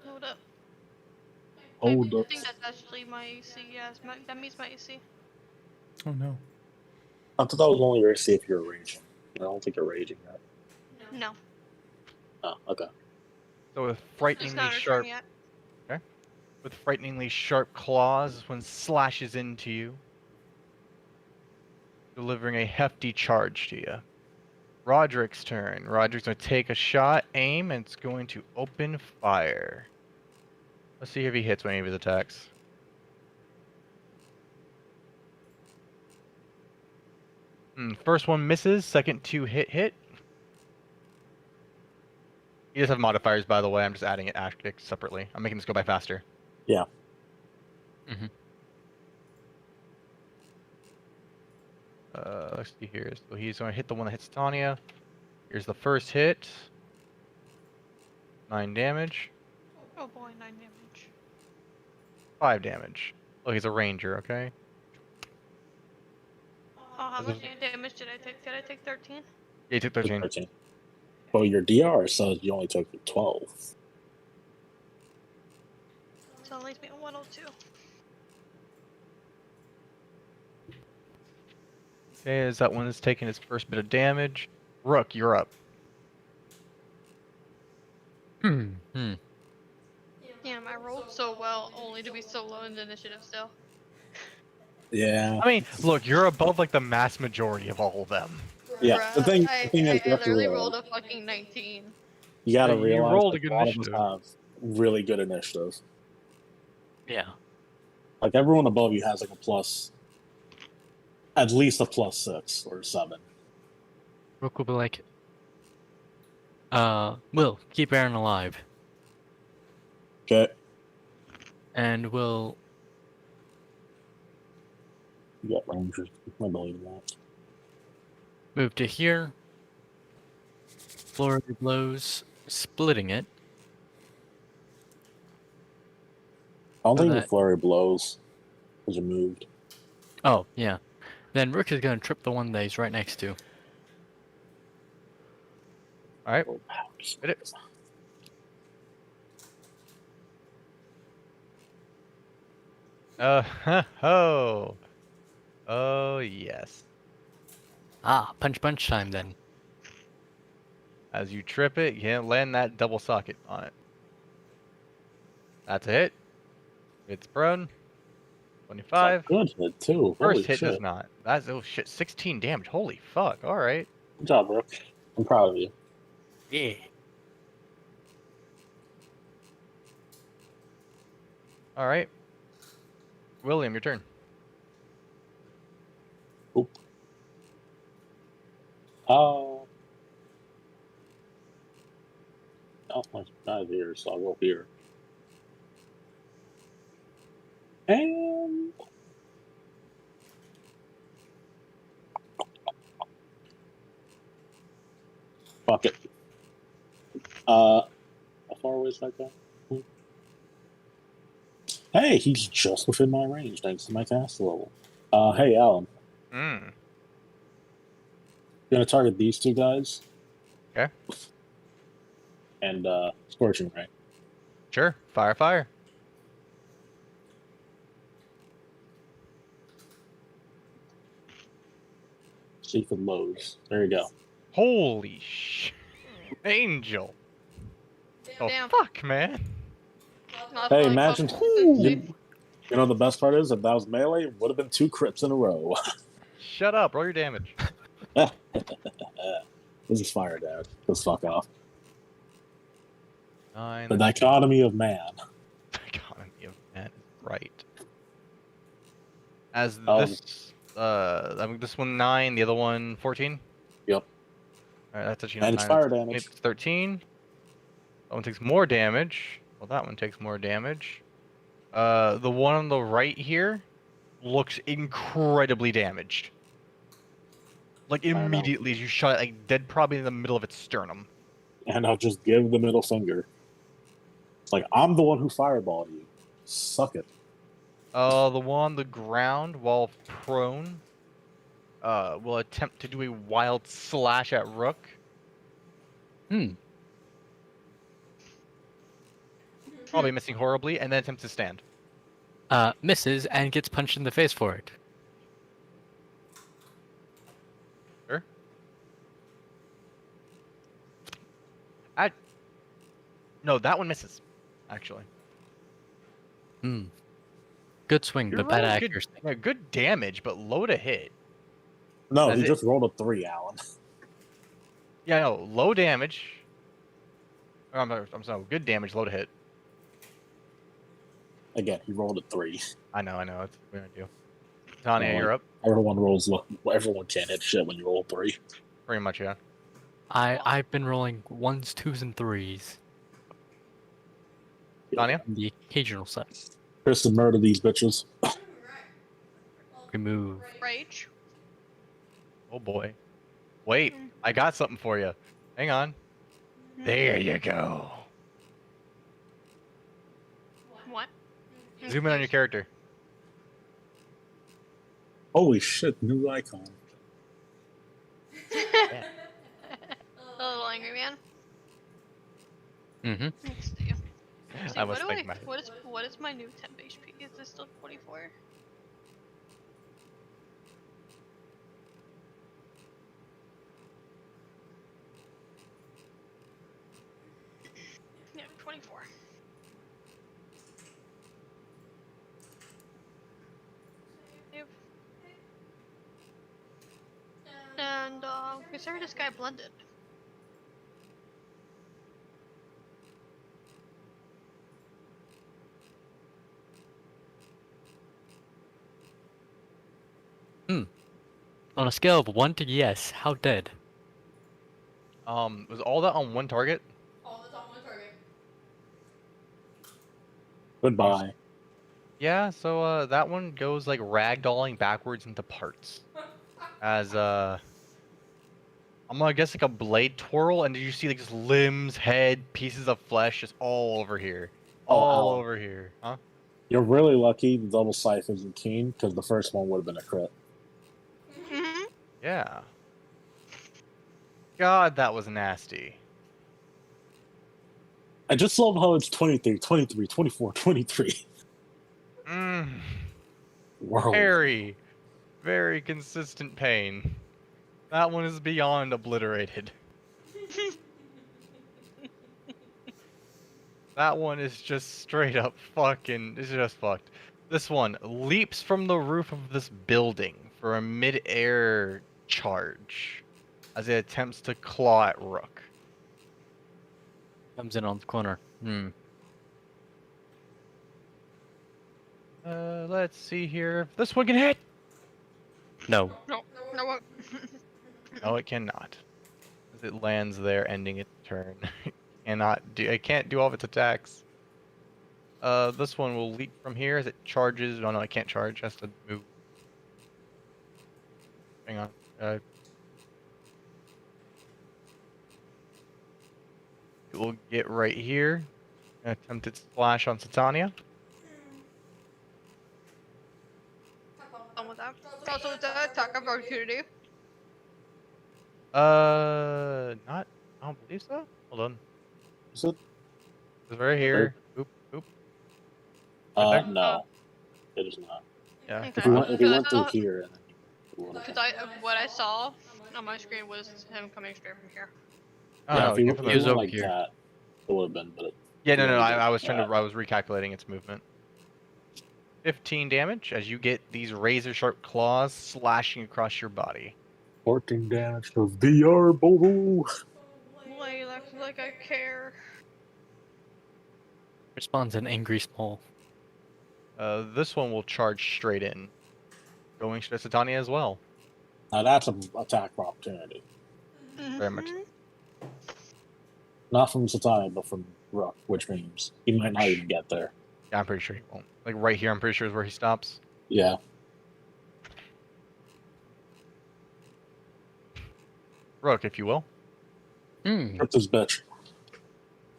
S6: Hold up.
S3: Oh,
S6: I think
S3: that's.
S6: that's actually my AC. Yes, that meets my AC.
S1: Oh no.
S3: I thought that was only very safe if you're raging. I don't think you're raging yet.
S6: No,
S3: Oh, okay.
S2: So with
S6: it's
S2: frighteningly
S6: not her
S2: sharp
S6: turn yet.
S2: with frighteningly sharp claws, this one slashes into you, delivering a hefty charge to you. Roderick's turn. Roderick's going to take a shot, aim, and it's going to open fire. Let's see if he hits any of his attacks. First one misses, second two hit. He does have modifiers, by the way. I'm just adding it separately. I'm making this go by faster.
S3: Yeah.
S2: Let's see here. So he's going to hit the one that hits Tanya. Here's the first hit. 9 damage.
S6: Oh boy, 9 damage.
S2: 5 damage. Oh, he's a ranger, okay?
S6: Oh, how
S2: This
S6: much
S2: is-
S6: damage did I take? Did I take 13?
S2: Yeah, he took 13.
S3: 13. Well, your DR says you only took 12.
S6: So it leaves me at 102.
S2: Okay, is that one that's taking his first bit of damage? Rook, you're up.
S5: Hmm.
S6: Damn, I rolled so well, only to be so low in the initiative still.
S3: Yeah.
S2: I mean, look, you're above like the mass majority of all of them.
S3: Yeah. The
S6: Bruh,
S3: thing
S6: I
S3: is, you have to
S6: literally
S3: realize,
S6: rolled a fucking 19.
S3: you got to
S2: You
S3: realize
S2: rolled a
S3: like,
S2: good
S3: a lot of us
S2: initiative.
S3: have really good initiative.
S5: Yeah.
S3: Like everyone above you has like a plus, at least a +6 or 7.
S5: Rook will be like, Will, keep Aaron alive.
S3: Okay.
S5: And we'll
S3: You got rangers. I believe that.
S5: move to here. Flurry of blows, splitting it.
S3: I don't
S5: So
S3: think the
S5: that-
S3: flurry blows was removed.
S5: Oh, yeah. Then Rook is gonna trip the one that he's right next to.
S2: Alright,
S3: Oh, ouch.
S2: hit it. Oh. Oh, yes.
S5: Ah, punch time then.
S2: As you trip it, you can't land that double socket on it. That's a hit. It's prone. 25.
S3: Good hit too.
S2: First
S3: Holy
S2: hit
S3: shit.
S2: does not. That's, oh shit, 16 damage. Holy fuck. Alright.
S3: Good job, Rook. I'm proud of you.
S5: Yeah.
S2: Alright. William, your turn.
S3: Oop. Oh, my guy's here, so I'll go here. And fuck it. How far away is that guy? Hey, he's just within my range thanks to my cast level. Hey, Alan.
S2: Hmm.
S3: Gonna target these two guys.
S2: Okay.
S3: And Scorching Ray.
S2: Sure. Fire, fire.
S3: See if it loads. There you go.
S2: Holy sh... Angel. Oh,
S6: Damn.
S2: fuck, man.
S6: Not
S3: Hey,
S6: like
S3: imagine.
S6: up-
S3: You know the best part is, if that was melee, it would have been 2 crits in a row.
S2: Shut up. Roll your damage.
S3: This is fire, Dad. Just fuck off.
S2: 9.
S3: The dichotomy of man.
S2: Economy of that is right. As
S3: Oh.
S2: this, I mean, this one 9, the other one 14.
S3: Yep.
S2: All right, that's actually
S3: And
S2: not
S3: it's
S2: 9,
S3: fire
S2: that's
S3: damage.
S2: 13. That one takes more damage. Well, that one takes more damage. The one on the right here looks incredibly damaged. Like
S3: know.
S2: immediately, as you shot it, like dead, probably in the middle of its sternum.
S3: And I'll just give the middle finger. It's like, I'm the one who fireballed you. Suck it.
S2: The one on the ground, while prone, will attempt to do a wild slash at Rook. Probably missing horribly, and then attempts to stand.
S5: Misses and gets punched in the face for it.
S2: Sure. No, that one misses, actually.
S5: Good swing,
S2: You're
S5: but bad
S2: rolling good-
S5: accuracy.
S2: Yeah, good damage, but low to hit.
S3: No,
S2: That's
S3: he
S2: it.
S3: just rolled a 3, Alan.
S2: Yeah, no, low damage. Or, I'm sorry, good damage, low to hit.
S3: Again, he rolled a 3.
S2: I know, that's what we're gonna do. Tanya,
S3: Oh,
S2: you're up.
S3: Everyone rolls low. Everyone can't hit shit when you roll 3.
S2: Pretty much, yeah.
S5: I've been rolling 1s, 2s, and 3s.
S2: Tanya?
S5: On the occasional side.
S3: Kristen, murder these bitches.
S5: Remove.
S6: Rage.
S2: Oh boy. Wait, I got something for you. Hang on. There you go. Zoom in on your character.
S3: Holy shit, new icon.
S2: Yeah.
S6: A little angry man.
S5: Mm-hmm.
S6: Let's see. See,
S2: I must think,
S6: what is my new temp HP? Is this still 24? Yeah, 24. Save. And consider this guy blended.
S5: On a scale of 1 to yes, how dead?
S2: Was all that on one target?
S4: All that's on one target.
S3: Goodbye.
S2: Yeah, so that one goes like ragdolling backwards into parts. As I'm gonna guess like a blade twirl, and did you see like just limbs, head, pieces of flesh just all over here?
S3: Oh,
S2: All
S3: ow.
S2: over here. Huh?
S3: You're really lucky the double scythe isn't keen, because the first one would have been a crit.
S6: Mm-hmm.
S2: Yeah. God, that was nasty.
S3: I just love how it's 23, 23, 24, 23.
S2: Mm.
S3: Wow.
S2: Very, very consistent pain. That one is beyond obliterated. That one is just straight up fucking. It's just fucked. This one leaps from the roof of this building for a mid-air charge as it attempts to claw at Rook.
S5: Comes in on the corner.
S2: Let's see here. If this one can hit.
S5: No.
S6: No, no what?
S2: No, it cannot. As it lands there, ending its turn. It can't do all of its attacks. This one will leap from here as it charges. Oh no, it can't charge. It has to move. Hang on. It will get right here. Attempt its splash on Satania.
S6: Done with that. Also, it's an attack of opportunity.
S2: Not. I don't believe so. Hold on.
S3: Is it?
S2: It's right here. Oop, oop. there?
S3: No. It is not.
S2: Yeah.
S3: If he went through here, and then he would
S6: Because what I saw on my screen was him coming straight from here.
S2: Oh,
S3: yeah,
S2: no,
S3: if he,
S2: it came
S3: if
S2: from
S3: he
S2: the-
S5: was
S3: went
S5: over
S3: like
S5: here.
S3: that, it would have been, but
S2: Yeah, no,
S3: he
S2: no.
S3: only did
S2: I was
S3: that.
S2: I was recalculating its movement. 15 damage as you get these razor sharp claws slashing across your body.
S3: 14 damage to VR, boo.
S6: Like I care.
S5: Responds an angry small.
S2: This one will charge straight in, going straight to Satania as well.
S3: Now that's an attack for opportunity.
S2: Very much.
S6: Mhm.
S3: Not from Satania, but from Rook, which means he might not even get there.
S2: Yeah, I'm pretty sure he won't. Like right here, I'm pretty sure is where he stops.
S3: Yeah.
S2: Rook, if you will.
S3: Rip this bitch.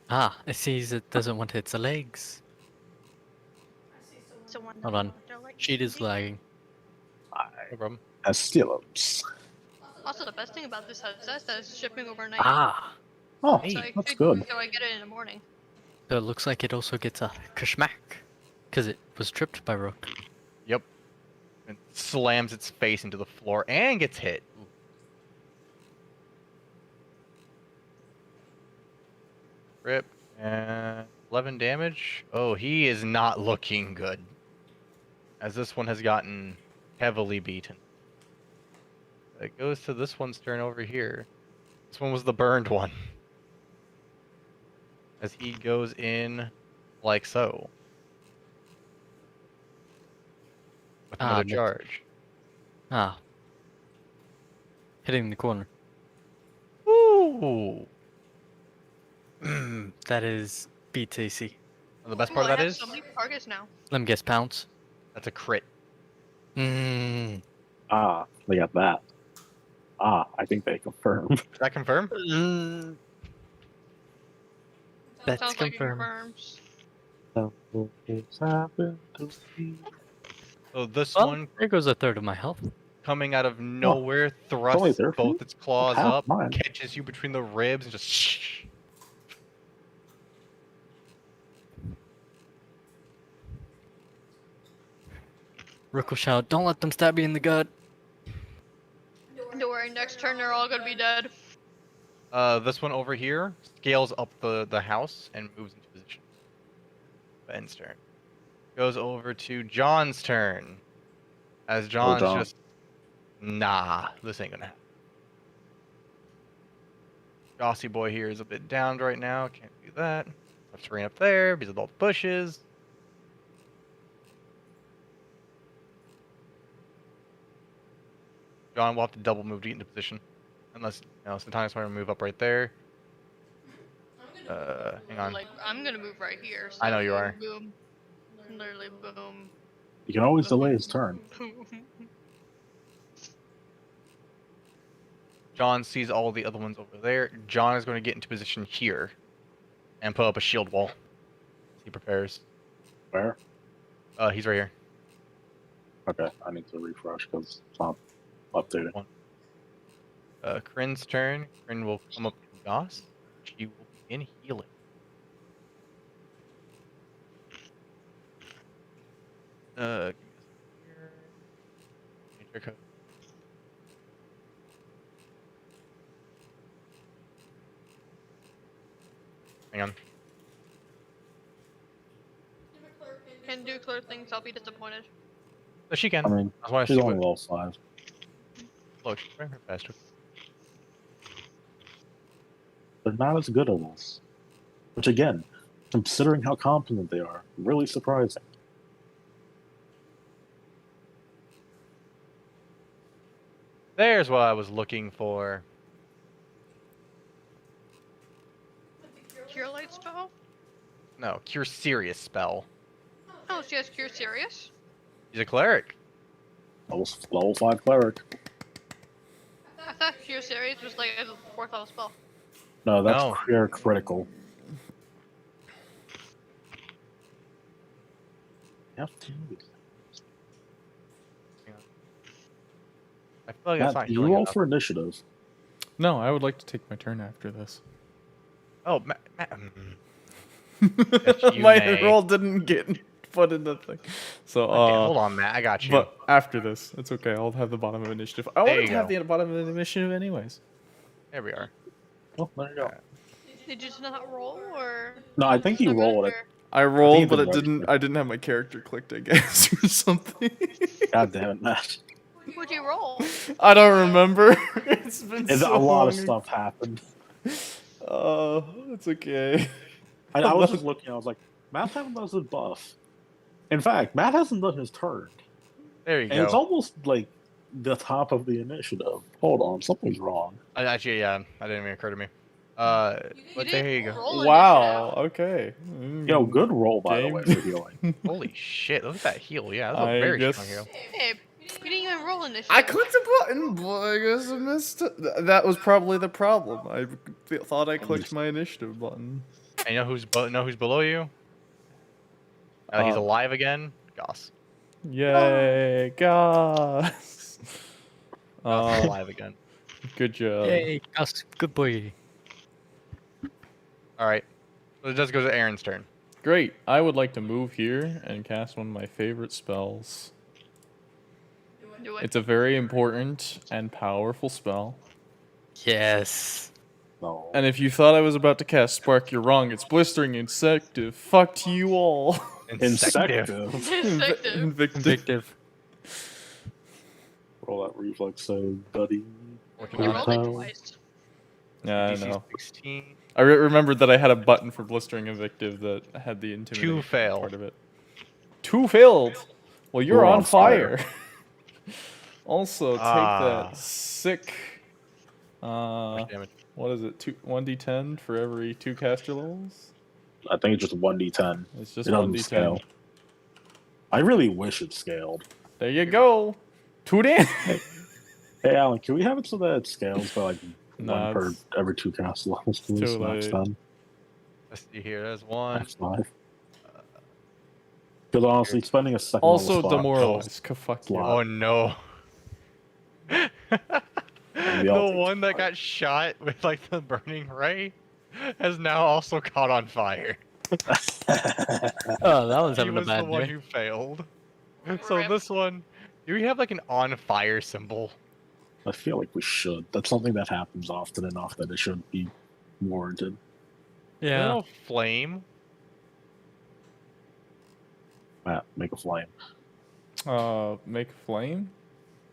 S5: Ah, it sees it doesn't want its legs.
S6: So one
S5: Hold on.
S6: they're like
S5: Sheet is
S6: easy.
S5: lagging.
S2: No problem.
S3: Asylums.
S6: Also, the best thing about this headset is that it's shipping overnight.
S5: Ah!
S3: Oh,
S6: So
S3: that's good.
S6: So I get it in the morning.
S5: So it looks like it also gets a kashmak. Because it was tripped by Rook.
S2: Yep. And slams its face into the floor and gets hit. Ooh. Rip. And 11 damage. Oh, he is not looking good. As this one has gotten heavily beaten. It goes to this one's turn over here. This one was the burned one. As he goes in like so. With another
S5: missed.
S2: charge.
S5: Ah. Hitting the corner.
S2: Ooh.
S5: That is BTC.
S2: And the best
S6: Ooh,
S2: part of
S6: I
S2: that
S6: have
S2: is
S6: so many targets now.
S5: Let me guess, pounce.
S2: that's a crit.
S5: Mmm.
S3: Ah, they got that. Ah, I think they confirm.
S2: Does that confirm?
S5: That's
S6: Sounds like it
S5: confirmed.
S6: confirms.
S3: It's happened to me.
S2: So this
S5: Well,
S2: one
S5: there goes a third of my health.
S2: coming out of nowhere,
S3: only
S2: thrusts
S3: there for you?
S2: both its claws
S3: Half
S2: up,
S3: mine.
S2: catches you between the ribs, and just.
S5: Rook will shout, "Don't let them stab you in the gut."
S6: Don't worry, next turn they're all gonna be dead.
S2: This one over here scales up the house and moves into position. Ben's turn. Goes over to John's turn. As John's
S3: John.
S2: just, nah, this ain't gonna happen. Gossy boy here is a bit downed right now. Can't do that. Let's terrain up there because of all the bushes. John will have to double move to get into position. Unless, sometimes I want to move up right there. Hang on.
S6: Like, I'm gonna move right here. So
S2: I know you
S6: boom,
S2: are.
S6: Boom. Literally boom.
S3: You can always delay his turn.
S2: John sees all the other ones over there. John is going to get into position here and put up a shield wall. He prepares.
S3: Where?
S2: He's right here.
S3: Okay, I need to refresh because it's not updated.
S2: Kryn's turn. Kryn will come up to Goss. She will begin healing. Give me a second here. Nature code. Hang on.
S6: Can do clear things, I'll be disappointed.
S2: So she can.
S3: I mean,
S2: I want to
S3: she's
S2: see
S3: only
S2: what.
S3: level 5.
S2: Look, she's bring her faster.
S3: They're not as good as us. Which again, considering how competent they are, really surprising.
S2: There's what I was looking for.
S6: Cure light spell?
S2: No, Cure Serious spell.
S6: Oh, she has cure serious?
S2: He's a cleric.
S3: Level 5 cleric.
S6: I thought cure serious was like a 4th level spell.
S3: No, that's
S2: No.
S3: pure critical. Yep.
S2: I feel like that's
S3: Matt,
S2: not
S3: you
S2: healing
S3: roll
S2: enough.
S3: for initiative.
S1: No, I would like to take my turn after this.
S2: Oh, Yes, you
S1: My
S2: may.
S1: roll didn't get put in the thing. So,
S2: Okay, hold on, Matt. I got you.
S1: But after this, it's okay. I'll have the bottom of initiative. I
S2: There
S1: wanted
S2: you
S1: to have
S2: go.
S1: the bottom of initiative anyways.
S2: There we are.
S3: Oh, there you go.
S6: Did you just not roll, or?
S3: No, I think you rolled it.
S1: I rolled,
S3: it
S1: but it
S3: didn't
S1: didn't.
S3: register.
S1: I didn't have my character clicked, I guess, or something.
S3: God damn it, Matt.
S6: What'd you roll?
S1: I don't remember. It's been
S3: And
S1: so
S3: a lot of
S1: long.
S3: stuff happened.
S1: It's okay.
S3: I was just looking, I was like, Matt hasn't done his buff. In fact, Matt hasn't done his turn.
S2: There you
S3: And
S2: go.
S3: it's almost like the top of the initiative. Hold on, something's wrong.
S2: Actually, yeah, that didn't even occur to me. But there you go.
S6: Roll
S1: Wow. Okay.
S3: Yo, good roll, by the way,
S1: Game.
S3: for healing.
S2: Holy shit, look at that heal. Yeah, that's a
S1: I
S2: very
S1: guess-
S2: strong heal.
S6: Babe, you didn't even roll initiative.
S1: I clicked a button, but I guess I missed it. That was probably the problem. I thought I clicked my initiative button.
S2: And you know who's below you? He's alive again. Goss.
S1: Yay, Goss!
S2: Goss is alive again.
S1: Good job.
S5: Yay, Gus, good boy.
S2: Alright. So it just goes to Aaron's turn.
S1: Great. I would like to move here and cast one of my favorite spells.
S6: Do it.
S1: It's a very important and powerful spell.
S5: Yes.
S3: No.
S1: And if you thought I was about to cast Spark, you're wrong. It's Blistering Insective. Fuck to you all.
S3: Insective.
S6: Insective.
S1: Invictive.
S3: Roll that reflex save, buddy.
S6: You rolled it twice.
S1: Yeah, I
S2: DC
S1: know.
S2: 16.
S1: I remembered that I had a button for Blistering Invictive that had the intimidation
S2: failed.
S1: part of it. 2 failed. Well, you're
S3: We're
S1: on
S3: on
S1: fire. Also, take
S2: Ah.
S1: that sick.
S2: Much damage.
S1: What is it? 1d10 for every 2 caster levels.
S3: I think it's just 1d10.
S1: It's just
S3: It doesn't
S1: 1d10.
S3: scale. I really wish it scaled.
S1: There you go. 2 damage.
S3: Hey, Alan, can we have it so that it scales by like
S1: Nah,
S3: one per
S1: it's
S3: every 2 cast levels, please?
S1: too
S3: Max
S1: late.
S3: 10,
S2: Let's see here. There's one.
S3: max 5. Because honestly, spending a second
S1: Also
S3: level spot
S1: demoralized. Fuck you.
S3: Slot.
S2: Oh no.
S3: Maybe I'll
S2: The
S3: take
S2: one that
S3: fire.
S2: got shot with like the burning ray has now also caught on fire.
S5: Oh, that one's
S2: He
S5: having a
S2: was the
S5: bad
S2: one
S5: day.
S2: who failed. So
S6: Rip.
S2: this one, do we have like an on fire symbol?
S3: I feel like we should. That's something that happens often enough that it should be warranted.
S2: There's
S5: Yeah.
S2: no flame.
S3: Matt, make a flame.
S1: Make a flame?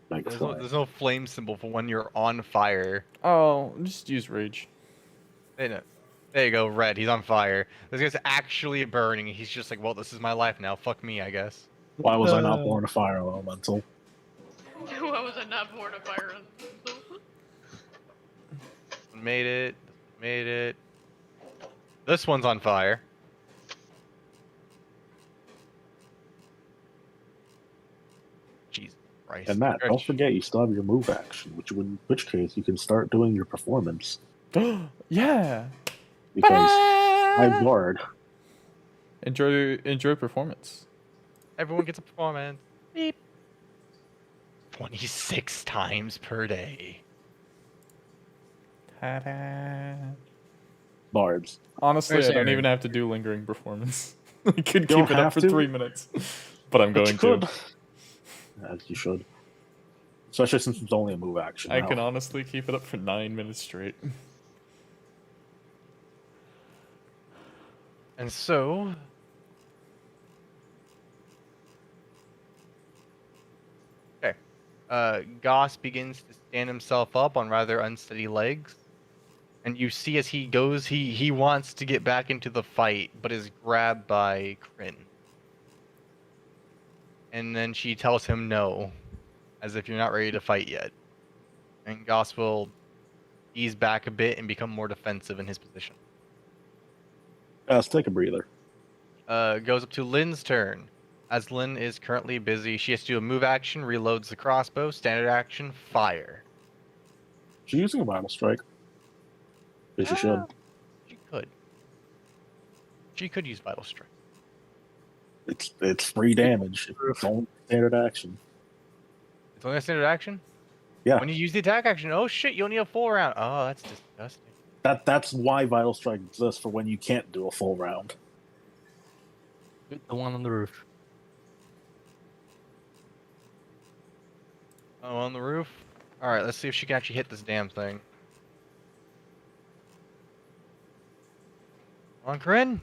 S3: Make a flame.
S2: There's no flame symbol for when you're on fire.
S1: Oh, just use rage.
S2: There you go, red. He's on fire. This guy's actually burning. He's just like, well, this is my life now. Fuck me, I guess.
S3: Why was I not born a fire elemental?
S6: Why was I not born a fire?
S2: Made it. Made it. This one's on fire. Jesus Christ.
S3: And Matt, don't forget you still have your move action, in which case you can start doing your performance.
S1: Yeah.
S3: Because I'm bored.
S1: Enjoy performance.
S2: Everyone gets a performance. Beep. 26 times per day.
S1: Ta-da.
S3: Barbs.
S1: Honestly,
S5: Where's
S1: I don't
S5: Aaron?
S1: even have to do lingering performance. I could
S3: don't
S1: keep it up
S3: have
S1: for
S3: to?
S1: 3 minutes. But I'm
S3: But
S1: going
S3: you
S1: to.
S3: could. As you should. Especially since it's only a move action.
S1: I
S3: now.
S1: can honestly keep it up for 9 minutes straight.
S2: And so. Okay. Goss begins to stand himself up on rather unsteady legs. And you see as he goes, he wants to get back into the fight, but is grabbed by Kryn. And then she tells him no, as if you're not ready to fight yet. And Goss will ease back a bit and become more defensive in his position.
S3: Let's take a breather.
S2: Goes up to Lynn's turn. As Lynn is currently busy, she has to do a move action, reloads the crossbow, standard action, fire.
S3: She's using a vital strike. Yes, she should.
S2: She could. She could use vital strike.
S3: It's free damage. It's only standard action.
S2: It's only a standard action?
S3: Yeah.
S2: When you use the attack action, oh shit, you only have full round. Oh, that's disgusting.
S3: That's why vital strike exists, for when you can't do a full round.
S5: The one on the roof.
S2: Oh, on the roof? Alright, let's see if she can actually hit this damn thing. Come on, Corinne.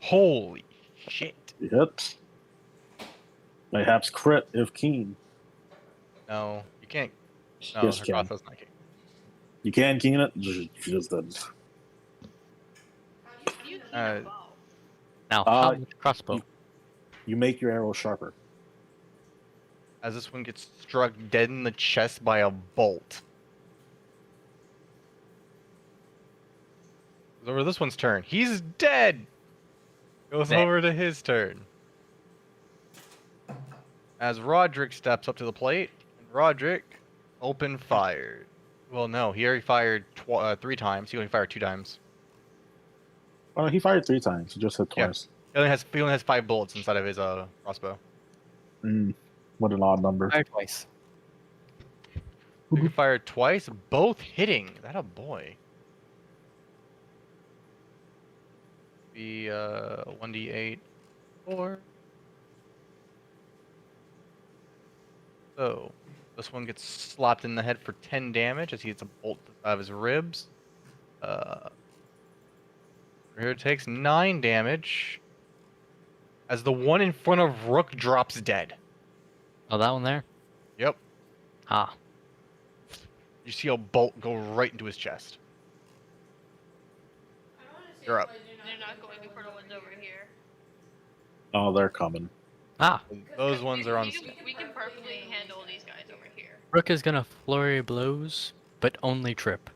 S2: Holy shit.
S3: You hit. Mayhaps crit if keen.
S2: No, you can't. No,
S3: Yes,
S2: her
S3: you can.
S2: crossbow's not keen.
S3: You can keen it. She just didn't.
S6: How do you keep
S2: Uh,
S6: a bow?
S5: Now, how much crossbow?
S3: you- You make your arrow sharper.
S2: As this one gets struck dead in the chest by a bolt. Goes over to this one's turn. He's dead! Goes
S5: Dead.
S2: over to his turn. As Roderick steps up to the plate, and Roderick open fired. Well, no, he already fired 3 times. He only fired 2 times.
S3: Oh, no, he fired 3 times. He just hit
S2: Yeah.
S3: twice.
S2: He only has 5 bullets inside of his crossbow.
S3: What an odd number.
S5: Fire twice.
S2: He fired twice, both hitting. That a boy. Be 1d8 4. So this one gets slapped in the head for 10 damage as he gets a bolt out of his ribs. Here it takes 9 damage as the one in front of Rook drops dead.
S5: Oh, that one there?
S2: Yep.
S5: Ah.
S2: You see a bolt go right into his chest.
S4: I want to see
S2: You're
S4: if
S2: up.
S6: They're not going for the ones over here.
S3: Oh, they're coming.
S5: Ah.
S2: Those ones are on.
S6: We can perfectly handle these guys over here.
S5: Rook is gonna flurry blows, but only trip.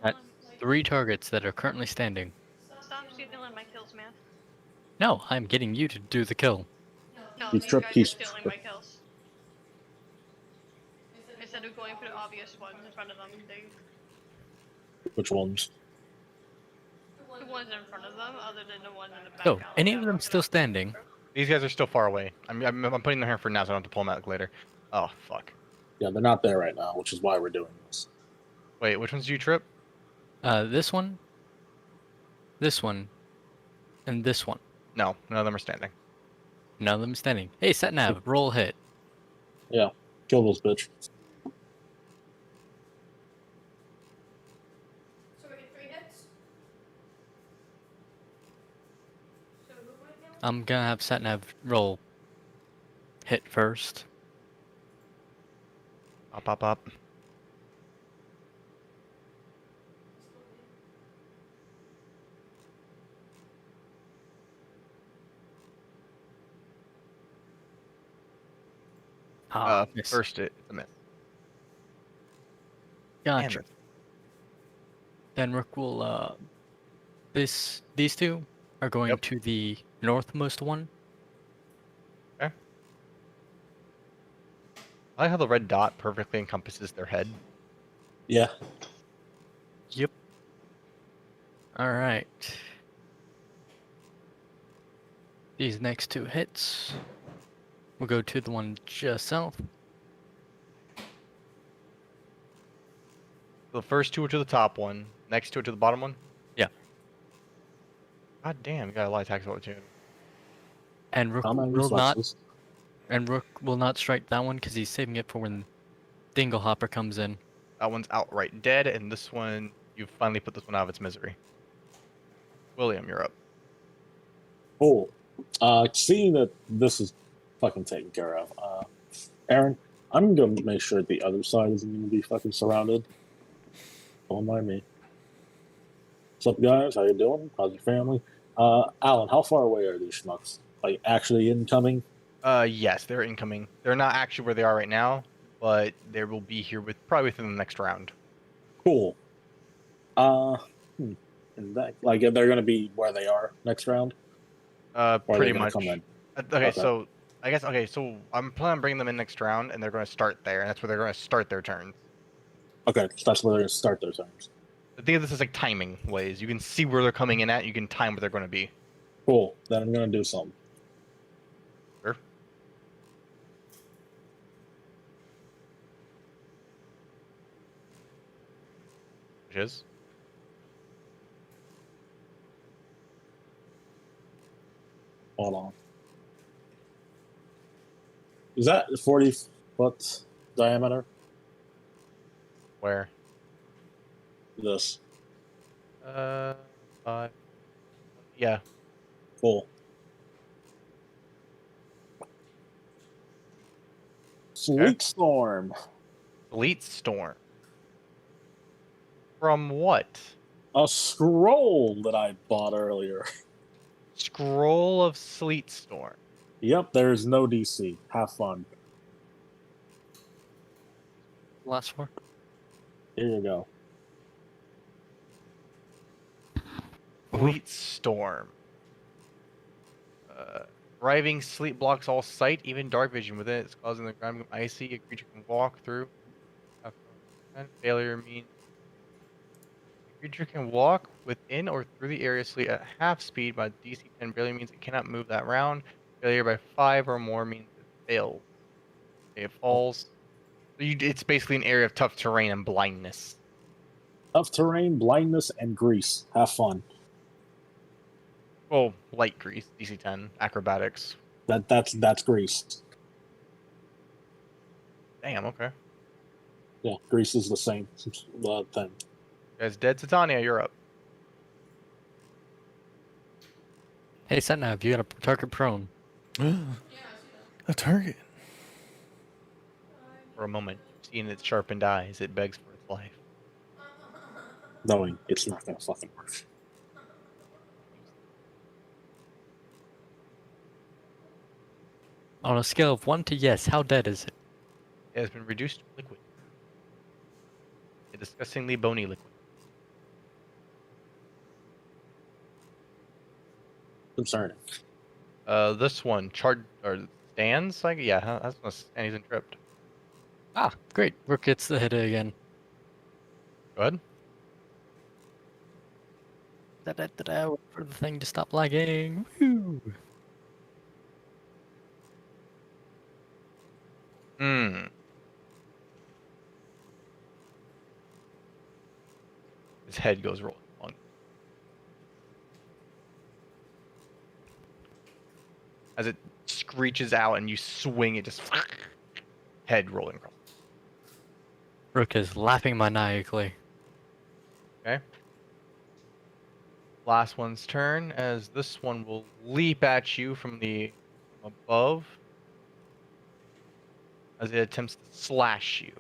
S5: At 3 targets that are currently standing.
S6: Stop stealing my kills, man.
S5: No, I'm getting you to do the kill.
S6: No,
S3: He's
S6: these
S3: tripped,
S6: guys
S3: he's
S6: are stealing my kills. Instead of going for the obvious ones in front of them, they...
S3: Which ones?
S6: The ones in front of them, other than the ones in the back.
S5: So, any of them still standing?
S2: These guys are still far away. I'm putting them here for now, so I don't have to pull them out later. Oh fuck.
S3: Yeah, they're not there right now, which is why we're doing this.
S2: Wait, which ones do you trip?
S5: This one, and this one.
S2: No, none of them are standing.
S5: None of them standing. Hey, Satnav, roll hit.
S3: Yeah, kill those bitch.
S4: So we get 3 hits. So who am I killing?
S5: I'm gonna have Satnav roll hit first.
S2: Up.
S5: Miss.
S2: First it's a miss.
S5: Gotcha.
S2: Damn it.
S5: Then Rook will, these two are going
S2: Yep.
S5: to the northmost one.
S2: I like how the red dot perfectly encompasses their head.
S3: Yeah.
S5: Yep. Alright. These next 2 hits will go to the one just south.
S2: The first 2 are to the top one. Next 2 are to the bottom one.
S5: Yeah.
S2: God damn, you got a lot of attacks over too.
S5: And Rook
S3: Combat
S5: will not
S3: reflexes.
S5: Rook will not strike that one because he's saving it for when Dinglehopper comes in.
S2: That one's outright dead, and this one, you've finally put this one out of its misery. William, you're up.
S3: Cool. Seeing that this is fucking taken care of, Aaron, I'm gonna make sure the other side isn't gonna be fucking surrounded. Don't mind me. What's up, guys? How you doing? How's your family? Alan, how far away are these schmucks? Like, actually incoming?
S2: Yes, they're incoming. They're not actually where they are right now, but they will be here probably within the next round.
S3: Cool. And that, like, they're gonna be where they are next round? Or are they
S2: Pretty
S3: gonna
S2: much.
S3: come in?
S2: Okay, so I guess so I'm planning on bringing them in next round, and they're going to start there, and that's where they're going to start their turns.
S3: Okay, that's where they're gonna start their turns.
S2: The thing of this is like timing ways. You can see where they're coming in at. You can time where they're going to be.
S3: Cool. Then I'm gonna do something.
S2: Sure. Which is
S3: Hold on. Is that 40-foot diameter?
S2: where?
S3: This.
S2: 5. Yeah.
S3: Cool. Sleet Storm.
S2: Elite Storm. From what?
S3: A scroll that I bought earlier.
S2: Scroll of Sleet Storm.
S3: Yep, there's no DC. Have fun.
S5: Last 4.
S3: Here you go.
S2: Sleet Storm. Driving sleet blocks all sight, even dark vision within it's causing the ground to become icy. A creature can walk through. Failure means a creature can walk within or through the area sleet at half speed, but DC 10 barely means it cannot move that round. Failure by 5 or more means it fails. Okay, it falls. It's basically an area of tough terrain and blindness.
S3: Tough terrain, blindness, and grease. Have fun.
S2: Well, light grease, DC 10, acrobatics.
S3: That's grease.
S2: Damn, okay.
S3: Yeah, grease is the same thing.
S2: Guys, dead Titania, you're up.
S5: Hey, Satnav, you got a target prone.
S4: Yeah, I see that.
S1: A target.
S2: For a moment, seeing its sharpened eyes, it begs for its life.
S3: Knowing it's not gonna fucking work.
S5: On a scale of 1 to yes, how dead is it?
S2: It has been reduced to liquid. A disgustingly bony liquid.
S3: Concerning.
S2: This one, stands? Like, yeah, that's and he's entripped.
S5: Ah, great. Rook gets the hit again.
S2: Go ahead.
S5: Wait for the thing to stop lagging. Woo.
S2: Hmm. His head goes rolling along. As it screeches out and you swing it, just head rolling across.
S5: Rook is laughing maniacally.
S2: Okay. Last one's turn, as this one will leap at you from the above as it attempts to slash you.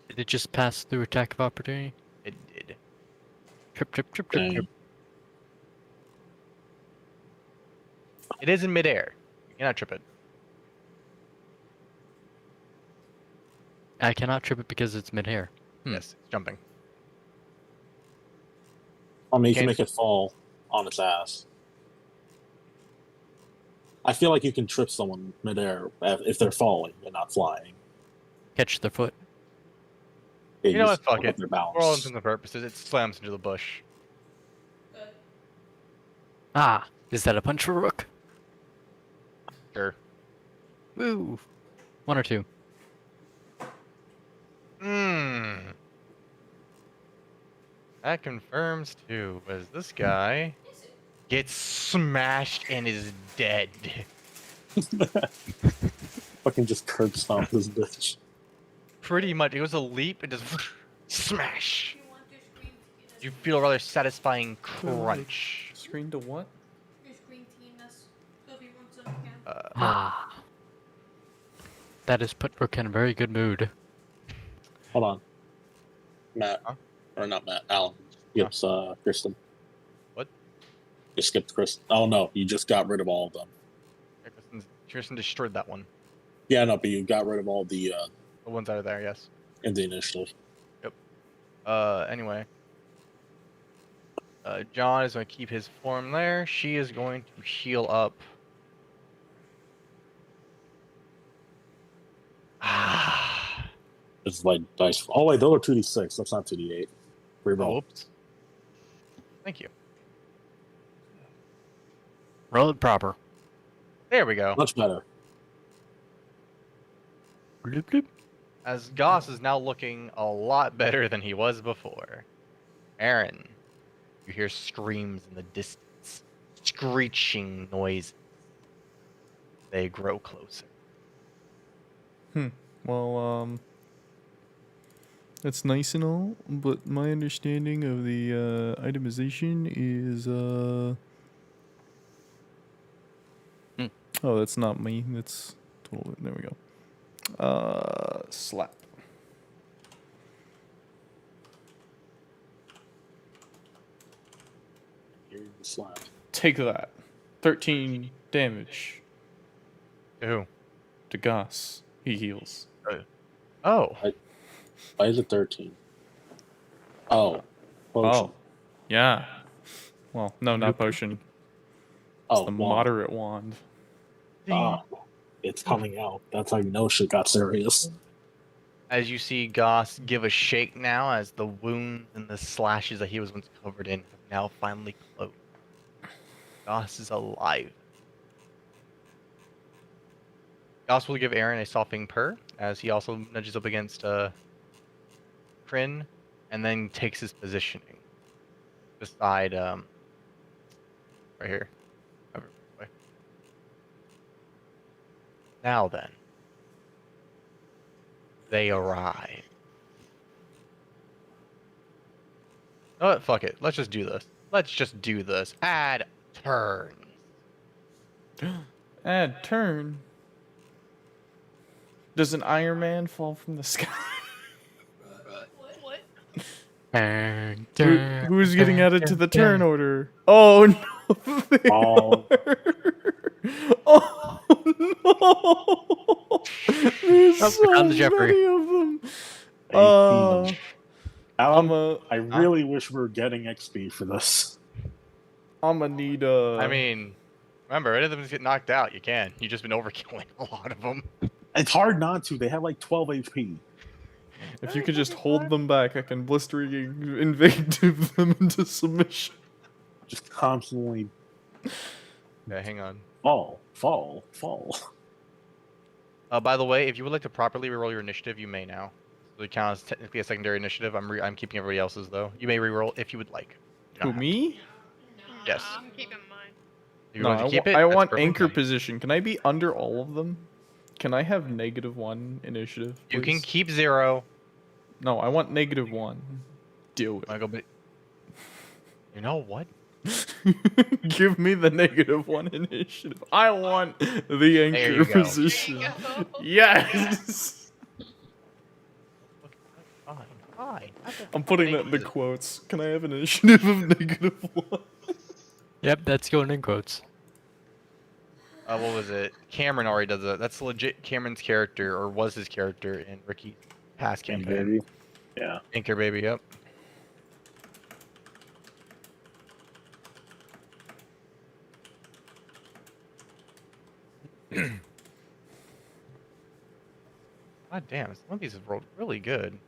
S5: Did it just pass through attack of opportunity?
S2: It did.
S5: Trip, trip, trip, trip,
S3: Dang.
S5: trip.
S2: It is in midair. You cannot trip it.
S5: I cannot trip it because it's mid-air.
S2: Yes, it's jumping.
S3: I mean, you can
S2: Can't-
S3: make it fall on its ass. I feel like you can trip someone midair if they're falling and not flying.
S5: Catch the foot.
S3: Yeah,
S2: You know
S3: just
S2: what? Fuck
S3: fuck up
S2: it.
S3: their
S2: For all
S3: balance.
S2: intents and purposes, it slams into the bush.
S4: Good.
S5: Ah, is that a punch for Rook?
S2: Sure.
S5: Woo. 1 or 2.
S2: Hmm. That confirms too, as this guy
S4: Is it?
S2: gets smashed and is dead.
S3: Fucking just curb stomp this bitch.
S2: Pretty much, it was a leap and just smash.
S4: If you want your screen
S2: You feel a rather satisfying crunch.
S1: Screen to what?
S4: your screen teenness. So if you want some, you can.
S5: Ah. That has put Rook in a very good mood.
S3: Hold on. Matt.
S2: Huh?
S3: Or not Matt. Alan. Skips Kristen.
S2: What?
S3: You skipped Kristen. Oh no, you just got rid of all of them.
S2: Kirsten destroyed that one.
S3: Yeah, no, but you got rid of all the
S2: The ones that are there, yes.
S3: in the initiative.
S2: Anyway. John is going to keep his form there. She is going to heal up. Ah.
S3: It's like dice. Oh wait, those are 2d6. That's not 2d8. Reroll.
S2: Oops. Thank you.
S5: Roll it proper.
S2: There we go.
S3: Much better.
S5: Bloop, bloop.
S2: As Goss is now looking a lot better than he was before. Aaron, you hear screams in the distance, screeching noises. They grow closer.
S1: Well, that's nice and all, but my understanding of the itemization is Oh, that's not me. That's totally. There we go. Slap.
S3: Here's the slap.
S1: Take that. 13 damage
S2: Who?
S1: to Goss. He heals.
S2: Oh.
S3: Why is it 13? Oh. Potion.
S1: Oh. Yeah. Well, no, not potion. It's
S3: Oh,
S1: the
S3: wand.
S1: moderate wand.
S3: Ah, it's coming out. That's how you know shit got serious.
S2: As you see Goss give a shake now, as the wounds and the slashes that he was once covered in have now finally closed. Goss is alive. Goss will give Aaron a softening purr, as he also nudges up against Kryn, and then takes his positioning beside right here. Over this way. Now then, they arrive. Oh, what? Fuck it. Let's just do this. Let's just do this. Add turns.
S1: Add turn. Does an Iron Man fall from the sky?
S4: What?
S5: Dun,
S1: Who,
S5: dun,
S1: who's getting
S5: dun,
S1: added to
S5: dun,
S1: the
S5: dun.
S1: turn order? Oh no! They
S3: Oh.
S1: are. Oh no! There's
S5: Oh,
S1: so
S5: on the Jeopardy.
S1: many of them.
S3: Hey,
S1: Uh,
S3: Alan,
S1: I'm a.
S3: I really wish we were getting XP for this.
S1: I'm gonna need
S2: I mean, remember, any of them get knocked out, you can. You've just been overkilling a lot of them.
S3: It's hard not to. They have like 12 HP.
S1: if you could just hold them back, I can blisteringly invade them into submission.
S3: Just constantly
S2: Okay, hang on.
S3: fall.
S2: By the way, if you would like to properly reroll your initiative, you may now. So it counts as technically a secondary initiative. I'm keeping everybody else's though. You may reroll if you would like. You don't
S1: Who,
S2: have to.
S1: me?
S2: Yes.
S6: I'm keeping mine.
S2: If you
S1: No,
S2: want to keep it,
S1: I
S2: that's
S1: want
S2: perfectly
S1: anchor
S2: fine.
S1: position. Can I be under all of them? Can I have -1 initiative, please?
S2: You can keep 0.
S1: No, I want -1. Do
S2: Wanna go? You know what?
S1: it. Give me the -1 initiative. I want the
S2: you
S1: anchor
S2: go.
S1: position.
S6: There you go.
S1: Yes.
S2: Fine. Fine.
S1: I'm putting that in the quotes. Can I have an initiative of -1?
S5: Yep, that's going in quotes.
S2: What was it? Cameron already does that. That's legit Cameron's character, or was his character in Ricky's past
S3: Thank you,
S2: campaign.
S3: baby. Yeah.
S2: Anchor baby, yep. God damn, some of these have rolled really good.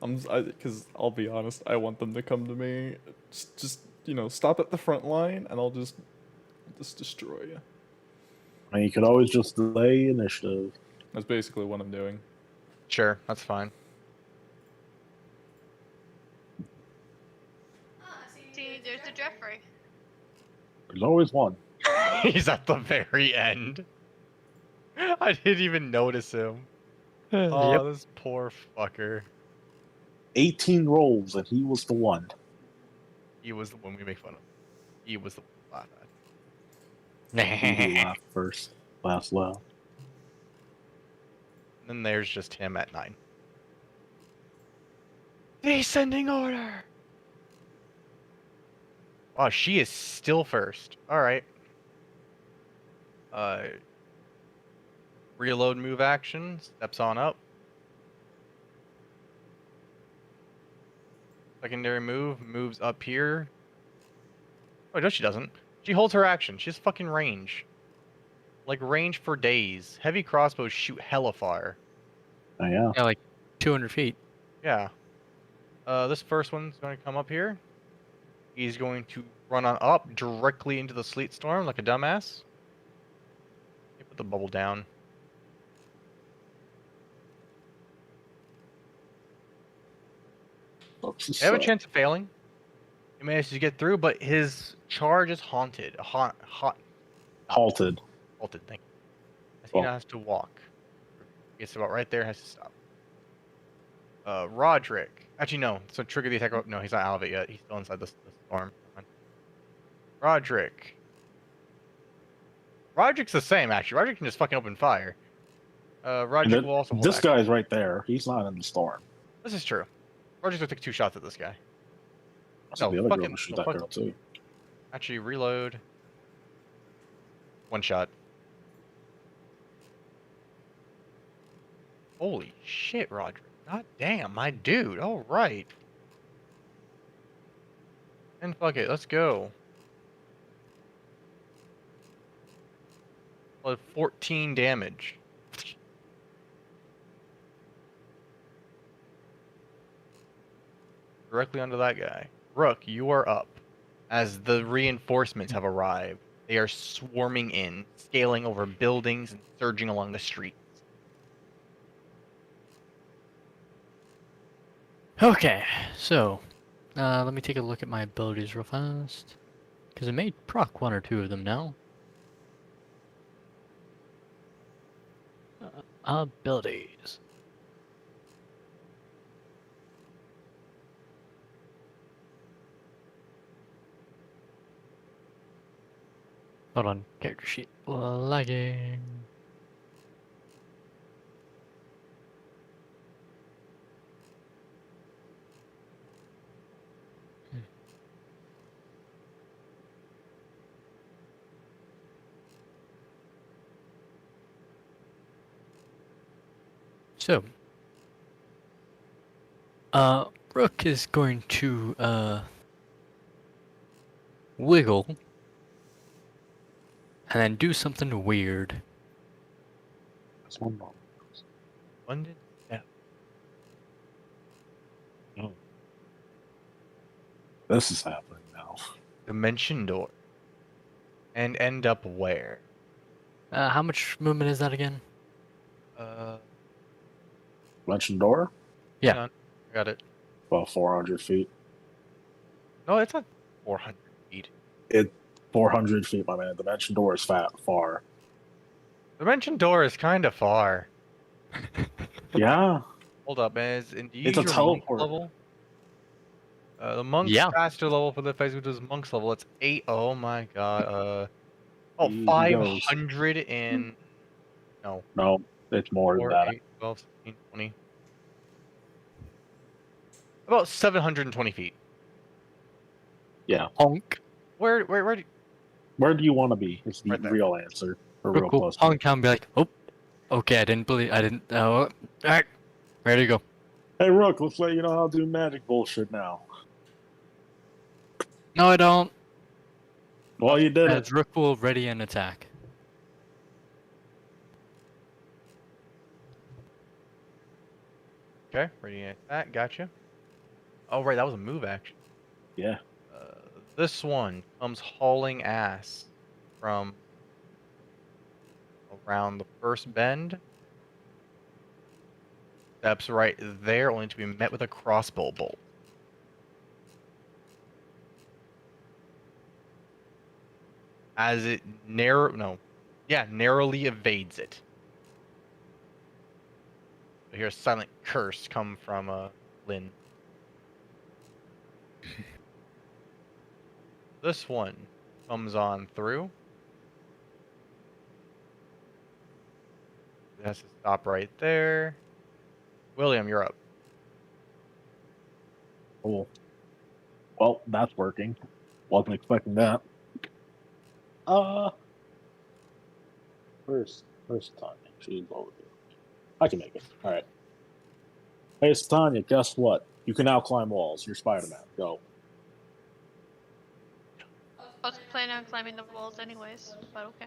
S1: Because I'll be honest, I want them to come to me. Just stop at the front line, and I'll just destroy you.
S3: I mean, you could always just delay initiative.
S1: That's basically what I'm doing.
S2: Sure, that's fine.
S6: See, there's the Jeffrey.
S3: There's always one.
S2: He's at the very end. I didn't even notice him. Oh,
S5: Yep.
S2: this poor fucker.
S3: 18 rolls, and he was the one.
S2: He was the one we make fun of. He was the one we laugh
S3: He laughed first, last laugh.
S2: And then there's just him at 9. Descending order! Wow, she is still first. Alright. Reload move action. Steps on up. Secondary move. Moves up here. Oh, no, she doesn't. She holds her action. She has fucking range. Like, range for days. Heavy crossbows shoot hella far.
S3: Oh, yeah.
S5: Yeah, like 200 feet.
S2: Yeah. This first one's going to come up here. He's going to run on up directly into the sleet storm like a dumbass. Put the bubble down. They have a chance of failing. He manages to get through, but his charge is haunted.
S3: Halted.
S2: Halted, thank you. As he
S3: Oh.
S2: now has to walk. Gets about right there, has to stop. Roderick. Actually, no. So trigger the attack. No, he's not out of it yet. He's still inside the storm. Roderick. Roderick's the same, actually. Roderick can just fucking open fire. Roderick will also hold
S3: This
S2: action.
S3: guy's right there. He's not in the storm.
S2: This is true. Roderick's gonna take 2 shots at this guy.
S3: So
S2: No,
S3: the other girl
S2: fucking-
S3: will shoot
S2: no,
S3: that
S2: fuck-
S3: girl, too.
S2: Actually, reload. 1 shot. Holy shit, Roderick. God damn, my dude. All right. And fuck it, let's go. Well, 14 damage. Directly onto that guy. Rook, you are up. As the reinforcements have arrived, they are swarming in, scaling over buildings and surging along the streets.
S5: Okay, so let me take a look at my abilities real fast, because I may proc 1 or 2 of them now. Abilities. Hold on, character sheet lagging. So, Rook is going to, wiggle, and then do something weird.
S3: That's one more.
S2: London? Yeah.
S3: This is happening now.
S2: Dimension door. And end up where?
S5: How much movement is that again?
S3: Dimension door?
S5: Yeah.
S2: Hang on. I got it.
S3: About 400 feet.
S2: No, it's not 400 feet.
S3: It 400 feet, my man. Dimension door is far.
S2: Dimension door is kind of far.
S3: Yeah.
S2: Hold up, man. Do you
S3: It's a
S2: use your monk
S3: teleport.
S2: level? The monk's
S5: Yeah.
S2: faster level for the phase, which is monk's level. It's 8. Oh my god.
S3: He goes.
S2: 500 in. No.
S3: No, it's more than
S2: 4,
S3: that.
S2: 8, 12, 16, 20. About 720 feet.
S3: Yeah.
S5: Honk.
S2: Where do
S3: Where do you want to be? Is the
S2: Right there.
S3: real answer. Or
S5: Rook
S3: real
S5: will
S3: close.
S5: honk and be like, oh, okay, I didn't. Alright, ready to go.
S3: Hey, Rook, let's let you know how to do magic bullshit now.
S5: No, I don't.
S3: Well, you did it.
S5: As Rook will ready an attack.
S2: Okay, ready to attack. Gotcha. Oh, right, that was a move action.
S3: Yeah.
S2: This one comes hauling ass from around the first bend. Steps right there, only to be met with a crossbow bolt. As it narrowly evades it. I hear a silent curse come from Lynn. This one comes on through. It has to stop right there. William, you're up.
S3: Cool. Well, that's working. Wasn't expecting that. First time. She's over here. I can make it. All right. Hey, it's Tanya. Guess what? You can now climb walls. You're Spider-Man. Go.
S6: I was planning on climbing the walls anyways, but okay.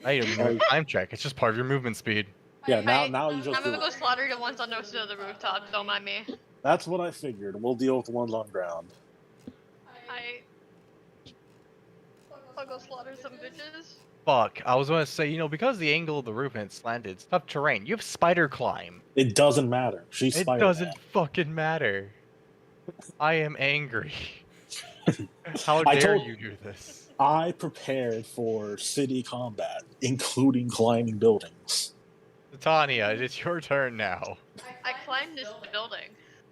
S2: I need a time check. It's just part of your movement speed.
S3: Yeah. Now you just
S6: I'm
S3: do
S6: gonna go
S3: it.
S6: slaughter the ones on the rooftop. Don't mind me.
S3: That's what I figured. We'll deal with the ones on ground.
S6: I'll go slaughter some bitches.
S2: Fuck. I was gonna say, because the angle of the roof and it's slanted, it's tough terrain. You have spider climb.
S3: It doesn't matter. She's
S2: It
S3: Spider-Man.
S2: doesn't fucking matter. I am angry. How
S3: I
S2: dare
S3: told-
S2: you do this?
S3: I prepared for city combat, including climbing buildings.
S2: Titania, it's your turn now.
S6: I climbed this building.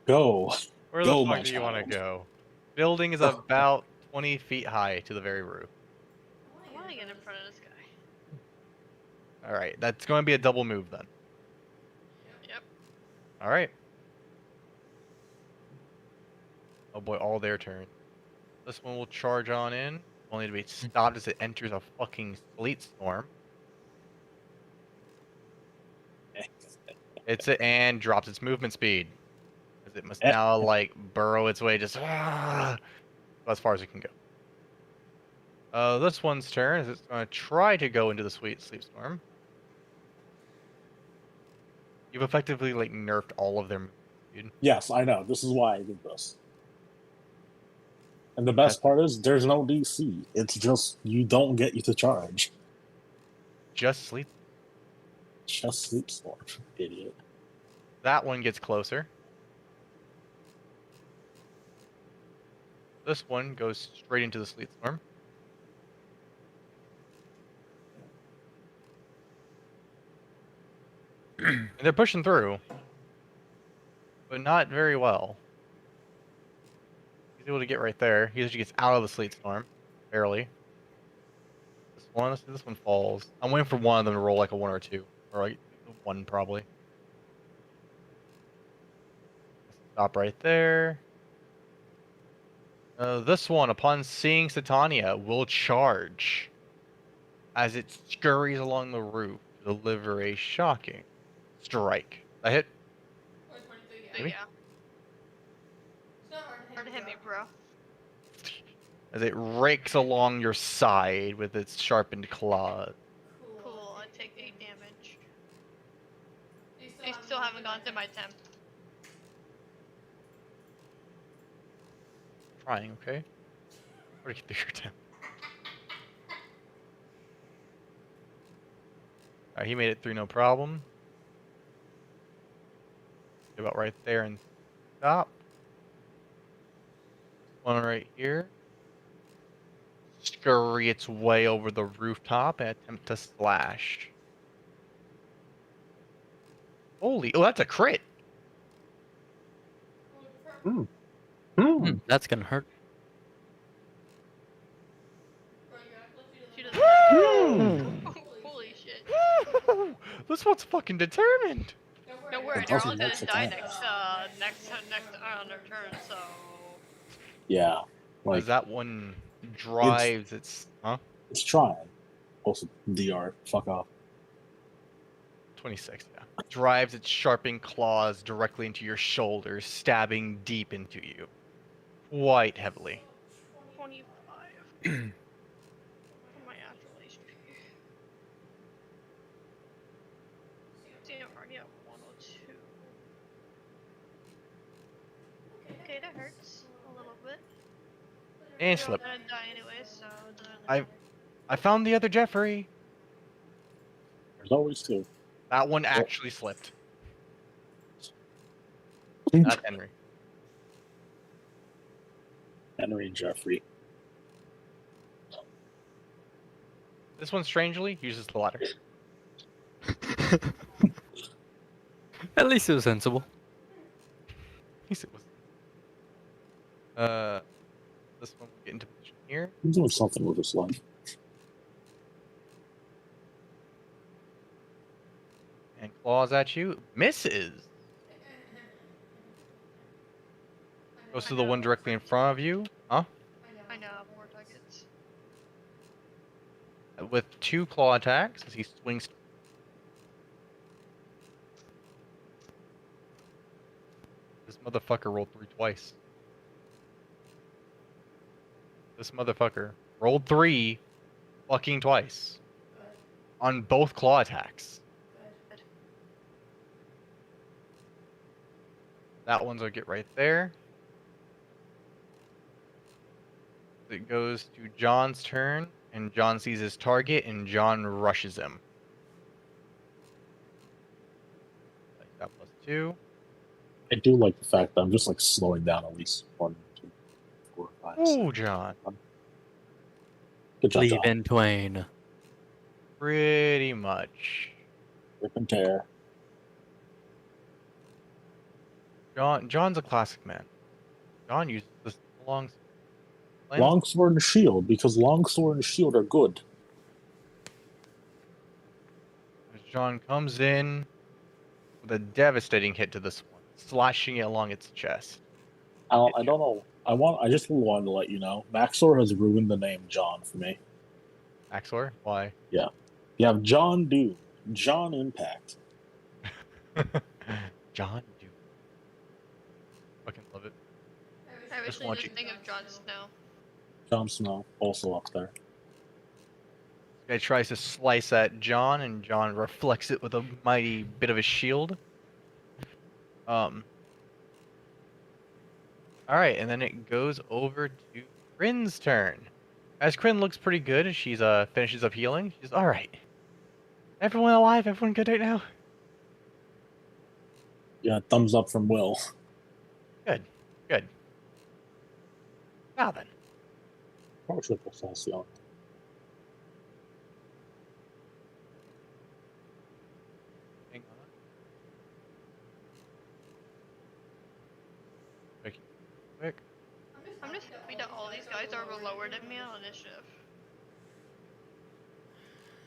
S3: Go.
S2: Where the
S3: Go, my
S2: fuck do you want to
S3: child.
S2: go? Building is about 20 feet high to the very roof.
S6: I want to get in front of this guy.
S2: Alright, that's going to be a double move then.
S6: Yep.
S2: Alright. Oh boy, all their turn. This one will charge on in, only to be stopped as it enters a fucking sleet storm. Hits it and drops its movement speed. As it must now, burrow its way just as far as it can go. This one's turn is it's going to try to go into the sleep storm. You've effectively, nerfed all of their movement speed.
S3: Yes, I know. This is why I did this. And the best part is there's no DC. It's just you don't get you to charge.
S2: Just sleep.
S3: Just sleep storm, idiot.
S2: That one gets closer. This one goes straight into the sleet storm. And they're pushing through, but not very well. He's able to get right there. He actually gets out of the sleet storm, barely. This one falls. I'm waiting for one of them to roll like a 1 or 2, or like 1 probably. Stop right there. This one, upon seeing Satania, will charge as it scurries along the roof to deliver a shocking strike. That hit? Maybe?
S6: Yeah. Hard to hit me, bro.
S2: As it rakes along your side with its sharpened claws.
S6: Cool, I take 8 damage. I still haven't gone to my temp.
S2: Trying, okay? Where'd he figure it out? Alright, he made it through no problem. About right there and stop. One right here. Scurry its way over the rooftop and attempt to slash. Holy, oh, that's a crit.
S3: Hmm.
S5: That's gonna hurt.
S6: She doesn't have
S3: Hmm.
S6: Holy shit.
S2: This one's fucking determined.
S6: Don't worry,
S3: It
S6: they're
S3: doesn't
S6: all gonna
S3: work for
S6: die
S3: time.
S6: next on their turn, so.
S3: Yeah, like
S2: Because that one drives its
S3: it's trying. Also, DR. Fuck off.
S2: 26, yeah. Drives its sharpened claws directly into your shoulders, stabbing deep into you. Quite heavily.
S6: 25. For my actual HP. See, I'm already at 102. Okay, that hurts a little bit.
S2: And
S6: They're all
S2: slip.
S6: gonna die anyway, so it doesn't really matter.
S2: I found the other Jeffrey.
S3: There's always two.
S2: That one actually slipped. That's Henry.
S3: Henry and Jeffrey.
S2: This one, strangely, uses the ladder.
S5: At least it was sensible.
S2: At least it was. This one will get into position here.
S3: He's doing something with his life.
S2: And claws at you. Misses. Goes to the one directly in front of you. Huh?
S6: I know, I have more targets.
S2: With 2 claw attacks as he swings. This motherfucker rolled 3 twice. This motherfucker rolled 3 fucking twice. On both claw attacks. That one's will get right there. It goes to John's turn, and John sees his target, and John rushes him. Like that +2.
S3: I do like the fact that I'm just like slowing down at least 1, 2, 4, 5, 6.
S2: Ooh, John.
S3: Good job,
S5: Leave
S3: John.
S5: in twain.
S2: Pretty much.
S3: Rip and tear.
S2: John's a classic man. John uses this long.
S3: Longsword and shield, because longsword and shield are good.
S2: John comes in with a devastating hit to this one, slashing it along its chest.
S3: I don't know. I just wanted to let you know, Maxor has ruined the name John for me.
S2: Axor? Why?
S3: You have John Doom, John Impact.
S2: John Doom. Fucking love it.
S6: I
S2: Just
S6: originally
S2: want
S6: just
S2: you-
S6: think of Jon Snow.
S3: Jon Snow, also up there.
S2: This guy tries to slice at John, and John reflects it with a mighty bit of a shield. Alright, and then it goes over to Kryn's turn. As Kryn looks pretty good, as she's finishes up healing, she's alright. Everyone alive? Everyone good right now?
S3: Yeah, thumbs up from Will.
S2: Good. Good. Now then.
S3: Probably should have put Falcion.
S2: Hang on. Quick.
S6: I'm just happy that all these guys are lower than me on initiative.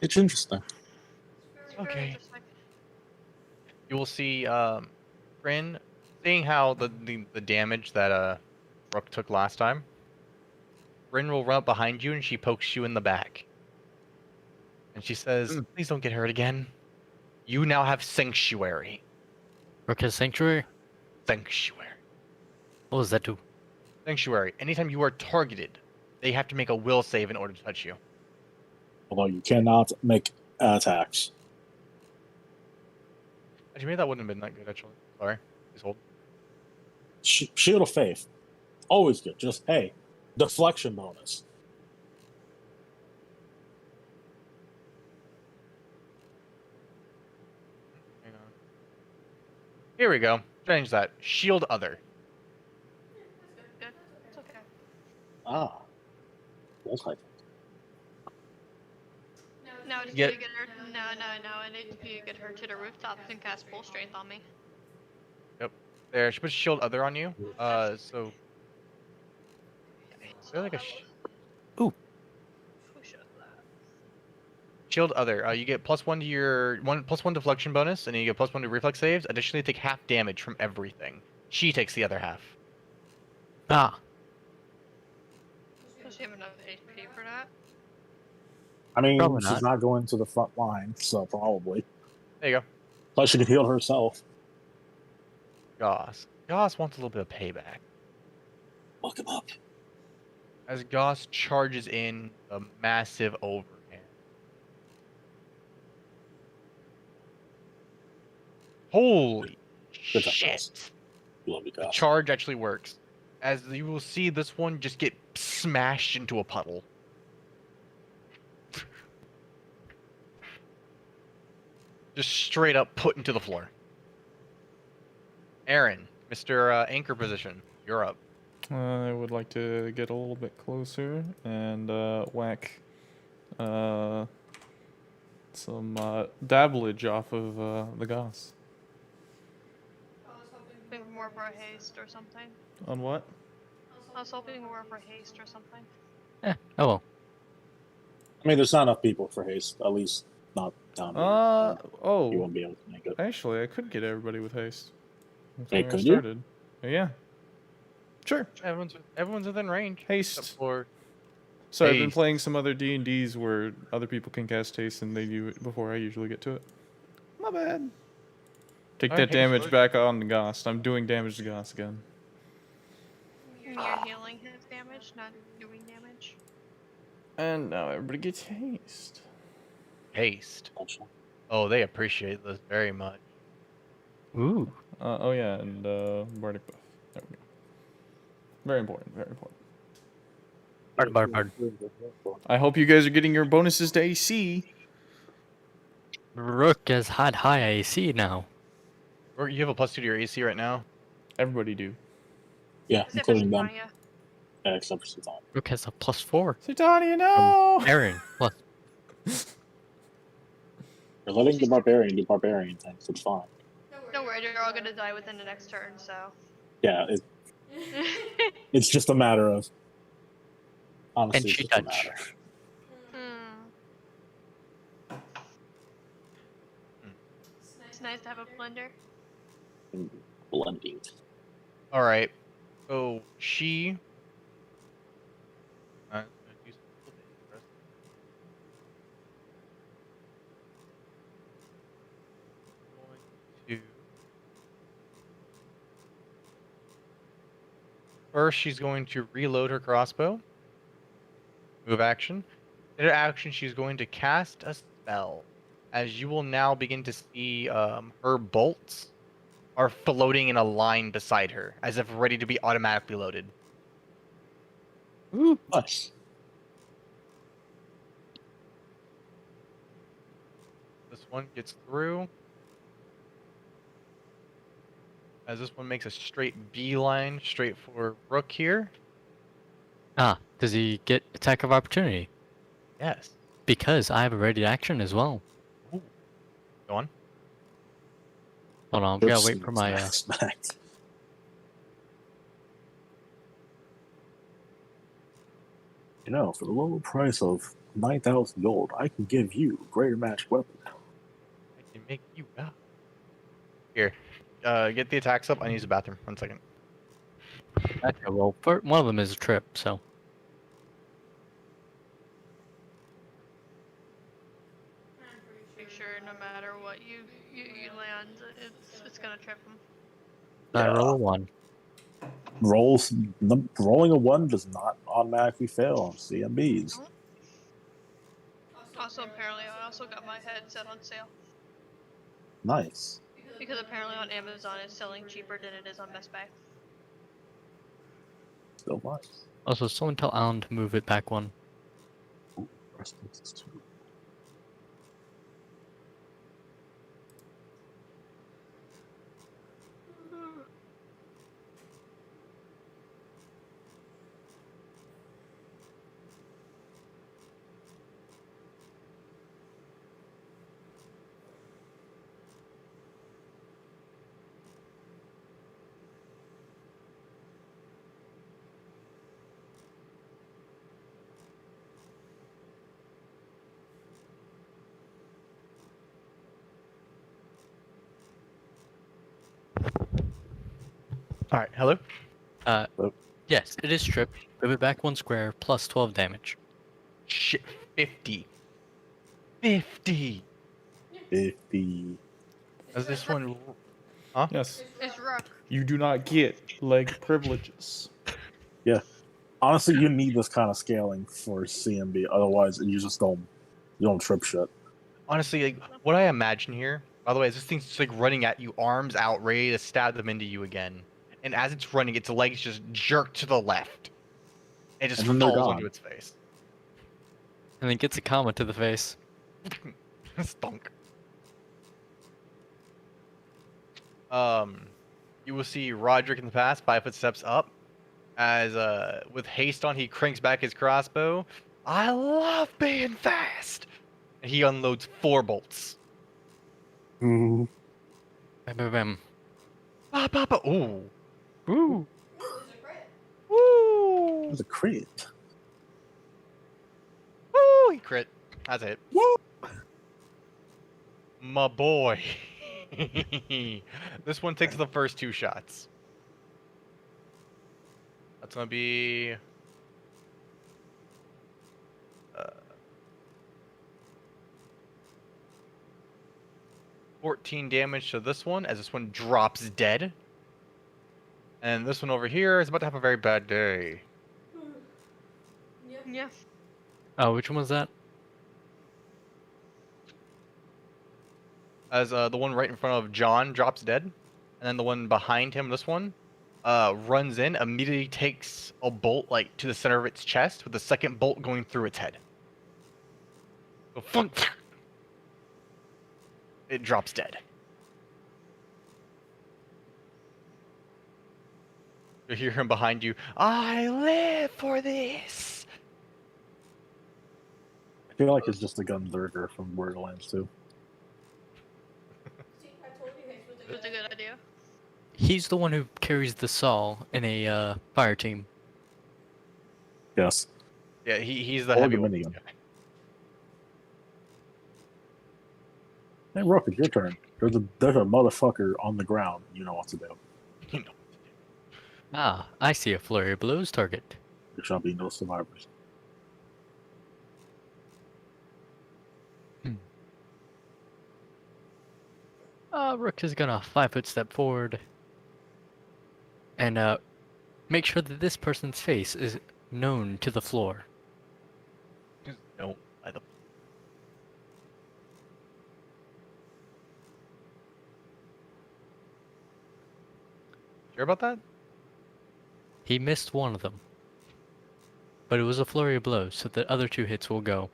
S3: It's interesting.
S6: It's very
S2: Okay.
S6: interesting.
S2: You will see Kryn, seeing how the damage that Rook took last time. Kryn will run up behind you and she pokes you in the back. And she says, please don't get hurt again. You now have Sanctuary.
S5: Rook's Sanctuary?
S2: Sanctuary.
S5: What does that do?
S2: Sanctuary. Anytime you are targeted, they have to make a will save in order to touch you.
S3: Although you cannot make attacks.
S2: Actually, maybe that wouldn't have been that good, actually. Sorry. Please hold.
S3: Shield of Faith. Always good. Just, hey, Deflection bonus.
S2: Hang on. Here we go. Change that. Shield other.
S6: Good. It's okay.
S3: Ah. Multi.
S4: Now
S6: Now,
S2: Yeah.
S6: you get her. No. I need to get her to the rooftops and cast full strength on me.
S2: There, she puts shield other on you. So. Is there like a
S6: Who showed that?
S2: shield other? You get +1 to your +1 deflection bonus, and then you get +1 to reflex saves. Additionally, take half damage from everything. She takes the other half.
S5: Ah,
S6: Does she have enough HP for that?
S3: I mean,
S5: Probably
S3: she's not going to the front line, so probably.
S2: There you go.
S3: Plus, she could heal herself.
S2: Goss. Goss wants a little bit of payback.
S3: Look him up.
S2: As Goss charges in a massive overhand. Holy
S3: Good job,
S2: shit.
S3: Goss. Love you,
S2: The
S3: guys.
S2: charge actually works. As you will see this one just get smashed into a puddle. Just straight up put into the floor. Aaron, Mr. Anchor position, you're up.
S1: I would like to get a little bit closer and whack some dabblage off of the Goss.
S6: Hoping more for a haste or something.
S1: On what?
S6: I was hoping more for haste or something.
S5: oh well.
S3: I mean, there's not enough people for haste. At least not down here. You
S1: Oh,
S3: won't be able to make it.
S1: actually, I could get everybody with haste. That's
S3: Hey,
S1: where I
S3: could you?
S1: started. Yeah. Sure.
S2: Everyone's within range.
S1: Haste.
S2: Except for
S1: So I've been
S2: Haste.
S1: playing some other D&Ds where other people can cast haste and they do it before I usually get to it. My bad. Take
S2: Alright,
S1: that damage
S2: haste
S1: back on the Goss. I'm doing damage to Goss again.
S6: You're healing his damage, not doing damage.
S1: And now everybody gets haste.
S2: haste. Oh, they appreciate this very much.
S5: Ooh.
S1: Oh yeah, and Bardic buff. There we go. Very important, very important.
S5: Pardon.
S1: I hope you guys are getting your bonuses to AC.
S5: Rook has had high AC now.
S2: Or you have a +2 to your AC right now.
S1: Everybody do.
S3: Yeah,
S6: Except for
S3: including them.
S6: Sophia.
S3: Yeah, except for Satan.
S5: Rook has a +4.
S1: Titania, no!
S5: Aaron, plus.
S3: You're letting the barbarian do barbarian things. It's fine.
S6: Don't worry, they're all gonna die within the next turn, so.
S3: Yeah, it's just a matter of. Honestly,
S5: And
S3: it's
S5: she
S3: just a
S5: touch.
S3: matter.
S6: It's nice to have a blender.
S3: Blending.
S2: All right. So she. First, she's going to reload her crossbow. Move action. In her action, she's going to cast a spell. As you will now begin to see her bolts are floating in a line beside her, as if ready to be automatically loaded.
S3: Ooh, nice.
S2: This one gets through. As this one makes a straight beeline straight for Rook here.
S5: Ah, does he get attack of opportunity?
S2: Yes.
S5: Because I have a ready action as well.
S2: Ooh. Go on.
S5: Hold on, we gotta wait for my.
S3: You know, for the low price of 9,000 gold, I can give you a greater match weapon.
S2: I can make you up. Here. Get the attacks up. I need to use the bathroom. 1 second.
S5: Okay, well, one of them is a trip, so.
S6: Make sure no matter what you land, it's gonna trip him.
S5: I
S3: Yeah.
S5: roll a 1.
S3: Rolling a 1 does not automatically fail on CMBs.
S6: Also, apparently, I also got my headset on sale.
S3: Nice.
S6: Because apparently on Amazon it's selling cheaper than it is on Best Buy.
S3: Still nice.
S5: Also, someone tell Alan to move it back one.
S3: Ooh, resistance is 2.
S2: All right, hello.
S5: Yes, it is stripped. Move it back 1 square plus 12 damage.
S2: Shit, 50. 50.
S3: 50.
S2: Is this one?
S1: Yes.
S6: It's Rook.
S1: You do not get leg privileges.
S3: Yeah. Honestly, you need this kind of scaling for CMB. Otherwise, you just don't trip shit.
S2: Honestly, like what I imagine here. By the way, is this thing's just like running at you, arms out, ready to stab them into you again. And as it's running, its legs just jerk to the left. It just
S3: And then they're
S2: falls
S3: gone.
S2: onto its face.
S5: And then gets a comma to the face.
S2: Stunk. You will see Roderick in the past, 5 footsteps up. As with haste on, he cranks back his crossbow. I love being fast. And he unloads 4 bolts.
S3: Mm.
S5: Bam, bam, bam.
S2: Ba, ba, ba. Ooh.
S5: Woo!
S4: This is a crit.
S2: Woo!
S3: It's a crit.
S2: Woo! He crit. That's it.
S3: Woo!
S2: My boy. This one takes the first 2 shots. That's gonna be 14 damage to this one, as this one drops dead. And this one over here is about to have a very bad day.
S4: Yeah.
S6: Yeah.
S5: Oh, which one was that?
S2: As the one right in front of John drops dead, and then the one behind him, this one, runs in, immediately takes a bolt like to the center of its chest, with the second bolt going through its head. So, funk! It drops dead. You hear him behind you. I live for this.
S3: I feel like it's just a Gunzerker from Borderlands 2.
S4: See, I told you Haze was a
S6: It was a good idea.
S5: He's the one who carries the saw in a fire team.
S3: Yes.
S2: Yeah, he's the
S3: Or
S2: heavy
S3: the
S2: one.
S3: minigun. Hey, Rook, it's your turn. There's a motherfucker on the ground. You know what to do.
S2: You know.
S5: Ah, I see a flurry of blows target.
S3: There shall be no survivors.
S5: Rook is gonna 5-foot step forward. And make sure that this person's face is known to the floor.
S2: No, by the. Sure about that?
S5: He missed one of them. But it was a flurry of blows, so the other 2 hits will go.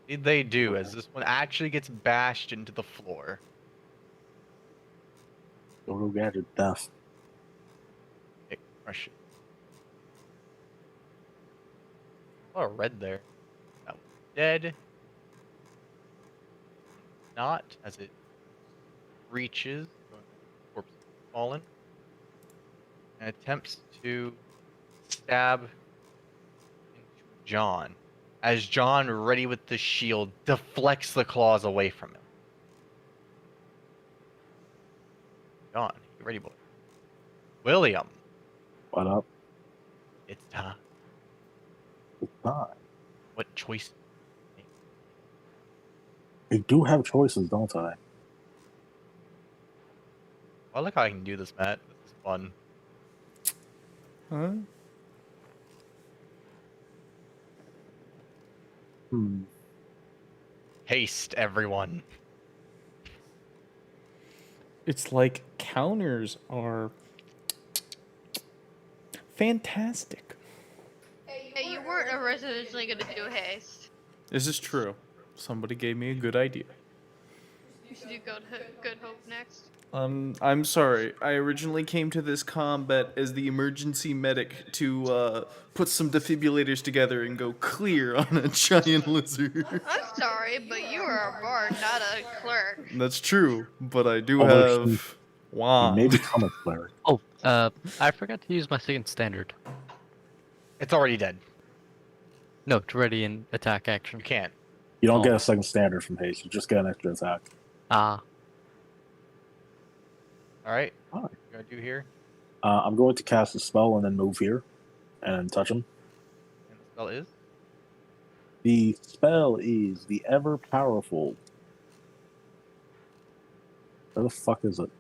S2: They do, as this one actually gets bashed into the floor.
S3: Dodo Gadget death.
S2: Hey, crush it. A lot of red there. That one's dead. Not, as it reaches, corpse fallen, and attempts to stab into John. As John, ready with the shield, deflects the claws away from him. John, you ready, boy? William,
S3: What up?
S2: it's time.
S3: It's not.
S2: What choice?
S3: I do have choices, don't I?
S2: I like how I can do this, Matt. This is fun.
S1: Huh?
S2: Haste, everyone.
S1: It's like counters are Fantastic.
S6: Hey, you weren't originally gonna do haste.
S1: This is true. Somebody gave me a good idea.
S6: You should do good hope next.
S1: I'm sorry. I originally came to this combat as the emergency medic to put some defibrillators together and go clear on a giant lizard.
S6: I'm sorry, but you are a bard, not a clerk.
S1: That's true, but I do
S3: Although
S1: have
S3: you may
S1: wand.
S3: become a cleric.
S5: Oh, I forgot to use my second standard.
S2: It's already dead.
S5: No, it's ready in attack action.
S2: You can't.
S3: You don't
S5: Oh.
S3: get a second standard from haste. You just get an extra attack.
S5: Ah,
S2: All right.
S3: Alright.
S2: What you gonna do here?
S3: I'm going to cast a spell and then move here and touch him.
S2: And the spell is.
S3: The spell is the ever powerful. Where the fuck is it?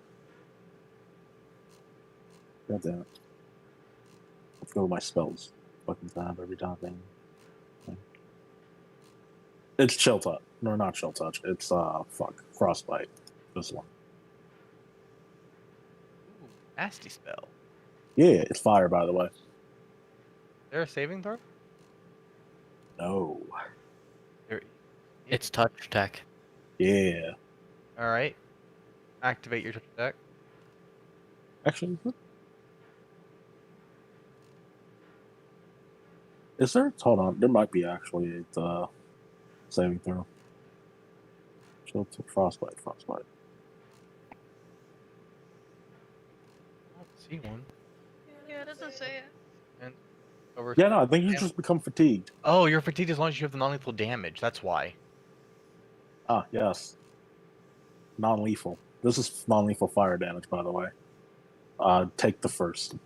S3: God damn it. Let's go to my spells. Fucking tab every time thing. It's chill touch. No, not chill touch. It's frostbite. This one.
S2: Ooh, nasty spell.
S3: Yeah, it's fire by the way.
S2: Is there a saving throw?
S3: No.
S2: There.
S5: it's touch attack.
S3: Yeah.
S2: All right. Activate your touch attack.
S3: Actually, is there? Hold on. There might be actually a saving throw. Chill to frostbite.
S2: I don't see one.
S6: Yeah, it doesn't say it.
S2: And over.
S3: Yeah, no, I think you just become fatigued.
S2: Oh, you're fatigued as long as you have the non-lethal damage. That's why.
S3: Ah, yes. Non-lethal. This is non-lethal fire damage, by the way. Take the first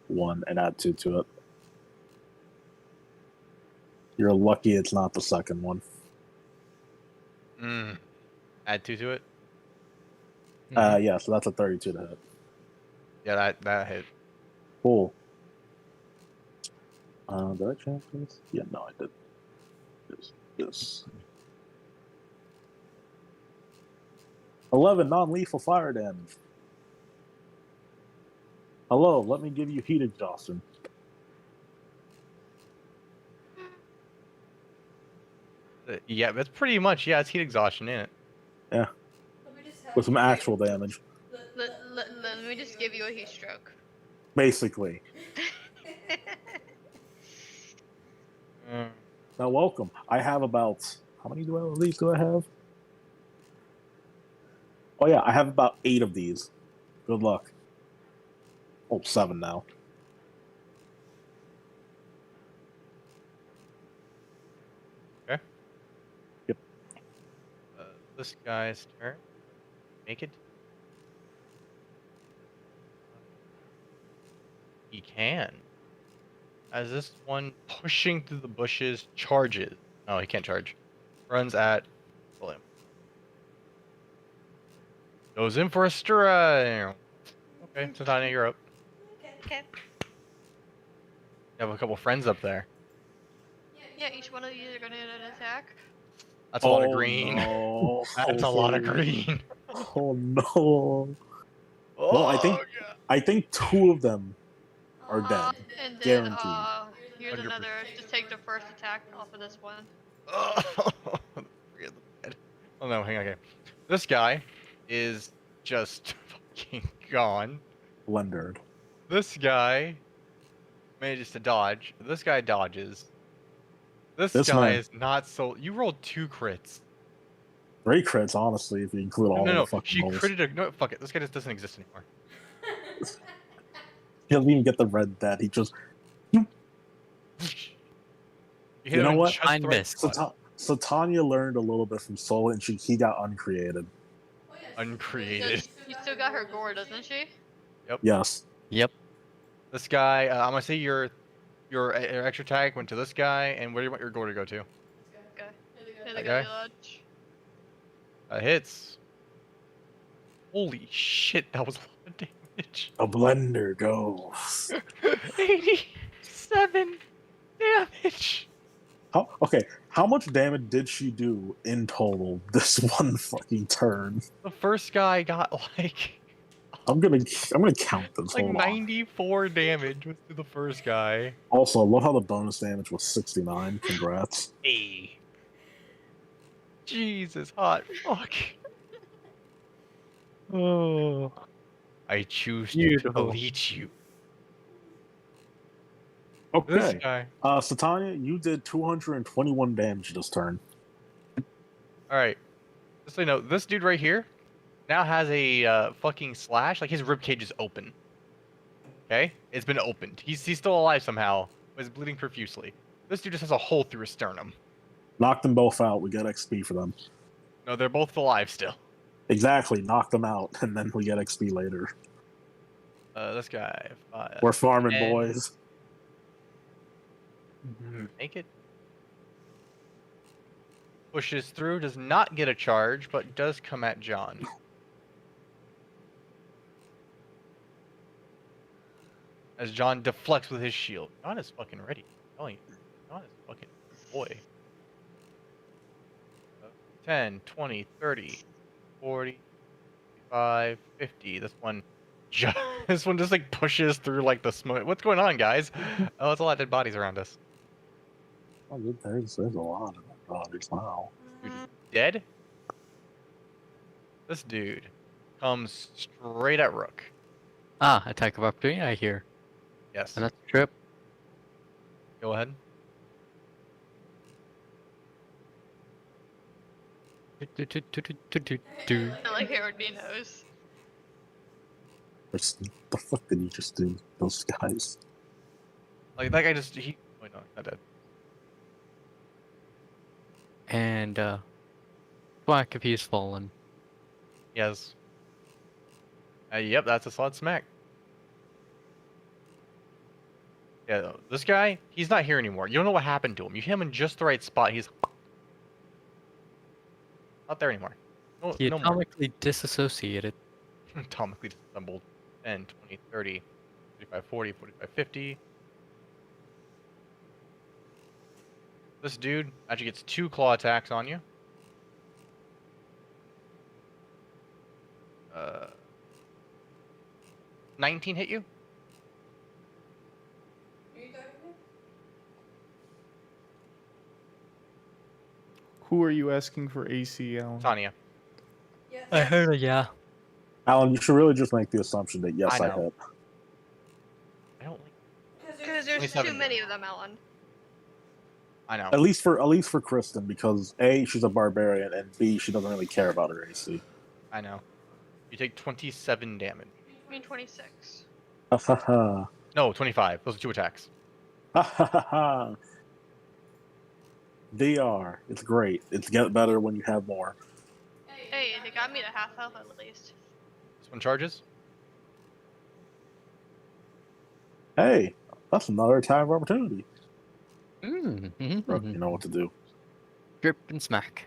S3: one and add 2 to it. You're lucky it's not the second one.
S2: Add 2 to it.
S3: Yeah, so that's a 32 to hit.
S2: Yeah, that hit.
S3: Cool. Did I change this? Yeah, no, I did. This. 11 non-lethal fire damage. Hello, let me give you heat exhaustion.
S2: Yeah, that's pretty much. Yeah, it's heat exhaustion, isn't it?
S3: Yeah. With some actual damage.
S6: Let me just give you a heat stroke.
S3: Basically. Now, welcome. I have about... How many of these do I have? Oh, yeah, I have about 8 of these. Good luck. Oh, 7 now.
S2: Okay.
S3: Yep.
S2: This guy's turn. Make it. He can. As this one pushing through the bushes charges. No, he can't charge. Runs at William. Goes in for a strike. Okay, so Tanya, you're up.
S6: Okay.
S2: You have a couple friends up there.
S6: Yeah, each one of you are gonna get an attack.
S2: That's a lot of green.
S3: No.
S2: That's a lot of green.
S3: Oh no. Well, I think 2 of them are dead.
S6: And then,
S3: Guaranteed.
S6: here's
S2: 100%.
S6: another. Just take the first attack off of this one.
S2: Forget the bed. Oh no, hang on. Okay. This guy is just fucking gone.
S3: Blendered.
S2: This guy manages to dodge. This guy dodges. This
S3: This
S2: guy
S3: man-
S2: is not so. You rolled 2 crits.
S3: 3 crits, honestly, if you include all
S2: No,
S3: of the fucking
S2: she
S3: rolls.
S2: critted a. No, fuck it. This guy just doesn't exist anymore.
S3: He doesn't even get the red dead. He just...
S2: You, hit
S3: You
S2: him
S3: know
S2: in
S3: what?
S2: just
S5: I
S2: the right
S5: missed.
S2: spot.
S3: So Tanya learned a little bit from Soul, and he got uncreated.
S2: Uncreated.
S6: You still got her gore, doesn't she?
S3: Yes.
S5: Yep.
S2: This guy. I'm gonna say your extra tag went to this guy, and where do you want your gore to go to?
S6: Okay. Here they
S2: Okay.
S6: go, Lodge.
S2: Hits. Holy shit, that was a lot of damage.
S3: A blender goes.
S2: 87 damage.
S3: How much damage did she do in total this one fucking turn?
S2: The first guy got like
S3: I'm gonna count this.
S2: Like
S3: Hold on.
S2: 94 damage was to the first guy.
S3: Also, I love how the bonus damage was 69. Congrats.
S2: Hey. Jesus, hot fuck. Oh. I choose to
S5: Beautiful.
S2: delete you.
S3: Okay.
S2: This guy.
S3: Satania, you did 221 damage this turn.
S2: Alright. Just so you know, this dude right here now has a fucking slash. Like his ribcage is open. Okay? It's been opened. He's still alive somehow, but he's bleeding profusely. This dude just has a hole through his sternum.
S3: Knock them both out. We get XP for them.
S2: No, they're both alive still.
S3: Exactly. Knock them out, and then we get XP later.
S2: This guy.
S3: We're farming,
S2: and-
S3: boys.
S2: Make it. Pushes through, does not get a charge, but does come at John. As John deflects with his shield. John is fucking ready. I'm telling you. John is fucking boy. 10, 20, 30, 40, 45, 50. This one this one just like pushes through like the smoke. What's going on, guys? Oh, it's a lot of dead bodies around us.
S3: Oh, there's a lot of bodies. Wow.
S2: Dude is dead. This dude comes straight at Rook.
S5: Ah, attack of opportunity, I hear.
S2: Yes.
S5: And that's a trip.
S2: Go ahead.
S5: Do.
S6: I like it would be nose.
S3: The fuck did you just do, those guys?
S2: Like that guy just he. Wait, no, not dead.
S5: And whack if he's fallen.
S2: Yes. Yep, that's a solid smack. Yeah, this guy, he's not here anymore. You don't know what happened to him. You hit him in just the right spot. He's not there anymore. No,
S5: He
S2: no more.
S5: atomically disassociated.
S2: Atomically disassembled. 10, 20, 30, 35, 40, 45, 50. This dude actually gets 2 claw attacks on you. 19 hit you?
S4: Are you talking to me?
S1: Who are you asking for AC, Alan?
S2: Tanya.
S4: Yes.
S5: I heard a yeah.
S3: Alan, you should really just make the assumption that yes,
S2: I
S3: I
S2: know.
S3: hit.
S2: I don't like.
S6: Because there's
S2: 27.
S6: too many of them, Ellen.
S2: I know.
S3: At least for Kristen, because A, she's a barbarian, and B, she doesn't really care about her AC.
S2: I know. You take 27 damage.
S6: I mean 26.
S3: Ha ha ha.
S2: No, 25. Those are 2 attacks.
S3: Ha ha ha ha. VR. It's great. It's get better when you have more.
S6: Hey, they got me to half health at least.
S2: This one charges.
S3: Hey, that's another attack of opportunity.
S5: Mm-hmm.
S3: Rook, you know what to do.
S5: Drip and smack.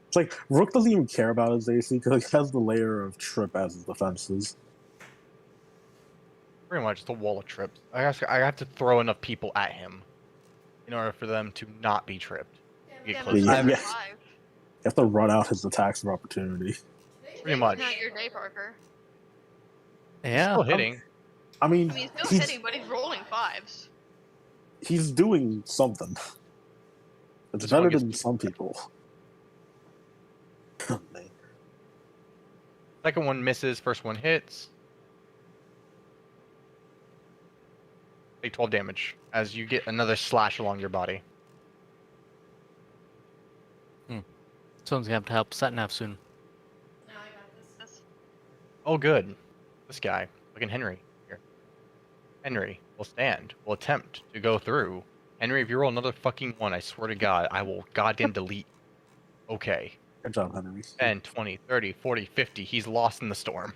S3: It's like Rook doesn't even care about his AC because he has the layer of trip as his defenses.
S2: Pretty much, it's a wall of trips. I have to throw enough people at him in order for them to not be tripped. Get
S6: Yeah,
S2: close
S6: but
S2: to
S3: Yeah,
S6: I'm
S2: him.
S3: yeah.
S6: alive.
S3: You have to run out his attacks of opportunity.
S2: Pretty much.
S6: Not your day, Parker.
S5: Yeah.
S2: Still hitting.
S3: I mean,
S6: I mean, he's still
S3: he's,
S6: hitting, but he's rolling 5s.
S3: he's doing something. It's
S2: This one
S3: better
S2: gets-
S3: than some people. Man.
S2: Second one misses. First one hits. Take 12 damage as you get another slash along your body.
S5: Someone's gonna have to help Satnav soon.
S4: No, I got this.
S2: Oh, good. This guy, fucking Henry. Here. Henry will stand. Will attempt to go through. Henry, if you roll another fucking 1, I swear to God, I will goddamn delete. Okay.
S3: Good job, Henry.
S2: 10, 20, 30, 40, 50. He's lost in the storm.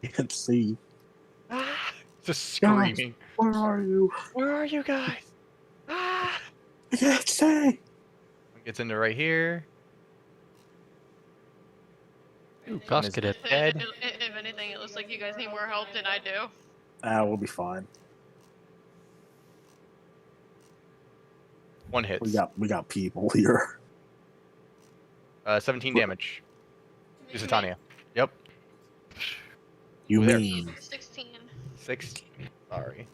S3: You can see.
S2: Just screaming.
S3: Where are you?
S2: Where are you guys? Ah!
S3: I can't see.
S2: Gets into right here.
S5: Ooh,
S2: One
S5: cost
S2: is
S5: cadet.
S2: dead.
S6: If anything, it looks like you guys need more help than I do.
S3: We'll be fine.
S2: One hits.
S3: We got people here.
S2: 17 damage. To Satania. Yep.
S3: You
S2: There.
S3: mean
S6: 16.
S2: 16. Sorry.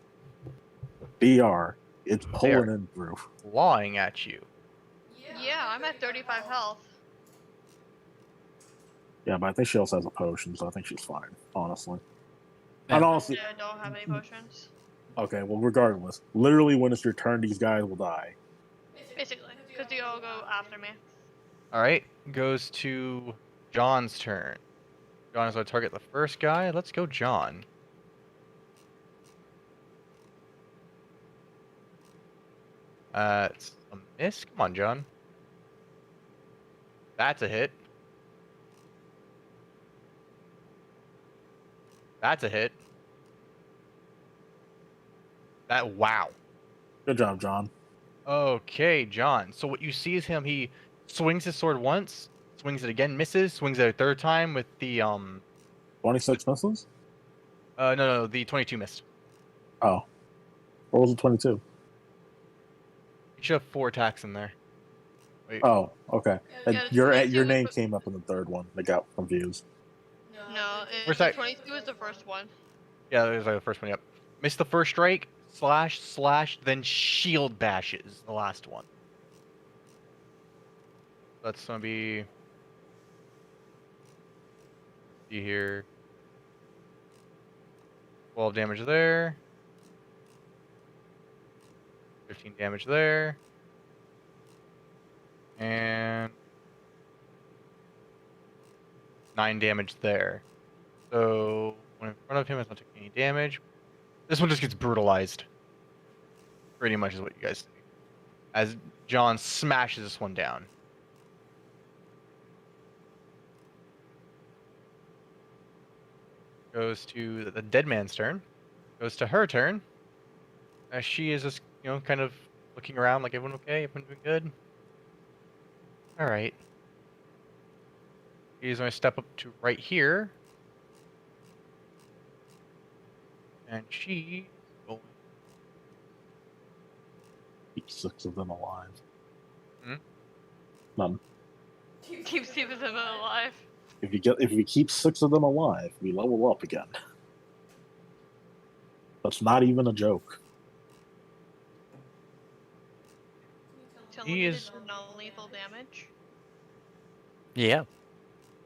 S3: BR? It's
S2: They are
S3: pulling in through.
S2: clawing at you.
S6: Yeah, I'm at 35 health.
S3: Yeah, but I think she also has a potion, so I think she's fine. Honestly,
S5: Yeah.
S3: and honestly,
S6: I don't have any potions.
S3: okay. Well, regardless, literally, when it's your turn, these guys will die.
S6: Basically, because they all go after me.
S2: All right, goes to John's turn. John is going to target the first guy. Let's go, John. It's a miss. Come on, John. That's a hit. That's a hit. Wow.
S3: Good job, John.
S2: Okay, John. So what you see is he swings his sword once, swings it again, misses, swings it a third time with the
S3: 26 misses.
S2: no, the 22 missed.
S3: Oh, what was it? 22.
S2: You should have 4 attacks in there. Wait.
S3: Oh, okay. And
S6: Yeah, the
S3: your
S6: 22
S3: name
S6: was-
S3: came up in the third one. I got confused.
S6: No,
S2: Where's
S6: the
S2: that?
S6: 22 is the first one.
S2: Yeah, that was like the first one. Yep. Missed the first strike. Slash. Then shield bashes the last one. That's gonna be. See here. 12 damage there. 15 damage there. And 9 damage there. So when in front of him, it's not taking any damage. This one just gets brutalized. Pretty much is what you guys see. As John smashes this one down. Goes to the dead man's turn. Goes to her turn. As she is just, kind of looking around like, everyone okay? Everyone doing good? Alright. She's going to step up to right here. And she going.
S3: Keep 6 of them alive.
S2: Hmm?
S3: None.
S6: Keep Steven alive.
S3: If we keep 6 of them alive, we level up again. That's not even a joke.
S6: Tell
S2: He
S6: me
S2: is-
S6: to do non-lethal damage.
S5: Yeah.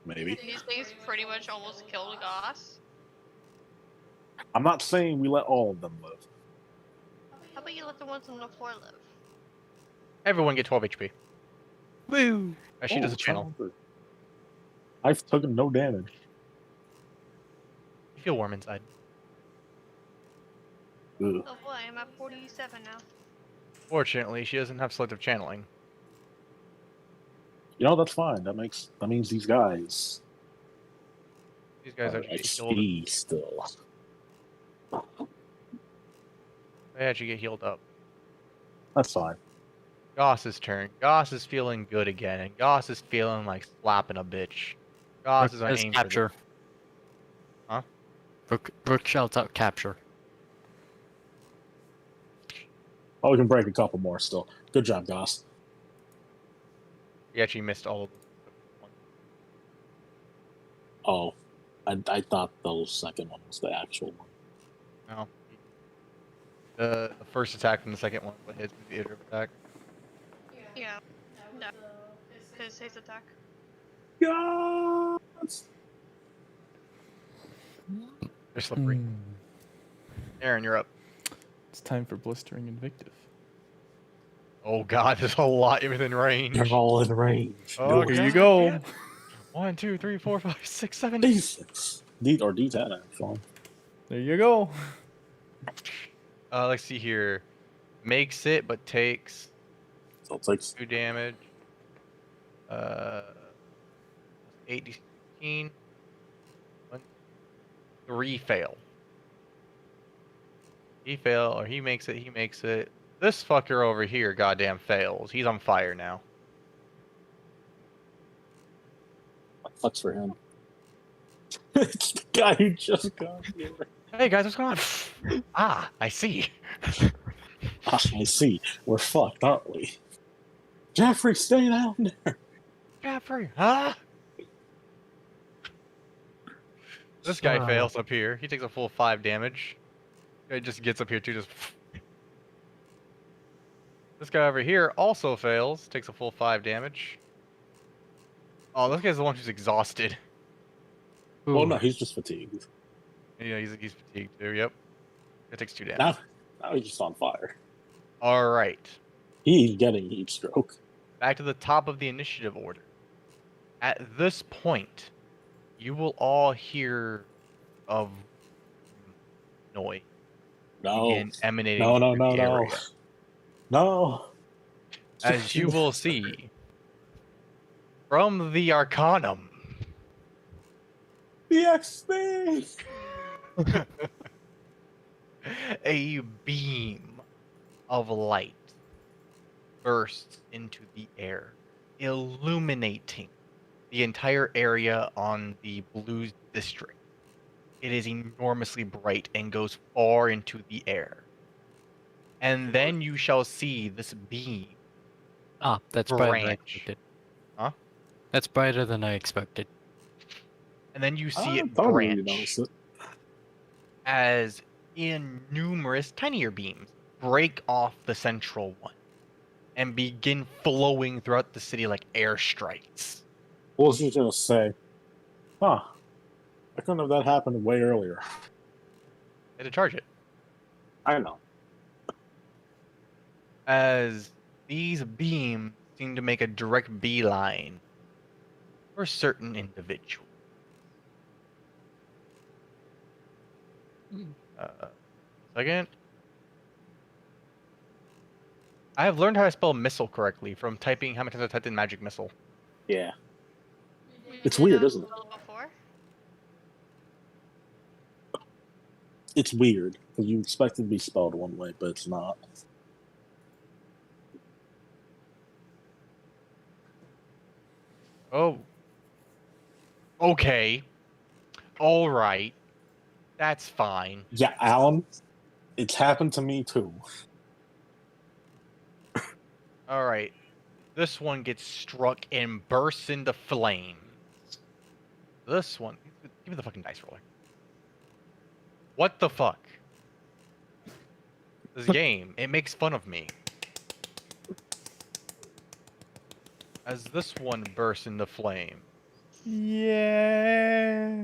S3: Maybe.
S6: These things pretty much almost killed Goss.
S3: I'm not saying we let all of them live.
S6: How about you let the ones on the floor live?
S2: Everyone get 12 HP.
S5: Woo!
S2: As she does a channel.
S3: channel. I've taken no damage.
S2: You feel warm inside.
S3: Ugh.
S6: Oh boy, I'm at 47 now.
S2: Fortunately, she doesn't have selective channeling.
S3: That's fine. That means these guys
S2: These guys
S3: are
S2: actually get healed.
S3: XP still.
S2: They actually get healed up.
S3: That's fine.
S2: Goss's turn. Goss is feeling good again, and Goss is feeling like slapping a bitch. Goss is on
S5: Let's
S2: aim
S5: capture.
S2: for Huh?
S5: Brooke shouts out capture.
S3: Oh, we can break a couple more still. Good job, Goss.
S2: He actually missed all of them.
S3: Oh, I thought the second one was the actual one.
S2: No. The first attack from the second one was his theater attack.
S6: Yeah. No. His attack.
S3: Goss!
S2: They're slippery. Aaron, you're up.
S1: It's time for blistering invictive.
S2: Oh god, there's a lot within range.
S3: They're all in range.
S2: Oh,
S1: Here
S2: God
S1: you go.
S2: damn. 1, 2, 3, 4, 5, 6, 7.
S3: D6. Or D10, actually.
S1: There you go.
S2: Let's see here. Makes it, but takes
S3: So it takes
S2: 2 damage. 8 d16. 1, 3 fail. He fail, or he makes it, he makes it. This fucker over here goddamn fails. He's on fire now.
S3: sucks for him. It's the guy who just got here.
S2: Hey guys, what's going on? I see.
S3: Ah, I see. We're fucked, aren't we? Jeffrey, stay down there.
S2: Jeffrey, huh? This guy
S5: Ah.
S2: fails up here. He takes a full 5 damage. He just gets up here too, just... This guy over here also fails. Takes a full 5 damage. Oh, this guy's the one who's exhausted.
S3: Oh
S5: Ooh.
S3: no, he's just fatigued.
S2: Yeah, he's fatigued too, yep. It takes 2 damage.
S3: Now he's just on fire.
S2: Alright.
S3: He's getting heat stroke.
S2: Back to the top of the initiative order. At this point, you will all hear of noise
S3: No.
S2: begin emanating
S3: No,
S2: through the
S3: no.
S2: area.
S3: No.
S2: As you will see, from the Arcanum,
S3: The XP!
S2: a beam of light bursts into the air, illuminating the entire area on the blue district. It is enormously bright and goes far into the air. And then you shall see this beam.
S5: Ah, that's brighter than I
S2: Branch.
S5: expected.
S2: Huh?
S5: That's brighter than I expected.
S2: And then you see
S3: I
S2: it
S3: don't really
S2: branch
S3: notice it.
S2: as in numerous tinier beams break off the central one and begin flowing throughout the city like airstrikes.
S3: What was you gonna say? Huh. Why couldn't have that happened way earlier?
S2: Had to charge it.
S3: I know.
S2: As these beams seem to make a direct beeline for certain individuals. Second. I have learned how to spell missile correctly from typing how many times I typed in magic missile.
S3: Yeah.
S6: You
S3: It's
S6: did
S3: weird,
S6: that
S3: isn't it?
S6: Before?
S3: It's weird, because you expect it to be spelled one way, but it's not.
S2: Oh. Okay. Alright. That's fine.
S3: Yeah, Alan, it's happened to me too.
S2: Alright. This one gets struck and bursts into flames. This one. Give me the fucking dice roller. What the fuck? This game, it makes fun of me. As this one bursts into flame.
S1: Yeah.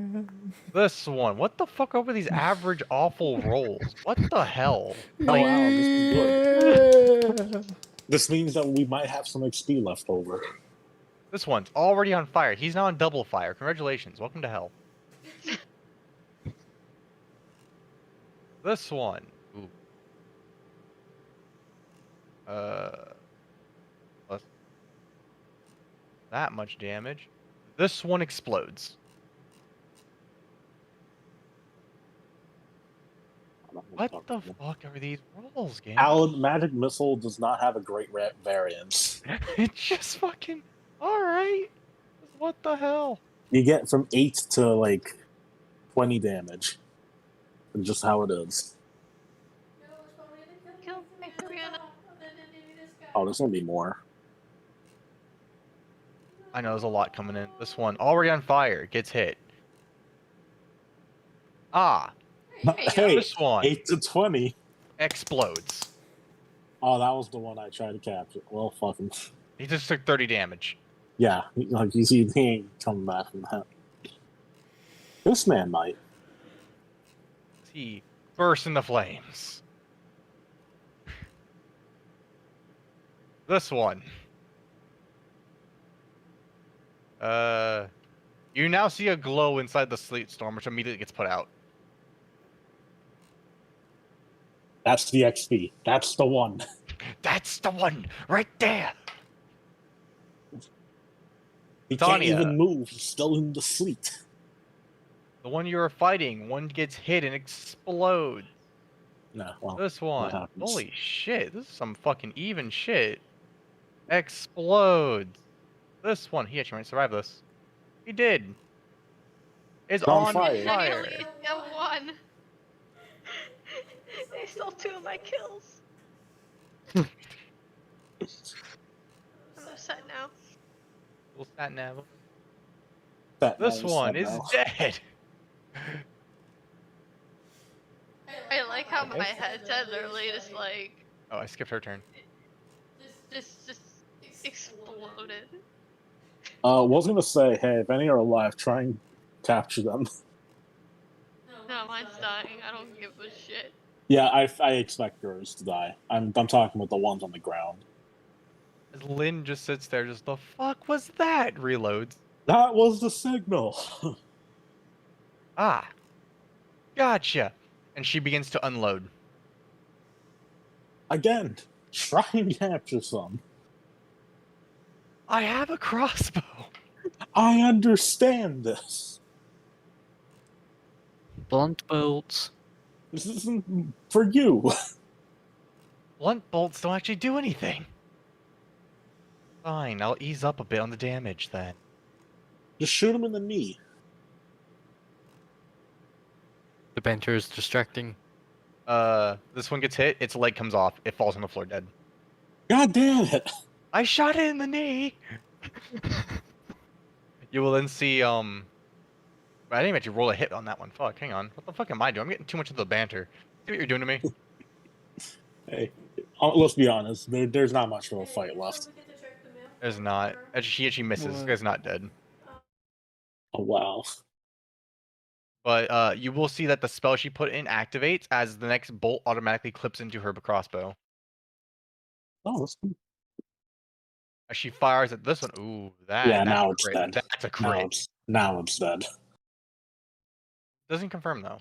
S2: This one. What the fuck over these average awful rolls? What the hell?
S3: Oh, wow, this is good. This means that we might have some XP left over.
S2: This one's already on fire. He's now on double fire. Congratulations. Welcome to hell. This one. Ooh. Plus that much damage. This one explodes. What the fuck are these rolls, game?
S3: Alan, Magic Missile does not have a great variance.
S2: It's just fucking alright. What the hell?
S3: You get from 8 to like 20 damage. It's just how it is.
S6: Kill me, Brianna.
S3: Oh, there's gonna be more.
S2: I know there's a lot coming in. This one already on fire. Gets hit. Ah,
S3: Hey,
S2: this one
S3: 8 to 20.
S2: explodes.
S3: Oh, that was the one I tried to capture. Well, fucking.
S2: He just took 30 damage.
S3: Yeah, like you see, he ain't coming back from that. This man might.
S2: He bursts into flames. This one. You now see a glow inside the sleet storm, which immediately gets put out.
S3: That's the XP. That's the one.
S2: That's the one right there.
S3: He
S2: Tanya.
S3: can't even move. He's still in the sleet.
S2: The one you were fighting, one gets hit and explodes.
S3: No, well,
S2: This one.
S3: happens.
S2: Holy shit, this is some fucking even shit. Explodes. This one, he actually might survive this. He did. Is
S3: On
S2: on
S3: fire.
S2: fire.
S6: I only have one. They stole 2 of my kills. I'm upset now.
S2: Little sat nav.
S3: That
S2: This
S3: man
S2: one
S3: said
S2: is
S3: no.
S2: dead.
S6: now my headset literally just like
S2: Oh, I skipped her turn.
S6: just exploded.
S3: Was gonna say, hey, if any are alive, try and capture them.
S6: No, mine's dying. I don't give a shit.
S3: Yeah, I expect yours to die. I'm talking about the ones on the ground.
S2: As Lynn just sits there, just the fuck was that? Reloads.
S3: That was the signal.
S2: Ah, gotcha. And she begins to unload.
S3: Again, try and capture some.
S2: I have a crossbow.
S3: I understand this.
S5: Blunt bolts.
S3: This isn't for you.
S2: Blunt bolts don't actually do anything. Fine, I'll ease up a bit on the damage then.
S3: Just shoot him in the knee.
S5: The banter is distracting.
S2: This one gets hit, its leg comes off, it falls on the floor dead.
S3: God damn it.
S2: I shot it in the knee! You will then see, I didn't actually roll a hit on that one. Fuck, hang on. What the fuck am I doing? I'm getting too much of the banter. See what you're doing to me?
S3: Hey, let's be honest. There's not much of a fight left.
S2: There's not. He actually misses. This guy's not dead.
S3: Oh, wow.
S2: But you will see that the spell she put in activates as the next bolt automatically clips into her crossbow.
S3: Oh, that's good.
S2: As she fires at this one, ooh, that's
S3: now
S2: a
S3: it's
S2: crit.
S3: dead.
S2: That's a crit.
S3: Now it's dead.
S2: Doesn't confirm though.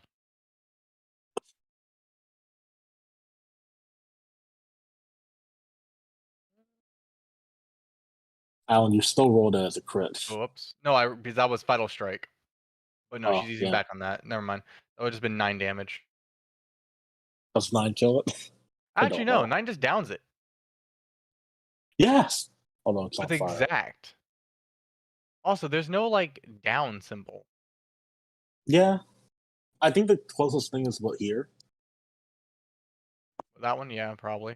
S3: Alan, you still rolled it as a crit.
S2: Oh, whoops. No, because that was Vital Strike. But no,
S3: Oh,
S2: she's using
S3: yeah.
S2: back on that. Never mind. That would have just been 9 damage.
S3: Does 9 kill it?
S2: Actually,
S3: don't
S2: no.
S3: know.
S2: 9 just downs it.
S3: Yes! Although it's
S2: With
S3: on fire.
S2: exact. Also, there's no, like, down symbol.
S3: Yeah. I think the closest thing is what here.
S2: That one, yeah, probably.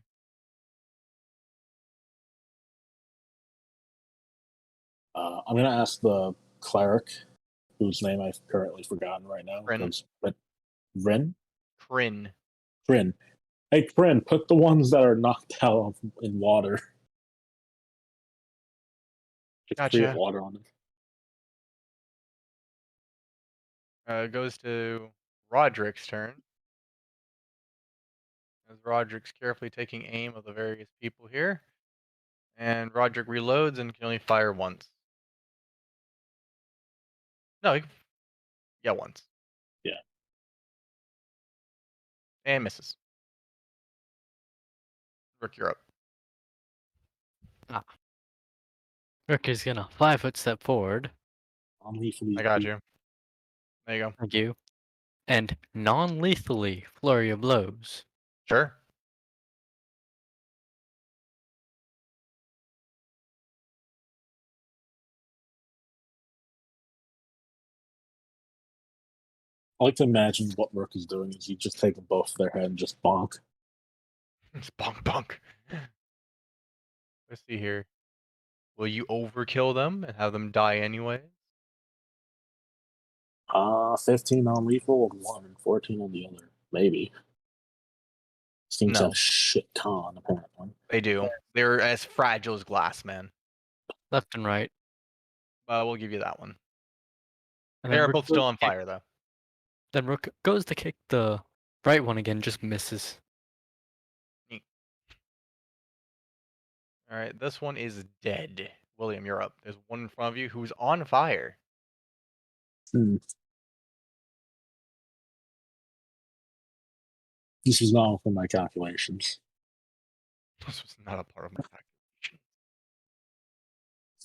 S3: I'm going to ask the cleric, whose name I've currently forgotten right now.
S2: Kryn.
S3: Rin?
S2: Kryn.
S3: Kryn. Hey, Kryn, put the ones that are knocked out in water. Just
S2: Gotcha.
S3: create water on them.
S2: Goes to Roderick's turn. As Roderick's carefully taking aim of the various people here. And Roderick reloads and can only fire once. No, yeah, once.
S3: Yeah.
S2: And misses. Rick, you're up.
S5: Ricky's gonna 5-foot step forward.
S2: I got you. There you go.
S5: Thank you. And non-lethally flurry of blows.
S2: Sure.
S3: I like to imagine what Rook is doing is you just take them both their head and just bonk.
S2: It's bonk bonk. Let's see here. Will you overkill them and have them die anyway?
S3: 15 on lethal of one and 14 on the other. Maybe. Seems to
S2: No.
S3: have shit con, apparently.
S2: They do. They're as fragile as glass, man.
S5: Left and right.
S2: We'll give you that one.
S5: And
S2: They're
S5: Rook
S2: both
S5: goes
S2: still on
S5: to kick-
S2: fire, though.
S5: Then Rook goes to kick the right one again, just misses.
S2: All right, this one is dead. William, you're up. There's one in front of you who's on fire.
S3: This was not for my calculations.
S2: This was not a part of my calculation.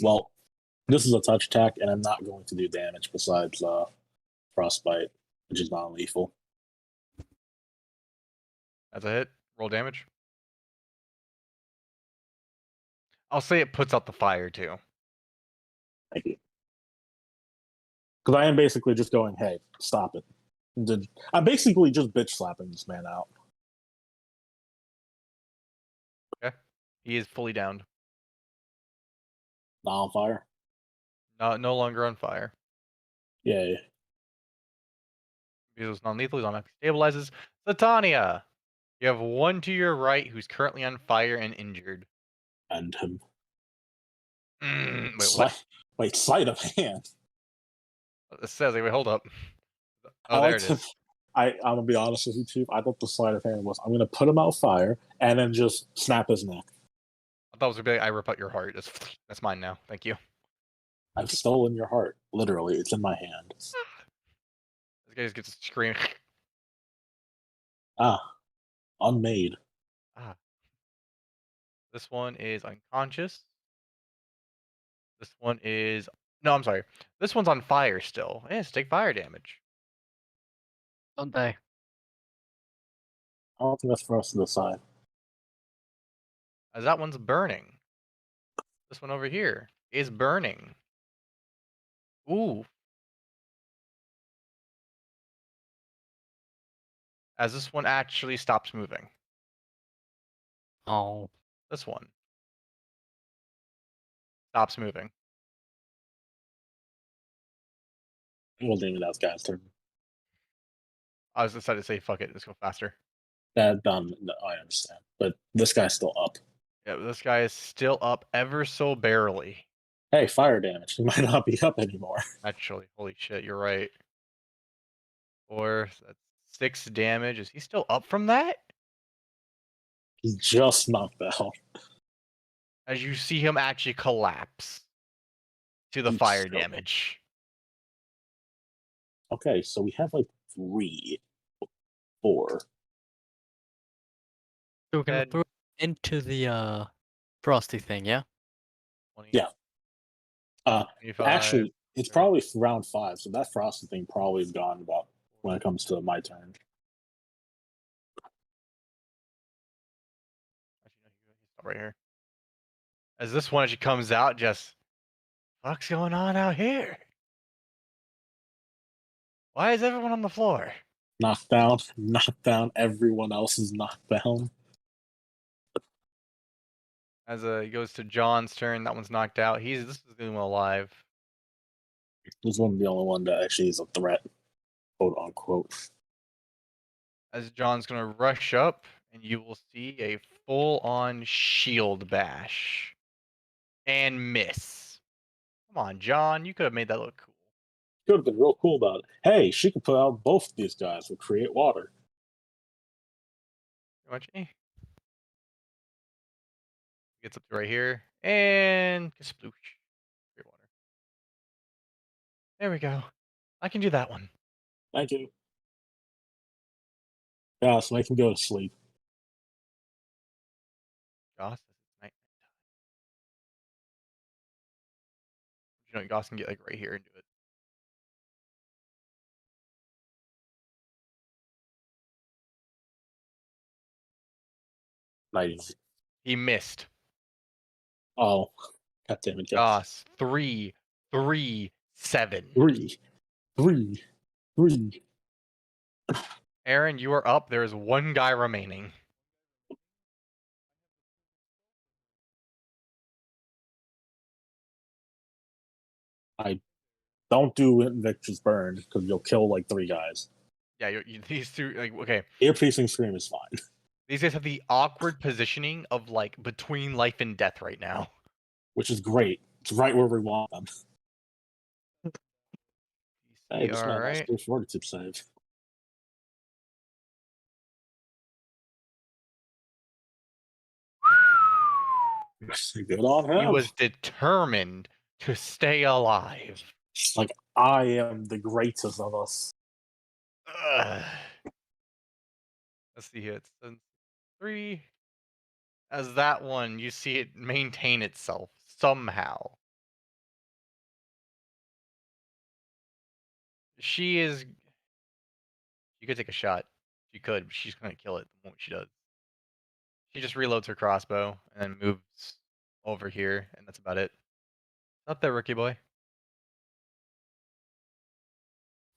S3: Well, this is a touch attack, and I'm not going to do damage besides frostbite, which is non-lethal.
S2: That's a hit. Roll damage. I'll say it puts out the fire, too.
S3: Thank you. Because I am basically just going, hey, stop it. I'm basically just bitch slapping this man out.
S2: Okay. He is fully downed.
S3: Not on fire.
S2: No longer on fire.
S3: Yay.
S2: Because it's non-lethal, he's automatically stabilizes. Satania! You have one to your right who's currently on fire and injured.
S3: And him.
S2: Wait, what?
S3: Wait, sleight of hand.
S2: It says, wait, hold up.
S3: I
S2: Oh, there
S3: like
S2: it
S3: to.
S2: is.
S3: I'm gonna be honest with you, Chief. I thought the sleight of hand was I'm gonna put him out fire and then just snap his neck.
S2: I thought it was gonna be like, I rip out your heart. That's mine now. Thank you.
S3: I've stolen your heart. Literally, it's in my hand.
S2: This guy just gets a scream.
S3: Ah, unmade.
S2: Ah. This one is unconscious. This one is no, I'm sorry. This one's on fire still. Yes, take fire damage.
S5: Don't they?
S3: I don't think that's for us to decide.
S2: As that one's burning. This one over here is burning. Ooh. As this one actually stops moving.
S5: Oh.
S2: This one stops moving.
S3: Well, Damon, that's guy's turn.
S2: I was decided to say fuck it, let's go faster.
S3: That done. No, I understand, but this guy's still up.
S2: Yeah, this guy is still up ever so barely.
S3: Hey, fire damage. He might not be up anymore.
S2: Actually, holy shit, you're right. 4, that's 6 damage. Is he still up from that?
S3: He just knocked out.
S2: As you see him actually collapse to the
S3: He's
S2: fire
S3: still-
S2: damage.
S3: Okay, so we have like 3, 4.
S5: So we're gonna
S2: Dead.
S5: throw it into the frosty thing, yeah?
S2: 20,
S3: Yeah.
S2: 25,
S3: Actually, it's
S2: 30.
S3: probably round 5, so that frosted thing probably is gone about when it comes to my turn.
S2: Actually, no, he's stop right here. As this one actually comes out, just what's going on out here? Why is everyone on the floor?
S3: Knocked down, knocked down. Everyone else is knocked down.
S2: As he goes to John's turn, that one's knocked out. This is the only one alive.
S3: This one the only one that actually is a threat, quote unquote.
S2: As John's gonna rush up, and you will see a full-on shield bash and miss. Come on, John, you could have made that look cool.
S3: Could have been real cool about it. Hey, she could put out both of these guys would create water.
S2: Pretty much. Gets up to right here and sploosh. Great water. There we go. I can do that one.
S3: Thank you. Yeah, so make him go to sleep.
S2: Goss, it's night. You know, Goss can get like right here and do it.
S3: Night.
S2: He missed.
S3: Oh, God damn it.
S2: Goss, 3, 3, 7.
S3: 3, 3, 3.
S2: Aaron, you are up. There is one guy remaining.
S3: Don't do Invictus Burn because you'll kill like 3 guys.
S2: Yeah, these two, like, okay.
S3: Ear piercing scream is fine.
S2: These guys have the awkward positioning of like between life and death right now.
S3: Which is great. It's right where we want them. Hey, this man has good fortitude save. Good on him.
S2: He was determined to stay alive.
S3: It's like, I am the greatest of us.
S2: Ugh. Let's see here. It's 3. As that one, you see it maintain itself somehow. She is. You could take a shot. She could. But she's gonna kill it the moment she does. She just reloads her crossbow and then moves over here, and that's about it. Up there, rookie boy.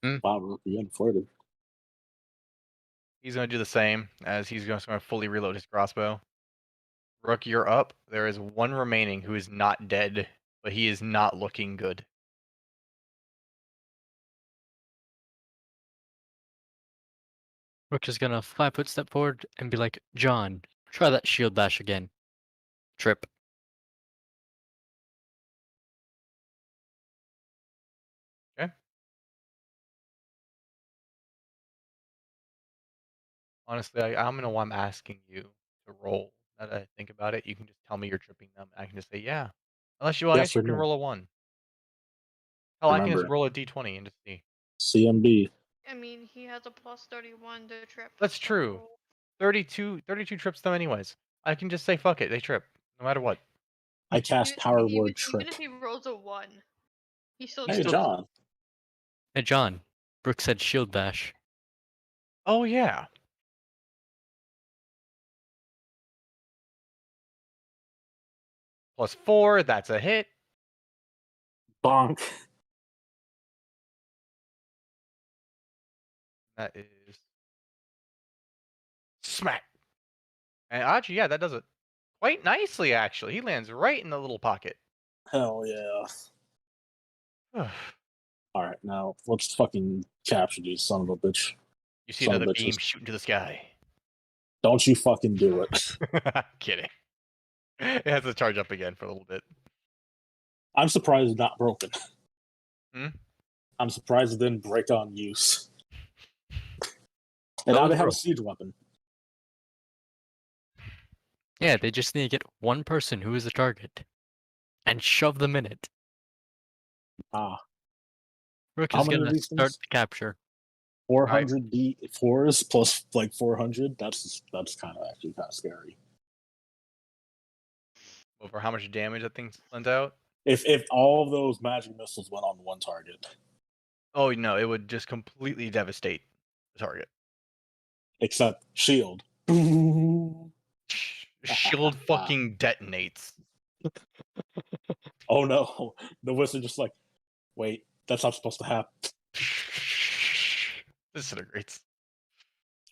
S3: Wow, we're getting flirted.
S2: He's gonna do the same as he's just gonna fully reload his crossbow. Rook, you're up. There is one remaining who is not dead, but he is not looking good.
S5: Rook is gonna 5-foot step forward and be like, John, try that shield bash again. Trip.
S2: Honestly, I don't know why I'm asking you to roll. Now that I think about it, you can just tell me you're tripping them. I can just say, yeah. Unless you, well, I guess
S3: Yes
S2: you
S3: or
S2: can
S3: no?
S2: roll a 1. Hell, I can just
S3: Remember,
S2: roll a d20 and just see.
S3: CMB.
S6: I mean, he has a plus 31 to trip.
S2: That's true.
S6: so-
S2: 32 trips them anyways. I can just say, fuck it, they trip. No matter what.
S3: I cast Power Word
S6: Even
S3: Trip.
S6: if he rolls a 1, he still
S3: Hey,
S6: trips.
S3: John.
S5: Hey, John. Brooke said shield bash.
S2: Oh, yeah. +4, that's a hit.
S3: Bonk.
S2: That is smack. And actually, yeah, that does it quite nicely, actually. He lands right in the little pocket.
S3: Hell yeah. Alright, now let's fucking capture these son of a bitch.
S2: You see
S3: Son of
S2: another
S3: bitches.
S2: beam shoot into the sky.
S3: Don't you fucking do it.
S2: Kidding. It has to charge up again for a little bit.
S3: I'm surprised it's not broken.
S2: Hmm?
S3: I'm surprised it didn't break on use.
S2: That
S3: And now
S2: was
S3: they have a
S2: broke.
S3: siege weapon.
S5: Yeah, they just need to get one person who is the target and shove them in it.
S3: Ah,
S5: Rook
S3: how
S5: is
S3: many of
S5: gonna
S3: these
S5: start
S3: things?
S5: the capture.
S3: 400 D4s plus like 400. That's kind of actually kind of scary.
S2: Over how much damage that thing sends out?
S3: If all of those magic missiles went on one target,
S2: Oh, no, it would just completely devastate the target.
S3: except shield.
S2: Shield fucking detonates.
S3: Oh no, the wizard just like, wait, that's not supposed to happen.
S2: Disintegrates.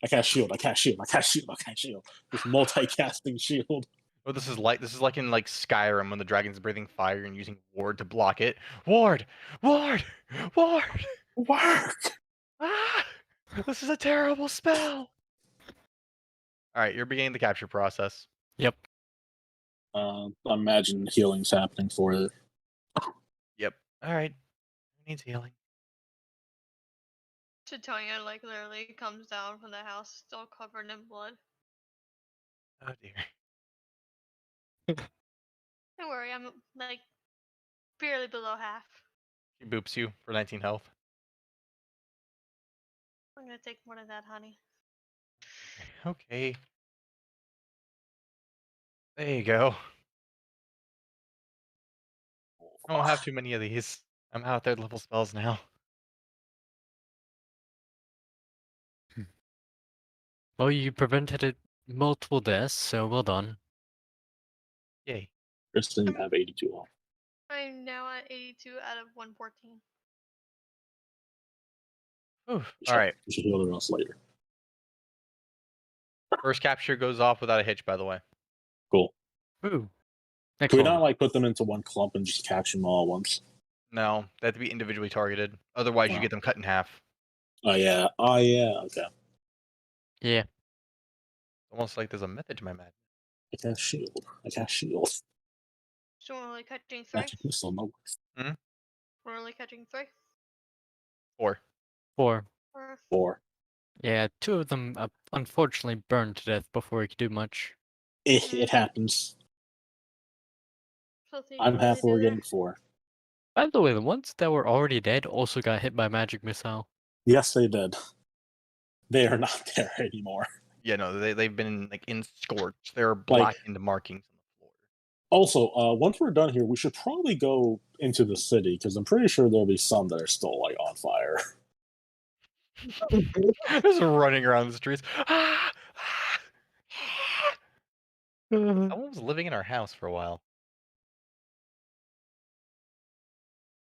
S3: I can't shield. I can't shield. I can't shield. I can't shield. This multicasting shield.
S2: Oh, this is like in like Skyrim when the dragon's breathing fire and using ward to block it. Ward! Ward! Ward!
S3: Work.
S2: Ah! This is a terrible spell. Alright, you're beginning the capture process.
S5: Yep.
S3: Imagine healing's happening for it.
S2: Yep. Alright. Who needs healing?
S6: Titonia, like, literally comes down from the house, still covered in blood.
S2: Oh dear.
S6: Don't worry, I'm, like, barely below half.
S2: She boops you for 19 health.
S6: I'm gonna take more than that, honey.
S2: Okay. There you go. I don't have too many of these. I'm out there level spells now.
S5: Well, you prevented it multiple deaths, so well done.
S2: Yay.
S3: Kristen, you have 82 off.
S6: I'm now at 82 out of 114.
S2: Alright.
S3: You should heal the rest later.
S2: First capture goes off without a hitch, by the way.
S3: Cool.
S5: Ooh.
S3: Can we
S5: Excellent.
S3: not like put them into one clump and just catch them all at once?
S2: No, they have to be individually targeted. Otherwise, you
S3: Oh.
S2: get them cut in half.
S3: Oh yeah. Oh yeah. Okay.
S5: Yeah.
S2: Almost like there's a method to my madness.
S3: I can't shield. I can't shield.
S6: So we're only catching 3?
S3: Magic missile, no.
S6: We're only catching 3?
S2: 4.
S5: 4.
S6: Or
S3: 4.
S5: Yeah, 2 of them unfortunately burned to death before we could do much.
S3: It happens.
S6: so they
S3: I'm
S6: really
S3: happy we're
S6: did
S3: getting
S6: it.
S3: 4.
S5: By the way, the ones that were already dead also got hit by magic missile.
S3: Yes, they did. They are not there anymore.
S2: Yeah, no, they've been like in scorch. They're blackened markings on the floor.
S3: Also, once we're done here, we should probably go into the city because I'm pretty sure there'll be some that are still like on fire.
S2: Just running around the streets. Someone was living in our house for a while.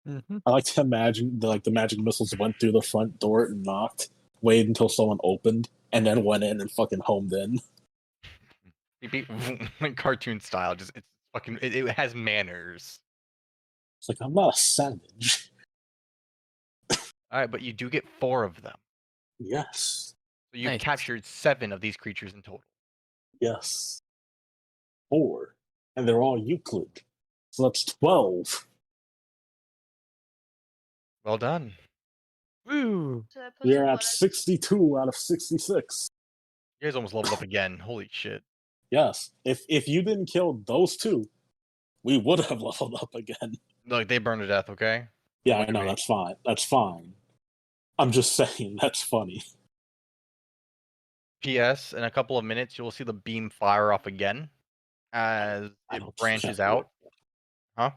S5: Mm-hmm.
S3: I like to imagine the magic missiles went through the front door and knocked, waited until someone opened, and then went in and fucking homed in.
S2: Beep, beep, cartoon style. Just it's fucking. It has manners.
S3: It's like I'm not a savage.
S2: All right, but you do get 4 of them.
S3: Yes.
S2: So you've
S5: Nice.
S2: captured 7 of these creatures in total.
S3: Yes. 4. And they're all Euclid. So that's 12.
S2: Well done.
S5: Woo!
S6: So that puts
S3: We're
S6: us
S3: at
S6: what?
S3: 62 out of 66.
S2: You guys almost leveled up again. Holy shit.
S3: Yes. If you didn't kill those 2, we would have leveled up again.
S2: Look, they burned to death, okay?
S3: Yeah,
S2: Look
S3: I
S2: at
S3: know,
S2: me.
S3: that's fine. That's fine. I'm just saying, that's funny.
S2: PS, in a couple of minutes, you'll see the beam fire off again as
S3: I
S2: it
S3: don't think we have
S2: branches
S3: to worry.
S2: out. Huh?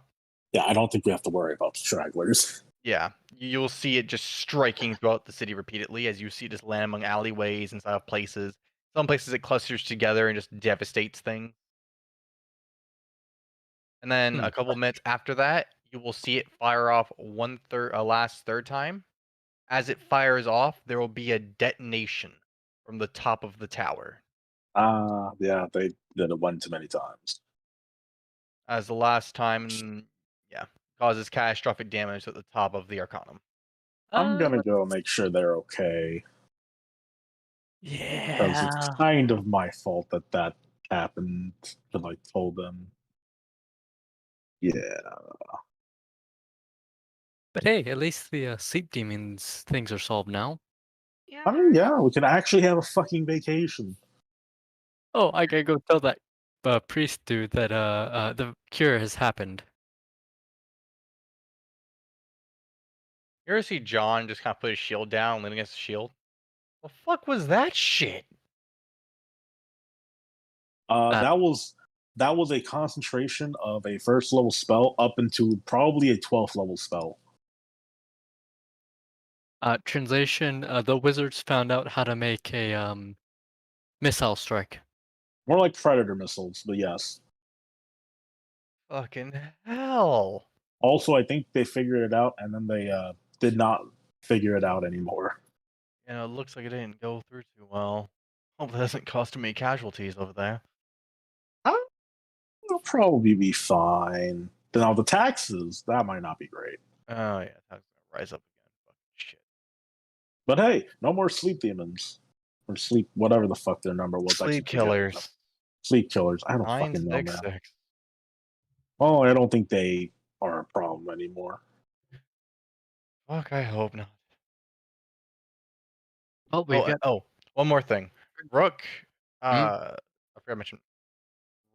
S3: Yeah, I don't think we have to worry about the stragglers.
S2: Yeah, you'll see it just striking throughout the city repeatedly as you see it just land among alleyways inside of places. Some places it clusters together and just devastates things. And then
S5: Hmm.
S2: a couple minutes after that, you will see it fire off last third time. As it fires off, there will be a detonation from the top of the tower.
S3: Yeah, they did it one too many times.
S2: As the last time, yeah, causes catastrophic damage at the top of the Arcanum.
S3: I'm
S5: Uh,
S3: gonna go make sure they're okay. Because it's
S5: yeah.
S3: kind of my fault that that happened. Because I told them. Yeah.
S5: But hey, at least the sleep demons things are solved now.
S6: Yeah.
S3: I mean, yeah, we can actually have a fucking vacation.
S5: Oh, I gotta go tell that priest dude that the cure has happened.
S2: You ever see John just kind of put his shield down, lean against the shield? The fuck was that shit?
S5: That
S3: That was a concentration of a first level spell up into probably a 12th level spell.
S5: translation, the wizards found out how to make a missile strike.
S3: More like predator missiles, but yes.
S2: Fucking hell.
S3: Also, I think they figured it out, and then they did not figure it out anymore.
S2: You know, it looks like it didn't go through too well. Hope that doesn't cause too many casualties over there.
S3: It'll probably be fine. Now the taxes, that might not be great.
S2: Oh yeah, that's gonna rise up again. Fucking shit.
S3: But hey, no more sleep demons. Or sleep whatever the fuck their number was. I
S2: Sleep
S3: keep forgetting them.
S2: killers.
S3: Sleep killers. I don't fucking know, man.
S2: 966.
S3: Oh, I don't think they are a problem anymore.
S2: Fuck, I hope not.
S5: Oh, we've got.
S2: One more thing. Rook,
S5: Hmm?
S2: I forgot to mention.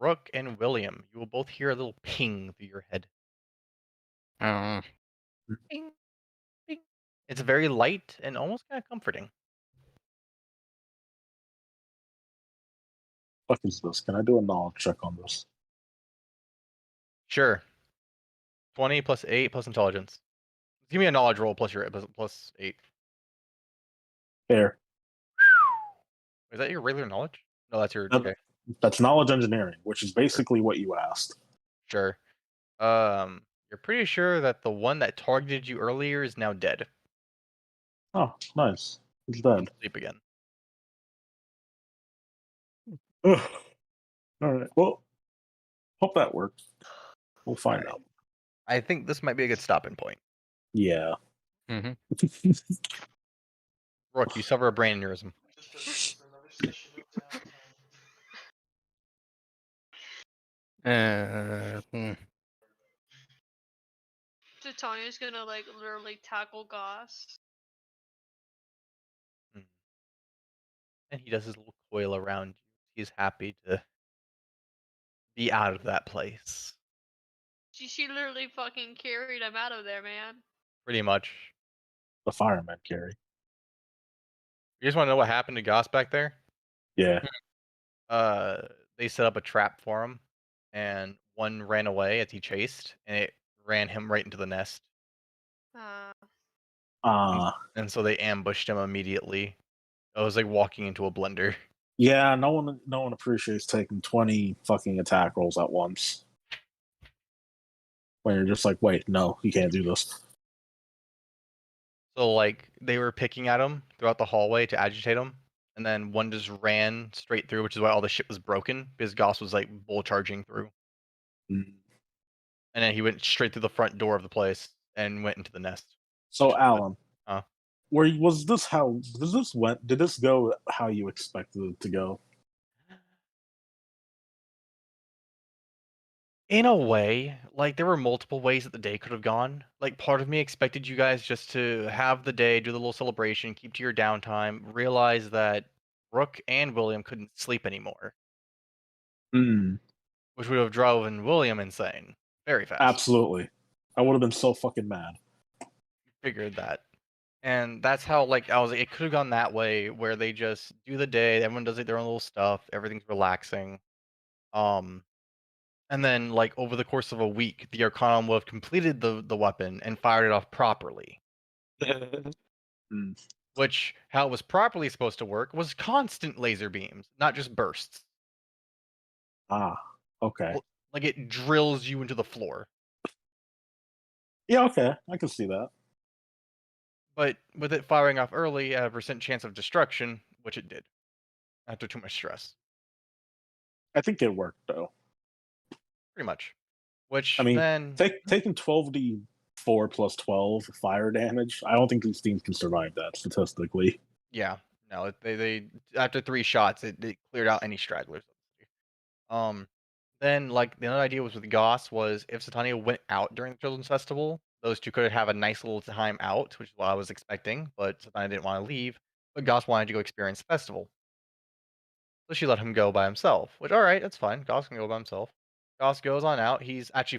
S2: Rook and William, you will both hear a little ping through your head.
S5: Uh,
S2: Ping, ping. It's very light and almost kind of comforting.
S3: Fuck is this? Can I do a knowledge check on this?
S2: Sure. 20 plus 8 plus intelligence. Give me a knowledge roll plus your plus 8.
S3: Fair.
S2: Is that your regular knowledge? No, that's your
S3: That-
S2: okay.
S3: That's knowledge engineering, which is basically what you asked.
S2: Sure. You're pretty sure that the one that targeted you earlier is now dead.
S3: Oh, nice. It's
S2: Went
S3: dead.
S2: to sleep again.
S3: Ugh. All right. Well, hope that works. We'll find
S2: Alright.
S3: out.
S2: I think this might be a good stopping point.
S3: Yeah.
S5: mm-hmm.
S2: Rook, you suffer a brain aneurysm.
S5: Hmm.
S6: So Tanya's gonna like literally tackle Goss.
S2: And he does his little coil around you. He's happy to be out of that place.
S6: She literally fucking carried him out of there, man.
S2: Pretty much.
S3: The fireman, Carrie.
S2: You just want to know what happened to Goss back there?
S3: Yeah.
S2: They set up a trap for him, and one ran away as he chased, and it ran him right into the nest. And so they ambushed him immediately. It was like walking into a blender.
S3: Yeah, no one appreciates taking 20 fucking attack rolls at once. When you're just like, wait, no, you can't do this.
S2: So like they were picking at him throughout the hallway to agitate him, and then one just ran straight through, which is why all the shit was broken because Goss was like bull charging through,
S3: Mm.
S2: and then he went straight through the front door of the place and went into the nest.
S3: So, Alan,
S2: Huh?
S3: was this how did this go how you expected it to go?
S2: In a way, like there were multiple ways that the day could have gone. Like part of me expected you guys just to have the day, do the little celebration, keep to your downtime, realize that Rook and William couldn't sleep anymore,
S3: Mm,
S2: which would have driven William insane very fast.
S3: absolutely. I would have been so fucking mad.
S2: Figured that. And that's how like I was like, it could have gone that way where they just do the day, everyone does like their own little stuff, everything's relaxing. Um and then like over the course of a week, the Arcanum will have completed the weapon and fired it off properly.
S3: Mm,
S2: Which how it was properly supposed to work was constant laser beams, not just bursts.
S3: ah, okay.
S2: Like it drills you into the floor.
S3: Yeah, okay. I can see that.
S2: But with it firing off early at a percent chance of destruction, which it did, after too much stress.
S3: I think it worked though.
S2: Pretty much.
S3: I
S2: Which
S3: mean,
S2: then
S3: taking 12d4 plus 12 fire damage. I don't think these teams can survive that statistically.
S2: yeah, no, they after 3 shots it cleared out any stragglers. Um then like the other idea was with Goss was if Satania went out during the Children's Festival, those two could have a nice little time out, which is what I was expecting, but Satania didn't want to leave. But Goss wanted to go experience the festival. So she let him go by himself, which all right, that's fine. Goss can go by himself. Goss goes on out. He's actually